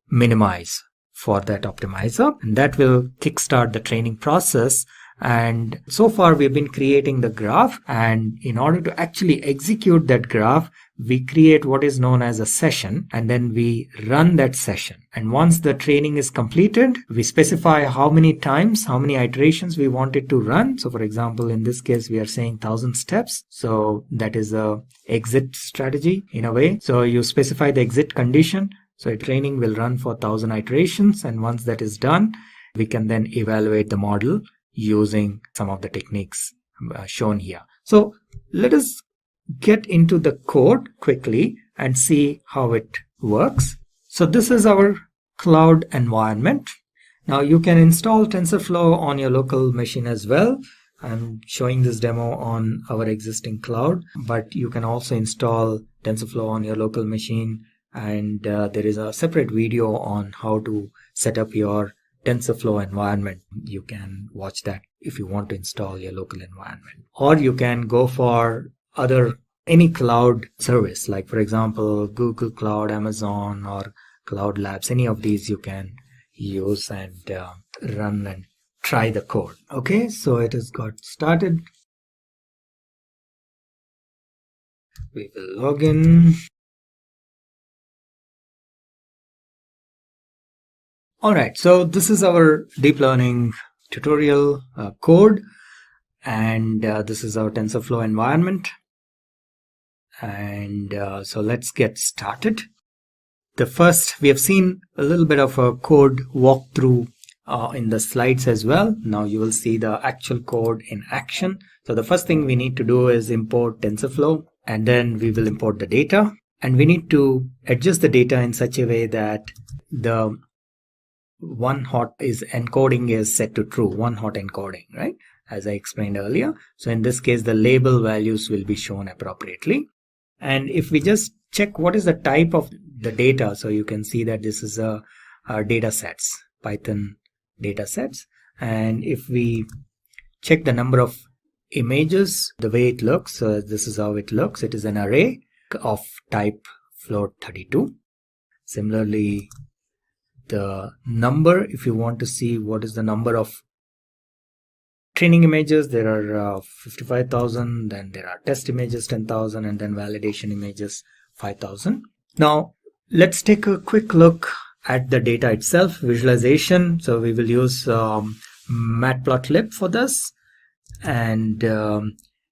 minimize for that optimizer, and that will kickstart the training process. And so far we've been creating the graph, and in order to actually execute that graph, we create what is known as a session, and then we run that session. And once the training is completed, we specify how many times, how many iterations we want it to run. So for example, in this case, we are saying 1000 steps. So that is a exit strategy in a way. So you specify the exit condition. So a training will run for 1000 iterations. And once that is done, we can then evaluate the model using some of the techniques shown here. So let us get into the code quickly and see how it works. So this is our cloud environment. Now you can install TensorFlow on your local machine as well. I'm showing this demo on our existing cloud, but you can also install TensorFlow on your local machine, and there is a separate video on how to set up your TensorFlow environment. You can watch that if you want to install your local environment. Or you can go for any cloud service, like for example Google Cloud, Amazon, or Cloud Labs. Any of these you can use and run and try the code. Okay, so it has got started. We will log in. Alright, so this is our deep learning tutorial code, and this is our TensorFlow environment. And so let's get started. We have seen a little bit of a code walkthrough in the slides as well. Now you will see the actual code in action. So the first thing we need to do is import TensorFlow, and then we will import the data. And we need to adjust the data in such a way that the one hot encoding is set to true, one hot encoding, right? As I explained earlier. So in this case, the label values will be shown appropriately. And if we just check what is the type of the data, so you can see that this is a data sets, Python data sets. And if we check the number of images, the way it looks, this is how it looks. It is an array of type float 32. Similarly, the number, if you want to see what is the number of training images, there are 55,000, then there are test images 10,000, and then validation images 5,000. Now let's take a quick look at the data itself, visualization. So we will use Matplotlib for this. And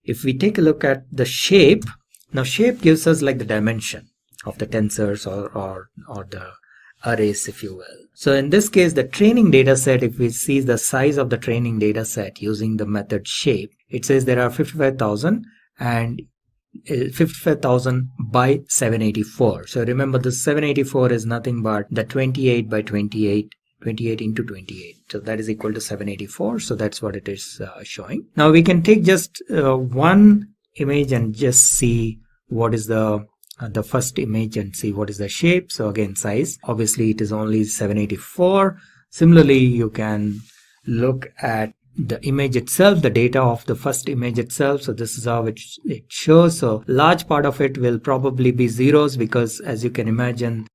if we take a look at the shape, now shape gives us like the dimension of the tensors or the arrays, if you will. So in this case, the training data set, if we see the size of the training data set using the method shape, it says there are 55,000 and 55,000 by 784. So remember, the 784 is nothing but the 28 by 28, 28 into 28. So that is equal to 784. So that's what it is showing. Now we can take just one image and just see what is the first image and see what is the shape. So again, size, obviously it is only 784. Similarly, you can look at the image itself, the data of the first image itself. So this is how it shows. So large part of it will probably be zeros, because as you can imagine,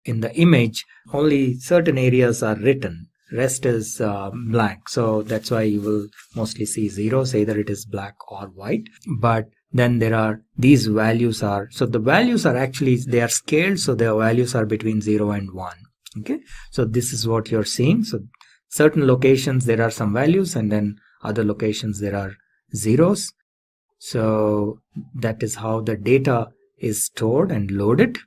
in the image, only certain areas are written. Rest is blank. So that's why you will mostly see zeros, either it is black or white. But then there are these values are, so the values are actually, they are scaled. So their values are between 0 and 1. Okay. So this is what you're seeing. So certain locations, there are some values, and then other locations, there are zeros. So that is how the data is stored and loaded.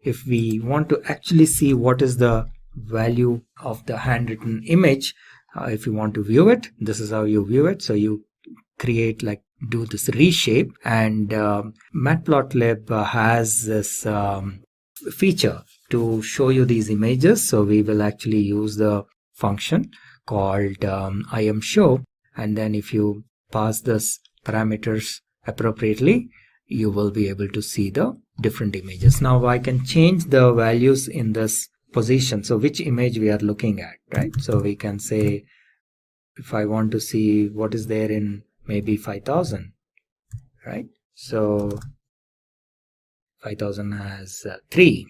If we want to actually see what is the value of the handwritten image, if you want to view it, this is how you view it. So you create, like, do this reshape, and Matplotlib has this feature to show you these images. So we will actually use the function called IMShow, and then if you pass this parameters appropriately, you will be able to see the different images. Now I can change the values in this position, so which image we are looking at, right? So we can say, if I want to see what is there in maybe 5000, right? So 5000 has 3.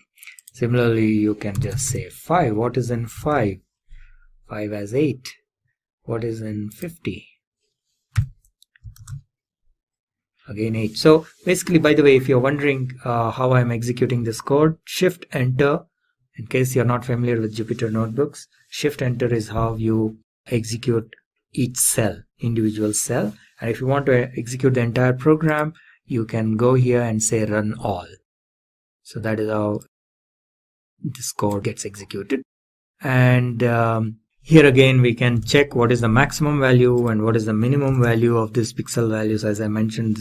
Similarly, you can just say 5. What is in 5? 5 has 8. What is in 50? Again 8. So basically, by the way, if you're wondering how I'm executing this code, Shift Enter. In case you're not familiar with Jupyter notebooks, Shift Enter is how you execute each cell, individual cell. And if you want to execute the entire program, you can go here and say run all. So that is how this code gets executed. And here again, we can check what is the maximum value and what is the minimum value of these pixel values. As I mentioned,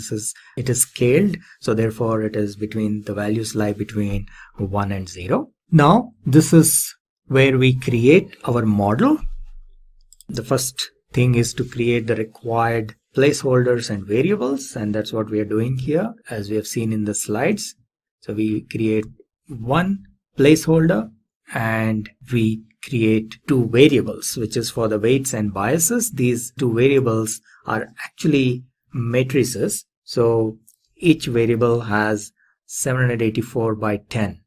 it is scaled. So therefore, it is between, the values lie between 1 and 0. Now, this is where we create our model. The first thing is to create the required placeholders and variables, and that's what we are doing here, as we have seen in the slides. So we create one placeholder and we create 2 variables, which is for the weights and biases. These 2 variables are actually matrices. So each variable has 784 by 10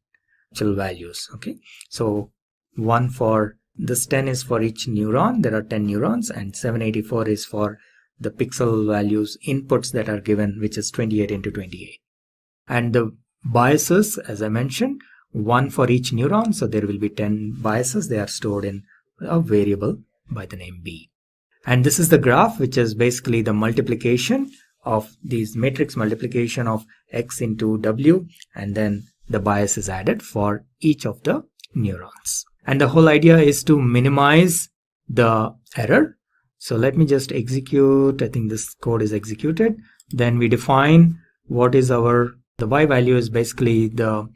actual values. Okay, so one for this 10 is for each neuron. There are 10 neurons, and 784 is for the pixel values inputs that are given, which is 28 into 28. And the biases, as I mentioned, one for each neuron. So there will be 10 biases. They are stored in a variable by the name B. And this is the graph, which is basically the multiplication of these matrix multiplication of X into W, and then the bias is added for each of the neurons. And the whole idea is to minimize the error. So let me just execute. I think this code is executed. Then we define what is the Y value is basically the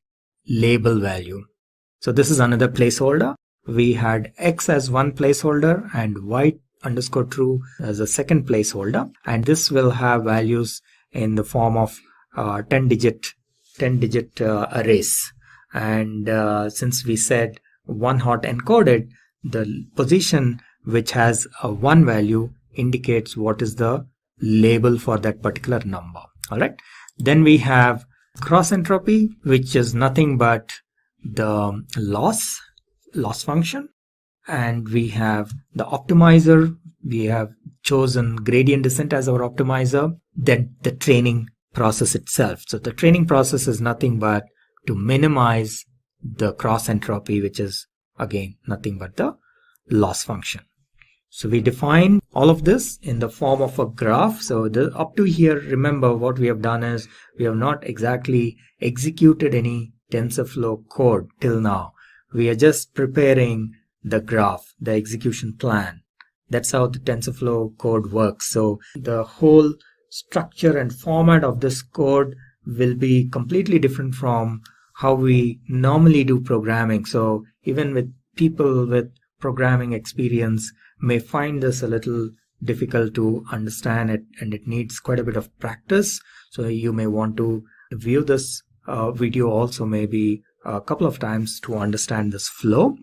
label value. So this is another placeholder. We had X as one placeholder and Y underscore true as a second placeholder. And this will have values in the form of 10-digit arrays. And since we said one hot encoded, the position which has a 1 value indicates what is the label for that particular number. All right. Then we have cross entropy, which is nothing but the loss function. And we have the optimizer. We have chosen gradient descent as our optimizer. Then the training process itself. So the training process is nothing but to minimize the cross entropy, which is again nothing but the loss function. So we define all of this in the form of a graph. So up to here, remember what we have done is we have not exactly executed any TensorFlow code till now. We are just preparing the graph, the execution plan. That's how the TensorFlow code works. So the whole structure and format of this code will be completely different from how we normally do programming. So even with people with programming experience may find this a little difficult to understand it, and it needs quite a bit of practice. So you may want to view this video also maybe a couple of times to understand this flow,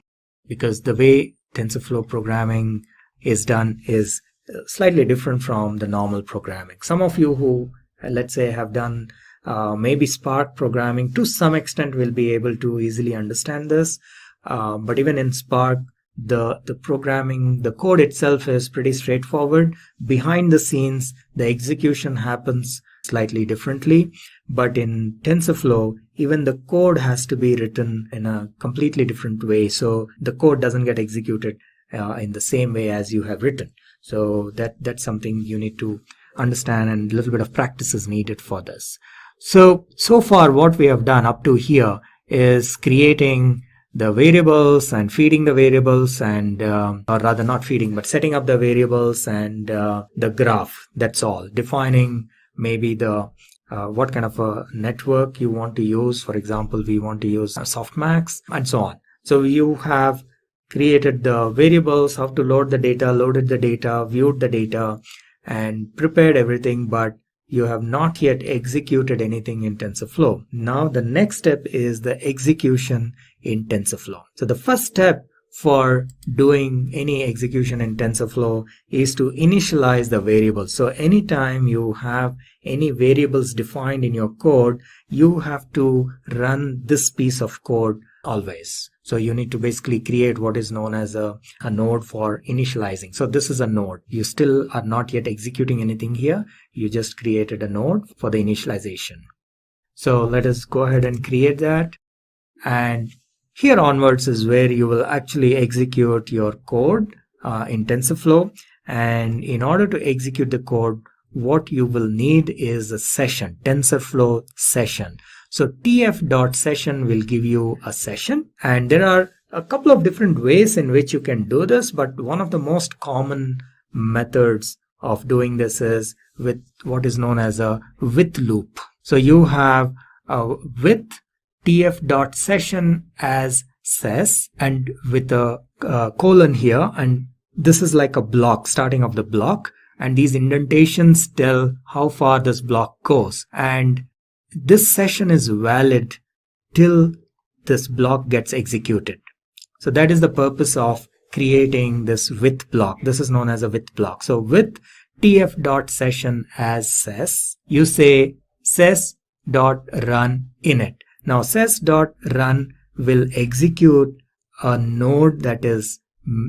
because the way TensorFlow programming is done is slightly different from the normal programming. Some of you who, let's say, have done Maybe Spark programming to some extent will be able to easily understand this. But even in Spark, the programming, the code itself is pretty straightforward. Behind the scenes, the execution happens slightly differently. But in TensorFlow, even the code has to be written in a completely different way. So the code doesn't get executed in the same way as you have written. So that's something you need to understand, and a little bit of practice is needed for this. So far what we have done up to here is creating the variables and feeding the variables, and or rather not feeding, but setting up the variables and the graph. That's all. Defining maybe the what kind of a network you want to use. For example, we want to use softmax and so on. So you have created the variables, how to load the data, loaded the data, viewed the data, and prepared everything, but you have not yet executed anything in TensorFlow. Now the next step is the execution in TensorFlow. So the first step for doing any execution in TensorFlow is to initialize the variables. So anytime you have any variables defined in your code, you have to run this piece of code always. So you need to basically create what is known as a node for initializing. So this is a node. You still are not yet executing anything here. You just created a node for the initialization. So let us go ahead and create that. And here onwards is where you will actually execute your code in TensorFlow. And in order to execute the code, what you will need is a session, TensorFlow session. So tf.session will give you a session, and there are a couple of different ways in which you can do this, but one of the most common methods of doing this is with what is known as a with loop. So you have a with tf.session as ses and with a colon here, and this is like a block, starting of the block, and these indentations tell how far this block goes, and this session is valid till this block gets executed. So that is the purpose of creating this with block. This is known as a with block. So with tf.session as ses, you say ses.run init. Now ses.run will execute a node that is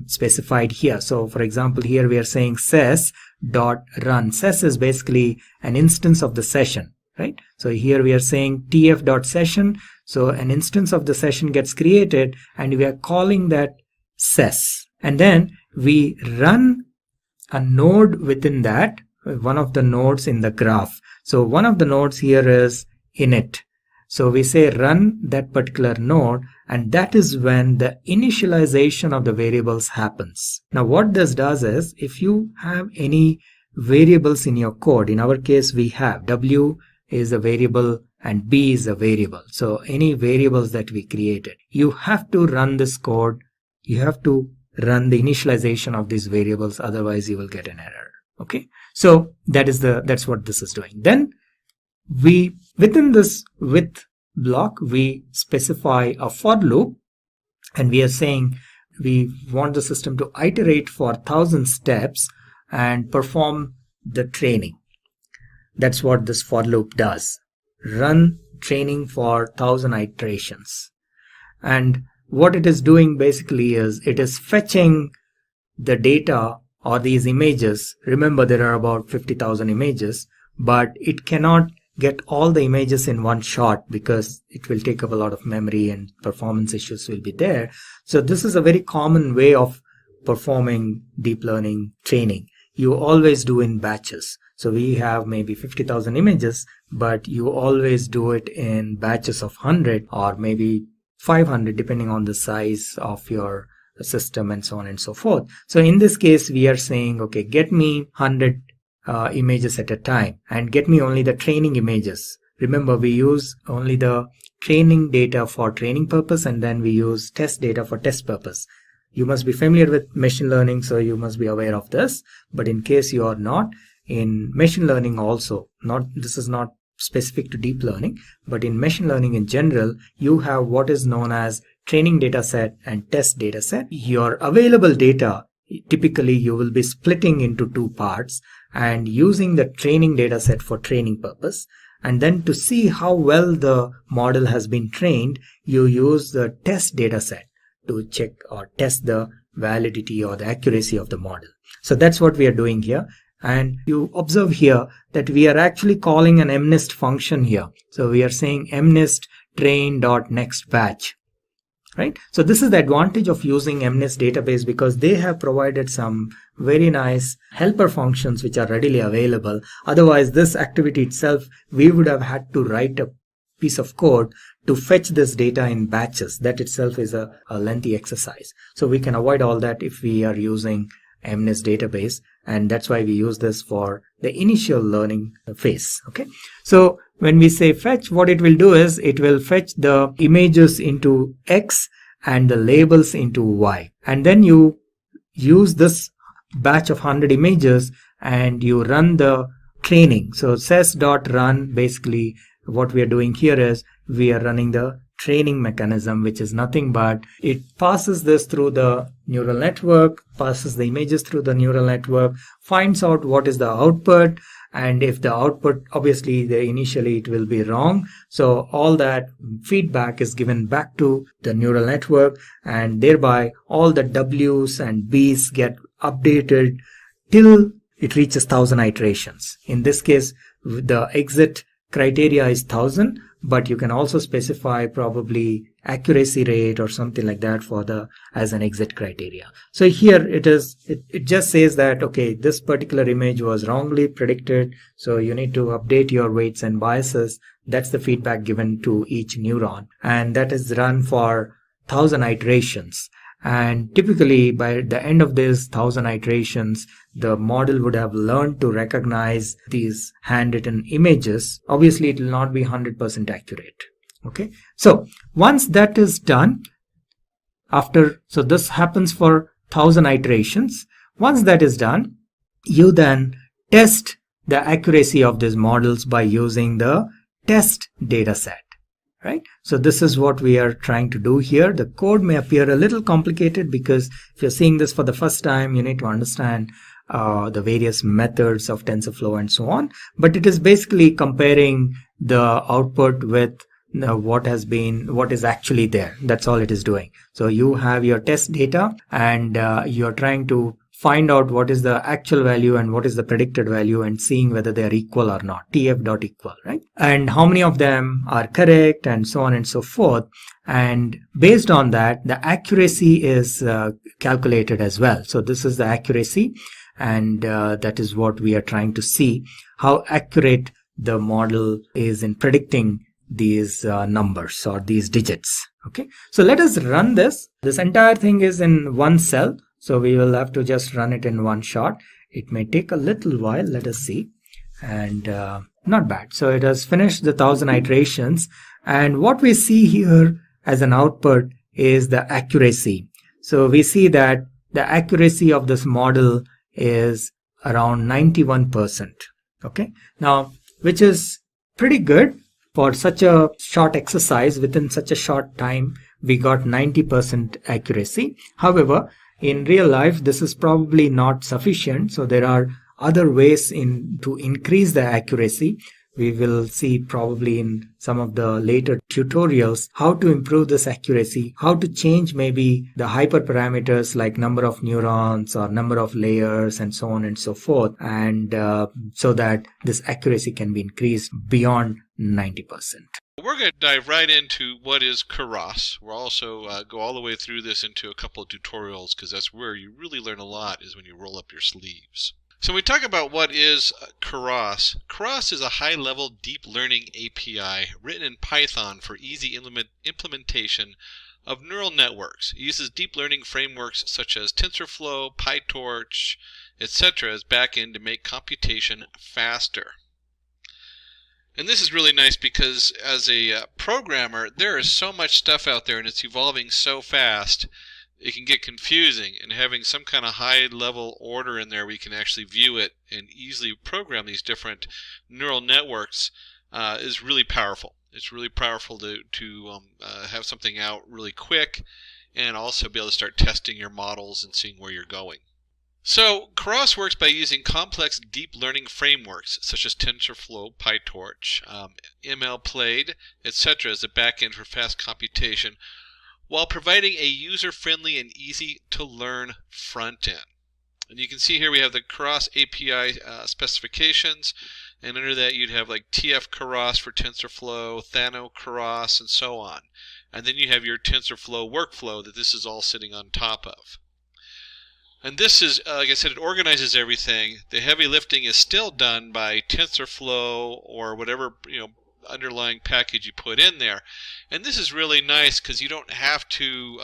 specified here. So for example, here we are saying ses.run. Ses is basically an instance of the session. Right? So here we are saying tf.session. So an instance of the session gets created and we are calling that ses. And then we run a node within that, one of the nodes in the graph. So one of the nodes here is init. So we say run that particular node, and that is when the initialization of the variables happens. Now what this does is, if you have any variables in your code, in our case we have w is a variable and b is a variable. So any variables that we created, you have to run this code. You have to run the initialization of these variables, otherwise you will get an error. Okay, so that's what this is doing. Then we, within this with block, we specify a for loop, and we are saying we want the system to iterate for 1000 steps and perform the training. That's what this for loop does. Run training for 1000 iterations. And what it is doing basically is it is fetching the data or these images. Remember, there are about 50,000 images, but it cannot get all the images in one shot because it will take up a lot of memory and performance issues will be there. So this is a very common way of performing deep learning training. You always do in batches. So we have maybe 50,000 images, but you always do it in batches of 100 or maybe 500, depending on the size of your system and so on and so forth. So in this case, we are saying, okay, get me 100 images at a time and get me only the training images. Remember, we use only the training data for training purpose, and then we use test data for test purpose. You must be familiar with machine learning, so you must be aware of this. But in case you are not, in machine learning also, this is not specific to deep learning, but in machine learning in general, you have what is known as training data set and test data set. Your available data, typically you will be splitting into two parts and using the training data set for training purpose And then to see how well the model has been trained, you use the test data set to check or test the validity or the accuracy of the model. So that's what we are doing here. And you observe here that we are actually calling an mnist function here. So we are saying mnist train.next batch. Right? So this is the advantage of using MNIST database, because they have provided some very nice helper functions which are readily available. Otherwise, this activity itself, we would have had to write a piece of code to fetch this data in batches. That itself is a lengthy exercise. So we can avoid all that if we are using MNIST database, and that's why we use this for the initial learning phase. Okay, so when we say fetch, what it will do is it will fetch the images into X and the labels into Y, and then you use this batch of 100 images and you run the training. So ses.run, basically what we are doing here is we are running the training mechanism, which is nothing but it passes this through the neural network, passes the images through the neural network, finds out what is the output, and if the output, obviously initially it will be wrong, so all that feedback is given back to the neural network, and thereby all the W's and B's get updated till it reaches 1000 iterations. In this case, the exit criteria is 1000, but you can also specify probably accuracy rate or something like that for the as an exit criteria. So here it just says that, okay, this particular image was wrongly predicted, so you need to update your weights and biases. That's the feedback given to each neuron, and that is run for 1000 iterations. And typically by the end of this 1000 iterations, the model would have learned to recognize these handwritten images. Obviously, it will not be 100% accurate. Okay, so once that is done, so this happens for 1000 iterations. Once that is done, you then test the accuracy of these models by using the test data set. Right? So this is what we are trying to do here. The code may appear a little complicated because if you're seeing this for the first time, you need to understand the various methods of TensorFlow and so on. But it is basically comparing the output with what is actually there. That's all it is doing. So you have your test data, and you're trying to find out what is the actual value and what is the predicted value, and seeing whether they are equal or not, tf.equal, right? And how many of them are correct, and so on and so forth. And based on that, the accuracy is calculated as well. So this is the accuracy, and that is what we are trying to see, how accurate the model is in predicting these numbers or these digits. Okay, so let us run this. This entire thing is in one cell, so we will have to just run it in one shot. It may take a little while. Let us see. And not bad. So it has finished the 1000 iterations, and what we see here as an output is the accuracy. So we see that the accuracy of this model is around 91%. Okay, now which is pretty good for such a short exercise. Within such a short time, we got 90% accuracy. However, in real life, this is probably not sufficient. So there are other ways to increase the accuracy. We will see probably in some of the later tutorials how to improve this accuracy, how to change maybe the hyperparameters like number of neurons or number of layers and so on and so forth, and so that this accuracy can be increased beyond 90%. We're going to dive right into what is Keras. We'll also go all the way through this into a couple of tutorials, because that's where you really learn a lot, is when you roll up your sleeves. So when we talk about what is Keras, Keras is a high-level deep learning API written in Python for easy implementation of neural networks. It uses deep learning frameworks such as TensorFlow, PyTorch, etc. as backend to make computation faster. And this is really nice because as a programmer, there is so much stuff out there and it's evolving so fast, it can get confusing. And having some kind of high-level order in there where you can actually view it and easily program these different neural networks is really powerful. It's really powerful to have something out really quick and also be able to start testing your models and seeing where you're going. So Keras works by using complex deep learning frameworks such as TensorFlow, PyTorch, MLPlade, etc. as a backend for fast computation, while providing a user-friendly and easy-to-learn front-end. And you can see here we have the Keras API specifications, and under that you'd have like TF Keras for TensorFlow, Thano Keras, and so on. And then you have your TensorFlow workflow that this is all sitting on top of. And this is, like I said, it organizes everything. The heavy lifting is still done by TensorFlow or whatever underlying package you put in there. And this is really nice because you don't have to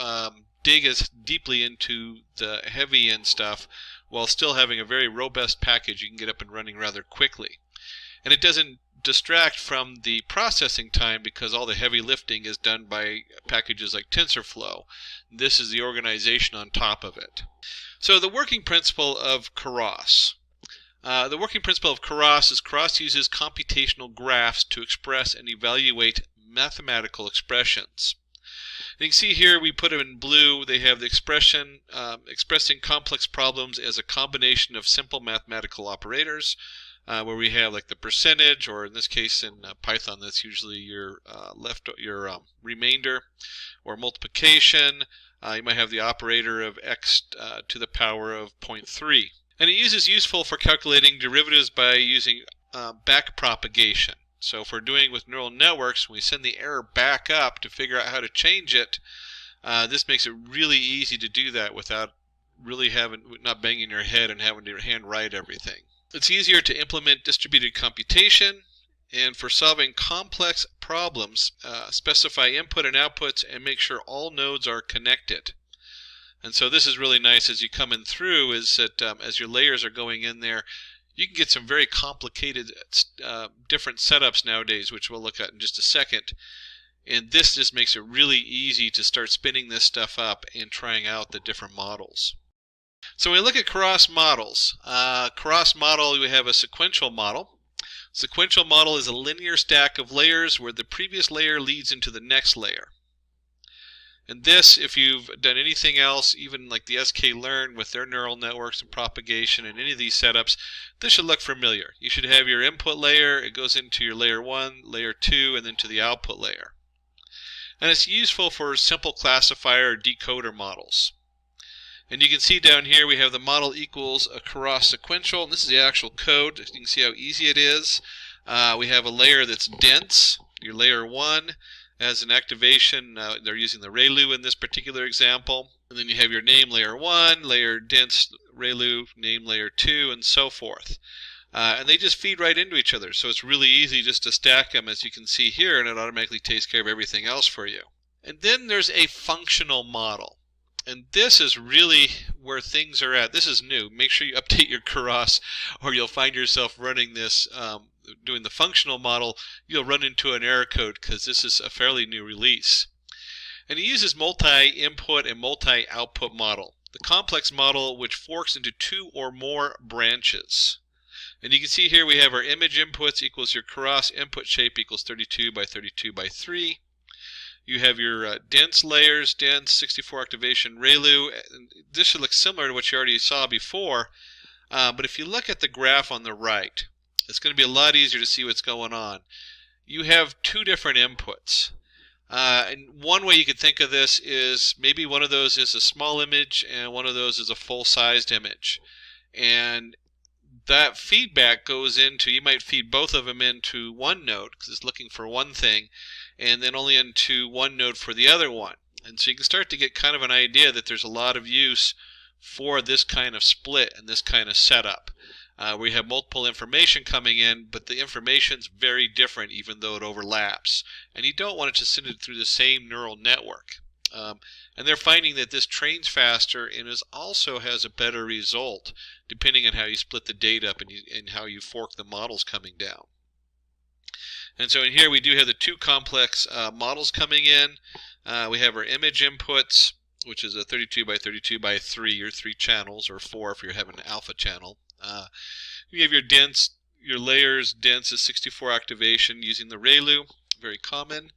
dig as deeply into the heavy end stuff while still having a very robust package you can get up and running rather quickly. And it doesn't distract from the processing time because all the heavy lifting is done by packages like TensorFlow. This is the organization on top of it. So the working principle of Keras. The working principle of Keras is Keras uses computational graphs to express and evaluate mathematical expressions. And you can see here we put them in blue. They have the expression expressing complex problems as a combination of simple mathematical operators, where we have like the percentage, or in this case in Python that's usually your remainder, or multiplication. You might have the operator of x to the power of 0.3. And it is useful for calculating derivatives by using backpropagation. So if we're doing with neural networks, when we send the error back up to figure out how to change it, this makes it really easy to do that without really not banging your head and having to handwrite everything. It's easier to implement distributed computation, and for solving complex problems, specify input and outputs and make sure all nodes are connected. And so this is really nice as you come in through, is that as your layers are going in there, you can get some very complicated different setups nowadays, which we'll look at in just a second. And this just makes it really easy to start spinning this stuff up and trying out the different models. So when we look at Keras models, Keras model, we have a sequential model. Sequential model is a linear stack of layers where the previous layer leads into the next layer. And this, if you've done anything else, even like the sklearn with their neural networks and propagation and any of these setups, this should look familiar. You should have your input layer, it goes into your layer 1, layer 2, and then to the output layer. And it's useful for simple classifier or decoder models. And you can see down here we have the model equals a Keras sequential, and this is the actual code. You can see how easy it is. We have a layer that's dense, your layer 1. As an activation, they're using the ReLU in this particular example. And then you have your name layer 1, layer dense ReLU, name layer 2, and so forth. And they just feed right into each other, so it's really easy just to stack them, as you can see here, and it automatically takes care of everything else for you. And then there's a functional model. And this is really where things are at. This is new. Make sure you update your Keras, or you'll find yourself running this, doing the functional model. You'll run into an error code because this is a fairly new release. And it uses multi-input and multi-output model. The complex model, which forks into 2 or more branches. And you can see here we have our image inputs equals your Keras input shape equals 32 by 32 by 3. You have your dense layers, dense 64 activation ReLU. This should look similar to what you already saw before, but if you look at the graph on the right, it's going to be a lot easier to see what's going on. You have 2 different inputs. And one way you could think of this is maybe one of those is a small image and one of those is a full-sized image. And that feedback goes into, you might feed both of them into one node because it's looking for one thing, and then only into one node for the other one. And so you can start to get kind of an idea that there's a lot of use for this kind of split and this kind of setup. We have multiple information coming in, but the information's very different even though it overlaps. And you don't want it to send it through the same neural network. And they're finding that this trains faster and also has a better result depending on how you split the data up and how you fork the models coming down. And so in here we do have the 2 complex models coming in. We have our image inputs, which is a 32 by 32 by 3, or 3 channels, or 4 if you're having an alpha channel. You have your dense, your layers, dense is 64 activation using the ReLU, very common.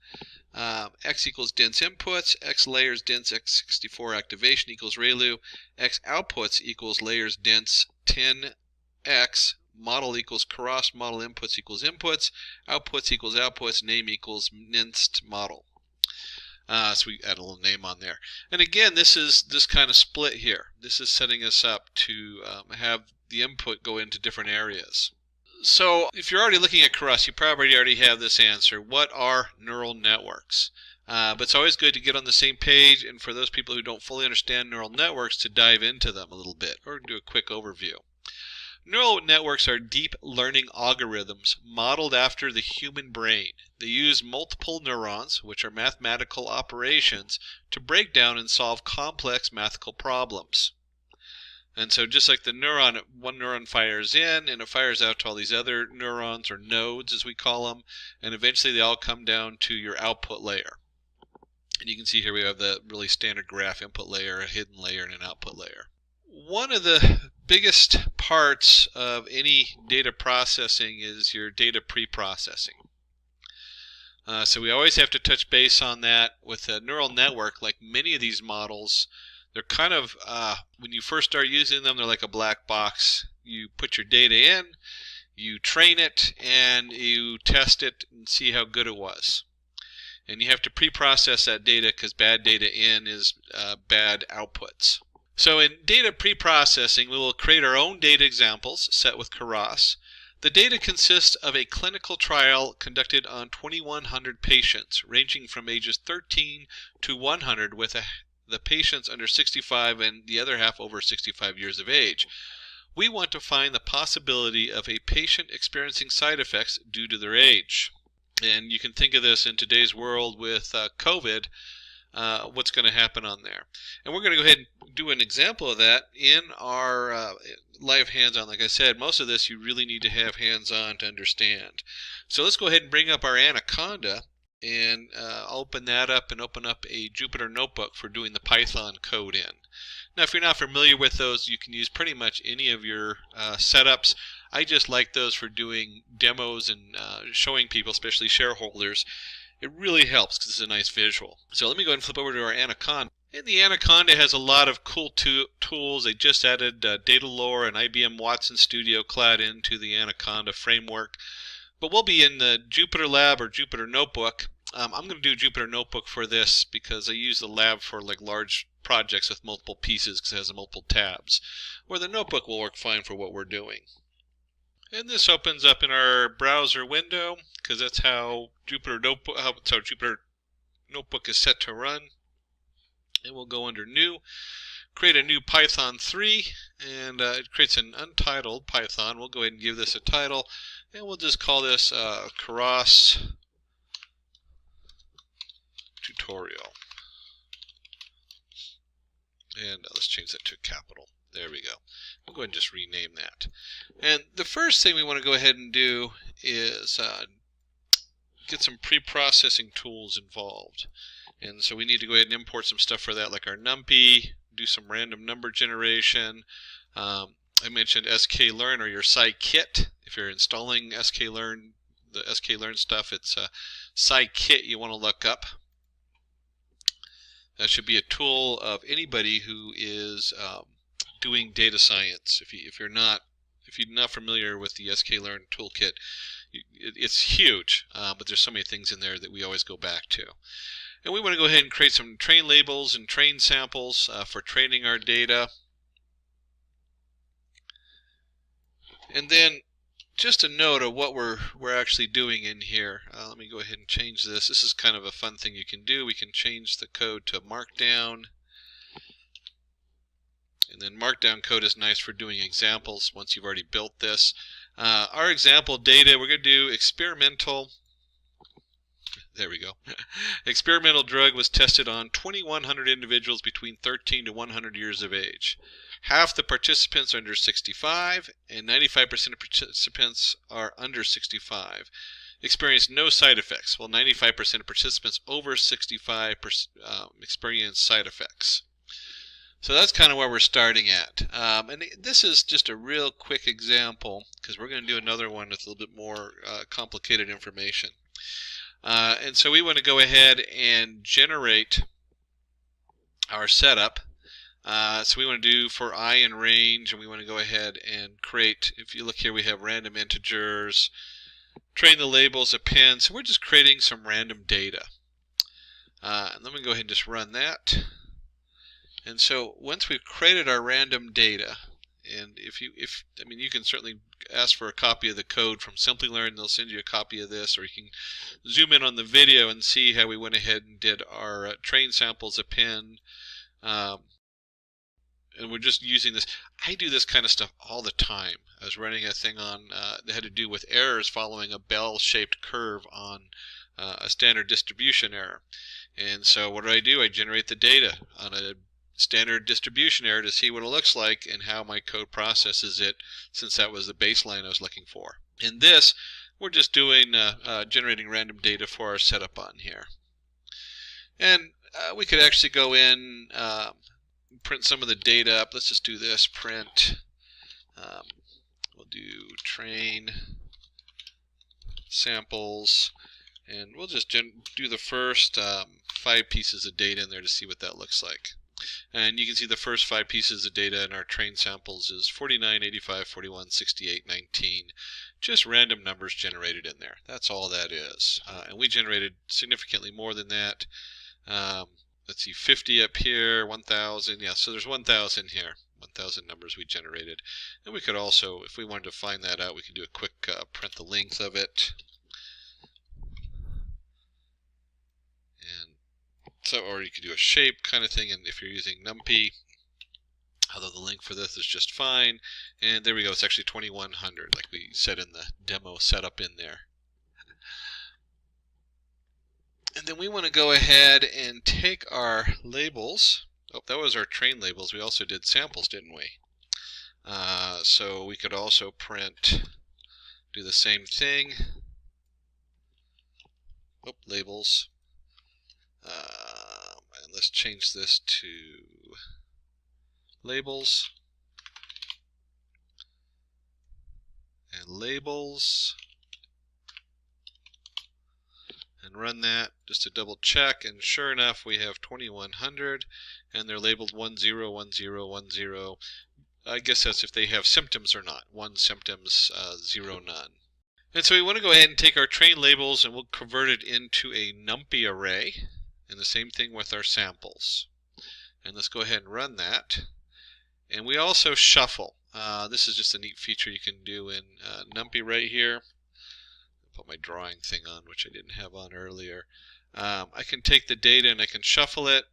X equals dense inputs, X layers dense x64 activation equals ReLU, X outputs equals layers dense 10X, model equals Keras, model inputs equals inputs, outputs equals outputs, name equals minced model. So we add a little name on there. And again, this is this kind of split here. This is setting us up to have the input go into different areas. So if you're already looking at Keras, you probably already have this answer. What are neural networks? But it's always good to get on the same page, and for those people who don't fully understand neural networks, to dive into them a little bit or do a quick overview. Neural networks are deep learning algorithms modeled after the human brain. They use multiple neurons, which are mathematical operations, to break down and solve complex mathematical problems. And so just like the neuron, one neuron fires in and it fires out to all these other neurons, or nodes as we call them, and eventually they all come down to your output layer. And you can see here we have the really standard graph: input layer, a hidden layer, and an output layer. One of the biggest parts of any data processing is your data pre-processing. So we always have to touch base on that. With a neural network, like many of these models, they're kind of, when you first start using them, they're like a black box. You put your data in, you train it, and you test it and see how good it was. And you have to pre-process that data, because bad data in is bad outputs. So in data pre-processing, we will create our own data examples set with Keras. The data consists of a clinical trial conducted on 2,100 patients, ranging from ages 13 to 100, with the patients under 65 and the other half over 65 years of age. We want to find the possibility of a patient experiencing side effects due to their age. And you can think of this in today's world with COVID, what's going to happen on there. And we're going to go ahead and do an example of that in our live hands-on. Like I said, most of this you really need to have hands-on to understand. So let's go ahead and bring up our Anaconda, and I'll open that up and open up a Jupyter notebook for doing the Python code in. Now, if you're not familiar with those, you can use pretty much any of your setups. I just like those for doing demos and showing people, especially shareholders. It really helps because it's a nice visual. So let me go ahead and flip over to our Anaconda. And the Anaconda has a lot of cool tools. They just added Data Lore and IBM Watson Studio Cloud into the Anaconda framework. But we'll be in the Jupyter Lab or Jupyter Notebook. I'm going to do Jupyter Notebook for this because I use the lab for like large projects with multiple pieces because it has multiple tabs, where the notebook will work fine for what we're doing. And this opens up in our browser window because that's how Jupyter Notebook is set to run. And we'll go under New, create a new Python 3, and it creates an untitled Python. We'll go ahead and give this a title, and we'll just call this Keras tutorial. And let's change that to a capital. There we go. We'll go ahead and just rename that. And the first thing we want to go ahead and do is get some pre-processing tools involved. And so we need to go ahead and import some stuff for that, like our NumPy, do some random number generation. I mentioned sklearn, or your scikit. If you're installing sklearn, the sklearn stuff, it's scikit you want to look up. That should be a tool of anybody who is doing data science. If you're not familiar with the sklearn toolkit, it's huge, but there's so many things in there that we always go back to. And we want to go ahead and create some train labels and train samples for training our data. And then just a note of what we're actually doing in here. Let me go ahead and change this. This is kind of a fun thing you can do. We can change the code to Markdown. And then Markdown code is nice for doing examples once you've already built this. Our example data, we're going to do experimental. There we go. Experimental drug was tested on 2,100 individuals between 13 to 100 years of age. Half the participants are under 65, and 95% of participants are under 65. Experienced no side effects, while 95% of participants over 65 experienced side effects. So that's kind of where we're starting at. And this is just a real quick example, because we're going to do another one with a little bit more complicated information. And so we want to go ahead and generate our setup. So we want to do for I in range, and we want to go ahead and create, if you look here, we have random integers, train the labels, append. So we're just creating some random data. And let me go ahead and just run that. And so once we've created our random data, and I mean, you can certainly ask for a copy of the code from Simplilearn. They'll send you a copy of this, or you can zoom in on the video and see how we went ahead and did our train samples, append. And we're just using this. I do this kind of stuff all the time. I was running a thing on that had to do with errors following a bell-shaped curve on a standard distribution error. And so what do? I generate the data on a standard distribution error to see what it looks like and how my code processes it, since that was the baseline I was looking for. In this, we're just doing generating random data for our setup on here. And we could actually go in, print some of the data up. Let's just do this, print. We'll do train samples, and we'll just do the first 5 pieces of data in there to see what that looks like. And you can see the first 5 pieces of data in our train samples is 49, 85, 41, 68, 19. Just random numbers generated in there. That's all that is. And we generated significantly more than that. Let's see, 50 up here, 1,000. Yeah, so there's 1,000 here. 1,000 numbers we generated. And we could also, if we wanted to find that out, we can do a quick print the length of it. And so, or you could do a shape kind of thing, and if you're using NumPy, although the link for this is just fine. And there we go, it's actually 2,100, like we said in the demo setup in there. And then we want to go ahead and take our labels. Oh, that was our train labels. We also did samples, didn't we? So we could also print, do the same thing. Oh, labels. And let's change this to labels. And labels. And run that just to double check, and sure enough we have 2,100, and they're labeled 10, 10, 10. I guess that's if they have symptoms or not. 1 symptoms, 0 none. And so we want to go ahead and take our train labels and we'll convert it into a NumPy array, and the same thing with our samples. And let's go ahead and run that. And we also shuffle. This is just a neat feature you can do in NumPy right here. Put my drawing thing on, which I didn't have on earlier. I can take the data and I can shuffle it.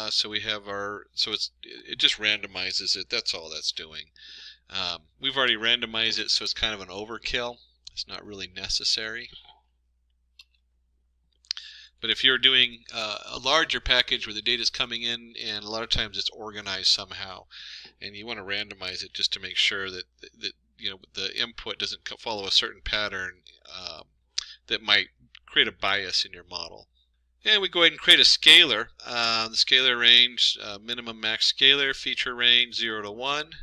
So we have our, so it just randomizes it. That's all that's doing. We've already randomized it, so it's kind of an overkill. It's not really necessary. But if you're doing a larger package where the data is coming in, and a lot of times it's organized somehow, and you want to randomize it just to make sure that you know, the input doesn't follow a certain pattern that might create a bias in your model. And we go ahead and create a scalar. The scalar range, minimum max scalar, feature range 0 to 1.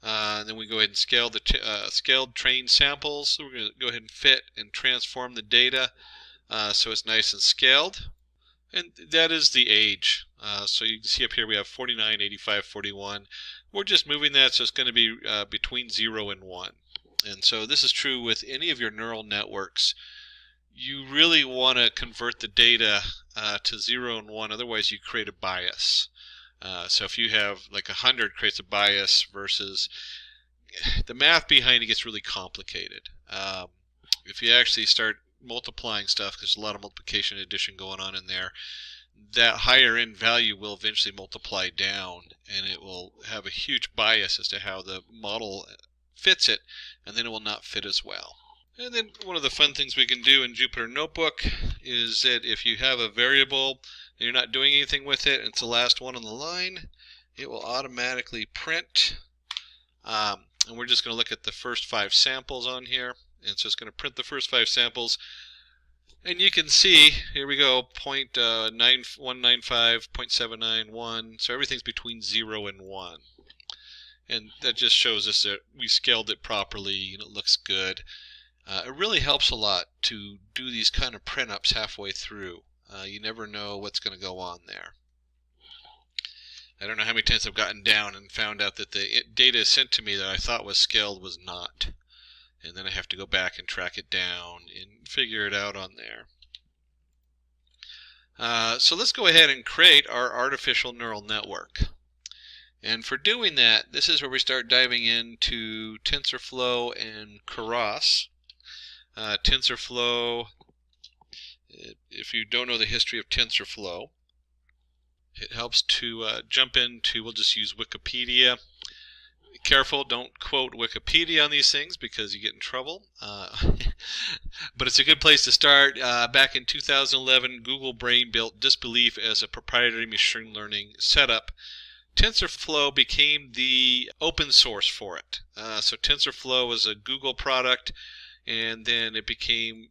And then we go ahead and scale the scaled train samples. So we're going to go ahead and fit and transform the data so it's nice and scaled. And that is the age. So you can see up here we have 49, 85, 41. We're just moving that, so it's going to be between 0 and 1. And so this is true with any of your neural networks. You really want to convert the data to 0 and 1, otherwise you create a bias. So if you have like 100 creates a bias versus the math behind it gets really complicated. If you actually start multiplying stuff, because there's a lot of multiplication and addition going on in there, that higher end value will eventually multiply down, and it will have a huge bias as to how the model fits it, and then it will not fit as well. And then one of the fun things we can do in Jupyter Notebook is that if you have a variable and you're not doing anything with it, and it's the last one on the line, it will automatically print. And we're just going to look at the first 5 samples on here. And so it's going to print the first 5 samples. And you can see, here we go, 0.9195, 0.791. So everything's between 0 and 1. And that just shows us that we scaled it properly and it looks good. It really helps a lot to do these kind of print-ups halfway through. You never know what's going to go on there. I don't know how many times I've gotten down and found out that the data sent to me that I thought was scaled was not. And then I have to go back and track it down and figure it out on there. So let's go ahead and create our artificial neural network. And for doing that, this is where we start diving into TensorFlow and Keras. TensorFlow, if you don't know the history of TensorFlow, it helps to jump into, we'll just use Wikipedia. Be careful, don't quote Wikipedia on these things because you get in trouble. But it's a good place to start. Back in 2011, Google Brain built Disbelief as a proprietary machine learning setup. TensorFlow became the open source for it. So TensorFlow was a Google product, and then it became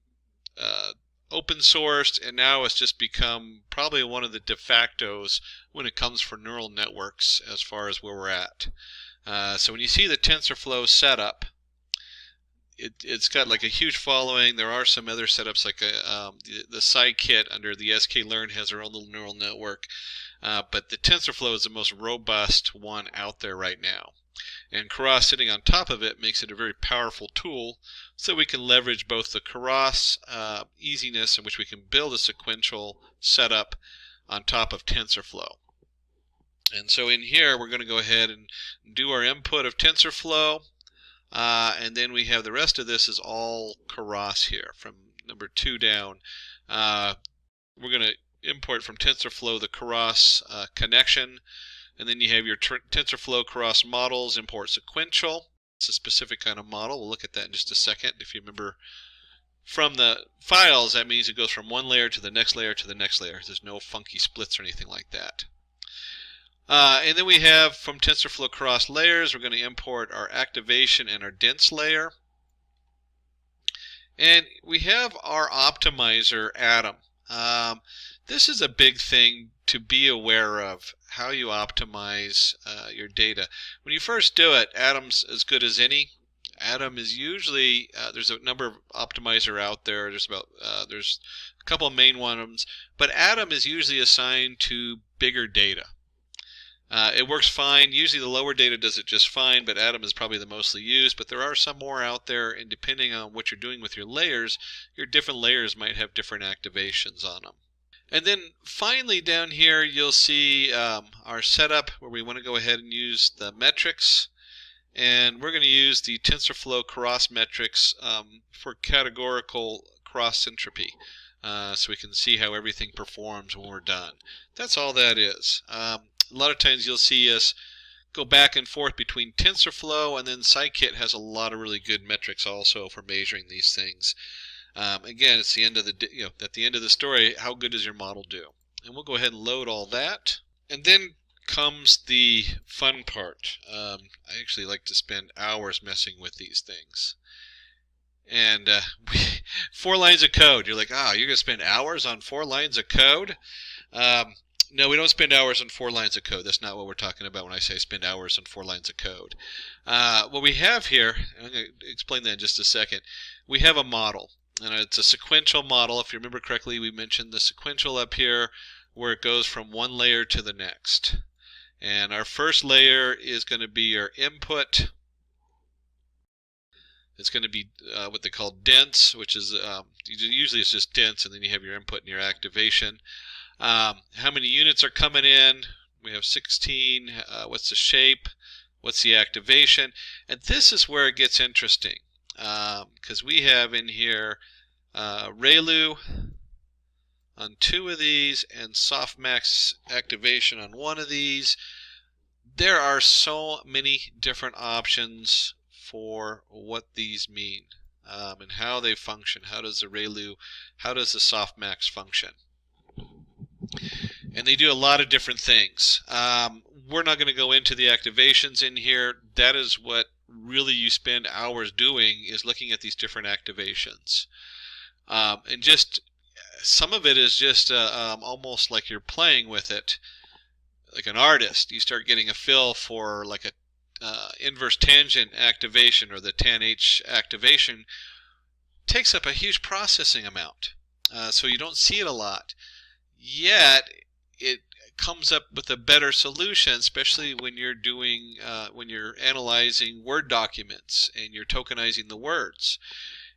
open sourced, and now it's just become probably one of the de factos when it comes for neural networks as far as where we're at. So when you see the TensorFlow setup, it's got like a huge following. There are some other setups like the Scikit under the sklearn has their own little neural network. But the TensorFlow is the most robust one out there right now. And Keras sitting on top of it makes it a very powerful tool, so we can leverage both the Keras easiness in which we can build a sequential setup on top of TensorFlow. And so in here we're going to go ahead and do our input of TensorFlow, and then we have the rest of this is all Keras here from number 2 down. We're going to import from TensorFlow the Keras connection, and then you have your TensorFlow Keras models, import sequential. It's a specific kind of model. We'll look at that in just a second. If you remember from the files, that means it goes from one layer to the next layer to the next layer. There's no funky splits or anything like that. And then we have from TensorFlow Keras layers, we're going to import our activation and our dense layer. And we have our optimizer Atom. This is a big thing to be aware of, how you optimize your data. When you first do it, Atom's as good as any. Atom is usually, there's a number of optimizer out there. There's a couple of main ones, but Atom is usually assigned to bigger data. It works fine. Usually the lower data does it just fine, but Atom is probably the mostly used. But there are some more out there, and depending on what you're doing with your layers, your different layers might have different activations on them. And then finally down here you'll see our setup where we want to go ahead and use the metrics. And we're going to use the TensorFlow Keras metrics for categorical cross entropy. So we can see how everything performs when we're done. That's all that is. A lot of times you'll see us go back and forth between TensorFlow, and then Scikit has a lot of really good metrics also for measuring these things. Again, it's the end of the at the end of the story. How good does your model do? And we'll go ahead and load all that, and then comes the fun part. I actually like to spend hours messing with these things. And 4 lines of code. You're like, you're going to spend hours on 4 lines of code? No, we don't spend hours on 4 lines of code. That's not what we're talking about when I say spend hours on 4 lines of code. What we have here, and I'm going to explain that in just a second, we have a model. And it's a sequential model. If you remember correctly, we mentioned the sequential up here where it goes from one layer to the next. And our first layer is going to be our input. It's going to be what they call dense, which is usually it's just dense, and then you have your input and your activation. How many units are coming in? We have 16. What's the shape? What's the activation? And this is where it gets interesting, because we have in here ReLU on 2 of these and softmax activation on 1 of these. There are so many different options for what these mean and how they function. How does the ReLU, how does the softmax function? And they do a lot of different things. We're not going to go into the activations in here. That is what really you spend hours doing, is looking at these different activations. And just some of it is just almost like you're playing with it like an artist. You start getting a feel for like a inverse tangent activation or the tan H activation. takes up a huge processing amount. So you don't see it a lot. Yet it comes up with a better solution, especially when you're doing when you're analyzing Word documents and you're tokenizing the words.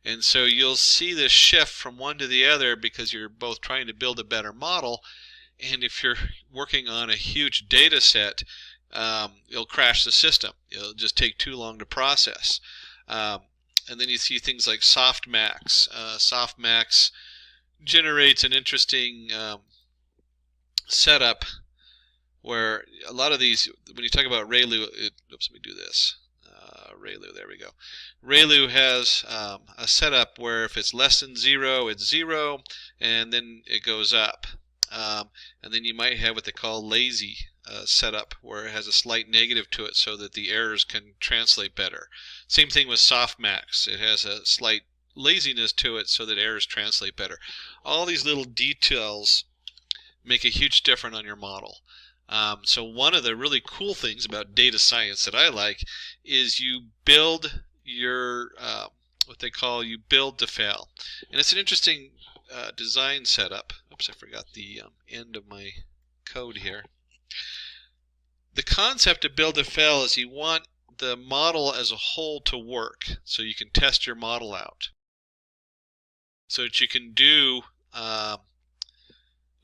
And so you'll see this shift from one to the other because you're both trying to build a better model. And if you're working on a huge data set, it'll crash the system. It'll just take too long to process. And then you see things like softmax. Softmax generates an interesting setup where a lot of these, when you talk about ReLU, oops, let me do this. ReLU, there we go. ReLU has a setup where if it's less than 0, it's 0, and then it goes up. And then you might have what they call lazy setup, where it has a slight negative to it so that the errors can translate better. Same thing with softmax. It has a slight laziness to it so that errors translate better. All these little details make a huge difference on your model. So one of the really cool things about data science that I like is you build your what they call you build to fail. And it's an interesting design setup. Oops, I forgot the end of my code here. The concept of build to fail is you want the model as a whole to work so you can test your model out. So that you can do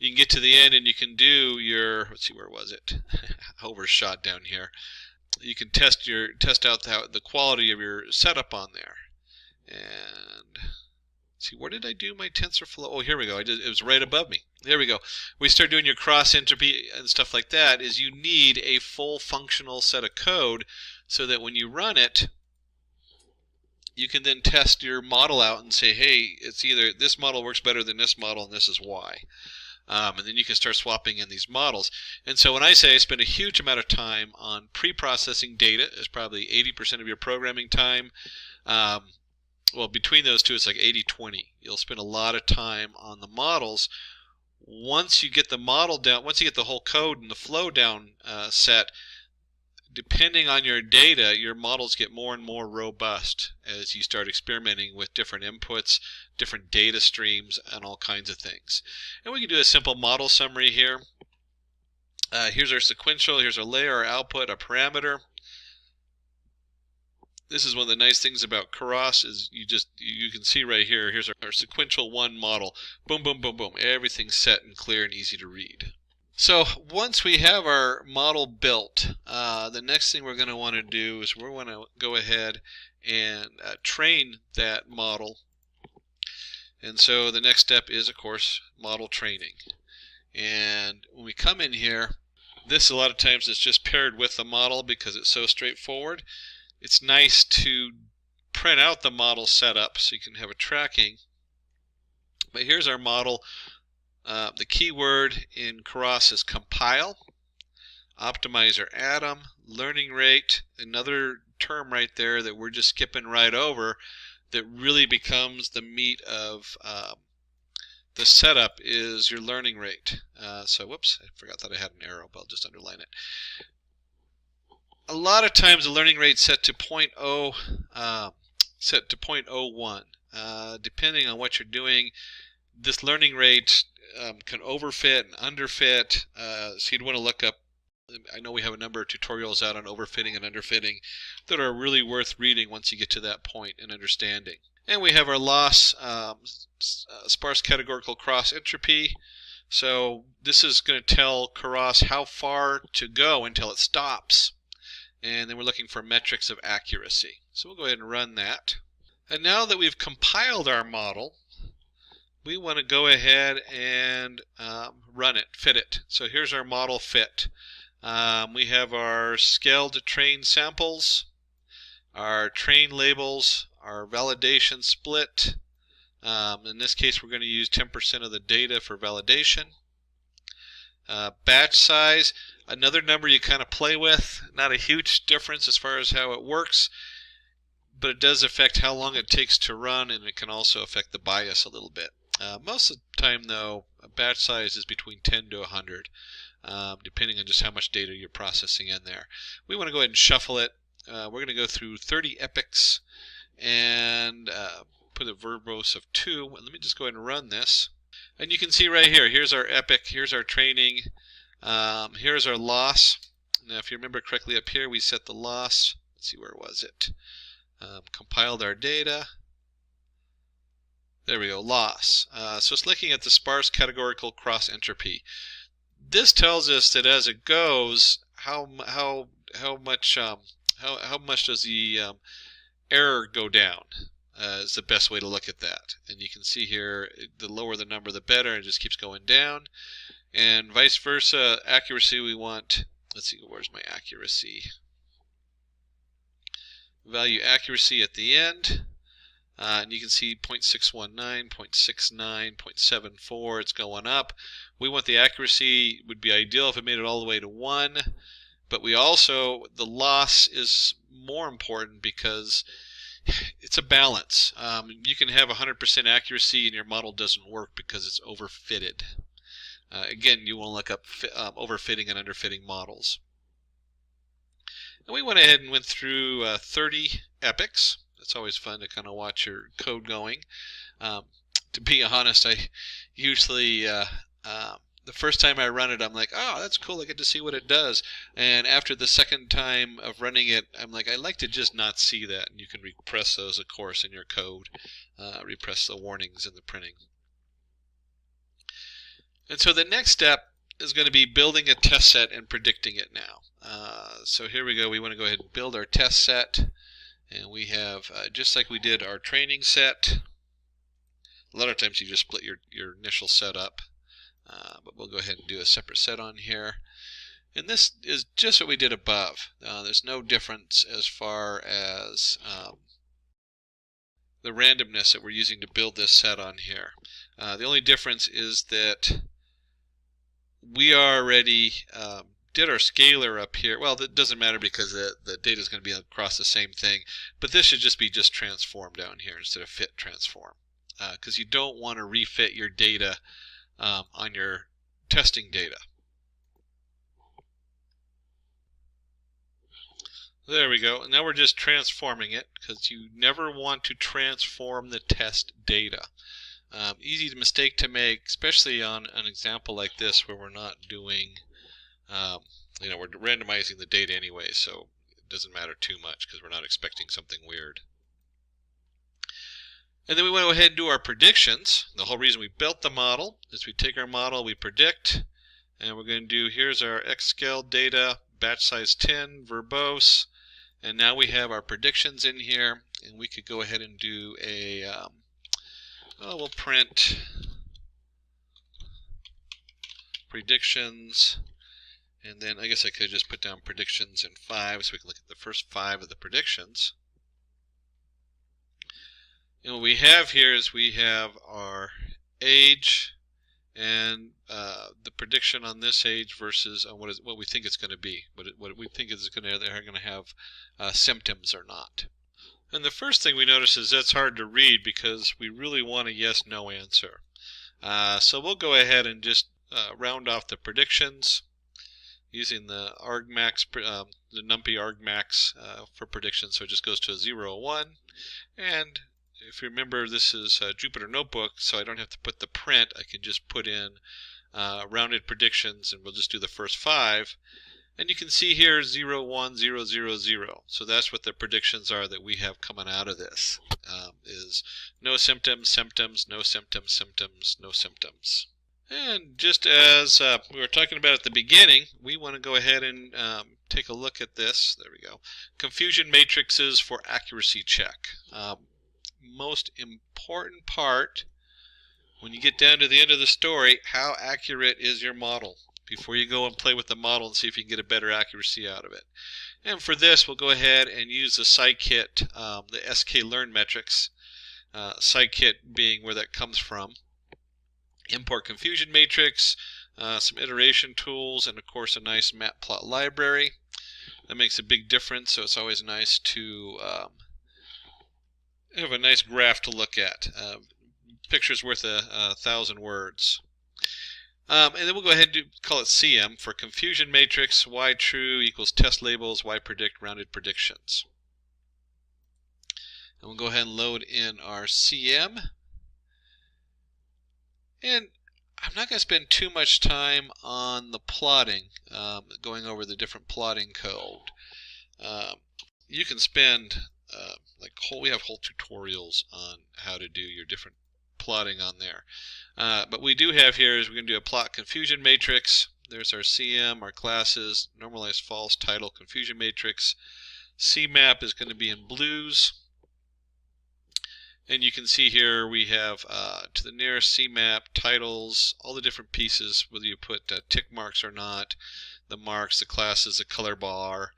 you can get to the end and you can do your, let's see, where was it? Overshot down here. You can test out the quality of your setup on there. And see, where did I do my TensorFlow? Oh, here we go. It was right above me. There we go. We start doing your cross entropy and stuff like that. Is you need a full functional set of code so that when you run it, you can then test your model out and say, hey, it's either this model works better than this model and this is why. And then you can start swapping in these models. And so when I say I spend a huge amount of time on pre-processing data, it's probably 80% of your programming time. Well, between those two, it's like 80-20. You'll spend a lot of time on the models. Once you get the model down, once you get the whole code and the flow down set, depending on your data, your models get more and more robust as you start experimenting with different inputs, different data streams, and all kinds of things. And we can do a simple model summary here. Here's our sequential, here's our layer, our output, our parameter. This is one of the nice things about Keras is you can see right here, here's our sequential 1 model. Boom, boom, boom, boom. Everything's set and clear and easy to read. So once we have our model built, the next thing we're going to want to do is we're going to go ahead and train that model. And so the next step is, of course, model training. And when we come in here, this a lot of times is just paired with the model because it's so straightforward. It's nice to print out the model setup so you can have a tracking. But here's our model. The keyword in Keras is compile, optimizer atom, learning rate, another term right there that we're just skipping right over that really becomes the meat of the setup is your learning rate. So whoops, I forgot that I had an arrow, but I'll just underline it. A lot of times the learning rate set to 0.01. Depending on what you're doing, this learning rate can overfit and underfit. So you'd want to look up, I know we have a number of tutorials out on overfitting and underfitting that are really worth reading once you get to that point and understanding. And we have our loss, sparse categorical cross entropy. So this is going to tell Keras how far to go until it stops. And then we're looking for metrics of accuracy. So we'll go ahead and run that. And now that we've compiled our model, we want to go ahead and run it, fit it. So here's our model fit. We have our scaled train samples, our train labels, our validation split. In this case, we're going to use 10% of the data for validation. Batch size, another number you kind of play with. Not a huge difference as far as how it works, but it does affect how long it takes to run, and it can also affect the bias a little bit. Most of the time, though, a batch size is between 10 to 100, depending on just how much data you're processing in there. We want to go ahead and shuffle it. We're going to go through 30 epochs and put a verbose of 2. Let me just go ahead and run this. And you can see right here, here's our epoch, here's our training, here's our loss. Now if you remember correctly up here, we set the loss. Let's see, where was it? Compiled our data. There we go, loss. So it's looking at the sparse categorical cross entropy. This tells us that as it goes, how much does the error go down? Is the best way to look at that. And you can see here, the lower the number, the better. It just keeps going down. And vice versa, accuracy we want. Let's see, where's my accuracy? Value accuracy at the end. And you can see 0.619, 0.69, 0.74. It's going up. We want the accuracy, would be ideal if it made it all the way to 1. But we also, the loss is more important because it's a balance. You can have 100% accuracy and your model doesn't work because it's overfitted. Again, you want to look up overfitting and underfitting models. And we went ahead and went through 30 epochs. It's always fun to kind of watch your code going. To be honest, I usually the first time I run it, I'm like, oh, that's cool, I get to see what it does. And after the second time of running it, I'm like, I like to just not see that. And you can repress those, of course, in your code. Repress the warnings in the printing. And so the next step is going to be building a test set and predicting it now. So here we go. We want to go ahead and build our test set. And we have, just like we did our training set, a lot of times you just split your initial set up. But we'll go ahead and do a separate set on here. And this is just what we did above. There's no difference as far as the randomness that we're using to build this set on here. The only difference is that we already did our scalar up here. Well, that doesn't matter because the data is going to be across the same thing. But this should just be transform down here instead of fit transform. Because you don't want to refit your data on your testing data. There we go. And now we're just transforming it because you never want to transform the test data. Easy mistake to make, especially on an example like this where we're not doing, we're randomizing the data anyway, so it doesn't matter too much because we're not expecting something weird. And then we want to go ahead and do our predictions. The whole reason we built the model is we take our model, we predict, and we're going to do, here's our X-scale data, batch size 10, verbose, and now we have our predictions in here, and we could go ahead and do a, we'll print predictions, and then I guess I could just put down predictions in 5 so we can look at the first 5 of the predictions. And what we have here is we have our age and the prediction on this age versus what we think it's going to be, what we think is going to they're going to have symptoms or not. And the first thing we notice is that's hard to read because we really want a yes/no answer. So we'll go ahead and just round off the predictions using the argmax, the numpy argmax for predictions. So it just goes to a 0, 1, and if you remember, this is a Jupyter notebook, so I don't have to put the print. I can just put in rounded predictions, and we'll just do the first 5. And you can see here 0, 1, 0, 0, 0. So that's what the predictions are that we have coming out of this. Is no symptoms, symptoms, no symptoms, symptoms, no symptoms. And just as we were talking about at the beginning, we want to go ahead and take a look at this. There we go. Confusion matrices for accuracy check. Most important part when you get down to the end of the story, how accurate is your model before you go and play with the model and see if you can get a better accuracy out of it. And for this, we'll go ahead and use the scikit, the sklearn metrics, scikit being where that comes from. Import confusion matrix, some iteration tools, and of course a nice matplot library. That makes a big difference, so it's always nice to have a nice graph to look at. Picture's worth 1,000 words. And then we'll go ahead and call it CM for confusion matrix, y true equals test labels, y predict rounded predictions. And we'll go ahead and load in our CM. And I'm not going to spend too much time on the plotting, going over the different plotting code. You can spend, we have whole tutorials on how to do your different plotting on there. But we do have here is we're going to do a plot confusion matrix. There's our CM, our classes, normalized false, title, confusion matrix. CMAP is going to be in blues. And you can see here we have to the nearest CMAP, titles, all the different pieces, whether you put tick marks or not, the marks, the classes, the color bar.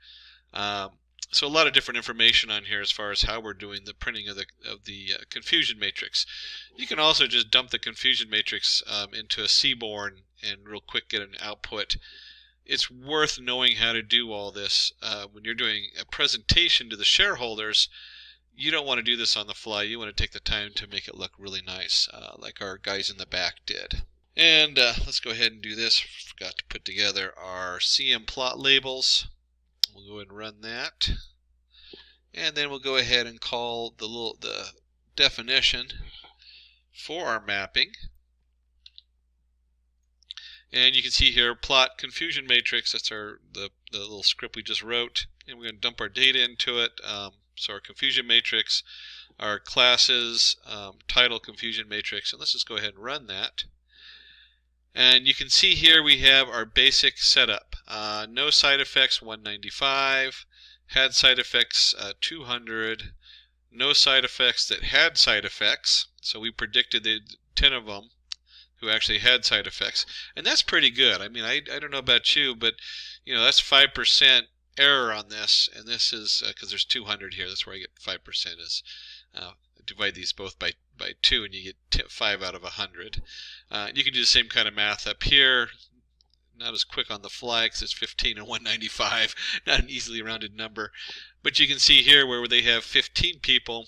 So a lot of different information on here as far as how we're doing the printing of the confusion matrix. You can also just dump the confusion matrix into a Seaborn and real quick get an output. It's worth knowing how to do all this when you're doing a presentation to the shareholders. You don't want to do this on the fly. You want to take the time to make it look really nice, like our guys in the back did. And let's go ahead and do this. Forgot to put together our CM plot labels. We'll go ahead and run that. And then we'll go ahead and call the definition for our mapping. And you can see here, plot confusion matrix. That's the little script we just wrote. And we're going to dump our data into it. So our confusion matrix, our classes, title confusion matrix, and let's just go ahead and run that. And you can see here we have our basic setup. No side effects 195, had side effects 200, no side effects that had side effects. So we predicted the 10 of them who actually had side effects, and that's pretty good. I mean, I don't know about you, but you know, that's 5% error on this, and this is because there's 200 here. That's where I get 5% is divide these both by 2 and you get 5 out of 100. You can do the same kind of math up here. Not as quick on the fly because it's 15 and 195, not an easily rounded number. But you can see here where they have 15 people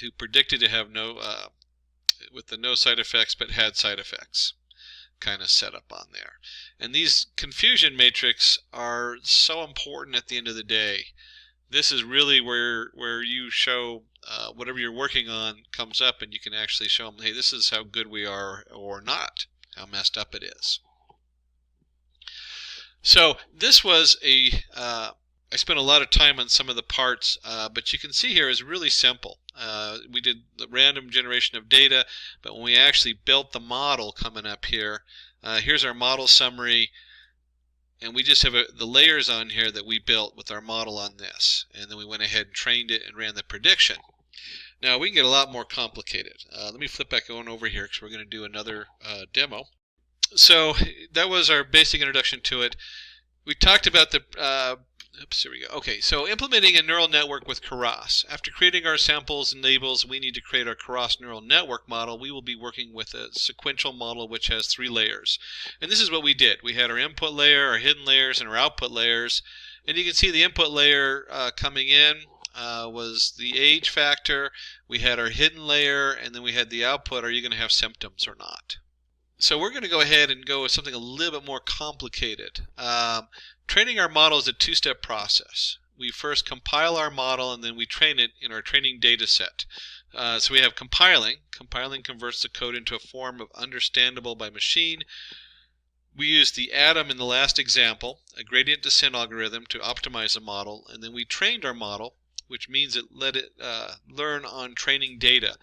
who predicted to have with the no side effects but had side effects kind of setup on there. And these confusion matrix are so important at the end of the day. This is really where you show whatever you're working on comes up, and you can actually show them, hey, this is how good we are or not, how messed up it is. So this was I spent a lot of time on some of the parts, but you can see here is really simple. We did the random generation of data, but when we actually built the model coming up here, here's our model summary, and we just have the layers on here that we built with our model on this, and then we went ahead and trained it and ran the prediction. Now we can get a lot more complicated. Let me flip back on over here because we're going to do another demo. So that was our basic introduction to it. We talked about the oops, here we go. Okay, so implementing a neural network with Keras. After creating our samples and labels, we need to create our Keras neural network model. We will be working with a sequential model which has 3 layers. And this is what we did. We had our input layer, our hidden layers, and our output layers. And you can see the input layer coming in was the age factor. We had our hidden layer, and then we had the output. Are you going to have symptoms or not? So we're going to go ahead and go with something a little bit more complicated. Training our model is a 2-step process. We first compile our model, and then we train it in our training data set. So we have compiling. Compiling converts the code into a form of understandable by machine. We used the atom in the last example, a gradient descent algorithm, to optimize the model, and then we trained our model, which means it let it learn on training data.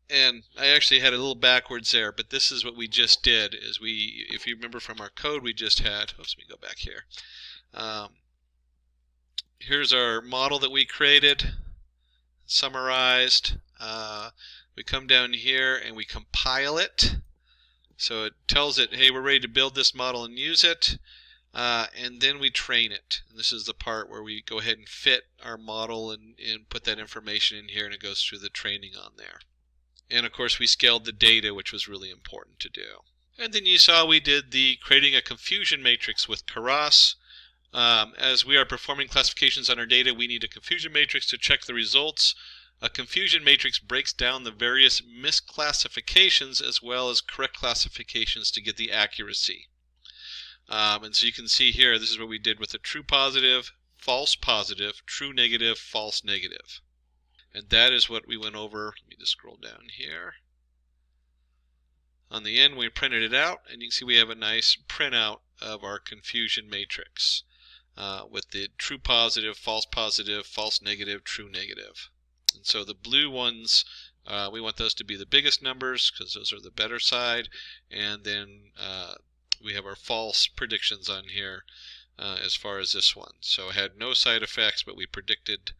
And I actually had a little backwards there, but this is what we just did. Is if you remember from our code we just had, oops, let me go back here. Here's our model that we created, summarized. We come down here and we compile it. So it tells it, hey, we're ready to build this model and use it. And then we train it. And this is the part where we go ahead and fit our model and put that information in here, and it goes through the training on there. And of course we scaled the data, which was really important to do. And then you saw we did the creating a confusion matrix with Keras. As we are performing classifications on our data, we need a confusion matrix to check the results. A confusion matrix breaks down the various misclassifications as well as correct classifications to get the accuracy. And so you can see here, this is what we did with the true positive, false positive, true negative, false negative. And that is what we went over. Let me just scroll down here. On the end, we printed it out, and you can see we have a nice printout of our confusion matrix with the true positive, false negative, true negative. And so the blue ones, we want those to be the biggest numbers because those are the better side. And then we have our false predictions on here as far as this one. So it had no side effects, but we predicted,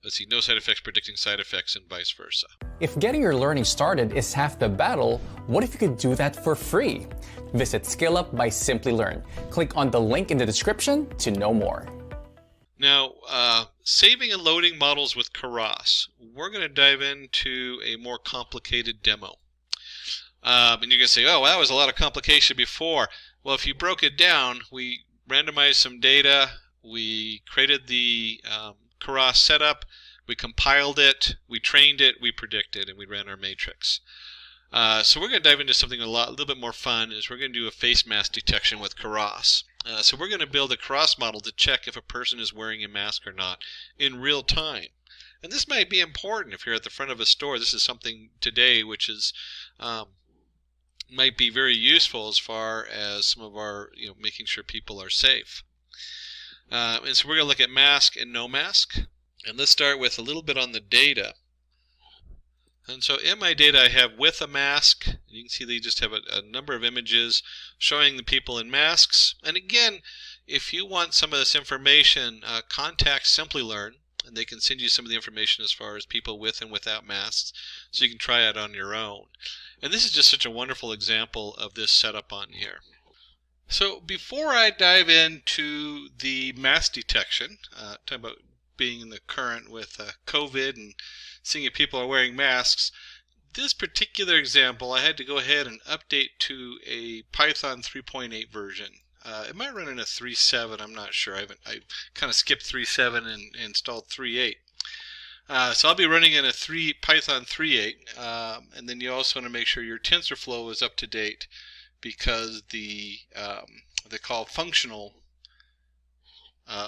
let's see, no side effects predicting side effects and vice versa. If getting your learning started is half the battle, what if you could do that for free? Visit SkillUp by Simplilearn. Click on the link in the description to know more. Now, saving and loading models with Keras. We're going to dive into a more complicated demo. And you're going to say, oh, well, that was a lot of complication before. Well, if you broke it down, we randomized some data, we created the Keras setup, we compiled it, we trained it, we predicted, and we ran our matrix. So we're going to dive into something a little bit more fun. Is we're going to do a face mask detection with Keras. So we're going to build a Keras model to check if a person is wearing a mask or not in real time. And this might be important if you're at the front of a store. This is something today which is might be very useful as far as some of our, making sure people are safe. And so we're going to look at mask and no mask. And let's start with a little bit on the data. And so in my data I have with a mask. You can see they just have a number of images showing the people in masks. And again, if you want some of this information, contact Simplilearn, and they can send you some of the information as far as people with and without masks, so you can try it on your own. And this is just such a wonderful example of this setup on here. So before I dive into the mask detection, talking about being in the current with COVID and seeing if people are wearing masks, this particular example I had to go ahead and update to a Python 3.8 version. It might run in a 3.7, I'm not sure. I kind of skipped 3.7 and installed 3.8. So I'll be running in a Python 3.8, and then you also want to make sure your TensorFlow is up to date, because they call functional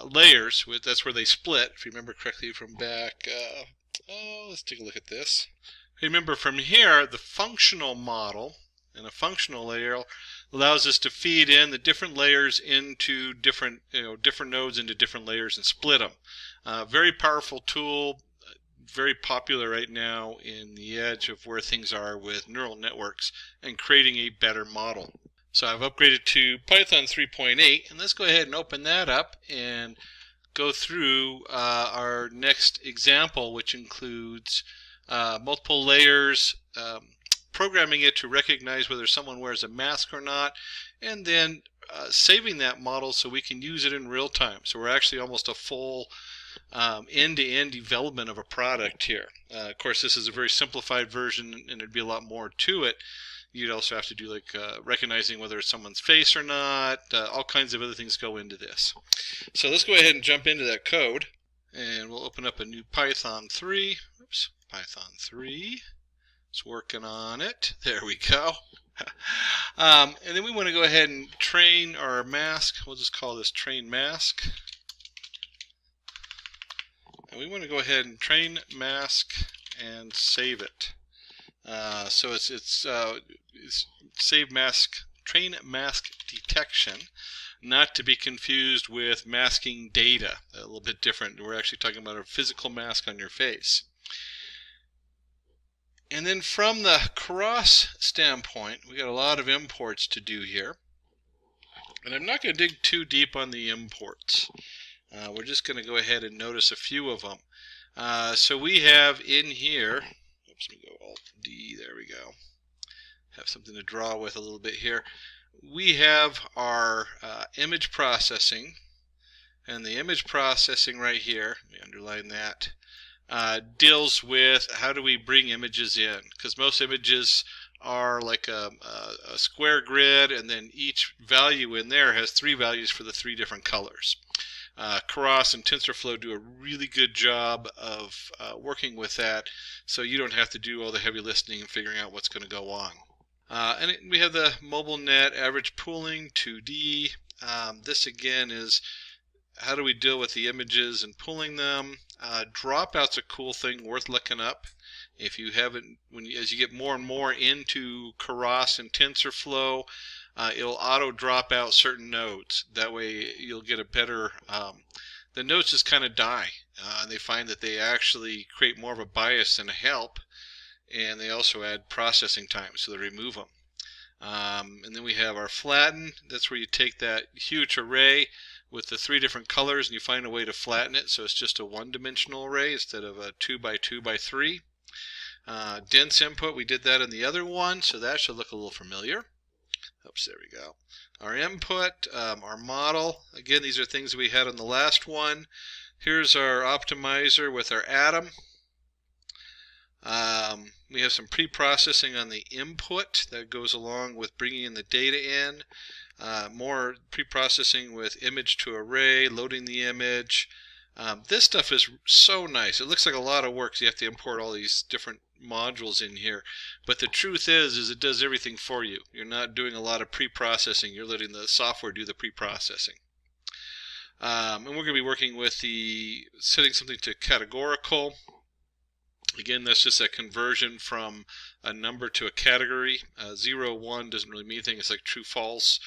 layers, that's where they split, if you remember correctly from back. Let's take a look at this. Remember from here, the functional model and a functional layer allows us to feed in the different layers into different nodes into different layers and split them. Very powerful tool, very popular right now in the edge of where things are with neural networks and creating a better model. So I've upgraded to Python 3.8, and let's go ahead and open that up and go through our next example, which includes multiple layers, programming it to recognize whether someone wears a mask or not, and then saving that model so we can use it in real time. So we're actually almost a full end-to-end development of a product here. Of course, this is a very simplified version, and there'd be a lot more to it. You'd also have to do like recognizing whether it's someone's face or not. All kinds of other things go into this. So let's go ahead and jump into that code, and we'll open up a new Python 3. Oops, Python 3. It's working on it. There we go. And then we want to go ahead and train our mask. We'll just call this train mask. And we want to go ahead and train mask and save it. So it's save mask, train mask detection, not to be confused with masking data. A little bit different. We're actually talking about a physical mask on your face. And then from the Keras standpoint, we got a lot of imports to do here. And I'm not going to dig too deep on the imports. We're just going to go ahead and notice a few of them. So we have in here, oops, let me go Alt-D, there we go. Have something to draw with a little bit here. We have our image processing, and the image processing right here, let me underline that, deals with how do we bring images in, because most images are like a square grid, and then each value in there has 3 values for the 3 different colors. Keras and TensorFlow do a really good job of working with that, so you don't have to do all the heavy listening and figuring out what's going to go on. And we have the mobile net average pooling 2D. This again is how do we deal with the images and pulling them? Dropout's a cool thing worth looking up. If you haven't, as you get more and more into Keras and TensorFlow, it'll auto drop out certain nodes. That way you'll get a better, the nodes just kind of die. They find that they actually create more of a bias than a help, and they also add processing time, so they remove them. And then we have our flatten. That's where you take that huge array with the 3 different colors and you find a way to flatten it so it's just a one-dimensional array instead of a 2 by 2 by 3. Dense input, we did that in the other one, so that should look a little familiar. Oops, there we go. Our input, our model. Again, these are things we had on the last one. Here's our optimizer with our atom. We have some pre-processing on the input that goes along with bringing in the data in. More pre-processing with image to array, loading the image. This stuff is so nice. It looks like a lot of work, so you have to import all these different modules in here. But the truth is it does everything for you. You're not doing a lot of pre-processing. You're letting the software do the pre-processing. And we're going to be working with setting something to categorical. Again, that's just a conversion from a number to a category. 0, 1 doesn't really mean anything. It's like true, false.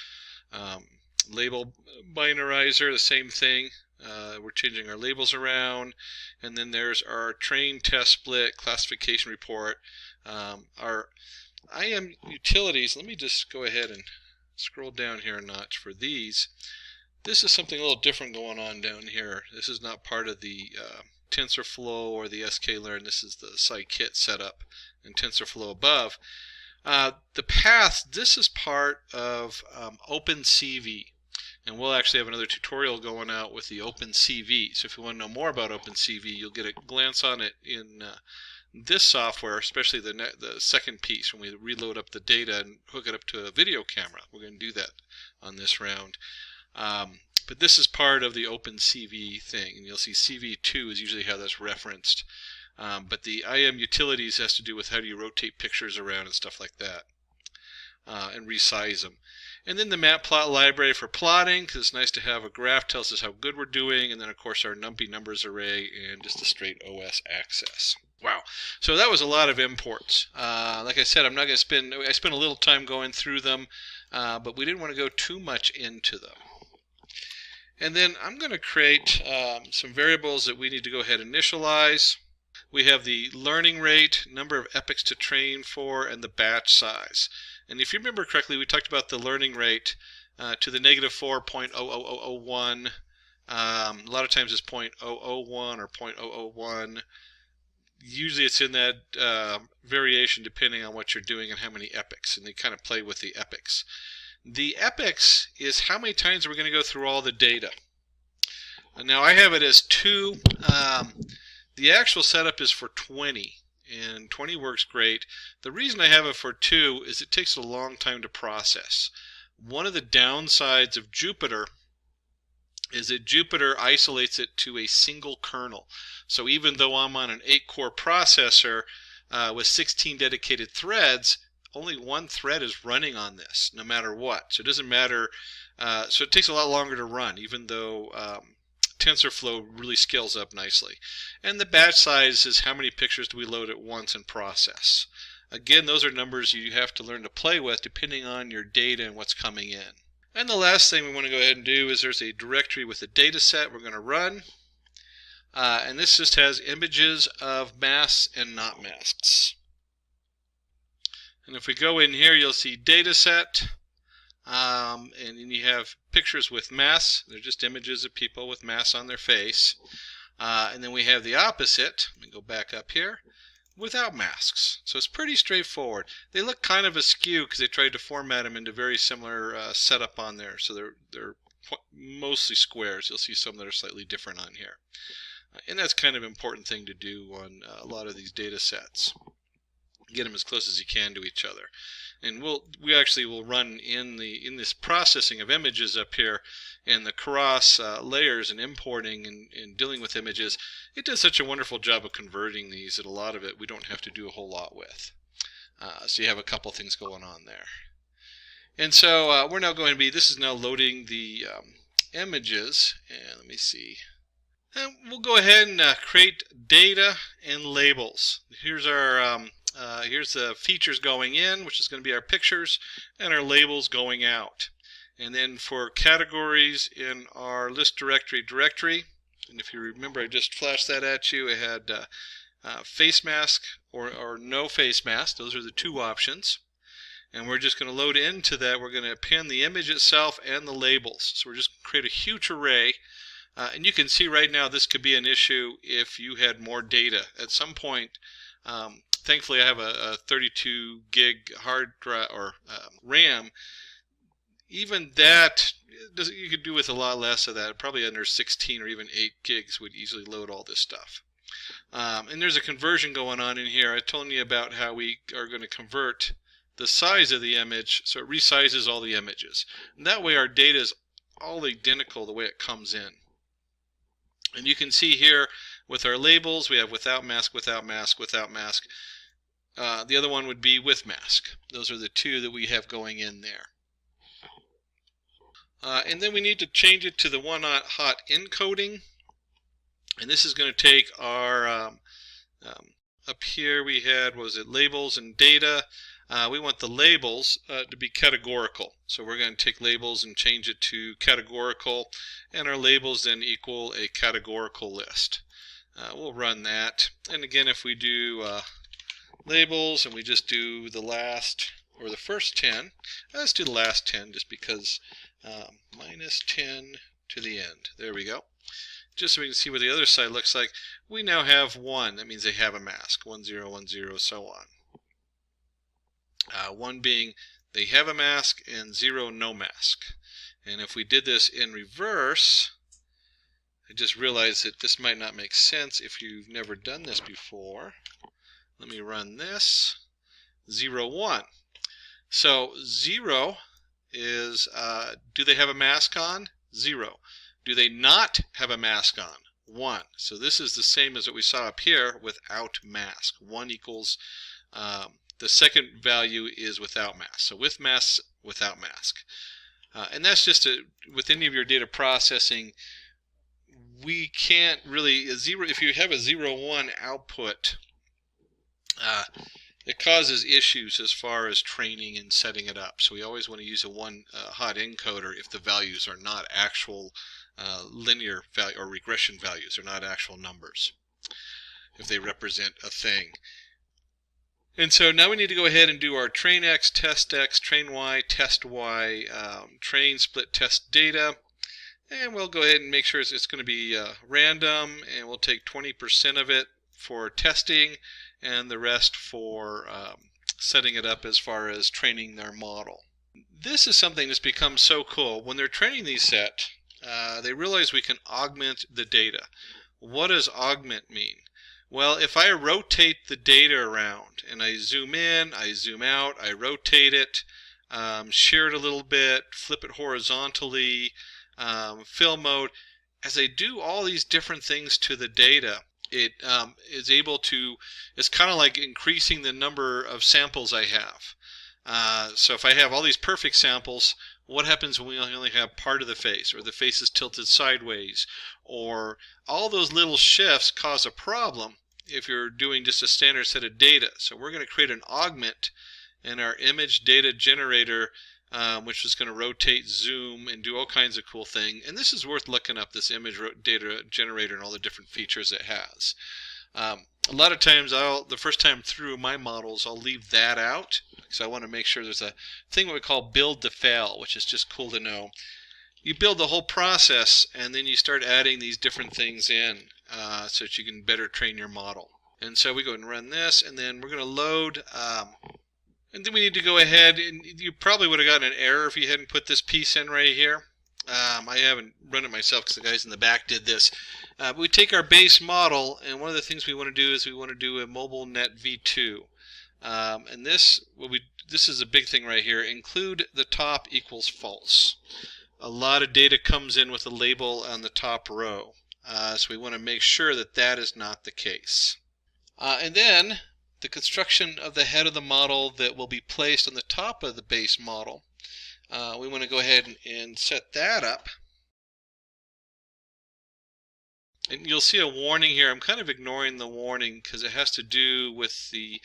Label binarizer, the same thing. We're changing our labels around. And then there's our train, test, split, classification report. Our IM utilities, let me just go ahead and scroll down here a notch for these. This is something a little different going on down here. This is not part of the TensorFlow or the sklearn. This is the scikit setup in TensorFlow above. The path, this is part of OpenCV, and we'll actually have another tutorial going out with the OpenCV. So if you want to know more about OpenCV, you'll get a glance on it in this software, especially the second piece when we reload up the data and hook it up to a video camera. We're going to do that on this round. But this is part of the OpenCV thing, and you'll see CV2 is usually how that's referenced. But the IM utilities has to do with how do you rotate pictures around and stuff like that, and resize them. And then the Matplotlib library for plotting, because it's nice to have a graph, tells us how good we're doing, and then of course our NumPy numbers array and just a straight OS access. Wow, so that was a lot of imports. Like I said, I'm not going to spend, I spent a little time going through them, but we didn't want to go too much into them. And then I'm going to create some variables that we need to go ahead and initialize. We have the learning rate, number of epochs to train for, and the batch size. And if you remember correctly, we talked about the learning rate to the -4.00001. A lot of times it's 0.001 or 0.001. Usually it's in that variation depending on what you're doing and how many epochs, and they kind of play with the epochs. The epochs is how many times we're going to go through all the data. And now I have it as 2. The actual setup is for 20, and 20 works great. The reason I have it for 2 is it takes a long time to process. One of the downsides of Jupyter is that Jupyter isolates it to a single kernel. So even though I'm on an 8-core processor with 16 dedicated threads, only one thread is running on this, no matter what. So it doesn't matter. So it takes a lot longer to run, even though TensorFlow really scales up nicely. And the batch size is how many pictures do we load at once and process. Again, those are numbers you have to learn to play with depending on your data and what's coming in. And the last thing we want to go ahead and do is there's a directory with a data set we're going to run. And this just has images of masks and not masks. And if we go in here, you'll see data set. And then you have pictures with masks. They're just images of people with masks on their face. And then we have the opposite. Let me go back up here. Without masks. So it's pretty straightforward. They look kind of askew because they tried to format them into very similar setup on there. So they're mostly squares. You'll see some that are slightly different on here. And that's kind of an important thing to do on a lot of these data sets. Get them as close as you can to each other. And we actually will run in this processing of images up here and the Keras layers and importing and dealing with images. It does such a wonderful job of converting these that a lot of it we don't have to do a whole lot with. So you have a couple things going on there. And so we're now going to be, this is now loading the images, and let me see. And we'll go ahead and create data and labels. Here's our here's the features going in, which is going to be our pictures, and our labels going out. And then for categories in our list directory, and if you remember, I just flashed that at you. It had face mask or no face mask. Those are the two options. And we're just going to load into that. We're going to append the image itself and the labels. So we're just going to create a huge array. And you can see right now this could be an issue if you had more data. At some point, thankfully I have a 32 gig hard drive or RAM. Even that, you could do with a lot less of that. Probably under 16 or even 8 gigs would easily load all this stuff. And there's a conversion going on in here. I told you about how we are going to convert the size of the image so it resizes all the images. And that way our data is all identical the way it comes in. And you can see here with our labels, we have without mask, without mask, without mask. The other one would be with mask. Those are the two that we have going in there. And then we need to change it to the one-hot encoding. And this is going to take our, up here we had, what was it, labels and data. We want the labels to be categorical. So we're going to take labels and change it to categorical, and our labels then equal a categorical list. We'll run that. And again, if we do labels and we just do the last or the first 10, let's do the last 10 just because minus 10 to the end. There we go. Just so we can see what the other side looks like. We now have 1. That means they have a mask. 1, 0, 1, 0, so on. 1 being they have a mask, and 0 no mask. And if we did this in reverse, I just realized that this might not make sense if you've never done this before. Let me run this. 0, 1. So 0 is, do they have a mask on? 0. Do they not have a mask on? 1. So this is the same as what we saw up here without mask. 1 equals, the second value is without mask. So with mask, without mask. And that's just with any of your data processing, we can't really, if you have a 0, 1 output, it causes issues as far as training and setting it up. So we always want to use a one-hot encoder if the values are not actual linear value or regression values. They're not actual numbers if they represent a thing. And so now we need to go ahead and do our train X, test X, train Y, test Y, train, split, test data. And we'll go ahead and make sure it's going to be random, and we'll take 20% of it for testing and the rest for setting it up as far as training their model. This is something that's become so cool. When they're training these sets, they realize we can augment the data. What does augment mean? Well, if I rotate the data around and I zoom in, I zoom out, I rotate it, share it a little bit, flip it horizontally, fill mode, as I do all these different things to the data, it is able to, it's kind of like increasing the number of samples I have. So if I have all these perfect samples, what happens when we only have part of the face, or the face is tilted sideways, or all those little shifts cause a problem if you're doing just a standard set of data. So we're going to create an augment in our image data generator, which is going to rotate, zoom, and do all kinds of cool things. And this is worth looking up, this image data generator and all the different features it has. A lot of times, the first time through my models, I'll leave that out because I want to make sure there's a thing what we call build to fail, which is just cool to know. You build the whole process, and then you start adding these different things in so that you can better train your model. And so we go and run this, and then we're going to load. And then we need to go ahead, and you probably would have gotten an error if you hadn't put this piece in right here. I haven't run it myself because the guys in the back did this. But we take our base model, and one of the things we want to do is we want to do a mobile net v2. And this is a big thing right here. Include the top equals false. A lot of data comes in with a label on the top row. So we want to make sure that that is not the case. And then the construction of the head of the model that will be placed on the top of the base model. We want to go ahead and set that up. And you'll see a warning here. I'm kind of ignoring the warning because it has to do with the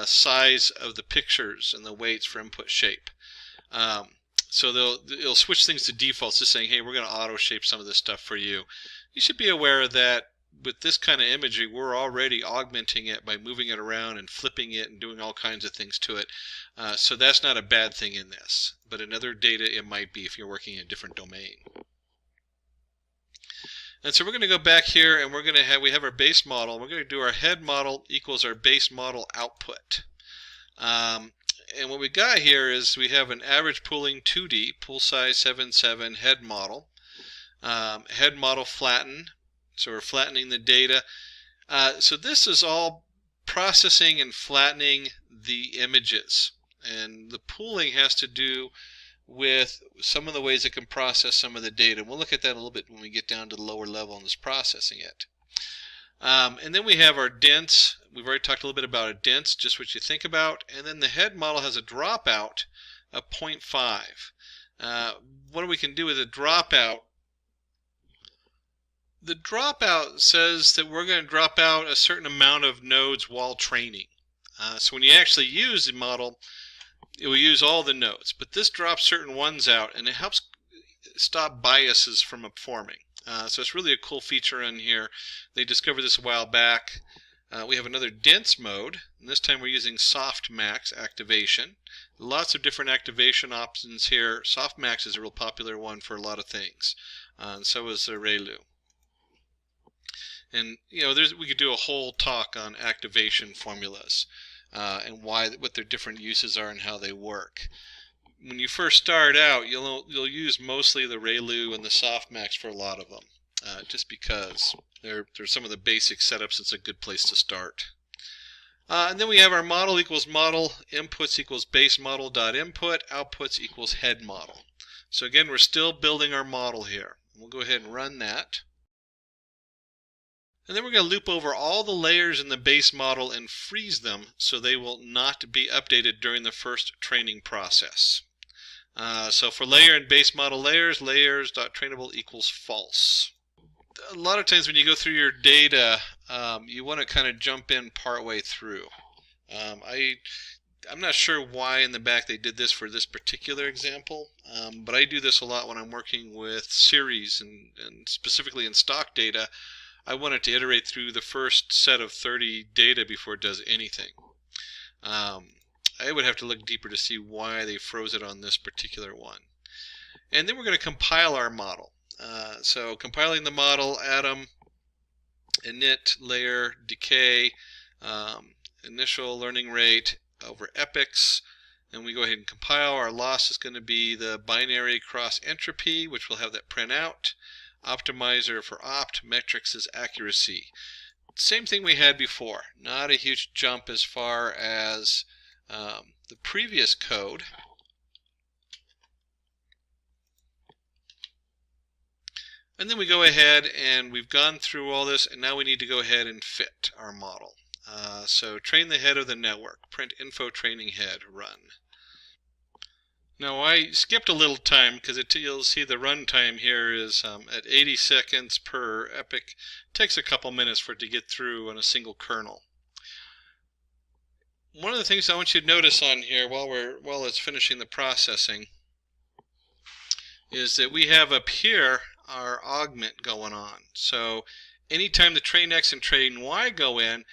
size of the pictures and the weights for input shape. So it'll switch things to defaults, just saying, hey, we're going to auto shape some of this stuff for you. You should be aware that with this kind of imagery, we're already augmenting it by moving it around and flipping it and doing all kinds of things to it. So that's not a bad thing in this. But in other data, it might be if you're working in a different domain. And so we're going to go back here, and we have our base model. We're going to do our head model equals our base model output. And what we got here is we have an average pooling 2D, pool size 7.7 head model. Head model flatten, so we're flattening the data. So this is all processing and flattening the images. And the pooling has to do with some of the ways it can process some of the data. We'll look at that a little bit when we get down to the lower level and is processing it. And then we have our dense. We've already talked a little bit about a dense, just what you think about. And then the head model has a dropout of 0.5. What we can do with a dropout? The dropout says that we're going to drop out a certain amount of nodes while training. So when you actually use the model, it will use all the nodes. But this drops certain ones out, and it helps stop biases from forming. So it's really a cool feature in here. They discovered this a while back. We have another dense mode, and this time we're using softmax activation. Lots of different activation options here. Softmax is a real popular one for a lot of things, and so is the ReLU. And we could do a whole talk on activation formulas and what their different uses are and how they work. When you first start out, you'll use mostly the ReLU and the softmax for a lot of them, just because they're some of the basic setups. It's a good place to start. And then we have our model equals model, inputs equals base model dot input, outputs equals head model. So again, we're still building our model here. We'll go ahead and run that. And then we're going to loop over all the layers in the base model and freeze them so they will not be updated during the first training process. So for layer and base model layers, layers.trainable equals false. A lot of times when you go through your data, you want to kind of jump in partway through. I'm not sure why in the back they did this for this particular example, but I do this a lot when I'm working with series and specifically in stock data. I want it to iterate through the first set of 30 data before it does anything. I would have to look deeper to see why they froze it on this particular one. And then we're going to compile our model. So compiling the model, atom, init, layer, decay, initial learning rate over epochs. And we go ahead and compile. Our loss is going to be the binary cross entropy, which will have that print out. Optimizer for opt, metrics is accuracy. Same thing we had before. Not a huge jump as far as the previous code. And then we go ahead and we've gone through all this, and now we need to go ahead and fit our model. So train the head of the network, print info training head, run. Now I skipped a little time because you'll see the runtime here is at 80 seconds per epoch. It takes a couple minutes for it to get through on a single kernel. One of the things I want you to notice on here while it's finishing the processing is that we have up here our augment going on. So anytime the train X and train Y go in,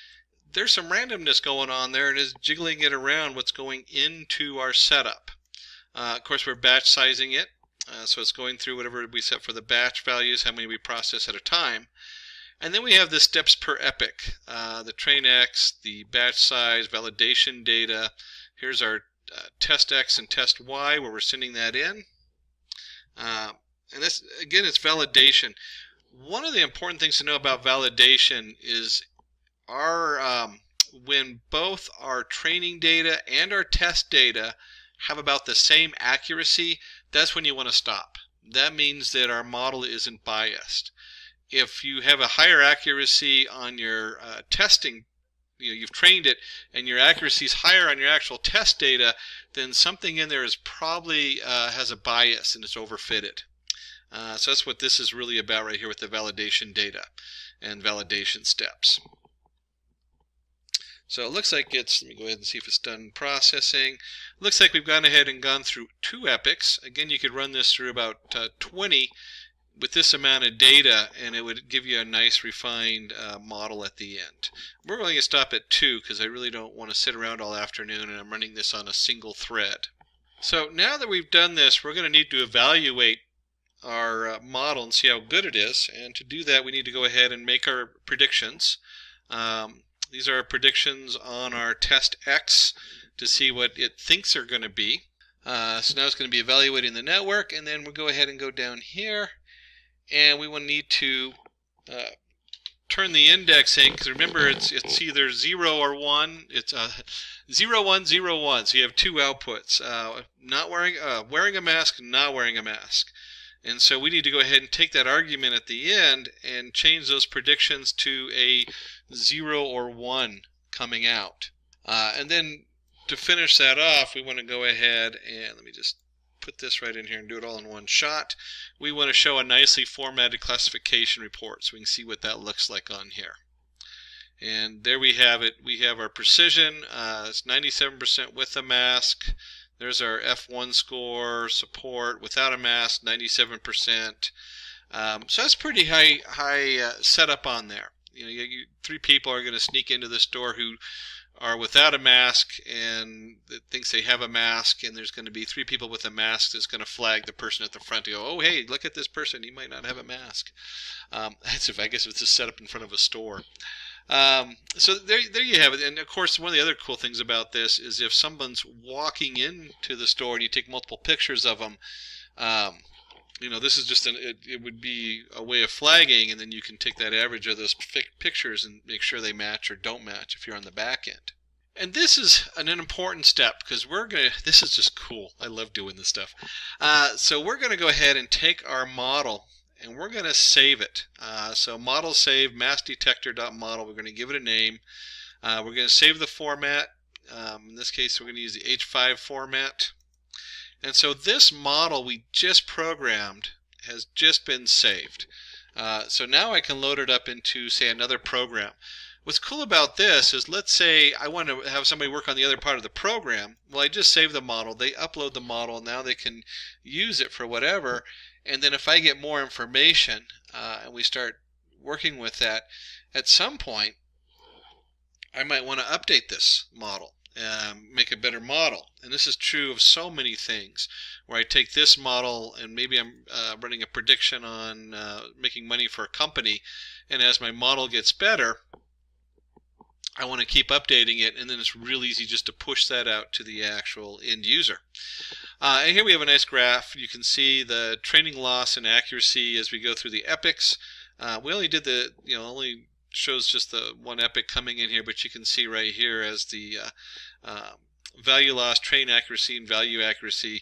there's some randomness going on there and is jiggling it around what's going into our setup. Of course, we're batch sizing it, so it's going through whatever we set for the batch values, how many we process at a time. And then we have the steps per epoch, the train X, the batch size, validation data. Here's our test X and test Y where we're sending that in. And this, again, it's validation. One of the important things to know about validation is when both our training data and our test data have about the same accuracy, that's when you want to stop. That means that our model isn't biased. If you have a higher accuracy on your testing, you've trained it, and your accuracy is higher on your actual test data, then something in there is probably has a bias and it's overfitted. So that's what this is really about right here with the validation data. and validation steps. So it looks like it's, let me go ahead and see if it's done processing. Looks like we've gone ahead and gone through 2 epochs. Again, you could run this through about 20 with this amount of data, and it would give you a nice refined model at the end. We're going to stop at 2 because I really don't want to sit around all afternoon, and I'm running this on a single thread. So now that we've done this, we're going to need to evaluate our model and see how good it is. And to do that, we need to go ahead and make our predictions. These are our predictions on our test X to see what it thinks are going to be. So now it's going to be evaluating the network, and then we'll go ahead and go down here, and we will need to turn the indexing, because remember it's either 0 or 1. It's 0, 1, 0, 1. So you have 2 outputs: not wearing a mask, not wearing a mask. And so we need to go ahead and take that argument at the end and change those predictions to a 0 or 1 coming out. And then to finish that off, we want to go ahead and, let me just put this right in here and do it all in one shot. We want to show a nicely formatted classification report so we can see what that looks like on here. And there we have it. We have our precision. It's 97% with a mask. There's our F1 score, support without a mask, 97%. So that's pretty high setup on there. You know, 3 people are going to sneak into this door who are without a mask and it thinks they have a mask, and there's going to be 3 people with a mask that's going to flag the person at the front to go, oh hey, look at this person, he might not have a mask. That's I guess if it's a setup in front of a store. So there you have it. And of course, one of the other cool things about this is if someone's walking into the store and you take multiple pictures of them, you know, this is just it would be a way of flagging, and then you can take that average of those pictures and make sure they match or don't match if you're on the back end. And this is an important step because this is just cool. I love doing this stuff. So we're going to go ahead and take our model and we're going to save it. So model save mask detector.model. We're going to give it a name. We're going to save the format. In this case, we're going to use the H5 format. And so this model we just programmed has just been saved. So now I can load it up into, say, another program. What's cool about this is, let's say I want to have somebody work on the other part of the program. Well, I just save the model. They upload the model. Now they can use it for whatever. And then if I get more information and we start working with that, at some point I might want to update this model. Make a better model. And this is true of so many things, where I take this model and maybe I'm running a prediction on making money for a company, and as my model gets better, I want to keep updating it, and then it's real easy just to push that out to the actual end user. And here we have a nice graph. You can see the training loss and accuracy as we go through the epochs. We only did the, only shows just the one epoch coming in here, but you can see right here as the value loss, train accuracy, and value accuracy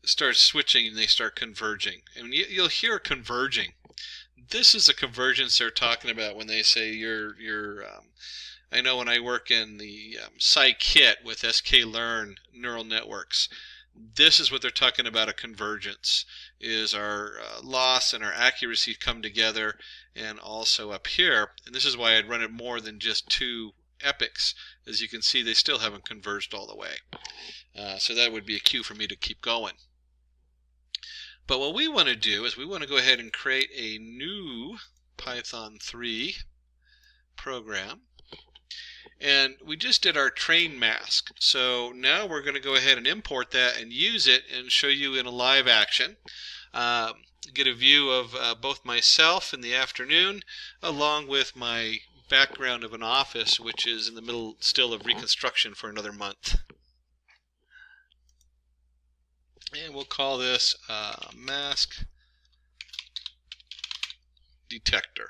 start switching and they start converging. And you'll hear converging. This is the convergence they're talking about when they say I know when I work in the scikit with sklearn neural networks, this is what they're talking about, a convergence, is our loss and our accuracy come together, and also up here, and this is why I'd run it more than just 2 epochs. As you can see, they still haven't converged all the way. So that would be a cue for me to keep going. But what we want to do is we want to go ahead and create a new Python 3 program. And we just did our train mask. So now we're going to go ahead and import that and use it and show you in a live action. Get a view of both myself in the afternoon along with my background of an office, which is in the middle still of reconstruction for another month. And we'll call this mask detector.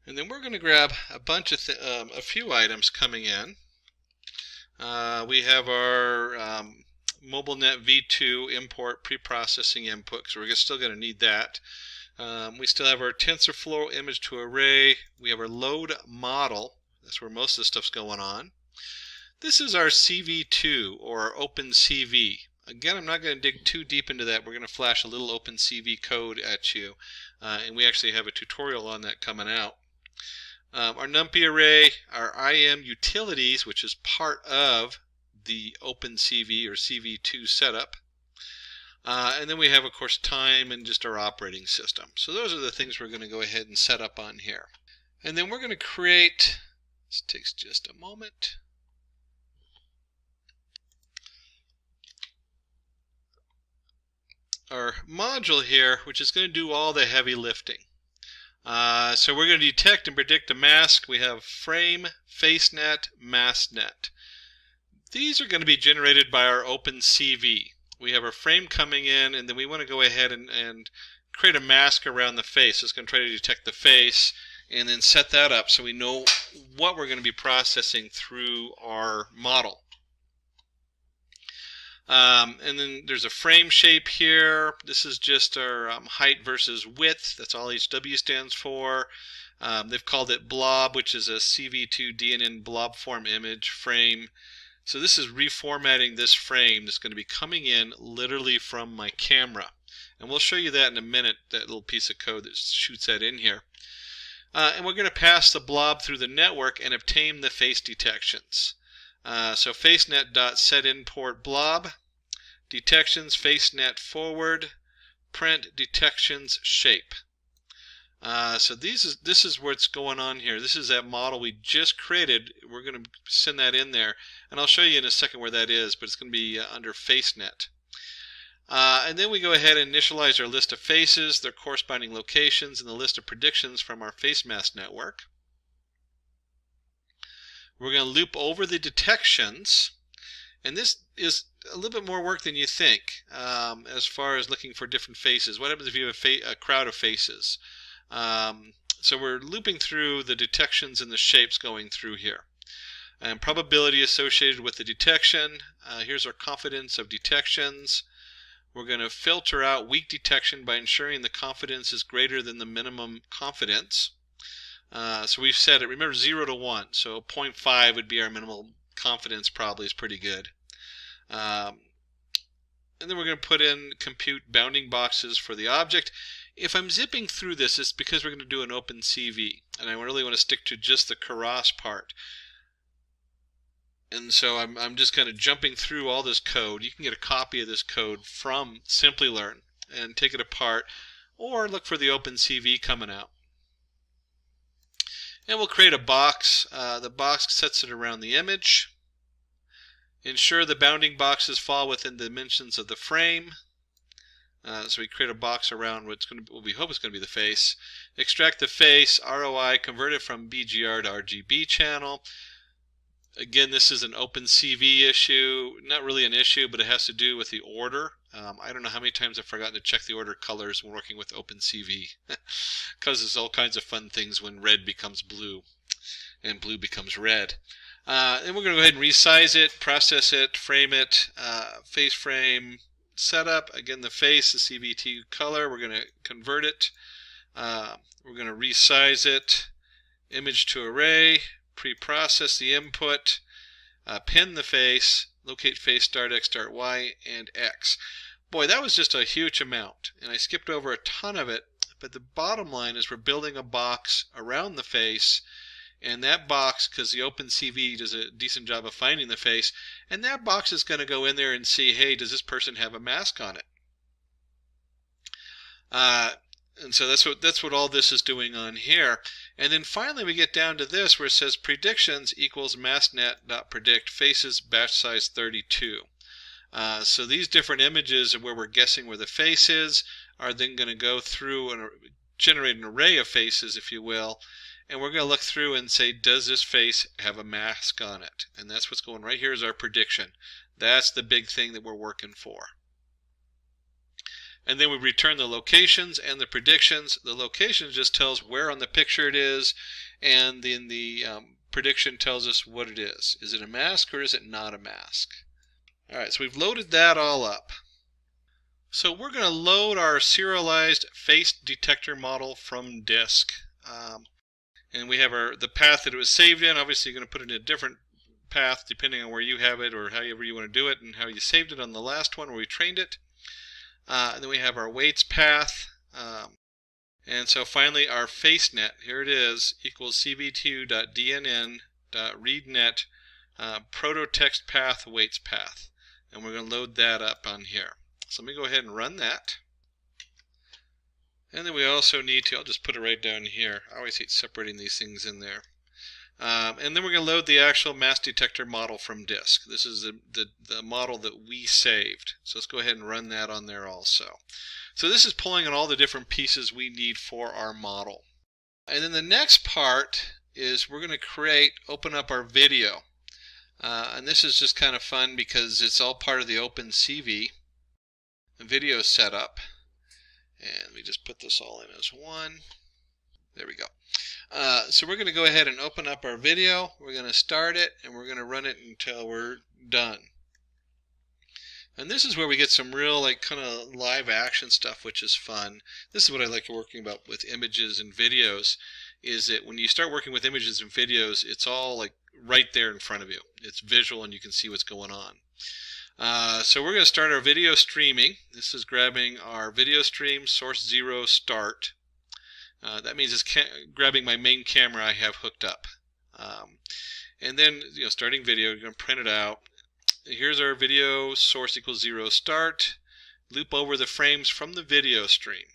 And then we're going to grab a bunch of a few items coming in. We have our MobileNet v2 import preprocessing input, because we're still going to need that. We still have our TensorFlow image to array. We have our load model. That's where most of the stuff's going on. This is our CV2 or OpenCV. Again, I'm not going to dig too deep into that. We're going to flash a little OpenCV code at you, and we actually have a tutorial on that coming out. Our NumPy array, our IM utilities, which is part of the OpenCV or CV2 setup. And then we have, of course, time and just our operating system. So those are the things we're going to go ahead and set up on here. And then we're going to create, this takes just a moment. Our module here, which is going to do all the heavy lifting. So we're going to detect and predict a mask. We have frame, facenet, masknet. These are going to be generated by our OpenCV. We have our frame coming in, and then we want to go ahead and create a mask around the face. It's going to try to detect the face and then set that up so we know what we're going to be processing through our model. And then there's a frame shape here. This is just our height versus width. That's all HW stands for. They've called it blob, which is a CV2 DNN blob form image frame. So this is reformatting this frame that's going to be coming in literally from my camera. And we'll show you that in a minute, that little piece of code that shoots that in here. And we're going to pass the blob through the network and obtain the face detections. So facenet.setImport blob, detections facenet forward, print detections shape. So this is what's going on here. This is that model we just created. We're going to send that in there, and I'll show you in a second where that is, but it's going to be under facenet. And then we go ahead and initialize our list of faces, their corresponding locations, and the list of predictions from our face mask network. We're going to loop over the detections, and this is a little bit more work than you think as far as looking for different faces. What happens if you have a crowd of faces? So we're looping through the detections and the shapes going through here. And probability associated with the detection. Here's our confidence of detections. We're going to filter out weak detection by ensuring the confidence is greater than the minimum confidence. So we've set it, remember, 0 to 1. So 0.5 would be our minimal confidence, probably is pretty good. And then we're going to put in compute bounding boxes for the object. If I'm zipping through this, it's because we're going to do an OpenCV, and I really want to stick to just the Keras part. And so I'm just kind of jumping through all this code. You can get a copy of this code from Simplilearn and take it apart, or look for the OpenCV coming out. And we'll create a box. The box sets it around the image. Ensure the bounding boxes fall within the dimensions of the frame. So we create a box around what we hope is going to be the face. Extract the face, ROI, convert it from BGR to RGB channel. Again, this is an OpenCV issue. Not really an issue, but it has to do with the order. I don't know how many times I've forgotten to check the order colors when working with OpenCV. Causes all kinds of fun things when red becomes blue and blue becomes red. And we're going to go ahead and resize it, process it, frame it, face frame, setup. Again, the face, the CV2 color, we're going to convert it. We're going to resize it, image to array, pre-process the input, pin the face, locate face, start X, start Y, and X. Boy, that was just a huge amount, and I skipped over a ton of it, but the bottom line is we're building a box around the face, and that box, because the OpenCV does a decent job of finding the face, and that box is going to go in there and see, hey, does this person have a mask on it? And so that's what all this is doing on here. And then finally we get down to this where it says predictions equals masknet.predict faces batch size 32. So these different images where we're guessing where the face is are then going to go through and generate an array of faces, if you will. And we're going to look through and say, does this face have a mask on it? And that's what's going right here is our prediction. That's the big thing that we're working for. And then we return the locations and the predictions. The location just tells where on the picture it is, and then the prediction tells us what it is. Is it a mask or is it not a mask? Alright, so we've loaded that all up. So we're going to load our serialized face detector model from disk. And we have the path that it was saved in. Obviously you're going to put it in a different path depending on where you have it or however you want to do it and how you saved it on the last one where we trained it. And then we have our weights path. And so finally our facenet, here it is, equals cv2.dnn.readnet proto-text path weights path. And we're going to load that up on here. So let me go ahead and run that. And then we also need to, I'll just put it right down here. I always hate separating these things in there. And then we're going to load the actual mass detector model from disk. This is the model that we saved. So let's go ahead and run that on there also. So this is pulling in all the different pieces we need for our model. And then the next part is we're going to open up our video. And this is just kind of fun because it's all part of the OpenCV video setup. And we just put this all in as one. There we go. So we're going to go ahead and open up our video. We're going to start it and we're going to run it until we're done. And this is where we get some real kind of live action stuff, which is fun. This is what I like working about with images and videos, is that when you start working with images and videos, it's all right there in front of you. It's visual and you can see what's going on. So we're going to start our video streaming. This is grabbing our video stream source 0 start. That means it's grabbing my main camera I have hooked up. And then starting video, you're going to print it out. Here's our video source equals 0 start. Loop over the frames from the video stream.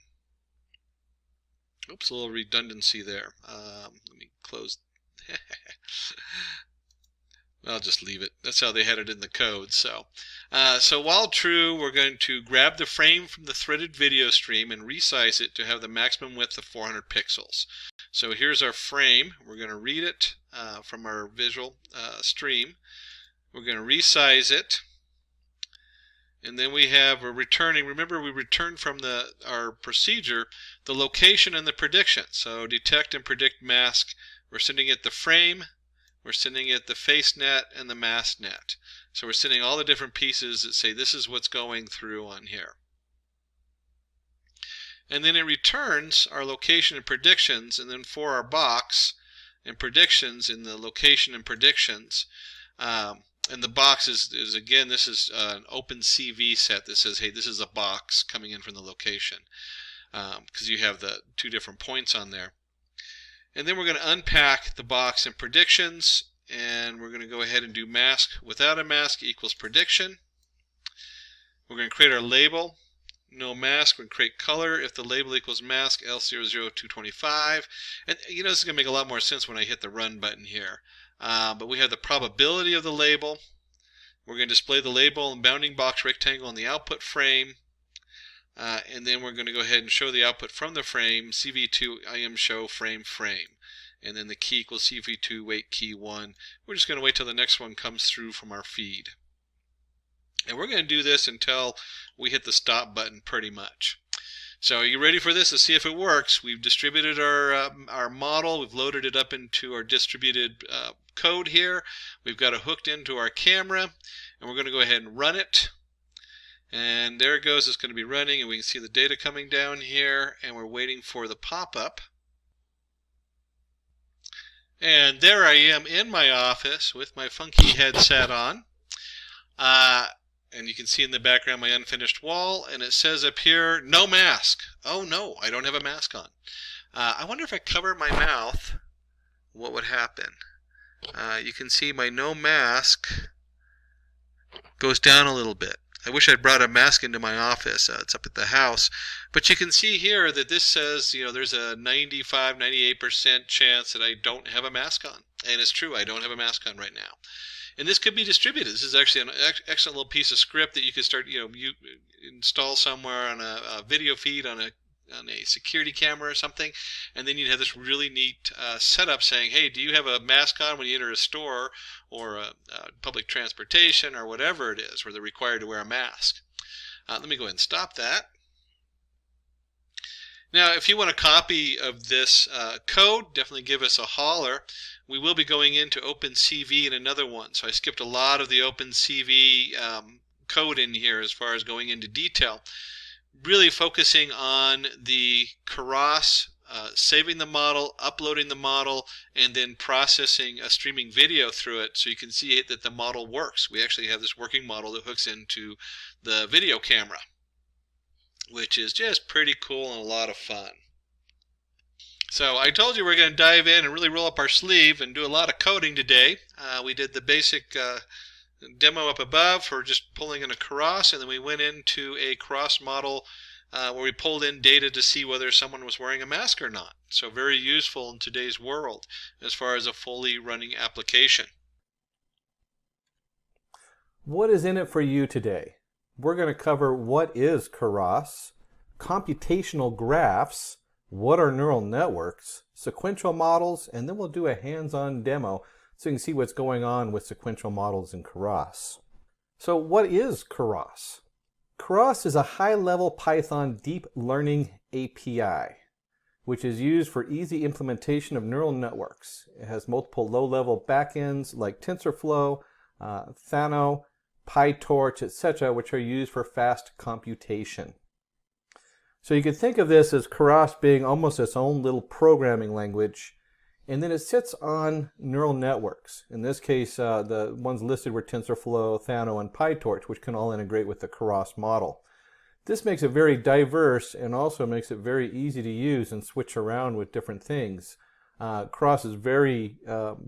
Oops, a little redundancy there. Let me close. I'll just leave it. That's how they had it in the code. So while true, we're going to grab the frame from the threaded video stream and resize it to have the maximum width of 400 pixels. So here's our frame. We're going to read it from our visual stream. We're going to resize it. And then we have a returning. Remember, we returned from our procedure the location and the prediction. So detect and predict mask. We're sending it the frame. We're sending it the facenet and the mask net. So we're sending all the different pieces that say this is what's going through on here. And then it returns our location and predictions, and then for our box and predictions in the location and predictions. And the box is again, this is an OpenCV set that says, hey, this is a box coming in from the location. Because you have the two different points on there. And then we're going to unpack the box and predictions, and we're going to go ahead and do mask without a mask equals prediction. We're going to create our label, no mask. We're going to create color if the label equals mask L00225. And this is going to make a lot more sense when I hit the run button here. But we have the probability of the label. We're going to display the label and bounding box rectangle in the output frame. And then we're going to go ahead and show the output from the frame, CV2 IM show frame. And then the key equals CV2 wait key 1. We're just going to wait till the next one comes through from our feed. And we're going to do this until we hit the stop button pretty much. So are you ready for this? Let's see if it works. We've distributed our model. We've loaded it up into our distributed code here. We've got it hooked into our camera. And we're going to go ahead and run it. And there it goes. It's going to be running, and we can see the data coming down here, and we're waiting for the pop-up. And there I am in my office with my funky headset on. And you can see in the background my unfinished wall, and it says up here, no mask. Oh no, I don't have a mask on. I wonder if I cover my mouth, what would happen? You can see my no mask goes down a little bit. I wish I'd brought a mask into my office. It's up at the house. But you can see here that this says, there's a 95-98% chance that I don't have a mask on. And it's true, I don't have a mask on right now. And this could be distributed. This is actually an excellent little piece of script that you could start, you install somewhere on a video feed on a security camera or something, and then you'd have this really neat setup saying, hey, do you have a mask on when you enter a store or public transportation or whatever it is where they're required to wear a mask. Let me go ahead and stop that. Now, if you want a copy of this code, definitely give us a holler. We will be going into OpenCV in another one, so I skipped a lot of the OpenCV code in here as far as going into detail. Really focusing on the Keras saving the model, uploading the model, and then processing a streaming video through it so you can see that the model works. We actually have this working model that hooks into the video camera, which is just pretty cool and a lot of fun. So I told you we're going to dive in and really roll up our sleeve and do a lot of coding today. We did the basic demo up above for just pulling in a Keras, and then we went into a Keras model where we pulled in data to see whether someone was wearing a mask or not. So very useful in today's world as far as a fully running application. What is in it for you today? We're going to cover what is Keras, computational graphs, what are neural networks, sequential models, and then we'll do a hands-on demo so you can see what's going on with sequential models in Keras. So what is Keras? Keras is a high-level Python deep learning API, which is used for easy implementation of neural networks. It has multiple low-level backends like TensorFlow, Thano, PyTorch, etc., which are used for fast computation. So you could think of this as Keras being almost its own little programming language, and then it sits on neural networks. In this case, the ones listed were TensorFlow, Thano, and PyTorch, which can all integrate with the Keras model. This makes it very diverse and also makes it very easy to use and switch around with different things. Keras is very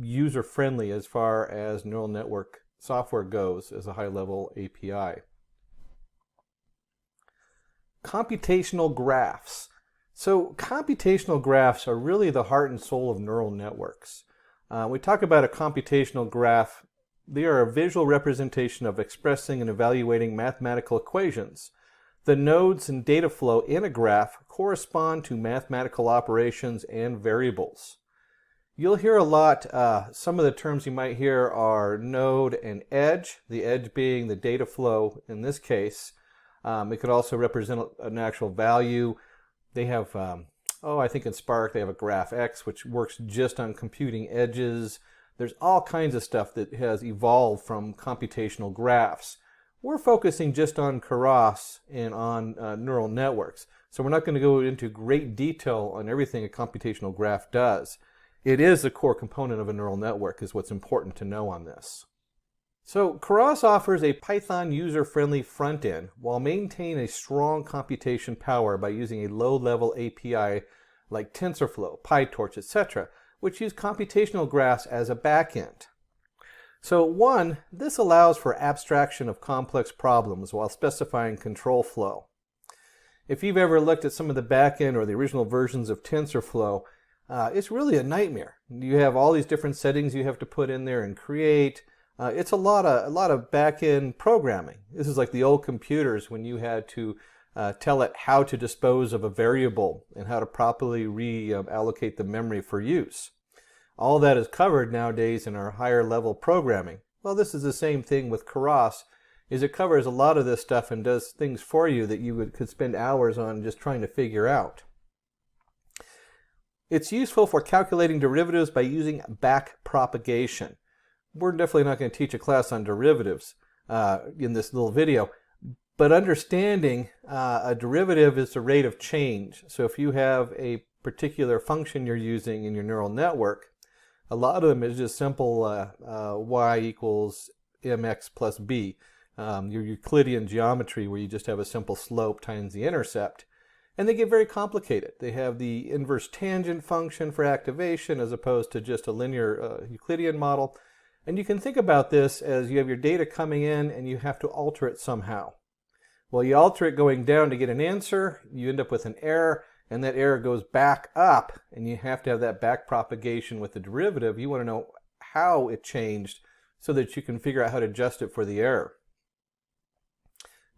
user-friendly as far as neural network software goes as a high-level API. Computational graphs. So computational graphs are really the heart and soul of neural networks. We talk about a computational graph. They are a visual representation of expressing and evaluating mathematical equations. The nodes and data flow in a graph correspond to mathematical operations and variables. You'll hear a lot, some of the terms you might hear are node and edge, the edge being the data flow in this case. It could also represent an actual value. They have, I think in Spark they have a graph X, which works just on computing edges. There's all kinds of stuff that has evolved from computational graphs. We're focusing just on Keras and on neural networks. So we're not going to go into great detail on everything a computational graph does. It is a core component of a neural network, is what's important to know on this. So Keras offers a Python user-friendly front end while maintaining a strong computation power by using a low-level API like TensorFlow, PyTorch, etc., which use computational graphs as a backend. So one, this allows for abstraction of complex problems while specifying control flow. If you've ever looked at some of the backend or the original versions of TensorFlow, it's really a nightmare. You have all these different settings you have to put in there and create. It's a lot of back-end programming. This is like the old computers when you had to tell it how to dispose of a variable and how to properly reallocate the memory for use. All that is covered nowadays in our higher level programming. Well, this is the same thing with Keras, is it covers a lot of this stuff and does things for you that you could spend hours on just trying to figure out. It's useful for calculating derivatives by using backpropagation. We're definitely not going to teach a class on derivatives in this little video, but understanding a derivative is the rate of change. So if you have a particular function you're using in your neural network, a lot of them is just simple y equals mx plus b, your Euclidean geometry where you just have a simple slope times the intercept. And they get very complicated. They have the inverse tangent function for activation as opposed to just a linear Euclidean model. And you can think about this as you have your data coming in and you have to alter it somehow. Well, you alter it going down to get an answer, you end up with an error, and that error goes back up, and you have to have that back propagation with the derivative. You want to know how it changed so that you can figure out how to adjust it for the error.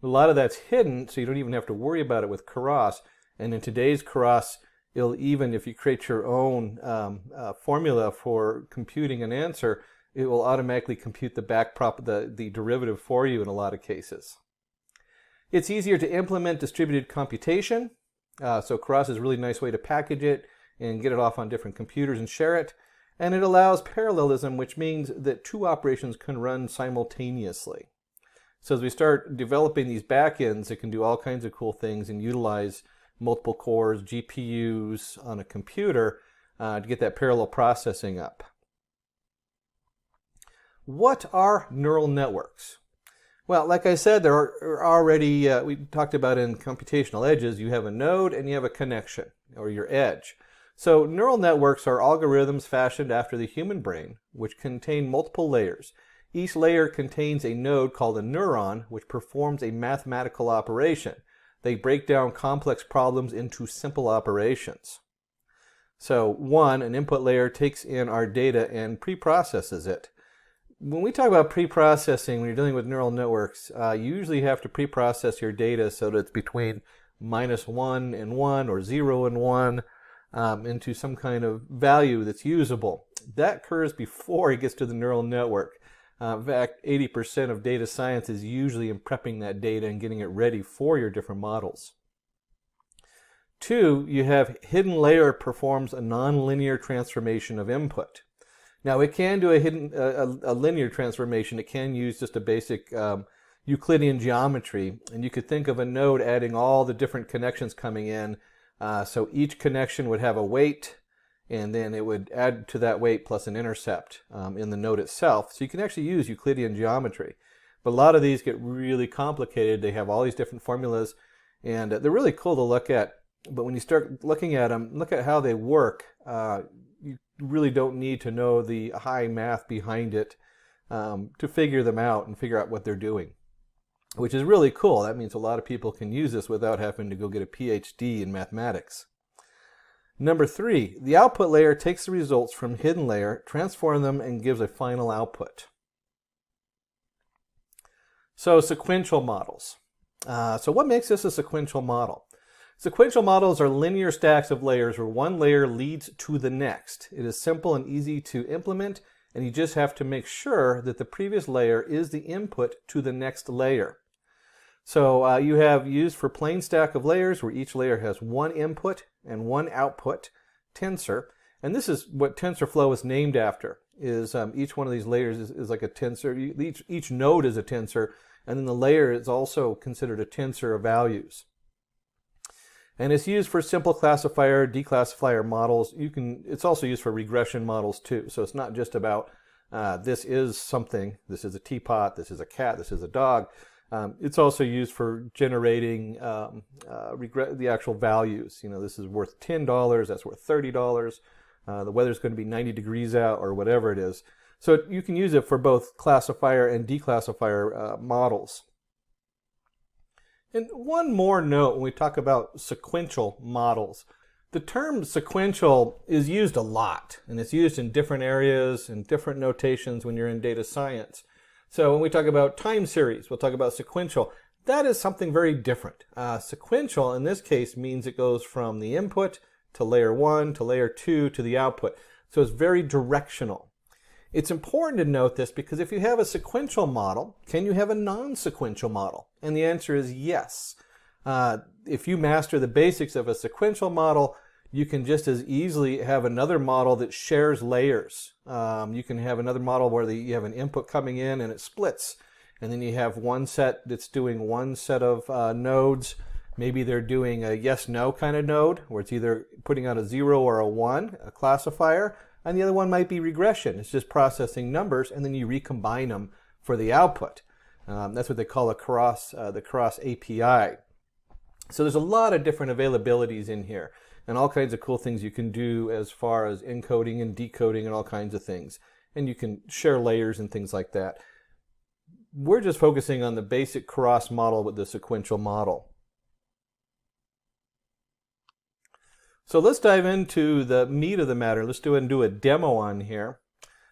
A lot of that's hidden, so you don't even have to worry about it with Keras. And in today's Keras, it'll even, if you create your own formula for computing an answer, it will automatically compute the derivative for you in a lot of cases. It's easier to implement distributed computation. So Keras is a really nice way to package it and get it off on different computers and share it. And it allows parallelism, which means that two operations can run simultaneously. So as we start developing these backends, it can do all kinds of cool things and utilize multiple cores, GPUs on a computer to get that parallel processing up. What are neural networks? Well, like I said, there are already, we talked about in computational edges, you have a node and you have a connection, or your edge. So neural networks are algorithms fashioned after the human brain, which contain multiple layers. Each layer contains a node called a neuron, which performs a mathematical operation. They break down complex problems into simple operations. So an input layer takes in our data and pre-processes it. When we talk about pre-processing, when you're dealing with neural networks, you usually have to pre-process your data so that it's between -1 and 1 or 0 and 1 into some kind of value that's usable. That occurs before it gets to the neural network. In fact, 80% of data science is usually in prepping that data and getting it ready for your different models. 2, you have hidden layer performs a nonlinear transformation of input. Now it can do a linear transformation. It can use just a basic Euclidean geometry, and you could think of a node adding all the different connections coming in. So each connection would have a weight, and then it would add to that weight plus an intercept in the node itself. So you can actually use Euclidean geometry. But a lot of these get really complicated. They have all these different formulas, and they're really cool to look at. But when you start looking at them, look at how they work. You really don't need to know the high math behind it to figure them out and figure out what they're doing, which is really cool. That means a lot of people can use this without having to go get a PhD in mathematics. Number 3, the output layer takes the results from hidden layer, transforms them, and gives a final output. So sequential models. So what makes this a sequential model? Sequential models are linear stacks of layers where one layer leads to the next. It is simple and easy to implement, and you just have to make sure that the previous layer is the input to the next layer. So you have used for plain stack of layers where each layer has one input and one output tensor, and this is what TensorFlow is named after. Is each one of these layers is like a tensor. Each node is a tensor, and then the layer is also considered a tensor of values. And it's used for simple classifier, declassifier models. It's also used for regression models too. So it's not just about this is something, this is a teapot, this is a cat, this is a dog. It's also used for generating the actual values. You know, this is worth $10, that's worth $30. The weather's going to be 90 degrees out or whatever it is. So you can use it for both classifier and declassifier models. And one more note when we talk about sequential models. The term sequential is used a lot, and it's used in different areas and different notations when you're in data science. So when we talk about time series, we'll talk about sequential. That is something very different. Sequential in this case means it goes from the input to layer 1 to layer 2 to the output. So it's very directional. It's important to note this because if you have a sequential model, can you have a non-sequential model? And the answer is yes. If you master the basics of a sequential model, you can just as easily have another model that shares layers. You can have another model where you have an input coming in and it splits. And then you have one set that's doing one set of nodes. Maybe they're doing a yes-no kind of node where it's either putting out a 0 or a 1, a classifier. And the other one might be regression. It's just processing numbers, and then you recombine them for the output. That's what they call the Keras API. So there's a lot of different availabilities in here, and all kinds of cool things you can do as far as encoding and decoding and all kinds of things. And you can share layers and things like that. We're just focusing on the basic Keras model with the sequential model. So let's dive into the meat of the matter. Let's do a demo on here.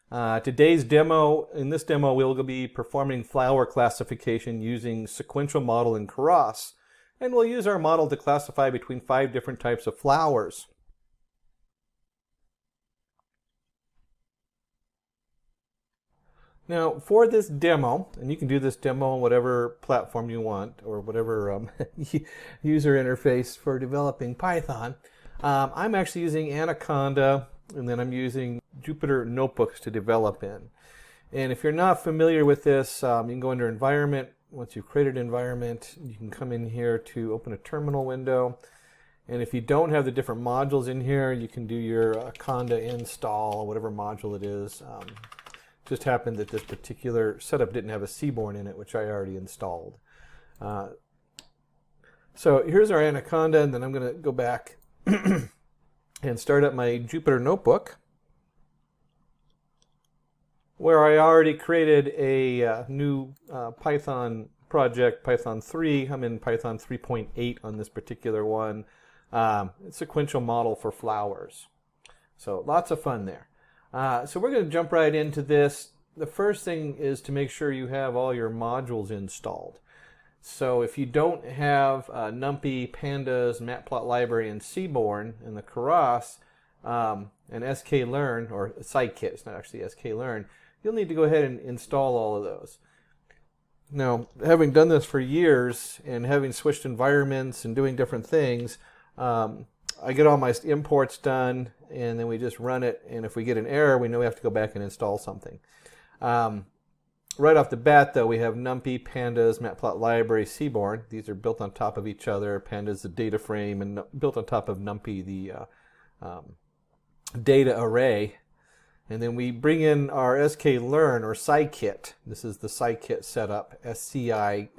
Today's demo, in this demo, we'll be performing flower classification using sequential model in Keras. And we'll use our model to classify between 5 different types of flowers. Now, for this demo, and you can do this demo on whatever platform you want, or whatever user interface for developing Python, I'm actually using Anaconda, and then I'm using Jupyter notebooks to develop in. And if you're not familiar with this, you can go under Environment. Once you've created an environment, you can come in here to open a terminal window. And if you don't have the different modules in here, you can do your Anaconda install, whatever module it is. Just happened that this particular setup didn't have a Seaborn in it, which I already installed. So here's our Anaconda, and then I'm going to go back and start up my Jupyter notebook, where I already created a new Python project, Python 3. I'm in Python 3.8 on this particular one. Sequential model for flowers. So lots of fun there. So we're going to jump right into this. The first thing is to make sure you have all your modules installed. So if you don't have NumPy, Pandas, Matplotlib, and Seaborn, and the Keras, and sklearn, or Scikit, it's not actually sklearn, you'll need to go ahead and install all of those. Now, having done this for years and having switched environments and doing different things, I get all my imports done, and then we just run it, and if we get an error, we know we have to go back and install something. Right off the bat, though, we have NumPy, Pandas, Matplotlib, Seaborn. These are built on top of each other. Pandas, the data frame, and built on top of NumPy, the data array. And then we bring in our sklearn, or Scikit. This is the Scikit setup, S-C-I-K-I-T.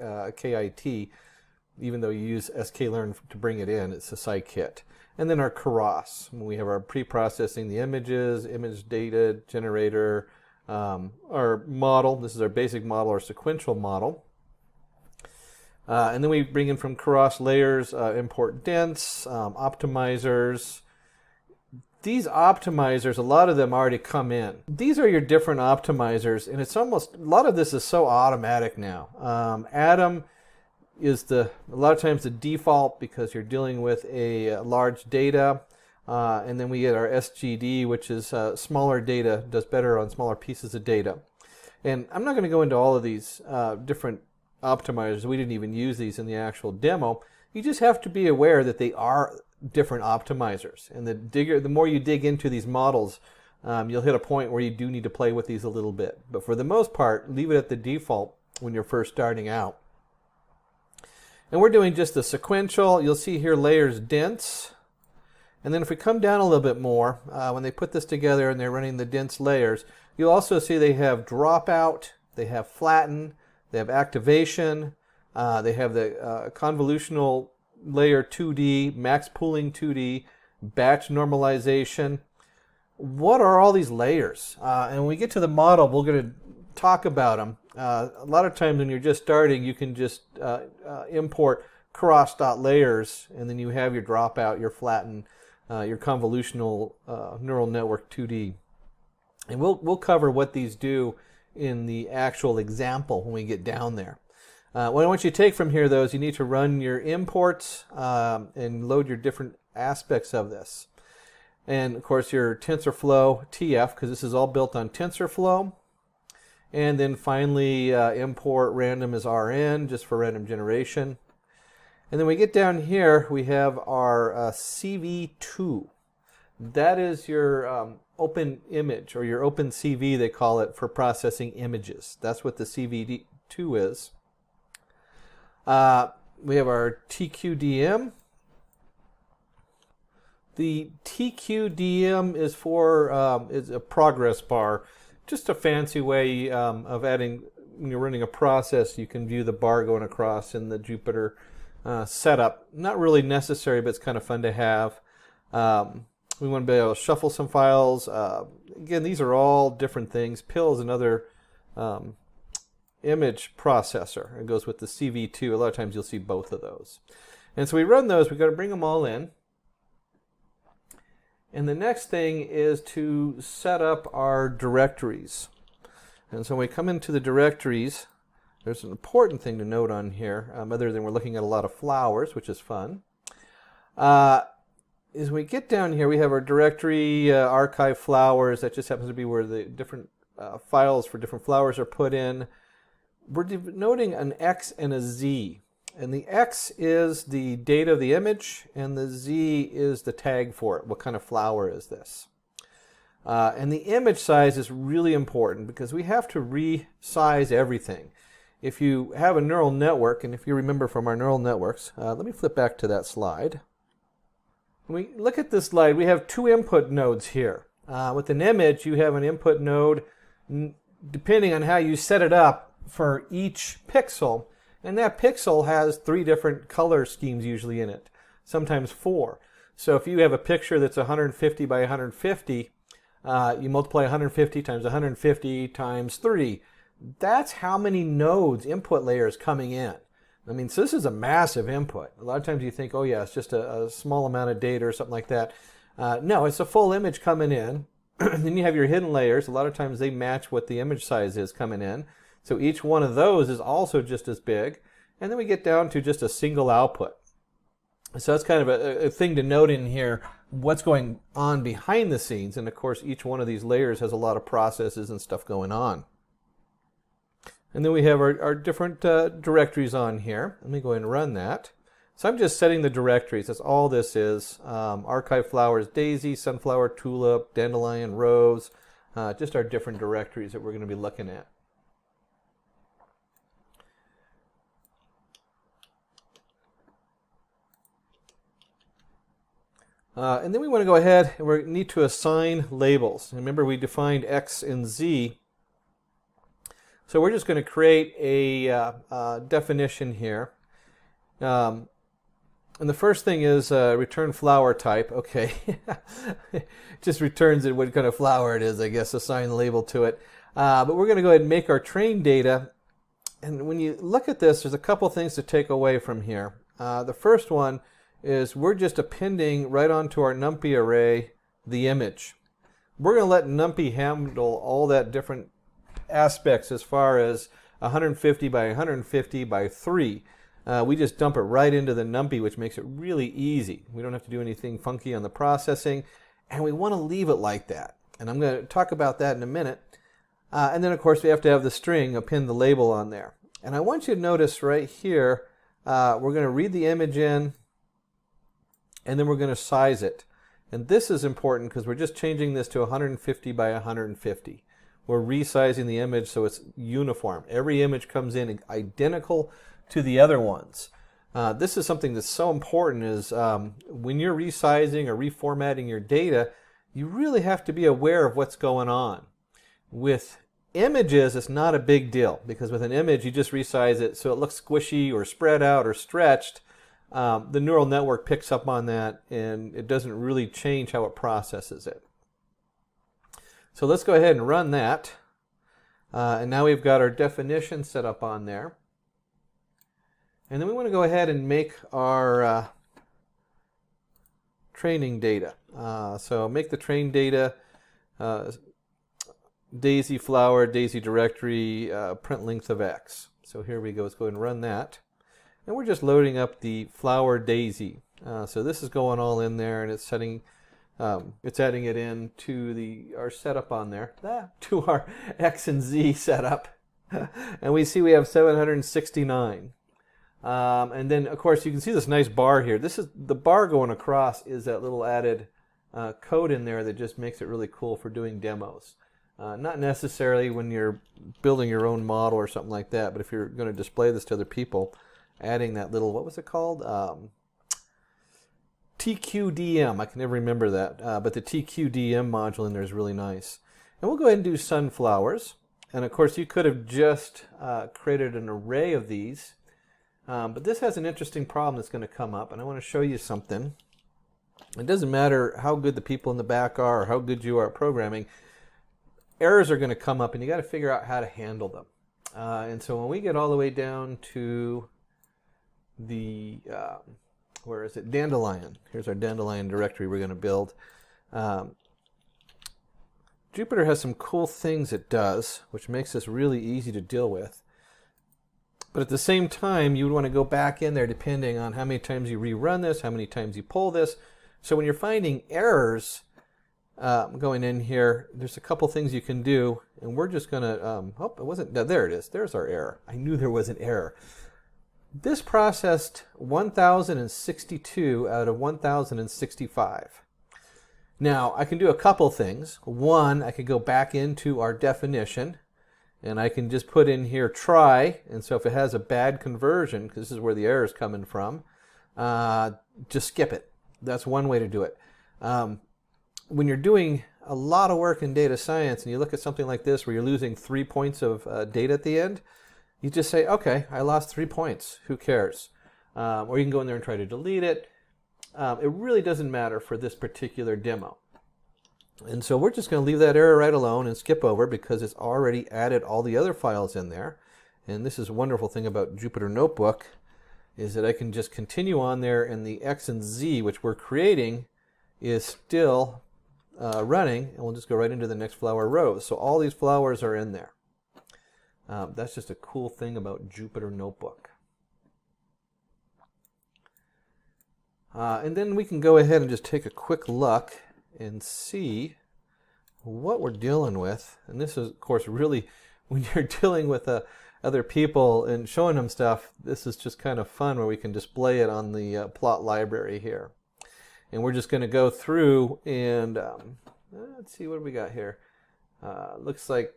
Even though you use sklearn to bring it in, it's a Scikit. And then our Keras. We have our pre-processing the images, image data generator, our model. This is our basic model, our sequential model. And then we bring in from Keras layers, import dents, optimizers. These optimizers, a lot of them already come in. These are your different optimizers, and it's almost, a lot of this is so automatic now. Atom is a lot of times the default because you're dealing with a large data. And then we get our SGD, which is smaller data, does better on smaller pieces of data. And I'm not going to go into all of these different optimizers. We didn't even use these in the actual demo. You just have to be aware that they are different optimizers. And the more you dig into these models, you'll hit a point where you do need to play with these a little bit. But for the most part, leave it at the default when you're first starting out. And we're doing just the sequential. You'll see here layers dense. And then if we come down a little bit more, when they put this together and they're running the dense layers, you'll also see they have dropout, they have flatten, they have activation, they have the convolutional layer 2D, max pooling 2D, batch normalization. What are all these layers? And when we get to the model, we're going to talk about them. A lot of times when you're just starting, you can just import Keras.layers, and then you have your dropout, your flatten, your convolutional neural network 2D. And we'll cover what these do in the actual example when we get down there. What I want you to take from here, though, is you need to run your imports and load your different aspects of this. And, of course, your TensorFlow TF, because this is all built on TensorFlow. And then finally, import random as RN, just for random generation. And then we get down here, we have our CV2. That is your open image, or your open CV, they call it, for processing images. That's what the CV2 is. We have our TQDM. The TQDM is for is a progress bar. Just a fancy way of adding, when you're running a process, you can view the bar going across in the Jupyter setup. Not really necessary, but it's kind of fun to have. We want to be able to shuffle some files. Again, these are all different things. PIL is another image processor. It goes with the CV2. A lot of times you'll see both of those. And so we run those. We've got to bring them all in. And the next thing is to set up our directories. And so when we come into the directories, there's an important thing to note on here, other than we're looking at a lot of flowers, which is fun. Is we get down here, we have our directory archive flowers. That just happens to be where the different files for different flowers are put in. We're denoting an X and a Z. And the X is the date of the image, and the Z is the tag for it. What kind of flower is this? And the image size is really important because we have to resize everything. If you have a neural network, and if you remember from our neural networks, let me flip back to that slide. When we look at this slide, we have two input nodes here. With an image, you have an input node depending on how you set it up for each pixel, and that pixel has 3 different color schemes usually in it, sometimes 4. So if you have a picture that's 150 by 150, you multiply 150 times 150 times 3. That's how many nodes, input layers coming in. I mean, so this is a massive input. A lot of times you think, oh yeah, it's just a small amount of data or something like that. No, it's a full image coming in. Then you have your hidden layers. A lot of times they match what the image size is coming in. So each one of those is also just as big. And then we get down to just a single output. So that's kind of a thing to note in here, what's going on behind the scenes. And of course, each one of these layers has a lot of processes and stuff going on. And then we have our different directories on here. Let me go ahead and run that. So I'm just setting the directories. That's all this is. Archive flowers, daisy, sunflower, tulip, dandelion, rose. Just our different directories that we're going to be looking at. And then we want to go ahead and we need to assign labels. Remember, we defined X and Z. So we're just going to create a definition here. And the first thing is return flower type. Okay, just returns it what kind of flower it is, I guess, assign the label to it. But we're going to go ahead and make our train data. And when you look at this, there's a couple things to take away from here. The first one is we're just appending right onto our NumPy array the image. We're going to let NumPy handle all that different aspects as far as 150 by 150 by 3. We just dump it right into the NumPy, which makes it really easy. We don't have to do anything funky on the processing, and we want to leave it like that. And I'm going to talk about that in a minute. And then, of course, we have to have the string, append the label on there. And I want you to notice right here, we're going to read the image in, and then we're going to size it. And this is important because we're just changing this to 150 by 150. We're resizing the image so it's uniform. Every image comes in identical to the other ones. This is something that's so important is when you're resizing or reformatting your data, you really have to be aware of what's going on. With images, it's not a big deal because with an image, you just resize it so it looks squishy or spread out or stretched. The neural network picks up on that and it doesn't really change how it processes it. So let's go ahead and run that. And now we've got our definition set up on there. And then we want to go ahead and make our training data. So make the train data daisy flower, daisy directory, print length of X. So here we go. Let's go ahead and run that. And we're just loading up the flower daisy. So this is going all in there and it's setting. It's adding it in to our setup on there, to our X and Z setup. And we see we have 769. And then, of course, you can see this nice bar here. This is the bar going across is that little added code in there that just makes it really cool for doing demos. Not necessarily when you're building your own model or something like that, but if you're going to display this to other people, adding that little, what was it called? TQDM, I can never remember that, but the TQDM module in there is really nice. And we'll go ahead and do sunflowers. And of course, you could have just created an array of these, but this has an interesting problem that's going to come up, and I want to show you something. It doesn't matter how good the people in the back are or how good you are at programming, errors are going to come up, and you got to figure out how to handle them. And so when we get all the way down to the where is it? Dandelion. Here's our dandelion directory we're going to build. Jupyter has some cool things it does, which makes this really easy to deal with. But at the same time, you would want to go back in there depending on how many times you rerun this, how many times you pull this. So when you're finding errors going in here, there's a couple things you can do. And we're just going to, oh, it wasn't, there it is. There's our error. I knew there was an error. This processed 1,062 out of 1,065. Now, I can do a couple things. One, I could go back into our definition, and I can just put in here try, and so if it has a bad conversion, because this is where the error is coming from, just skip it. That's one way to do it. When you're doing a lot of work in data science and you look at something like this where you're losing 3 points of data at the end, you just say, okay, I lost 3 points. Who cares? Or you can go in there and try to delete it. It really doesn't matter for this particular demo. And so we're just going to leave that error right alone and skip over because it's already added all the other files in there. And this is a wonderful thing about Jupyter Notebook is that I can just continue on there and the X and Z, which we're creating, is still running, and we'll just go right into the next flower row. So all these flowers are in there. That's just a cool thing about Jupyter Notebook. And then we can go ahead and just take a quick look and see what we're dealing with. And this is, of course, really, when you're dealing with other people and showing them stuff, this is just kind of fun where we can display it on the plot library here. And we're just going to go through and let's see, what do we got here? Looks like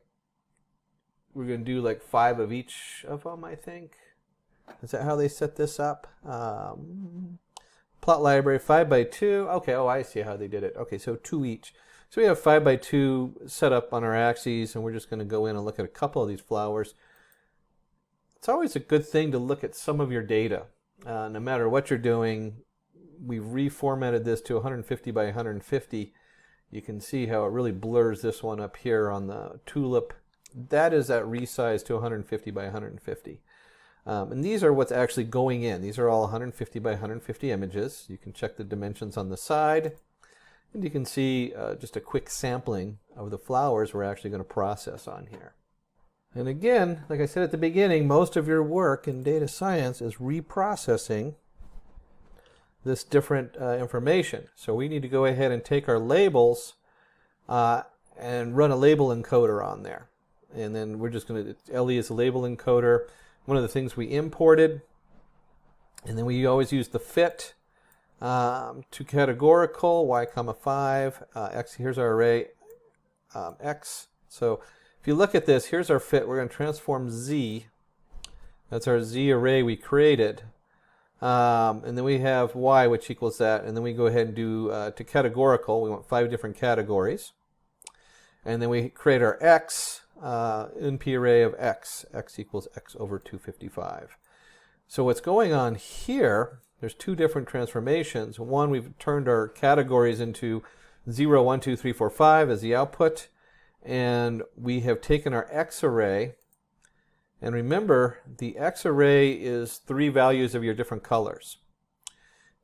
we're going to do like 5 of each of them, I think. Is that how they set this up? Plot library 5 by 2. Okay, oh, I see how they did it. Okay, so 2 each. So we have 5 by 2 set up on our axes, and we're just going to go in and look at a couple of these flowers. It's always a good thing to look at some of your data. No matter what you're doing, we've reformatted this to 150 by 150. You can see how it really blurs this one up here on the tulip. That is at resize to 150 by 150. And these are what's actually going in. These are all 150 by 150 images. You can check the dimensions on the side. And you can see just a quick sampling of the flowers we're actually going to process on here. And again, like I said at the beginning, most of your work in data science is reprocessing this different information. So we need to go ahead and take our labels and run a label encoder on there. And then we're just going to, LE is a label encoder. One of the things we imported. And then we always use the fit to categorical, y comma 5, x, here's our array, x. So if you look at this, here's our fit. We're going to transform z. That's our z array we created. And then we have y, which equals that. And then we go ahead and do to categorical. We want 5 different categories. And then we create our x, NP array of x. X equals x over 255. So what's going on here, there's 2 different transformations. One, we've turned our categories into 0, 1, 2, 3, 4, 5 as the output. And we have taken our x array. And remember, the x array is 3 values of your different colors.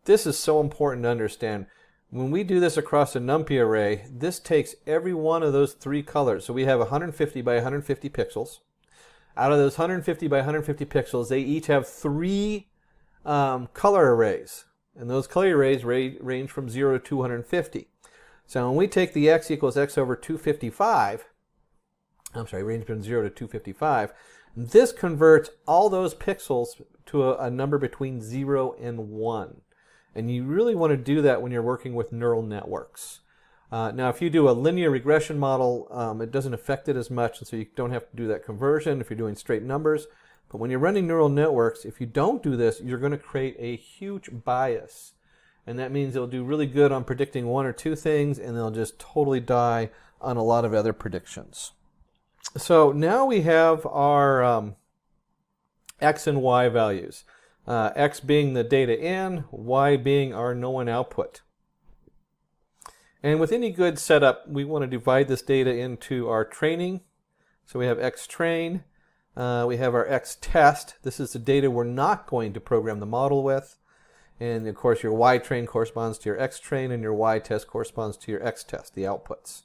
This is so important to understand. When we do this across a NumPy array, this takes every one of those 3 colors. So we have 150 by 150 pixels. Out of those 150 by 150 pixels, they each have 3 color arrays. And those color arrays range from 0 to 250. So when we take the x equals x over 255, range from 0 to 255, this converts all those pixels to a number between 0 and 1. And you really want to do that when you're working with neural networks. Now, if you do a linear regression model, it doesn't affect it as much, and so you don't have to do that conversion if you're doing straight numbers. But when you're running neural networks, if you don't do this, you're going to create a huge bias. And that means they'll do really good on predicting 1 or 2 things, and they'll just totally die on a lot of other predictions. So now we have our x and y values. X being the data in, y being our known output. And with any good setup, we want to divide this data into our training. So we have x train. We have our x test. This is the data we're not going to program the model with. And of course your y train corresponds to your x train, and your y test corresponds to your x test, the outputs.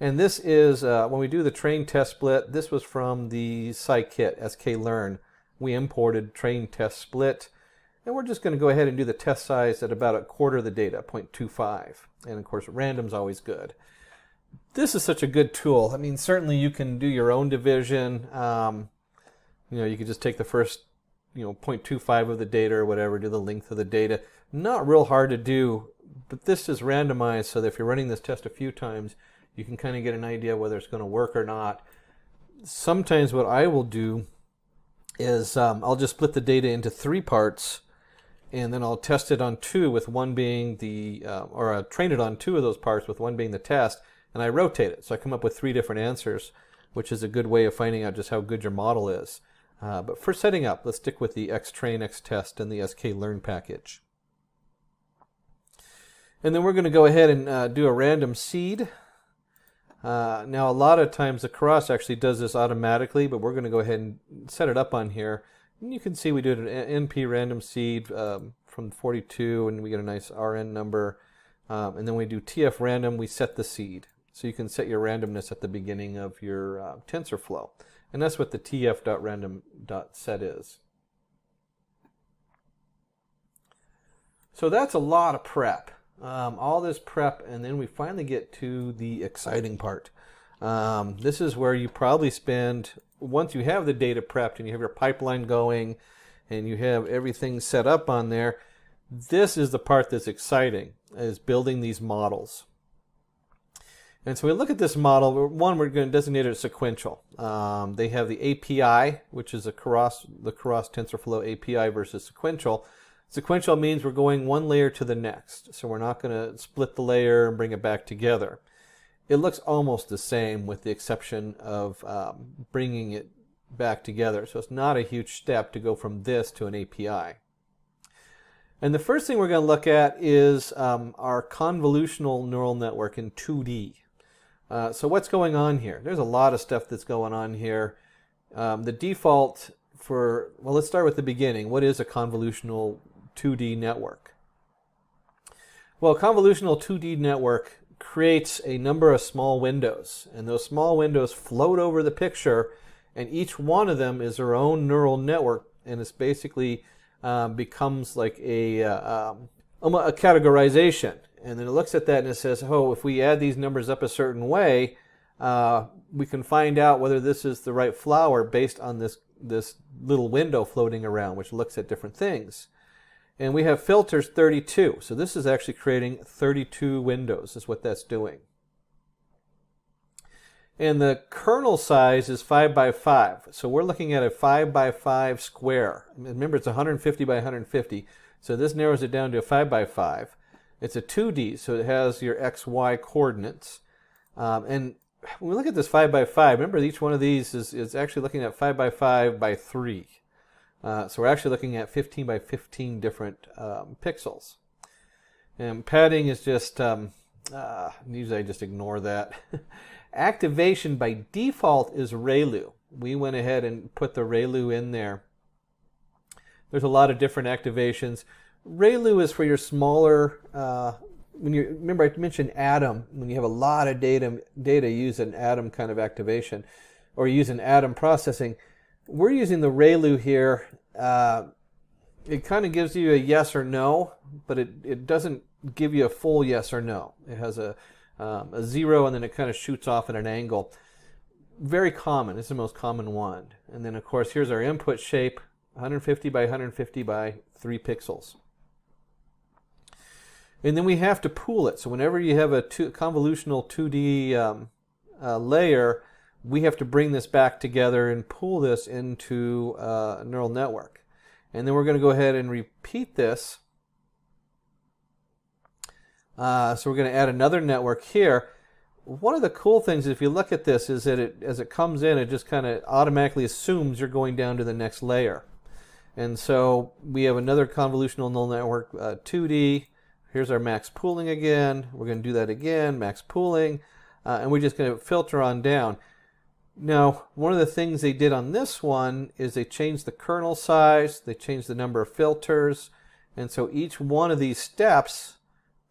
And this is, when we do the train test split, this was from the scikit, sklearn. We imported train test split. And we're just going to go ahead and do the test size at about 1/4 of the data, 0.25. And of course, random's always good. This is such a good tool. I mean, certainly you can do your own division. You could just take the first 0.25 of the data or whatever, do the length of the data. Not real hard to do, but this is randomized so that if you're running this test a few times, you can kind of get an idea whether it's going to work or not. Sometimes what I will do is I'll just split the data into 3 parts, and then I'll test it on 2 with one being the, or train it on 2 of those parts with one being the test, and I rotate it. So I come up with 3 different answers, which is a good way of finding out just how good your model is. But for setting up, let's stick with the xtrain, xtest, and the sklearn package. And then we're going to go ahead and do a random seed. Now a lot of times the Keras actually does this automatically, but we're going to go ahead and set it up on here. And you can see we did an NP random seed from 42, and we get a nice RN number. And then we do TF random, we set the seed. So you can set your randomness at the beginning of your TensorFlow. And that's what the tf.random.set is. So that's a lot of prep. All this prep, and then we finally get to the exciting part. This is where you probably spend, once you have the data prepped and you have your pipeline going and you have everything set up on there, this is the part that's exciting, is building these models. And so we look at this model. One, we're going to designate it as sequential. They have the API, which is the Keras TensorFlow API versus sequential. Sequential means we're going one layer to the next. So we're not going to split the layer and bring it back together. It looks almost the same with the exception of bringing it back together. So it's not a huge step to go from this to an API. And the first thing we're going to look at is our convolutional neural network in 2D. So what's going on here? There's a lot of stuff that's going on here. The default for, well, let's start with the beginning. What is a convolutional 2D network? Well, a convolutional 2D network creates a number of small windows, and those small windows float over the picture, and each one of them is their own neural network, and it's basically becomes like a categorization. And then it looks at that and it says, oh, if we add these numbers up a certain way, we can find out whether this is the right flower based on this little window floating around, which looks at different things. And we have filters 32. So this is actually creating 32 windows, is what that's doing. And the kernel size is 5 by 5. So we're looking at a 5 by 5 square. Remember, it's 150 by 150. So this narrows it down to a 5 by 5. It's a 2D, so it has your x, y coordinates. And when we look at this 5 by 5, remember each one of these is actually looking at 5 by 5 by 3. So we're actually looking at 15 by 15 different pixels. And padding is just, usually I just ignore that. Activation by default is ReLU. We went ahead and put the ReLU in there. There's a lot of different activations. ReLU is for your smaller, remember I mentioned Atom, when you have a lot of data use an Atom kind of activation, or use an Atom processing. We're using the ReLU here. It kind of gives you a yes or no, but it doesn't give you a full yes or no. It has a 0 and then it kind of shoots off at an angle. Very common. It's the most common one. And then of course here's our input shape, 150 by 150 by 3 pixels. And then we have to pool it. So whenever you have a convolutional 2D layer, we have to bring this back together and pool this into a neural network. And then we're going to go ahead and repeat this. So we're going to add another network here. One of the cool things, if you look at this, is that as it comes in, it just kind of automatically assumes you're going down to the next layer. And so we have another convolutional neural network, 2D. Here's our max pooling again. We're going to do that again, max pooling. And we're just going to filter on down. Now, one of the things they did on this one is they changed the kernel size. They changed the number of filters. And so each one of these steps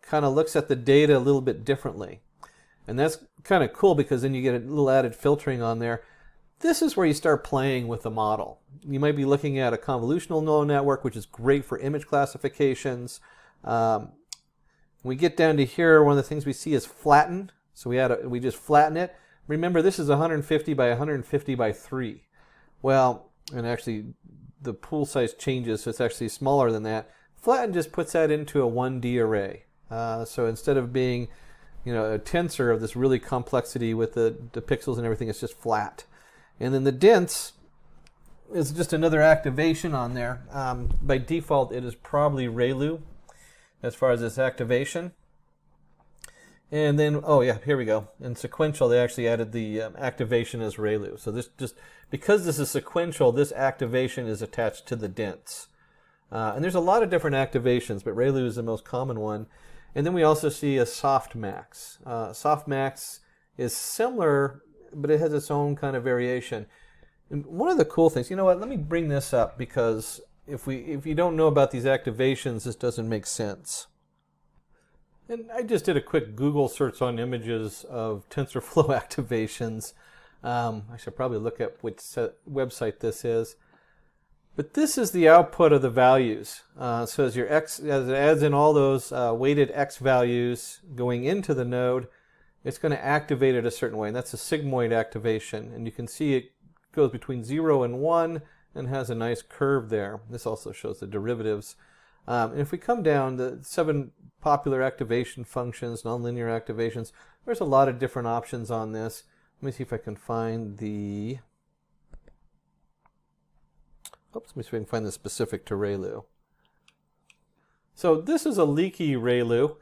kind of looks at the data a little bit differently. And that's kind of cool because then you get a little added filtering on there. This is where you start playing with the model. You might be looking at a convolutional neural network, which is great for image classifications. We get down to here, one of the things we see is flatten. So we just flatten it. Remember, this is 150 by 150 by 3. Well, and actually the pool size changes, so it's actually smaller than that. Flatten just puts that into a 1D array. So instead of being, a tensor of this really complexity with the pixels and everything, it's just flat. And then the dense, is just another activation on there. By default, it is probably ReLU as far as its activation. And then, oh yeah, here we go. In sequential, they actually added the activation as ReLU. So this just, because this is sequential, this activation is attached to the dents. And there's a lot of different activations, but ReLU is the most common one. And then we also see a softmax. Softmax is similar, but it has its own kind of variation. And one of the cool things, you know what, let me bring this up, because if you don't know about these activations, this doesn't make sense. And I just did a quick Google search on images of TensorFlow activations. I should probably look up which website this is. But this is the output of the values. So as it adds in all those weighted x values going into the node, it's going to activate it a certain way. And that's a sigmoid activation. And you can see it goes between 0 and 1 and has a nice curve there. This also shows the derivatives. And if we come down, the 7 popular activation functions, nonlinear activations, there's a lot of different options on this. Let me see if I can find the... Oops, let me see if I can find the specific to ReLU. So this is a leaky ReLU.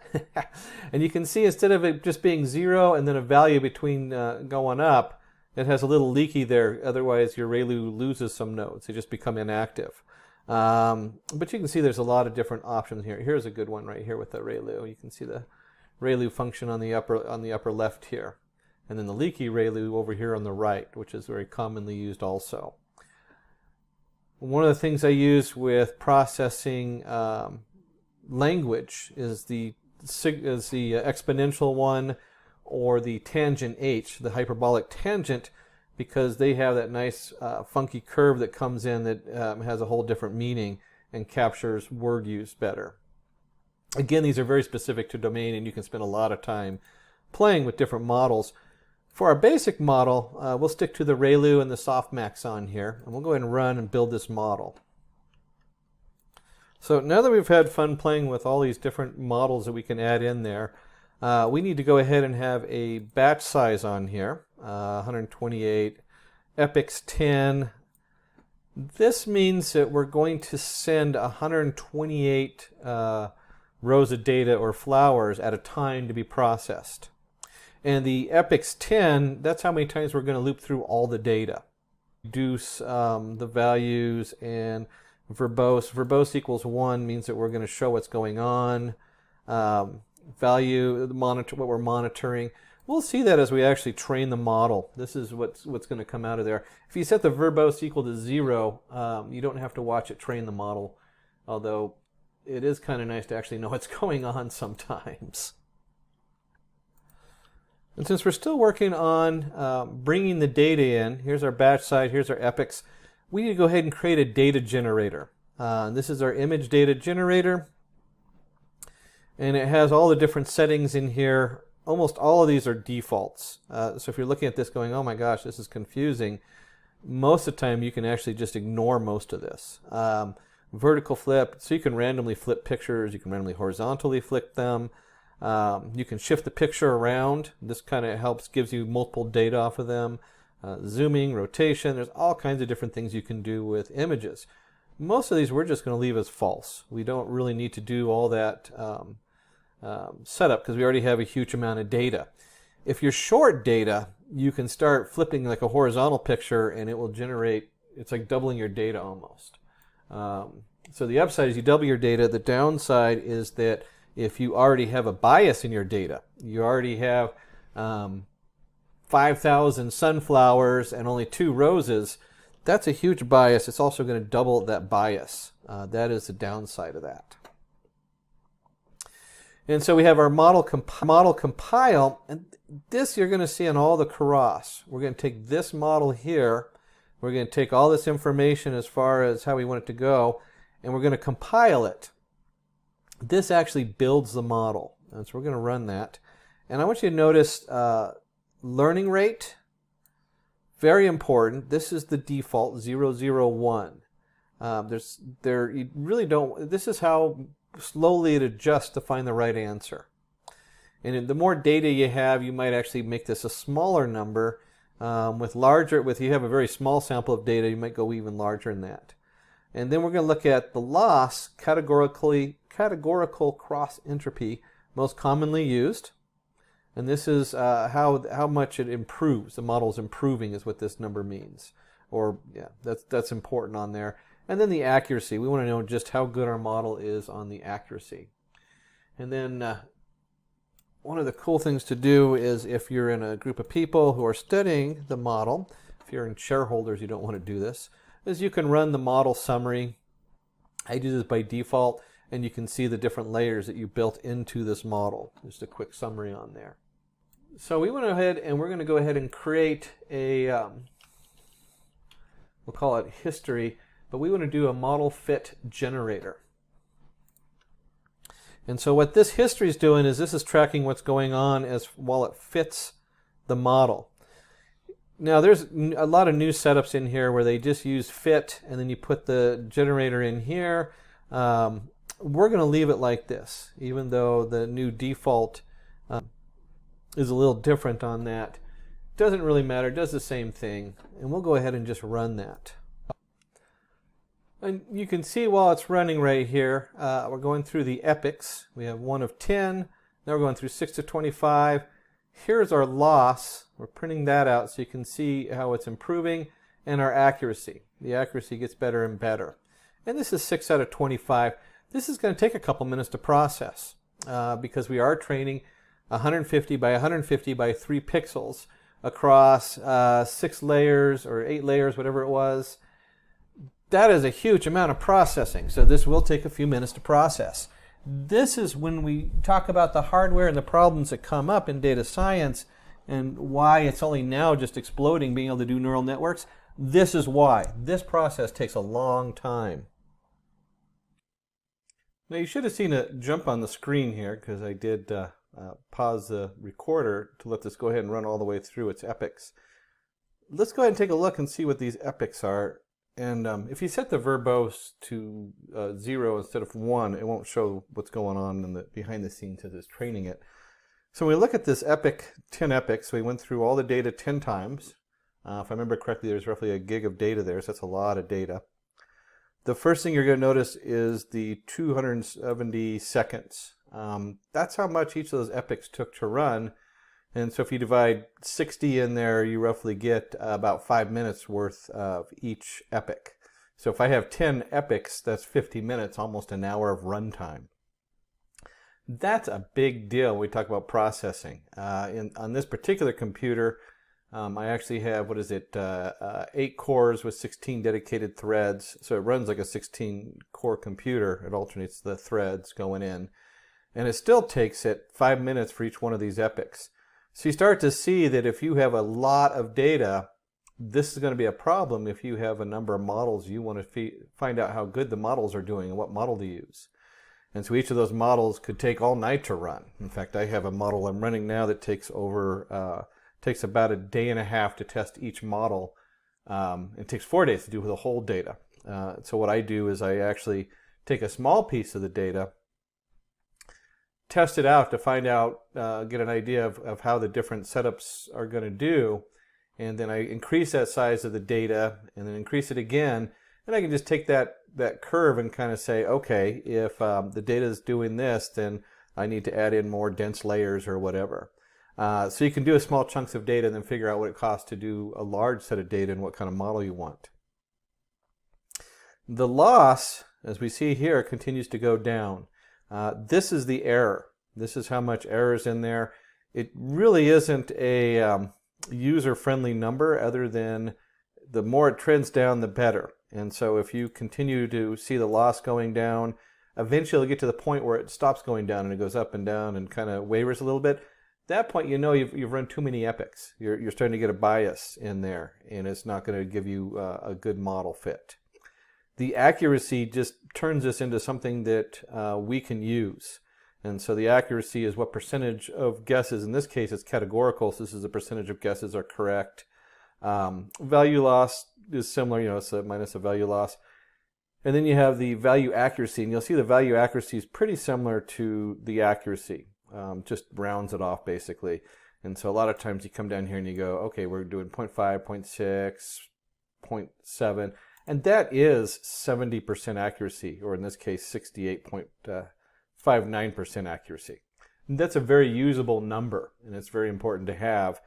And you can see instead of it just being 0 and then a value between going up, it has a little leaky there. Otherwise, your ReLU loses some nodes. They just become inactive. But you can see there's a lot of different options here. Here's a good one right here with the ReLU. You can see the ReLU function on the upper left here. And then the leaky ReLU over here on the right, which is very commonly used also. One of the things I use with processing language is the exponential one, or the tangent H, the hyperbolic tangent, because they have that nice funky curve that comes in that has a whole different meaning and captures word use better. Again, these are very specific to domain, and you can spend a lot of time playing with different models. For our basic model, we'll stick to the ReLU and the softmax on here, and we'll go ahead and run and build this model. So now that we've had fun playing with all these different models that we can add in there, we need to go ahead and have a batch size on here, 128, epochs 10. This means that we're going to send 128 rows of data or flowers at a time to be processed. And the epochs 10, that's how many times we're going to loop through all the data. Reduce the values, and verbose. Verbose equals 1 means that we're going to show what's going on. Value, monitor what we're monitoring. We'll see that as we actually train the model. This is what's going to come out of there. If you set the verbose equal to 0, you don't have to watch it train the model, although it is kind of nice to actually know what's going on sometimes. And since we're still working on bringing the data in, here's our batch size, here's our epochs, we need to go ahead and create a data generator. This is our image data generator. And it has all the different settings in here. Almost all of these are defaults. So if you're looking at this going, oh my gosh, this is confusing, most of the time you can actually just ignore most of this. Vertical flip, so you can randomly flip pictures, you can randomly horizontally flip them. You can shift the picture around. This kind of helps, gives you multiple data off of them. Zooming, rotation, there's all kinds of different things you can do with images. Most of these we're just going to leave as false. We don't really need to do all that setup because we already have a huge amount of data. If you're short data, you can start flipping like a horizontal picture and it will generate, it's like doubling your data almost. So the upside is you double your data. The downside is that if you already have a bias in your data, you already have 5,000 sunflowers and only 2 roses, that's a huge bias. It's also going to double that bias. That is the downside of that. And so we have our model compile, and this you're going to see on all the Keras. We're going to take this model here, we're going to take all this information as far as how we want it to go, and we're going to compile it. This actually builds the model, and so we're going to run that. And I want you to notice learning rate, very important. This is the default 001. You really don't. This is how slowly it adjusts to find the right answer. And the more data you have, you might actually make this a smaller number. If you have a very small sample of data, you might go even larger than that. And then we're going to look at the loss, categorical cross entropy, most commonly used. And this is how much it improves. The model is improving is what this number means. Or yeah, that's important on there. And then the accuracy. We want to know just how good our model is on the accuracy. And then one of the cool things to do is if you're in a group of people who are studying the model, if you're in shareholders, you don't want to do this, is you can run the model summary. I do this by default, and you can see the different layers that you built into this model. Just a quick summary on there. So we went ahead and we're going to go ahead and create a, we'll call it history, but we want to do a model fit generator. And so what this history is doing is this is tracking what's going on while it fits the model. Now there's a lot of new setups in here where they just use fit and then you put the generator in here. We're going to leave it like this, even though the new default is a little different on that. Doesn't really matter, it does the same thing. And we'll go ahead and just run that. And you can see while it's running right here, we're going through the epochs. We have 1 of 10, now we're going through 6 to 25. Here's our loss. We're printing that out so you can see how it's improving, and our accuracy. The accuracy gets better and better. And this is 6 out of 25. This is going to take a couple minutes to process because we are training 150 by 150 by 3 pixels across 6 layers or 8 layers, whatever it was. That is a huge amount of processing, so this will take a few minutes to process. This is when we talk about the hardware and the problems that come up in data science and why it's only now just exploding being able to do neural networks. This is why. This process takes a long time. Now you should have seen a jump on the screen here because I did pause the recorder to let this go ahead and run all the way through its epochs. Let's go ahead and take a look and see what these epochs are. And if you set the verbose to 0 instead of 1, it won't show what's going on in the behind the scenes as it's training it. So when we look at this epoch, 10 epochs, we went through all the data 10 times. If I remember correctly, there's roughly a gig of data there, so that's a lot of data. The first thing you're going to notice is the 270 seconds. That's how much each of those epochs took to run. And so if you divide 60 in there, you roughly get about 5 minutes worth of each epoch. So if I have 10 epochs, that's 50 minutes, almost an hour of runtime. That's a big deal when we talk about processing. On this particular computer, I actually have, 8 cores with 16 dedicated threads. So it runs like a 16-core computer. It alternates the threads going in. And it still takes it 5 minutes for each one of these epochs. So you start to see that if you have a lot of data, this is going to be a problem if you have a number of models. You want to find out how good the models are doing and what model to use. And so each of those models could take all night to run. In fact, I have a model I'm running now that takes about a day and a half to test each model. It takes 4 days to do the whole data. So what I do is I actually take a small piece of the data, test it out to find out, get an idea of how the different setups are going to do, and then I increase that size of the data and then increase it again, and I can just take that curve and kind of say, okay, if the data is doing this, then I need to add in more dense layers or whatever. So you can do a small chunks of data and then figure out what it costs to do a large set of data and what kind of model you want. The loss, as we see here, continues to go down. This is the error. This is how much error is in there. It really isn't a user-friendly number other than the more it trends down, the better. And so if you continue to see the loss going down, eventually you'll get to the point where it stops going down and it goes up and down and kind of wavers a little bit. At that point, you know you've run too many epochs. You're starting to get a bias in there, and it's not going to give you a good model fit. The accuracy just turns this into something that we can use. And so the accuracy is what percentage of guesses, in this case it's categorical, so this is the percentage of guesses are correct. Value loss is similar, it's a minus a value loss. And then you have the value accuracy, and you'll see the value accuracy is pretty similar to the accuracy, just rounds it off basically. And so a lot of times you come down here and you go, okay, we're doing 0.5, 0.6, 0.7, and that is 70% accuracy, or in this case 68.59% accuracy. And that's a very usable number, and it's very important to have.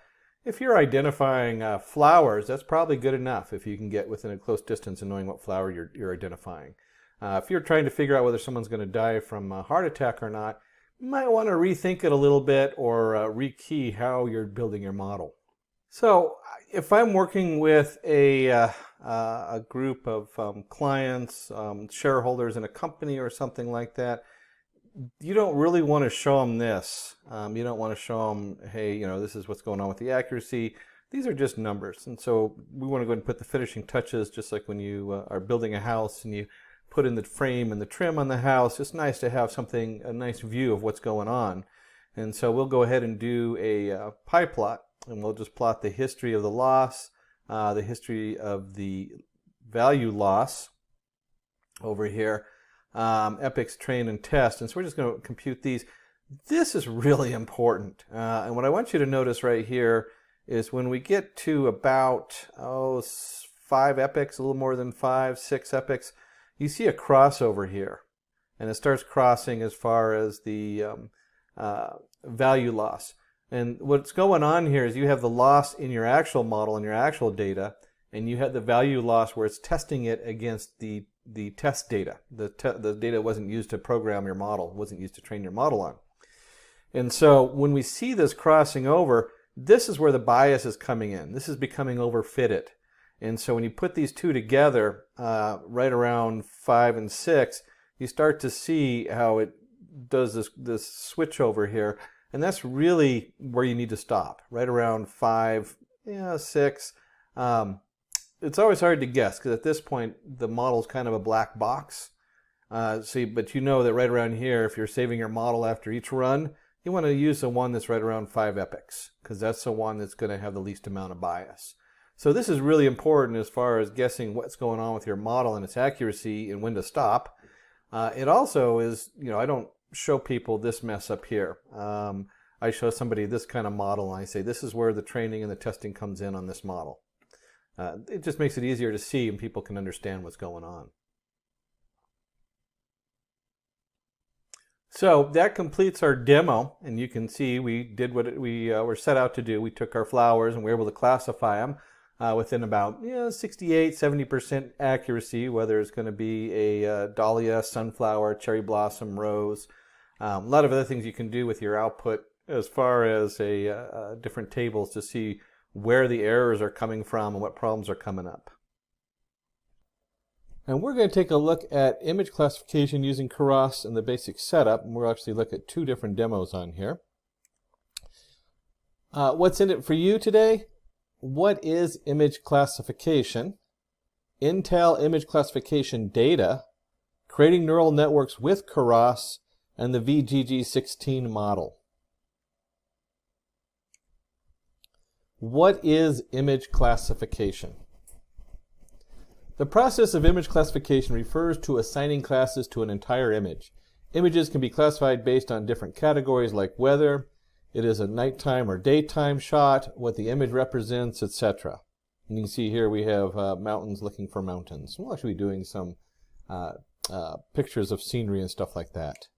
If you're identifying flowers, that's probably good enough if you can get within a close distance and knowing what flower you're identifying. If you're trying to figure out whether someone's going to die from a heart attack or not, you might want to rethink it a little bit or rekey how you're building your model. So if I'm working with a group of clients, shareholders in a company or something like that, you don't really want to show them this. You don't want to show them, hey, this is what's going on with the accuracy. These are just numbers. And so we want to go ahead and put the finishing touches, just like when you are building a house and you put in the frame and the trim on the house. It's nice to have a nice view of what's going on. And so we'll go ahead and do a pie plot, and we'll just plot the history of the loss, the history of the value loss over here, epochs, train, and test. And so we're just going to compute these. This is really important. And what I want you to notice right here is when we get to about 5 epochs, a little more than 5, 6 epochs, you see a crossover here, and it starts crossing as far as the value loss. And what's going on here is you have the loss in your actual model and your actual data, and you have the value loss where it's testing it against the test data. The data wasn't used to program your model, wasn't used to train your model on. And so when we see this crossing over, this is where the bias is coming in. This is becoming overfitted. And so when you put these two together, right around 5 and 6, you start to see how it does this switch over here. And that's really where you need to stop, right around 5, 6. It's always hard to guess, because at this point, the model's kind of a black box. But you know that right around here, if you're saving your model after each run, you want to use the one that's right around 5 epochs, because that's the one that's going to have the least amount of bias. So this is really important as far as guessing what's going on with your model and its accuracy and when to stop. It also is, I don't show people this mess up here. I show somebody this kind of model and I say, this is where the training and the testing comes in on this model. It just makes it easier to see and people can understand what's going on. So that completes our demo, and you can see we did what we were set out to do. We took our flowers and we were able to classify them within about 68-70% accuracy, whether it's going to be a dahlia, sunflower, cherry blossom, rose. A lot of other things you can do with your output as far as different tables to see where the errors are coming from and what problems are coming up. And we're going to take a look at image classification using Keras and the basic setup, and we'll actually look at 2 different demos on here. What's in it for you today? What is image classification? Intel image classification data, creating neural networks with Keras, and the VGG16 model. What is image classification? The process of image classification refers to assigning classes to an entire image. Images can be classified based on different categories like whether it is a nighttime or daytime shot, what the image represents, etc. And you can see here we have mountains looking for mountains. We'll actually be doing some pictures of scenery and stuff like that.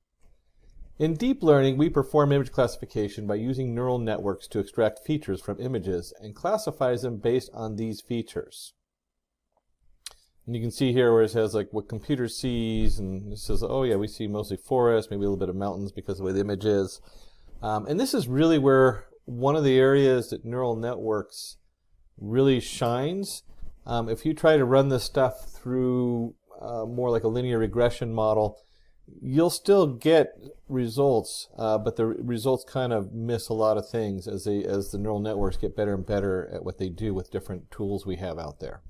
In deep learning, we perform image classification by using neural networks to extract features from images and classifies them based on these features. And you can see here where it says like what computer sees, and it says, oh yeah, we see mostly forest, maybe a little bit of mountains because of the way the image is. And this is really where one of the areas that neural networks really shines. If you try to run this stuff through more like a linear regression model, you'll still get results, but the results kind of miss a lot of things as the neural networks get better and better at what they do with different tools we have out there.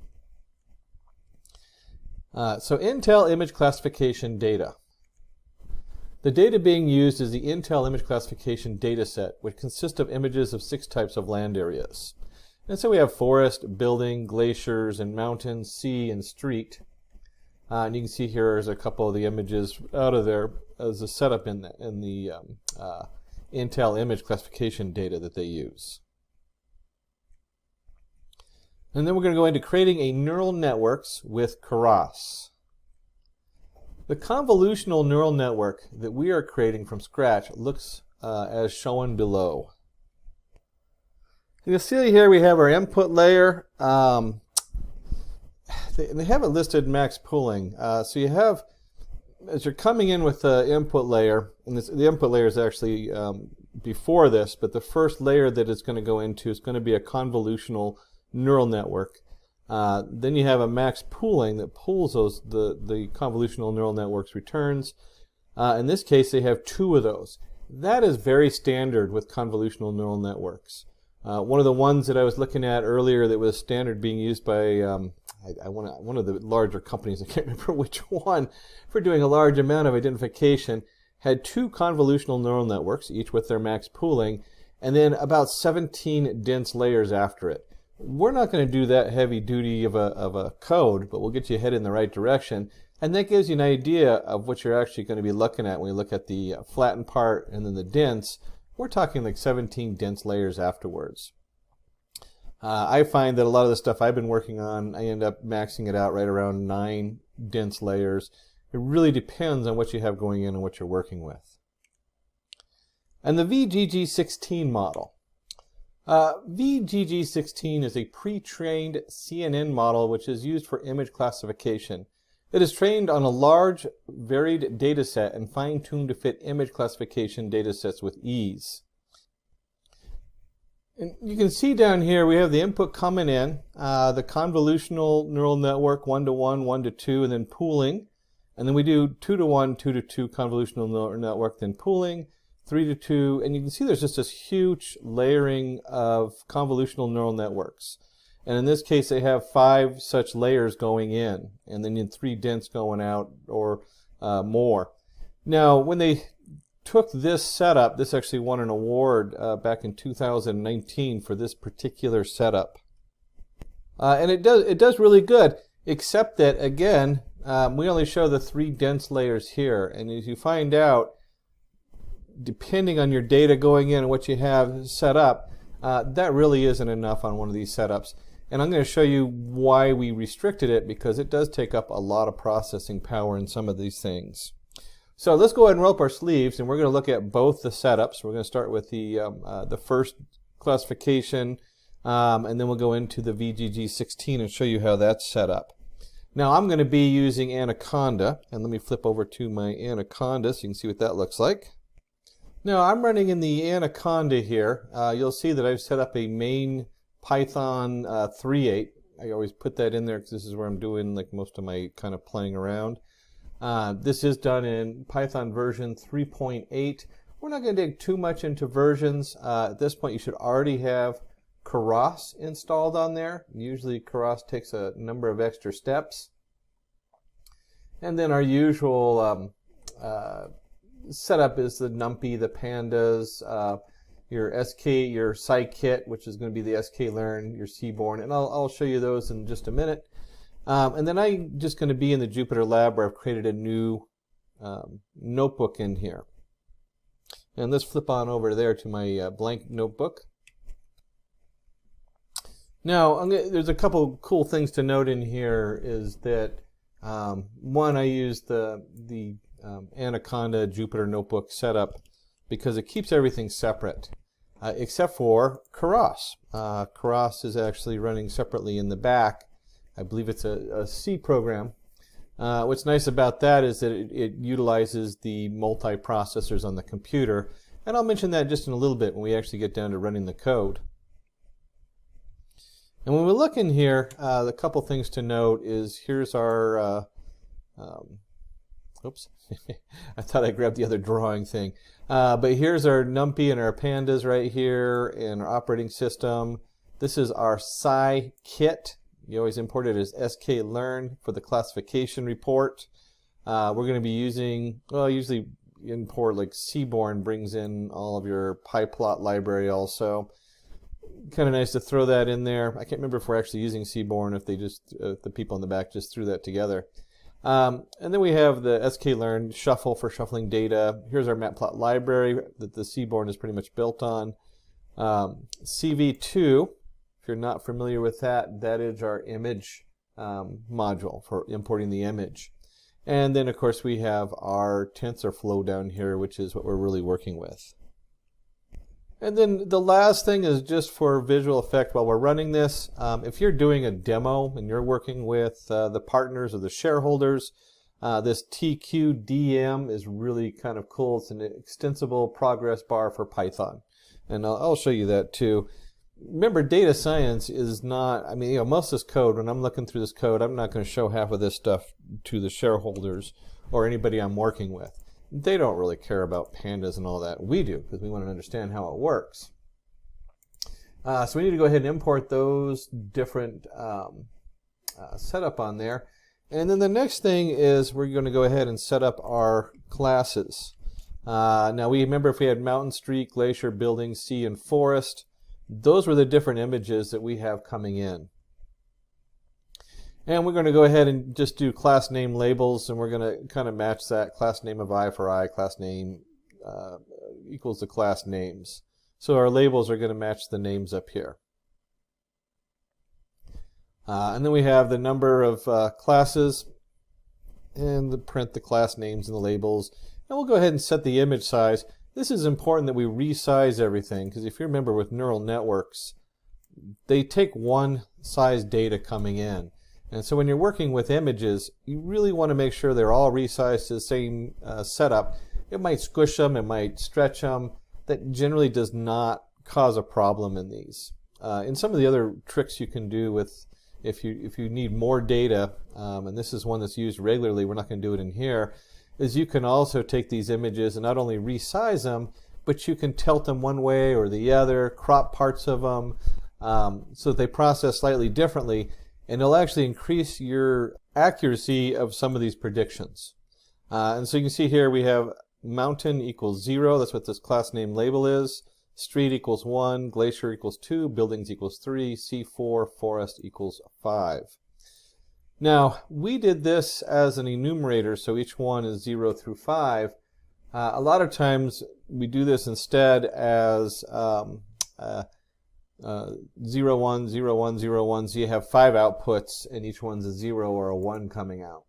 So Intel image classification data. The data being used is the Intel image classification data set, which consists of images of 6 types of land areas. And so we have forest, building, glaciers, and mountains, sea, and street. And you can see here is a couple of the images out of there as a setup in the Intel image classification data that they use. And then we're going to go into creating a neural networks with Keras. The convolutional neural network that we are creating from scratch looks as shown below. You'll see here we have our input layer. They have it listed max pooling. So you have, as you're coming in with the input layer, and the input layer is actually before this, but the first layer that it's going to go into is going to be a convolutional neural network. Then you have a max pooling that pools the convolutional neural network's returns. In this case, they have 2 of those. That is very standard with convolutional neural networks. One of the ones that I was looking at earlier that was standard being used by one of the larger companies, I can't remember which one, for doing a large amount of identification, had 2 convolutional neural networks, each with their max pooling, and then about 17 dense layers after it. We're not going to do that heavy duty of a code, but we'll get you headed in the right direction. And that gives you an idea of what you're actually going to be looking at when you look at the flattened part and then the dense. We're talking like 17 dense layers afterwards. I find that a lot of the stuff I've been working on, I end up maxing it out right around 9 dense layers. It really depends on what you have going in and what you're working with. And the VGG16 model. VGG16 is a pre-trained CNN model which is used for image classification. It is trained on a large, varied data set and fine-tuned to fit image classification data sets with ease. And you can see down here we have the input coming in, the convolutional neural network 1-to-1, 1-to-2, and then pooling. And then we do 2-to-1, 2-to-2 convolutional neural network, then pooling, 3-to-2, and you can see there's just this huge layering of convolutional neural networks. And in this case, they have 5 such layers going in, and then 3 dense going out, or more. Now, when they took this setup, this actually won an award back in 2019 for this particular setup. And it does really good, except that, again, we only show the 3 dense layers here. And as you find out, depending on your data going in and what you have set up, that really isn't enough on one of these setups. And I'm going to show you why we restricted it, because it does take up a lot of processing power in some of these things. So let's go ahead and roll up our sleeves, and we're going to look at both the setups. We're going to start with the first classification, and then we'll go into the VGG16 and show you how that's set up. Now I'm going to be using Anaconda, and let me flip over to my Anaconda so you can see what that looks like. Now I'm running in the Anaconda here. You'll see that I've set up a main Python 3.8. I always put that in there because this is where I'm doing like most of my kind of playing around. This is done in Python version 3.8. We're not going to dig too much into versions. At this point you should already have Keras installed on there. Usually Keras takes a number of extra steps. And then our usual setup is the NumPy, the pandas, your scikit, which is going to be the sklearn, your seaborn, and I'll show you those in just a minute. And then I'm just going to be in the Jupyter lab where I've created a new notebook in here. And let's flip on over there to my blank notebook. Now, there's a couple cool things to note in here is that, one, I used the Anaconda Jupyter notebook setup because it keeps everything separate, except for Keras. Keras is actually running separately in the back. I believe it's a C program. What's nice about that is that it utilizes the multiprocessors on the computer, and I'll mention that just in a little bit when we actually get down to running the code. And when we look in here, the couple things to note is here's our, oops, I thought I grabbed the other drawing thing. But here's our NumPy and our pandas right here, and our operating system. This is our scikit. You always import it as sklearn for the classification report. We're going to be using, well, usually import like seaborn brings in all of your pyplot library also. Kind of nice to throw that in there. I can't remember if we're actually using seaborn, if they just, the people in the back just threw that together. And then we have the sklearn shuffle for shuffling data. Here's our matplotlib library that the Seaborn is pretty much built on. CV2, if you're not familiar with that, that is our image module for importing the image. And then, of course, we have our TensorFlow down here, which is what we're really working with. And then the last thing is just for visual effect while we're running this. If you're doing a demo and you're working with the partners or the shareholders, this TQDM is really kind of cool. It's an extensible progress bar for Python. And I'll show you that too. Remember, data science is not, I mean, most of this code, when I'm looking through this code, I'm not going to show half of this stuff to the shareholders or anybody I'm working with. They don't really care about pandas and all that. We do, because we want to understand how it works. So we need to go ahead and import those different setup on there. And then the next thing is we're going to go ahead and set up our classes. Now we remember if we had mountain, street, glacier, building, sea, and forest, those were the different images that we have coming in. And we're going to go ahead and just do class name labels, and we're going to kind of match that class name of I for I, class name equals the class names. So our labels are going to match the names up here. And then we have the number of classes, and print the class names and the labels. And we'll go ahead and set the image size. This is important that we resize everything, because if you remember with neural networks, they take one size data coming in. And so when you're working with images, you really want to make sure they're all resized to the same setup. It might squish them, it might stretch them. That generally does not cause a problem in these. And some of the other tricks you can do with, if you need more data, and this is one that's used regularly, we're not going to do it in here, is you can also take these images and not only resize them, but you can tilt them one way or the other, crop parts of them, so that they process slightly differently. And it'll actually increase your accuracy of some of these predictions. And so you can see here we have mountain equals 0, that's what this class name label is, street equals 1, glacier equals 2, buildings equals 3, C4, forest equals 5. Now, we did this as an enumerator, so each one is 0 through 5. A lot of times we do this instead as 0, 1, 0, 1, 0, 1, so you have 5 outputs and each one's a 0 or a 1 coming out.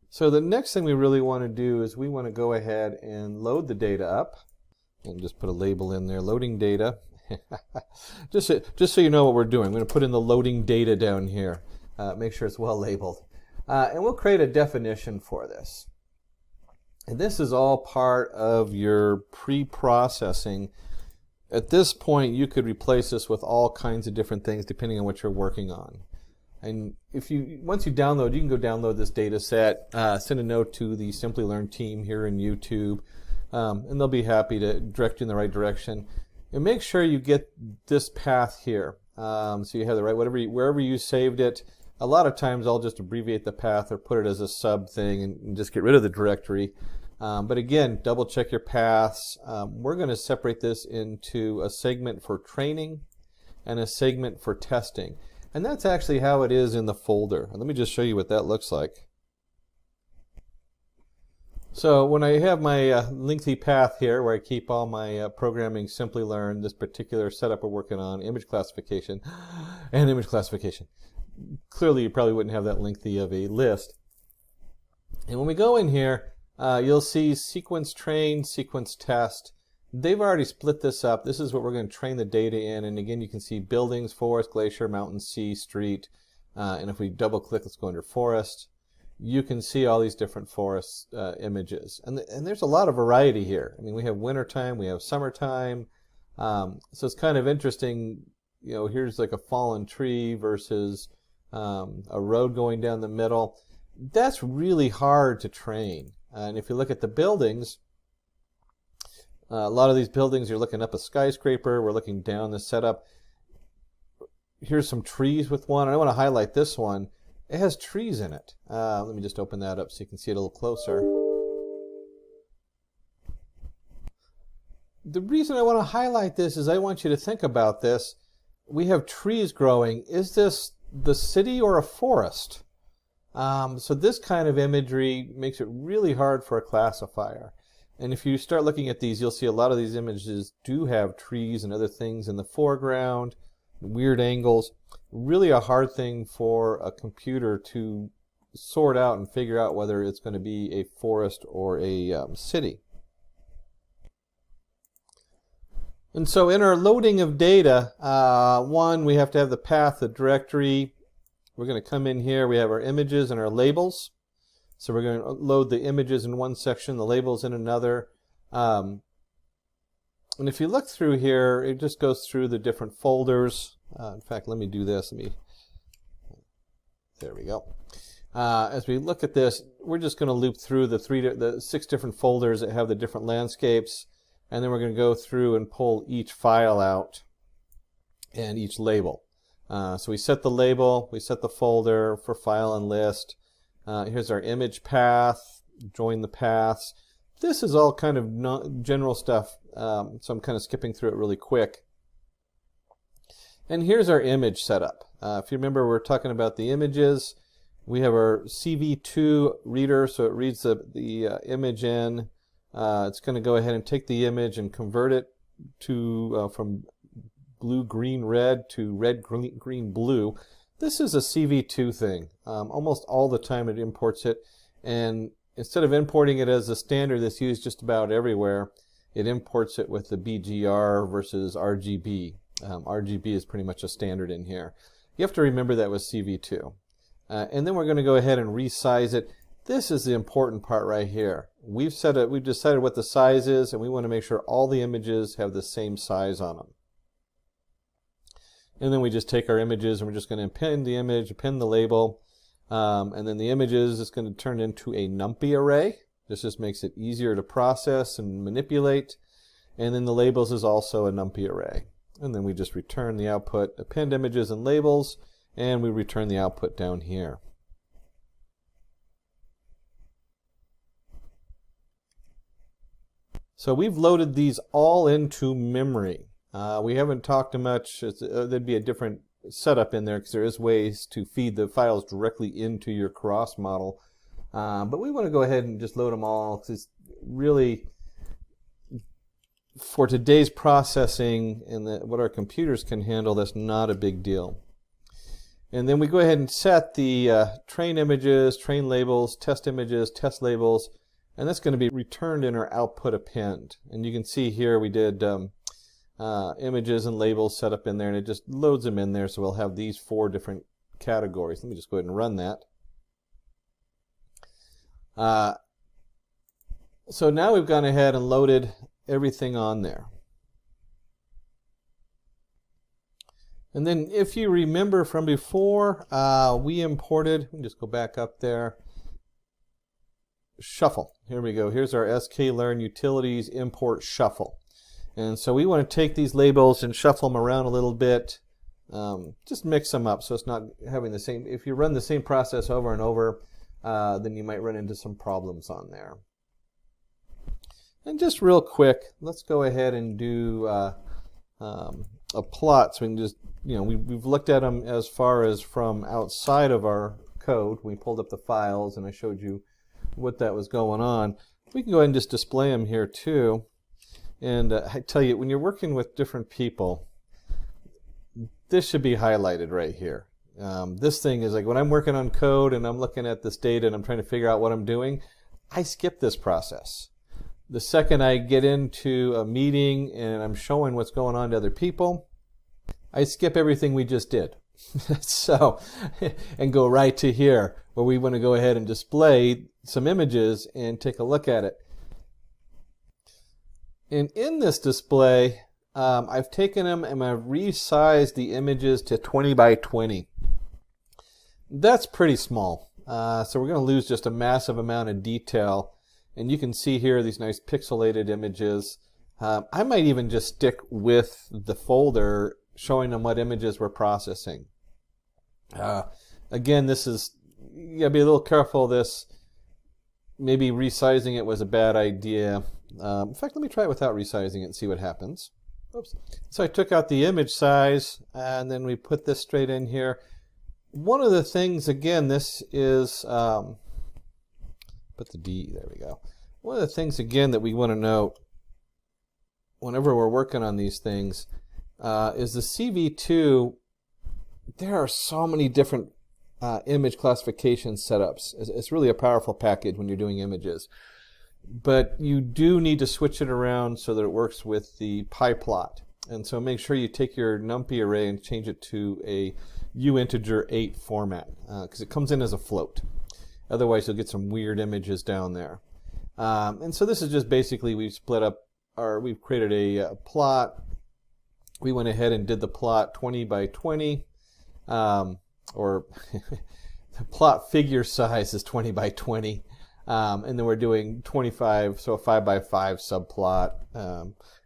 So the next thing we really want to do is we want to go ahead and load the data up, and just put a label in there, loading data. just so you know what we're doing, I'm going to put in the loading data down here, make sure it's well labeled. And we'll create a definition for this. And this is all part of your pre-processing. At this point, you could replace this with all kinds of different things depending on what you're working on. And once you download, you can go download this data set, send a note to the Simplilearn team here in YouTube, and they'll be happy to direct you in the right direction. And make sure you get this path here, so you have the right, wherever you saved it. A lot of times I'll just abbreviate the path or put it as a sub thing and just get rid of the directory. But again, double check your paths. We're going to separate this into a segment for training and a segment for testing. And that's actually how it is in the folder. And let me just show you what that looks like. So when I have my lengthy path here where I keep all my programming Simplilearn, this particular setup we're working on, image classification and image classification. Clearly you probably wouldn't have that lengthy of a list. And when we go in here, you'll see sequence train, sequence test. They've already split this up. This is what we're going to train the data in. And again, you can see buildings, forest, glacier, mountain, sea, street. And if we double click, let's go under forest. You can see all these different forest images. And there's a lot of variety here. I mean, we have wintertime, we have summertime. So it's kind of interesting. You know, here's like a fallen tree versus a road going down the middle. That's really hard to train. And if you look at the buildings, a lot of these buildings, you're looking up a skyscraper, we're looking down the setup. Here's some trees with one. I want to highlight this one. It has trees in it. Let me just open that up so you can see it a little closer. The reason I want to highlight this is I want you to think about this. We have trees growing. Is this the city or a forest? So this kind of imagery makes it really hard for a classifier. And if you start looking at these, you'll see a lot of these images do have trees and other things in the foreground, weird angles. Really a hard thing for a computer to sort out and figure out whether it's going to be a forest or a city. And so in our loading of data, one, we have to have the path, the directory. We're going to come in here, we have our images and our labels. So we're going to load the images in one section, the labels in another. And if you look through here, it just goes through the different folders. In fact, let me do this. There we go. As we look at this, we're just going to loop through the 6 different folders that have the different landscapes. And then we're going to go through and pull each file out and each label. So we set the label, we set the folder for file and list. Here's our image path, join the paths. This is all kind of general stuff, so I'm kind of skipping through it really quick. And here's our image setup. If you remember, we're talking about the images. We have our CV2 reader, so it reads the image in. It's going to go ahead and take the image and convert it to from blue, green, red to red, green, blue. This is a CV2 thing. Almost all the time it imports it, and instead of importing it as a standard that's used just about everywhere, it imports it with the BGR versus RGB. RGB is pretty much a standard in here. You have to remember that was CV2. And then we're going to go ahead and resize it. This is the important part right here. We've decided what the size is, and we want to make sure all the images have the same size on them. And then we just take our images and we're just going to append the image, append the label, and then the images is going to turn into a numpy array. This just makes it easier to process and manipulate. And then the labels is also a numpy array. And then we just return the output, append images and labels, and we return the output down here. So we've loaded these all into memory. We haven't talked much. There'd be a different setup in there because there is ways to feed the files directly into your Keras model. But we want to go ahead and just load them all because it's really, for today's processing and what our computers can handle, that's not a big deal. And then we go ahead and set the train images, train labels, test images, test labels, and that's going to be returned in our output append. And you can see here we did images and labels set up in there, and it just loads them in there, so we'll have these 4 different categories. Let me just go ahead and run that. So now we've gone ahead and loaded everything on there. And then if you remember from before, we imported, let me just go back up there, shuffle. Here we go. Here's our sklearn utilities import shuffle. And so we want to take these labels and shuffle them around a little bit, just mix them up so it's not having the same, if you run the same process over and over, then you might run into some problems on there. And just real quick, let's go ahead and do a plot so we can just, we've looked at them as far as from outside of our code. We pulled up the files and I showed you what that was going on. We can go ahead and just display them here too. And I tell you, when you're working with different people, this should be highlighted right here. This thing is like when I'm working on code and I'm looking at this data and I'm trying to figure out what I'm doing, I skip this process. The second I get into a meeting and I'm showing what's going on to other people, I skip everything we just did. So, and go right to here where we want to go ahead and display some images and take a look at it. And in this display, I've taken them and I've resized the images to 20 by 20. That's pretty small. So we're going to lose just a massive amount of detail. And you can see here these nice pixelated images. I might even just stick with the folder showing them what images we're processing. Again, this is, you gotta be a little careful of this. Maybe resizing it was a bad idea. In fact, let me try it without resizing it and see what happens. Oops. So I took out the image size and then we put this straight in here. one of the things, again, this is, put the D, there we go. One of the things, again, that we want to note whenever we're working on these things is the CV2, there are so many different image classification setups. It's really a powerful package when you're doing images. But you do need to switch it around so that it works with the pyplot. And so make sure you take your NumPy array and change it to a uinteger8 format, because it comes in as a float. Otherwise you'll get some weird images down there. And so this is just basically we've created a plot. We went ahead and did the plot 20 by 20, or the plot figure size is 20 by 20. And then we're doing 25, so a 5 by 5 subplot.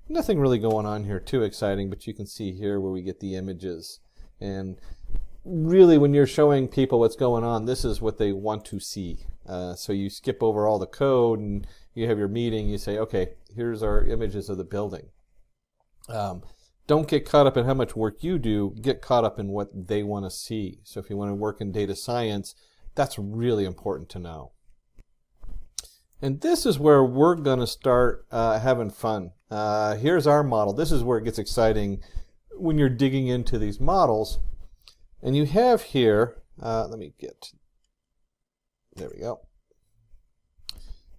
Nothing really going on here too exciting, but you can see here where we get the images. And really, when you're showing people what's going on, this is what they want to see. So you skip over all the code and you have your meeting, you say, okay, here's our images of the building. Don't get caught up in how much work you do, get caught up in what they want to see. So if you want to work in data science, that's really important to know. And this is where we're going to start having fun. Here's our model. This is where it gets exciting when you're digging into these models. And you have here, there we go.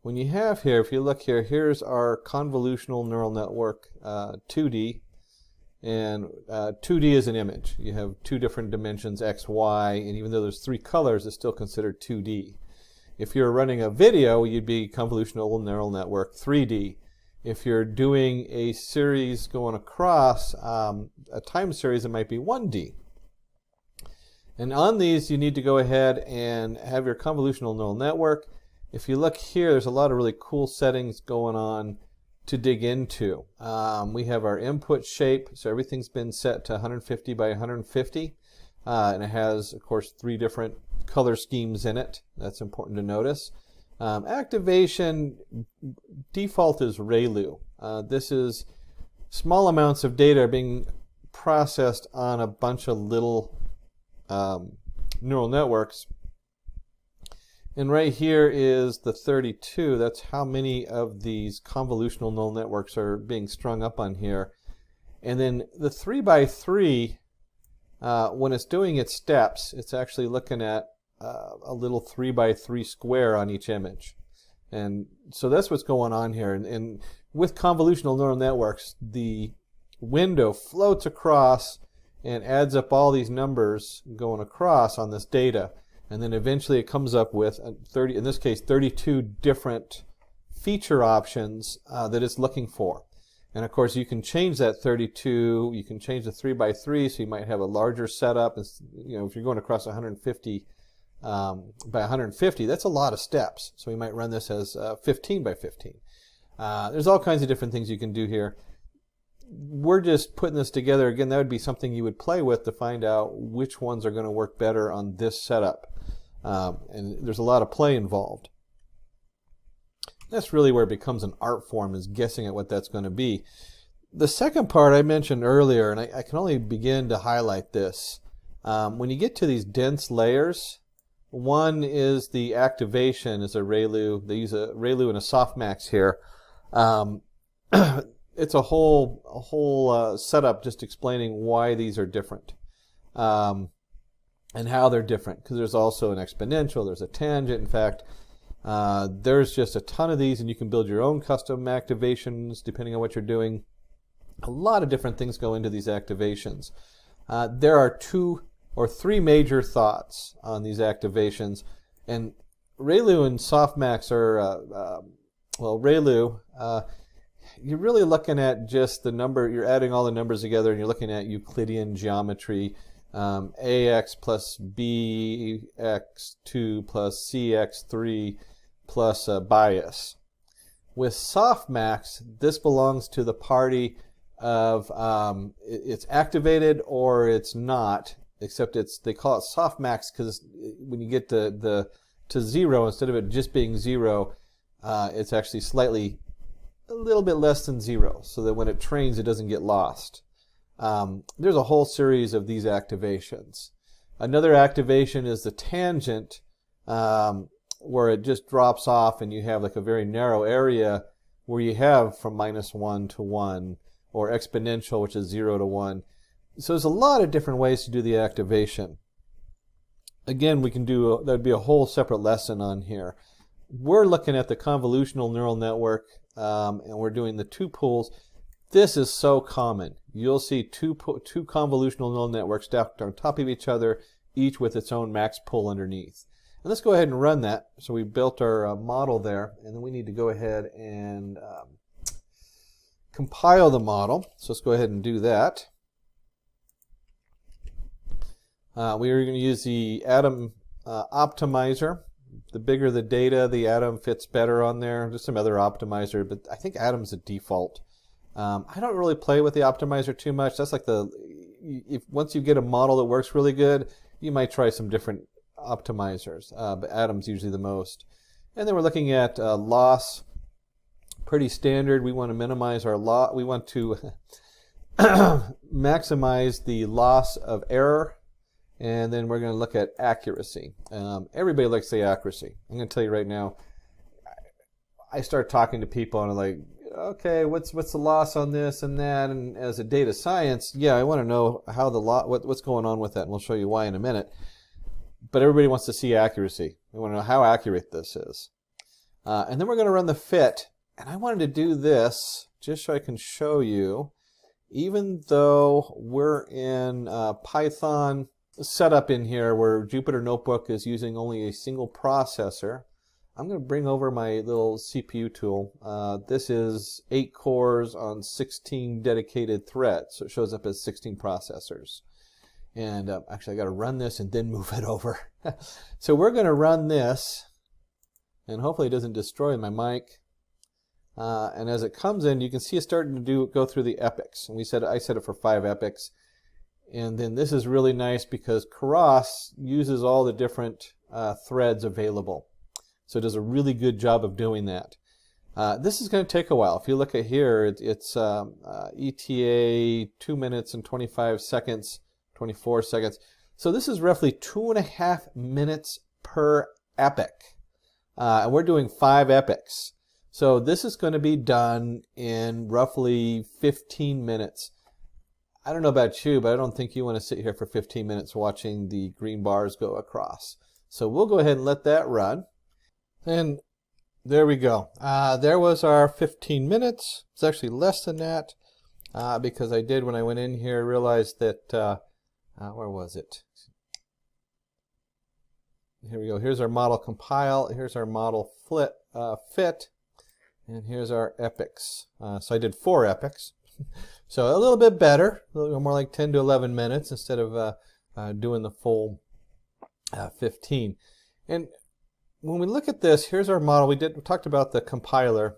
When you have here, if you look here, here's our convolutional neural network 2D. And 2D is an image. You have two different dimensions, X, Y, and even though there's three colors, it's still considered 2D. If you're running a video, you'd be convolutional neural network 3D. If you're doing a series going across, a time series, it might be 1D. And on these, you need to go ahead and have your convolutional neural network. If you look here, there's a lot of really cool settings going on to dig into. We have our input shape, so everything's been set to 150 by 150. And it has, of course, 3 different color schemes in it. That's important to notice. Activation default is ReLU. This is small amounts of data being processed on a bunch of little neural networks. And right here is the 32. That's how many of these convolutional neural networks are being strung up on here. And then the 3 by 3, when it's doing its steps, it's actually looking at a little 3 by 3 square on each image. And so that's what's going on here. And with convolutional neural networks, the window floats across and adds up all these numbers going across on this data. And then eventually it comes up with 30, in this case, 32 different feature options that it's looking for. And of course, you can change that 32. You can change the 3 by 3, so you might have a larger setup. You know, if you're going across 150 by 150, that's a lot of steps. So we might run this as 15 by 15. There's all kinds of different things you can do here. We're just putting this together. Again, that would be something you would play with to find out which ones are going to work better on this setup. And there's a lot of play involved. That's really where it becomes an art form, is guessing at what that's going to be. The second part I mentioned earlier, and I can only begin to highlight this. When you get to these dense layers, one is the activation is a ReLU. They use a ReLU and a softmax here. It's a whole setup just explaining why these are different and how they're different, because there's also an exponential, there's a tangent. In fact, there's just a ton of these, and you can build your own custom activations depending on what you're doing. A lot of different things go into these activations. There are 2 or 3 major thoughts on these activations, and ReLU and softmax are, well, ReLU, you're really looking at just the number, you're adding all the numbers together and you're looking at Euclidean geometry, ax plus bx2 plus cx3 plus bias. With softmax, this belongs to the party of it's activated or it's not, except they call it softmax because when you get to 0, instead of it just being 0, it's actually a little bit less than 0, so that when it trains, it doesn't get lost. There's a whole series of these activations. Another activation is the tangent, where it just drops off and you have like a very narrow area where you have from -1 to 1, or exponential, which is 0 to 1. So there's a lot of different ways to do the activation. Again, we can do, there'd be a whole separate lesson on here. We're looking at the convolutional neural network, and we're doing the two pools. This is so common. You'll see two convolutional neural networks stacked on top of each other, each with its own max pool underneath. And let's go ahead and run that. So we built our model there, and then we need to go ahead and compile the model. So let's go ahead and do that. We are going to use the Atom optimizer. The bigger the data, the Atom fits better on there. There's some other optimizer, but I think Atom's a default. I don't really play with the optimizer too much. That's like once you get a model that works really good, you might try some different optimizers, but Atom's usually the most. And then we're looking at loss. Pretty standard. We want to minimize our loss. We want to maximize the loss of error. And then we're going to look at accuracy. Everybody likes to say accuracy. I'm going to tell you right now, I start talking to people and I'm like, okay, what's the loss on this and that? And as a data science, yeah, I want to know how what's going on with that, and we'll show you why in a minute. But everybody wants to see accuracy. We want to know how accurate this is. And then we're going to run the fit. And I wanted to do this just so I can show you, even though we're in Python setup in here where Jupyter Notebook is using only a single processor, I'm going to bring over my little CPU tool. This is 8 cores on 16 dedicated threads, so it shows up as 16 processors. And actually I got to run this and then move it over. So we're going to run this, and hopefully it doesn't destroy my mic. And as it comes in, you can see it's starting to go through the epochs. And I set it for 5 epochs. And then this is really nice because Keras uses all the different threads available. So it does a really good job of doing that. This is going to take a while. If you look at here, it's ETA 2 minutes and 25 seconds, 24 seconds. So this is roughly 2.5 minutes per epoch. And we're doing 5 epochs. So this is going to be done in roughly 15 minutes. I don't know about you, but I don't think you want to sit here for 15 minutes watching the green bars go across. So we'll go ahead and let that run. And there we go. There was our 15 minutes. It's actually less than that because I did, when I went in here, realized that, where was it? Here we go. Here's our model compile. Here's our model fit. And here's our epochs. So I did 4 epochs. So a little bit better, a little more like 10 to 11 minutes instead of doing the full 15. And when we look at this, here's our model. We talked about the compiler.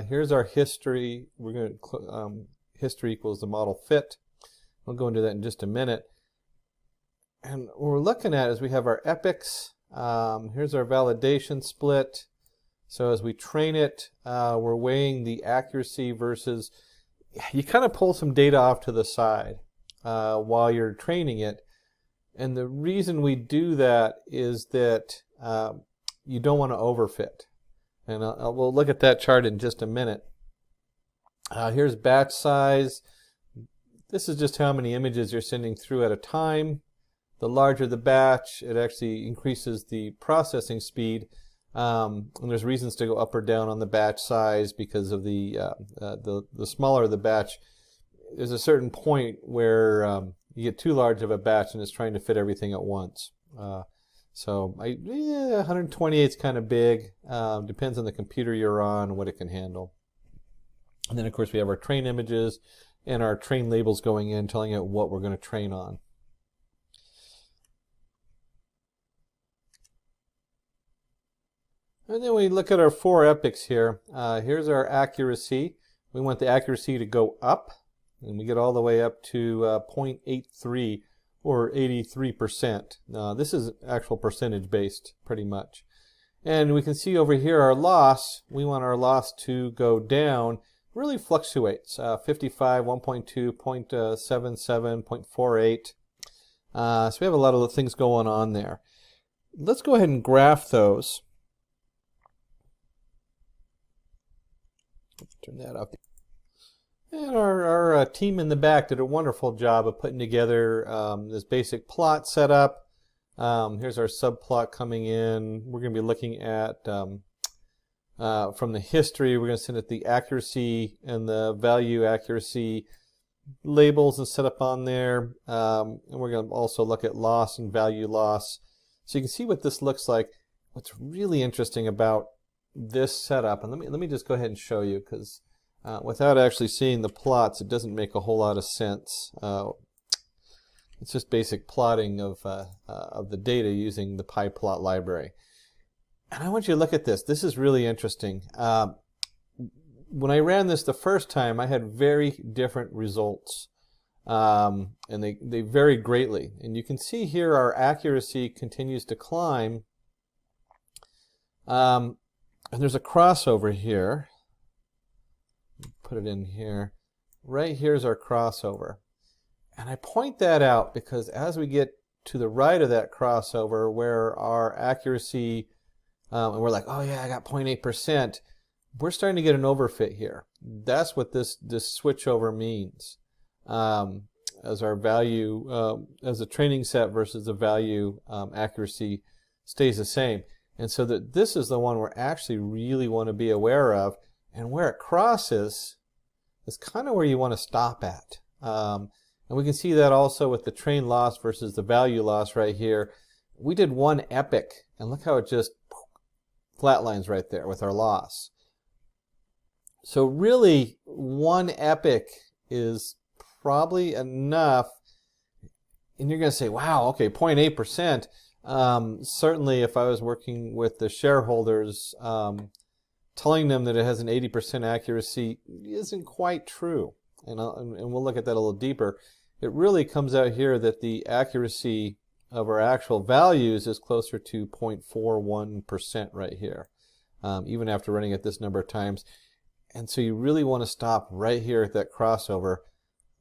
Here's our history. We're going to history equals the model fit. We'll go into that in just a minute. And what we're looking at is we have our epochs. Here's our validation split. So as we train it, we're weighing the accuracy versus, you kind of pull some data off to the side while you're training it. And the reason we do that is that you don't want to overfit. And we'll look at that chart in just a minute. Here's batch size. This is just how many images you're sending through at a time. The larger the batch, it actually increases the processing speed. And there's reasons to go up or down on the batch size because of the smaller the batch. There's a certain point where you get too large of a batch and it's trying to fit everything at once. So 128 is kind of big. Depends on the computer you're on and what it can handle. And then of course we have our train images and our train labels going in telling it what we're going to train on. And then we look at our 4 epochs here. Here's our accuracy. We want the accuracy to go up, and we get all the way up to 0.83 or 83%. This is actual percentage based pretty much. And we can see over here our loss. We want our loss to go down. Really fluctuates. 55, 1.2, 0.77, 0.48. So we have a lot of things going on there. Let's go ahead and graph those. Turn that off. And our team in the back did a wonderful job of putting together this basic plot setup. Here's our subplot coming in. We're going to be looking at, from the history, we're going to send it the accuracy and the value accuracy labels and set up on there. And we're going to also look at loss and value loss. So you can see what this looks like. What's really interesting about this setup, and let me just go ahead and show you, because without actually seeing the plots, it doesn't make a whole lot of sense. It's just basic plotting of the data using the PyPlot library. And I want you to look at this. This is really interesting. When I ran this the first time, I had very different results. And they vary greatly. And you can see here our accuracy continues to climb. And there's a crossover here. Put it in here. Right here's our crossover. And I point that out because as we get to the right of that crossover where our accuracy, and we're like, oh yeah, I got 0.8%, we're starting to get an overfit here. That's what this switchover means. As our value, as the training set versus the value accuracy stays the same. And so that this is the one we actually really want to be aware of, and where it crosses is kind of where you want to stop at. And we can see that also with the train loss versus the value loss right here. We did one epoch, and look how it just flatlines right there with our loss. So really, one epoch is probably enough. And you're going to say, wow, okay, 0.8%. Certainly, if I was working with the shareholders, telling them that it has an 80% accuracy isn't quite true. And we'll look at that a little deeper. It really comes out here that the accuracy of our actual values is closer to 0.41% right here, even after running it this number of times. And so you really want to stop right here at that crossover.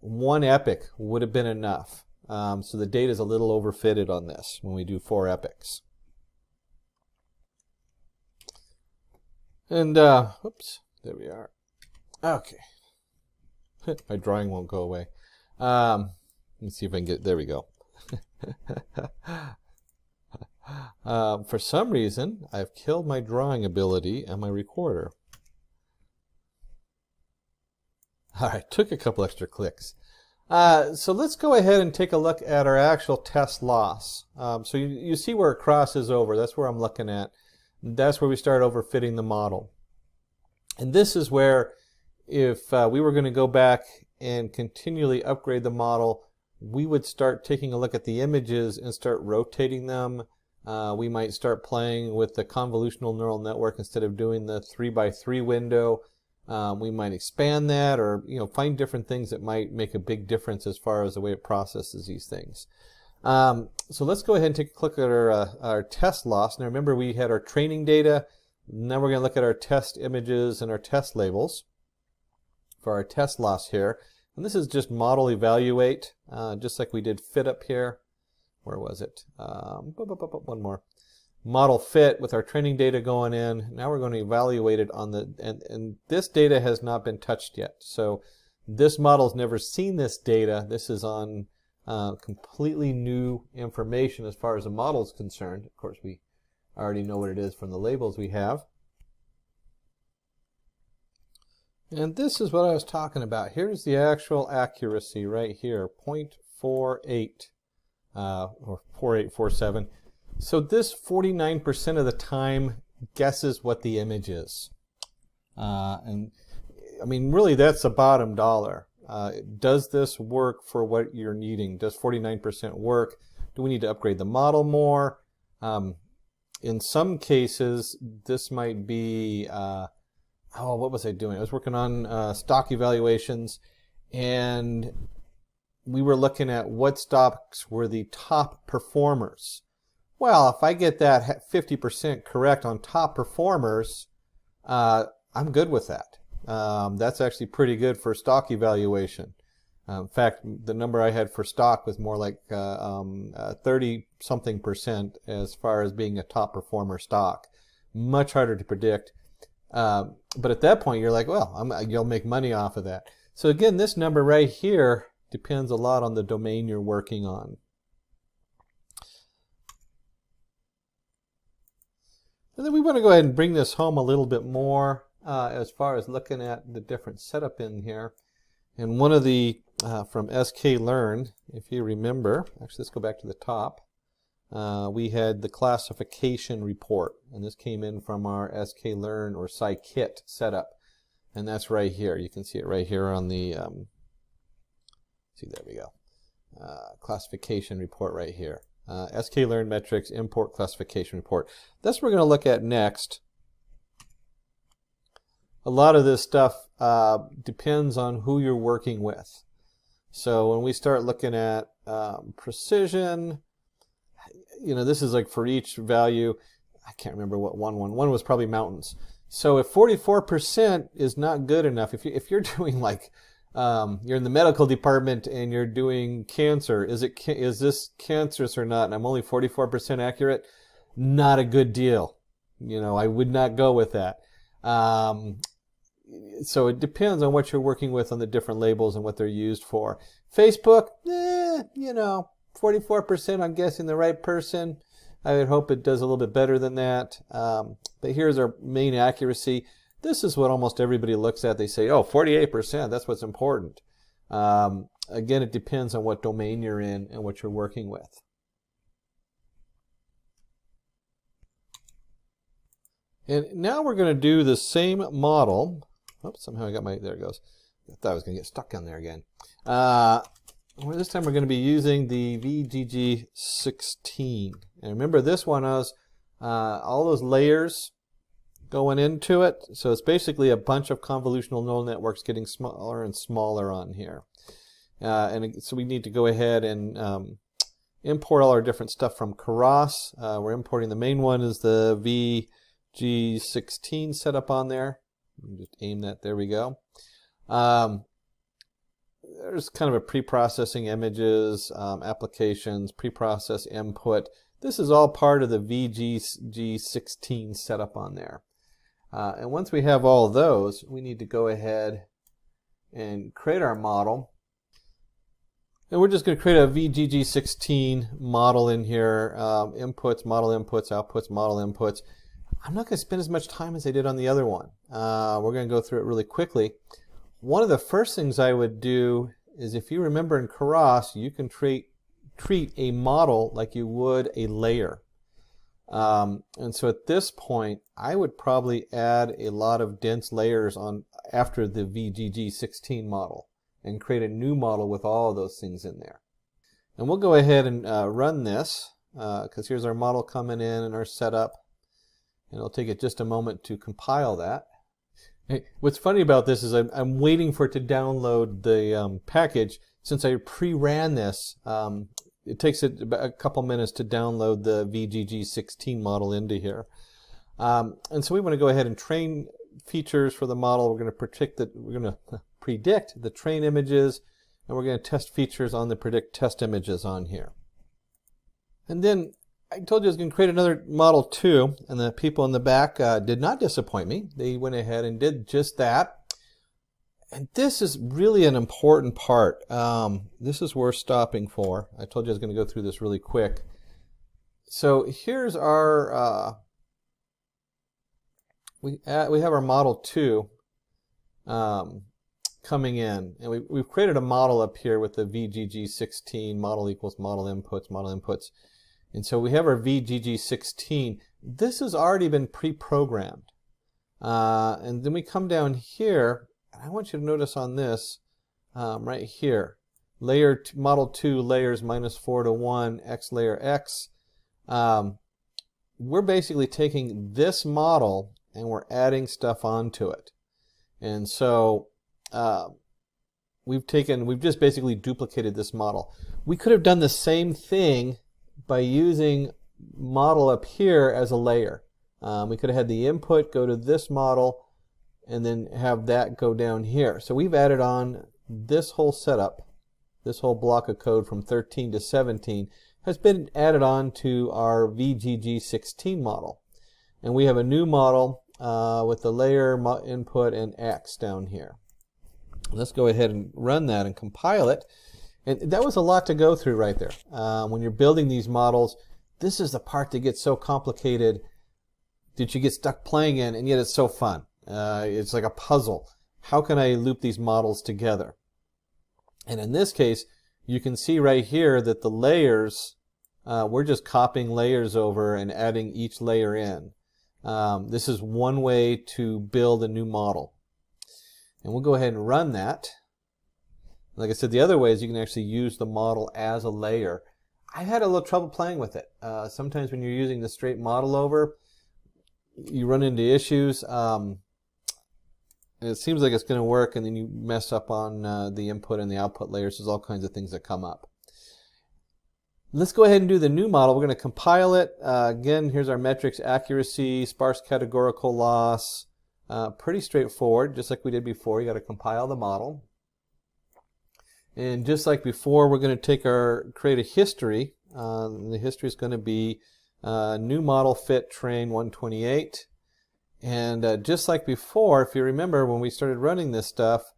One epoch would have been enough. So the data is a little overfitted on this when we do 4 epochs. And, oops, there we are. Okay. My drawing won't go away. Let me see if I can get, there we go. For some reason, I've killed my drawing ability and my recorder. All right, took a couple extra clicks. So let's go ahead and take a look at our actual test loss. So you see where it crosses over. That's where I'm looking at. That's where we start overfitting the model. And this is where if we were going to go back and continually upgrade the model, we would start taking a look at the images and start rotating them. We might start playing with the convolutional neural network instead of doing the 3x3 window. We might expand that, or find different things that might make a big difference as far as the way it processes these things. So let's go ahead and take a look at our test loss. Now remember, we had our training data. Now we're going to look at our test images and our test labels for our test loss here. And this is just model evaluate, just like we did fit up here. Where was it? One more. Model fit with our training data going in. Now we're going to evaluate it on the, and this data has not been touched yet. So this model's never seen this data. This is on completely new information as far as the model is concerned. Of course, we already know what it is from the labels we have. And this is what I was talking about. Here's the actual accuracy right here, 0.48 or 4847. So this 49% of the time guesses what the image is. And I mean, really, that's the bottom dollar. Does this work for what you're needing? Does 49% work? Do we need to upgrade the model more? In some cases, this might be, what was I doing? I was working on stock evaluations, and we were looking at what stocks were the top performers. Well, if I get that 50% correct on top performers, I'm good with that. That's actually pretty good for stock evaluation. In fact, the number I had for stock was more like 30-something% as far as being a top performer stock. Much harder to predict. But at that point, you're like, well, you'll make money off of that. So again, this number right here depends a lot on the domain you're working on. And then we want to go ahead and bring this home a little bit more as far as looking at the different setup in here. And one of the, from sklearn, if you remember, actually let's go back to the top, we had the classification report. And this came in from our sklearn or scikit setup. And that's right here. You can see it right here on the, see, there we go. Classification report right here. sklearn metrics import classification report. That's what we're going to look at next. A lot of this stuff depends on who you're working with. So when we start looking at precision, you know, this is like for each value, I can't remember what one was probably mountains. So if 44% is not good enough, if you're doing like you're in the medical department and you're doing cancer, is this cancerous or not? And I'm only 44% accurate. Not a good deal. You know, I would not go with that. So it depends on what you're working with on the different labels and what they're used for. Facebook, you know, 44%. I'm guessing the right person. I would hope it does a little bit better than that. But here's our main accuracy. This is what almost everybody looks at. They say, oh, 48%, that's what's important. Again, it depends on what domain you're in and what you're working with. And now we're going to do the same model. Oops, somehow I got my, there it goes. I thought I was going to get stuck on there again. This time we're going to be using the VGG16. And remember this one has all those layers going into it. So it's basically a bunch of convolutional neural networks getting smaller and smaller on here. And so we need to go ahead and import all our different stuff from Keras. We're importing the main one is the VG16 setup on there. Just aim that, there we go. There's kind of a pre-processing images, applications, pre-process input. This is all part of the VGG16 setup on there. And once we have all those, we need to go ahead and create our model. And we're just going to create a VGG16 model in here. Inputs, model inputs, outputs, model inputs. I'm not going to spend as much time as I did on the other one. We're going to go through it really quickly. One of the first things I would do is, if you remember in Keras, you can treat a model like you would a layer. And so at this point, I would probably add a lot of dense layers on after the VGG16 model and create a new model with all of those things in there. And we'll go ahead and run this because here's our model coming in and our setup. And it'll take it just a moment to compile that. Hey, what's funny about this is I'm waiting for it to download the package. Since I pre-ran this, it takes it a couple minutes to download the VGG16 model into here. And so we want to go ahead and train features for the model. We're going to predict the train images, and we're going to test features on the predict test images on here. And then I told you I was going to create another model too, and the people in the back did not disappoint me. They went ahead and did just that. And this is really an important part. This is worth stopping for. I told you I was going to go through this really quick. So here's our, we have our model 2 coming in. And we've created a model up here with the VGG16, model equals model inputs, model inputs. And so we have our VGG16. This has already been pre-programmed. And then we come down here, and I want you to notice on this right here, model 2 layers -4 to 1, x layer x. We're basically taking this model and we're adding stuff onto it. And so we've just basically duplicated this model. We could have done the same thing by using model up here as a layer. We could have had the input go to this model and then have that go down here. So we've added on this whole setup this whole block of code from 13 to 17 has been added on to our VGG16 model. And we have a new model with the layer, input, and X down here. Let's go ahead and run that and compile it. And that was a lot to go through right there. When you're building these models, this is the part that gets so complicated that you get stuck playing in, and yet it's so fun. It's like a puzzle. How can I loop these models together? And in this case, you can see right here that the layers, we're just copying layers over and adding each layer in. This is one way to build a new model. And we'll go ahead and run that. Like I said, the other way is you can actually use the model as a layer. I had a little trouble playing with it. Sometimes when you're using the straight model over, you run into issues. And it seems like it's going to work, and then you mess up on the input and the output layers. There's all kinds of things that come up. Let's go ahead and do the new model. We're going to compile it. Again, here's our metrics: accuracy, sparse categorical loss. Pretty straightforward, just like we did before. You got to compile the model. And just like before, we're going to create a history. The history is going to be new model fit train 128. And just like before, if you remember when we started running this stuff,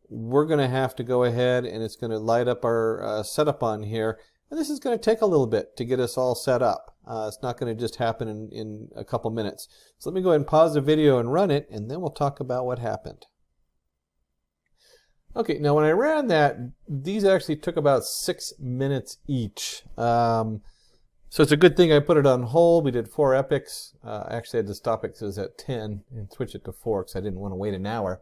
we're going to have to go ahead and it's going to light up our setup on here. And this is going to take a little bit to get us all set up. It's not going to just happen in a couple minutes. So let me go ahead and pause the video and run it, and then we'll talk about what happened. Okay, now when I ran that, these actually took about 6 minutes each. So it's a good thing I put it on hold. We did 4 epochs. Actually, I had to stop it because it was at 10 and switch it to 4 because I didn't want to wait an hour.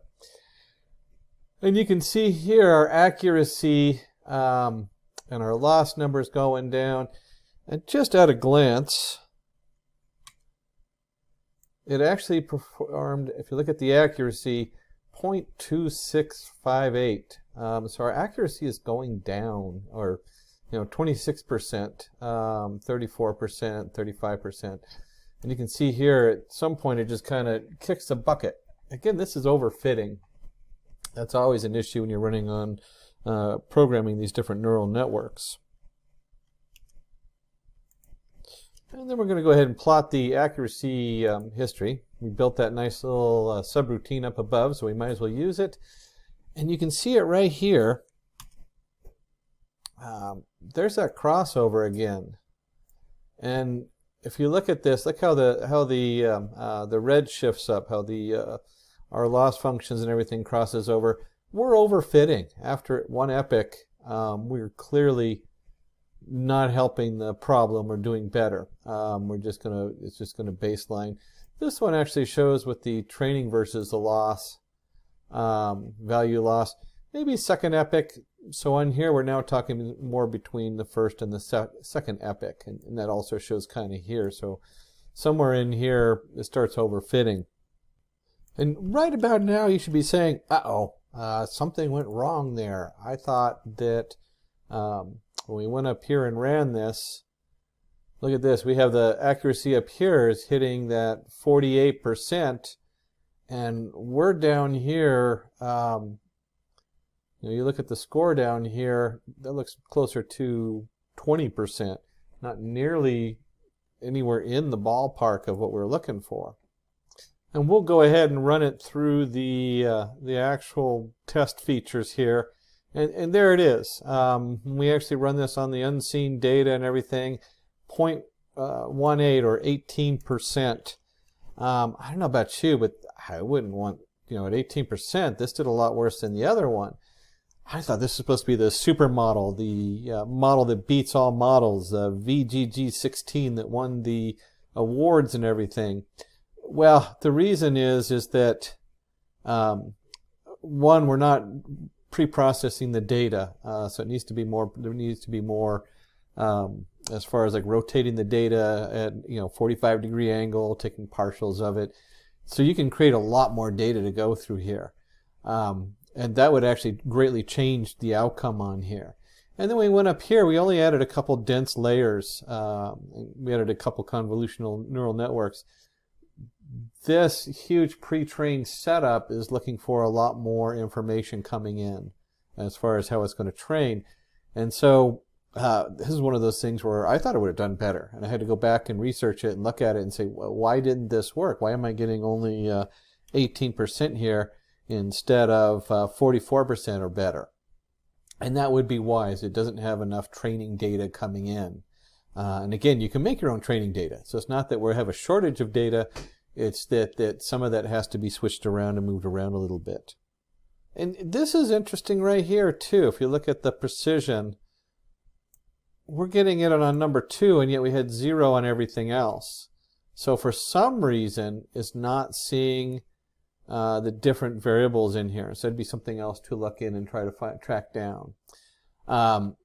And you can see here our accuracy and our loss numbers going down. And just at a glance, it actually performed, if you look at the accuracy, 0.2658. So our accuracy is going down, or 26%, 34%, 35%. And you can see here at some point it just kind of kicks the bucket. Again, this is overfitting. That's always an issue when you're running on programming these different neural networks. And then we're going to go ahead and plot the accuracy history. We built that nice little subroutine up above, so we might as well use it. And you can see it right here. There's that crossover again. And if you look at this, look how the red shifts up, how our loss functions and everything crosses over. We're overfitting. After one epoch, we're clearly not helping the problem or doing better. It's just gonna baseline. This one actually shows with the training versus the loss, value loss. Maybe second epoch. So on here we're now talking more between the first and the second epoch, and that also shows kind of here. So somewhere in here it starts overfitting. And right about now you should be saying, something went wrong there. I thought that when we went up here and ran this, look at this, we have the accuracy up here is hitting that 48%, and we're down here, you look at the score down here, that looks closer to 20%, not nearly anywhere in the ballpark of what we're looking for. And we'll go ahead and run it through the actual test features here. And there it is. We actually run this on the unseen data and everything. 0.18 or 18%. I don't know about you, but I wouldn't want, at 18%, this did a lot worse than the other one. I thought this was supposed to be the super model, the model that beats all models, VGG16 that won the awards and everything. Well, the reason is that one, we're not pre-processing the data, so it needs to be more. There needs to be more as far as like rotating the data at 45-degree angle, taking partials of it, so you can create a lot more data to go through here, and that would actually greatly change the outcome on here. And then we went up here. We only added a couple dense layers. We added a couple convolutional neural networks. This huge pre-trained setup is looking for a lot more information coming in as far as how it's going to train. And so this is one of those things where I thought it would have done better. And I had to go back and research it and look at it and say, well, why didn't this work? Why am I getting only 18% here instead of 44% or better? And that would be why, is it doesn't have enough training data coming in. And again, you can make your own training data. So it's not that we have a shortage of data, it's that some of that has to be switched around and moved around a little bit. And this is interesting right here too. If you look at the precision, we're getting it on number 2, and yet we had 0 on everything else. So for some reason, it's not seeing the different variables in here. So it'd be something else to look in and try to track down. And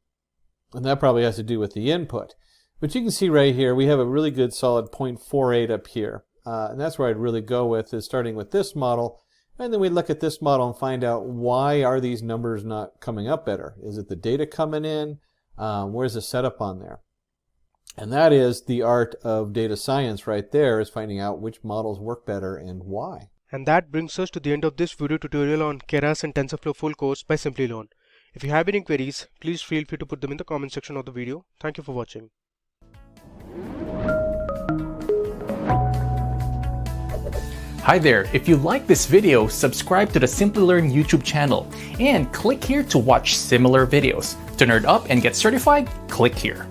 that probably has to do with the input. But you can see right here, we have a really good solid 0.48 up here. And that's where I'd really go with, is starting with this model. And then we look at this model and find out, why are these numbers not coming up better? Is it the data coming in? Where's the setup on there? And that is the art of data science right there, is finding out which models work better and why. And that brings us to the end of this video tutorial on Keras and TensorFlow full course by Simplilearn. If you have any queries, please feel free to put them in the comment section of the video. Thank you for watching. Hi there, if you like this video, subscribe to the Simplilearn YouTube channel and click here to watch similar videos. To nerd up and get certified, click here.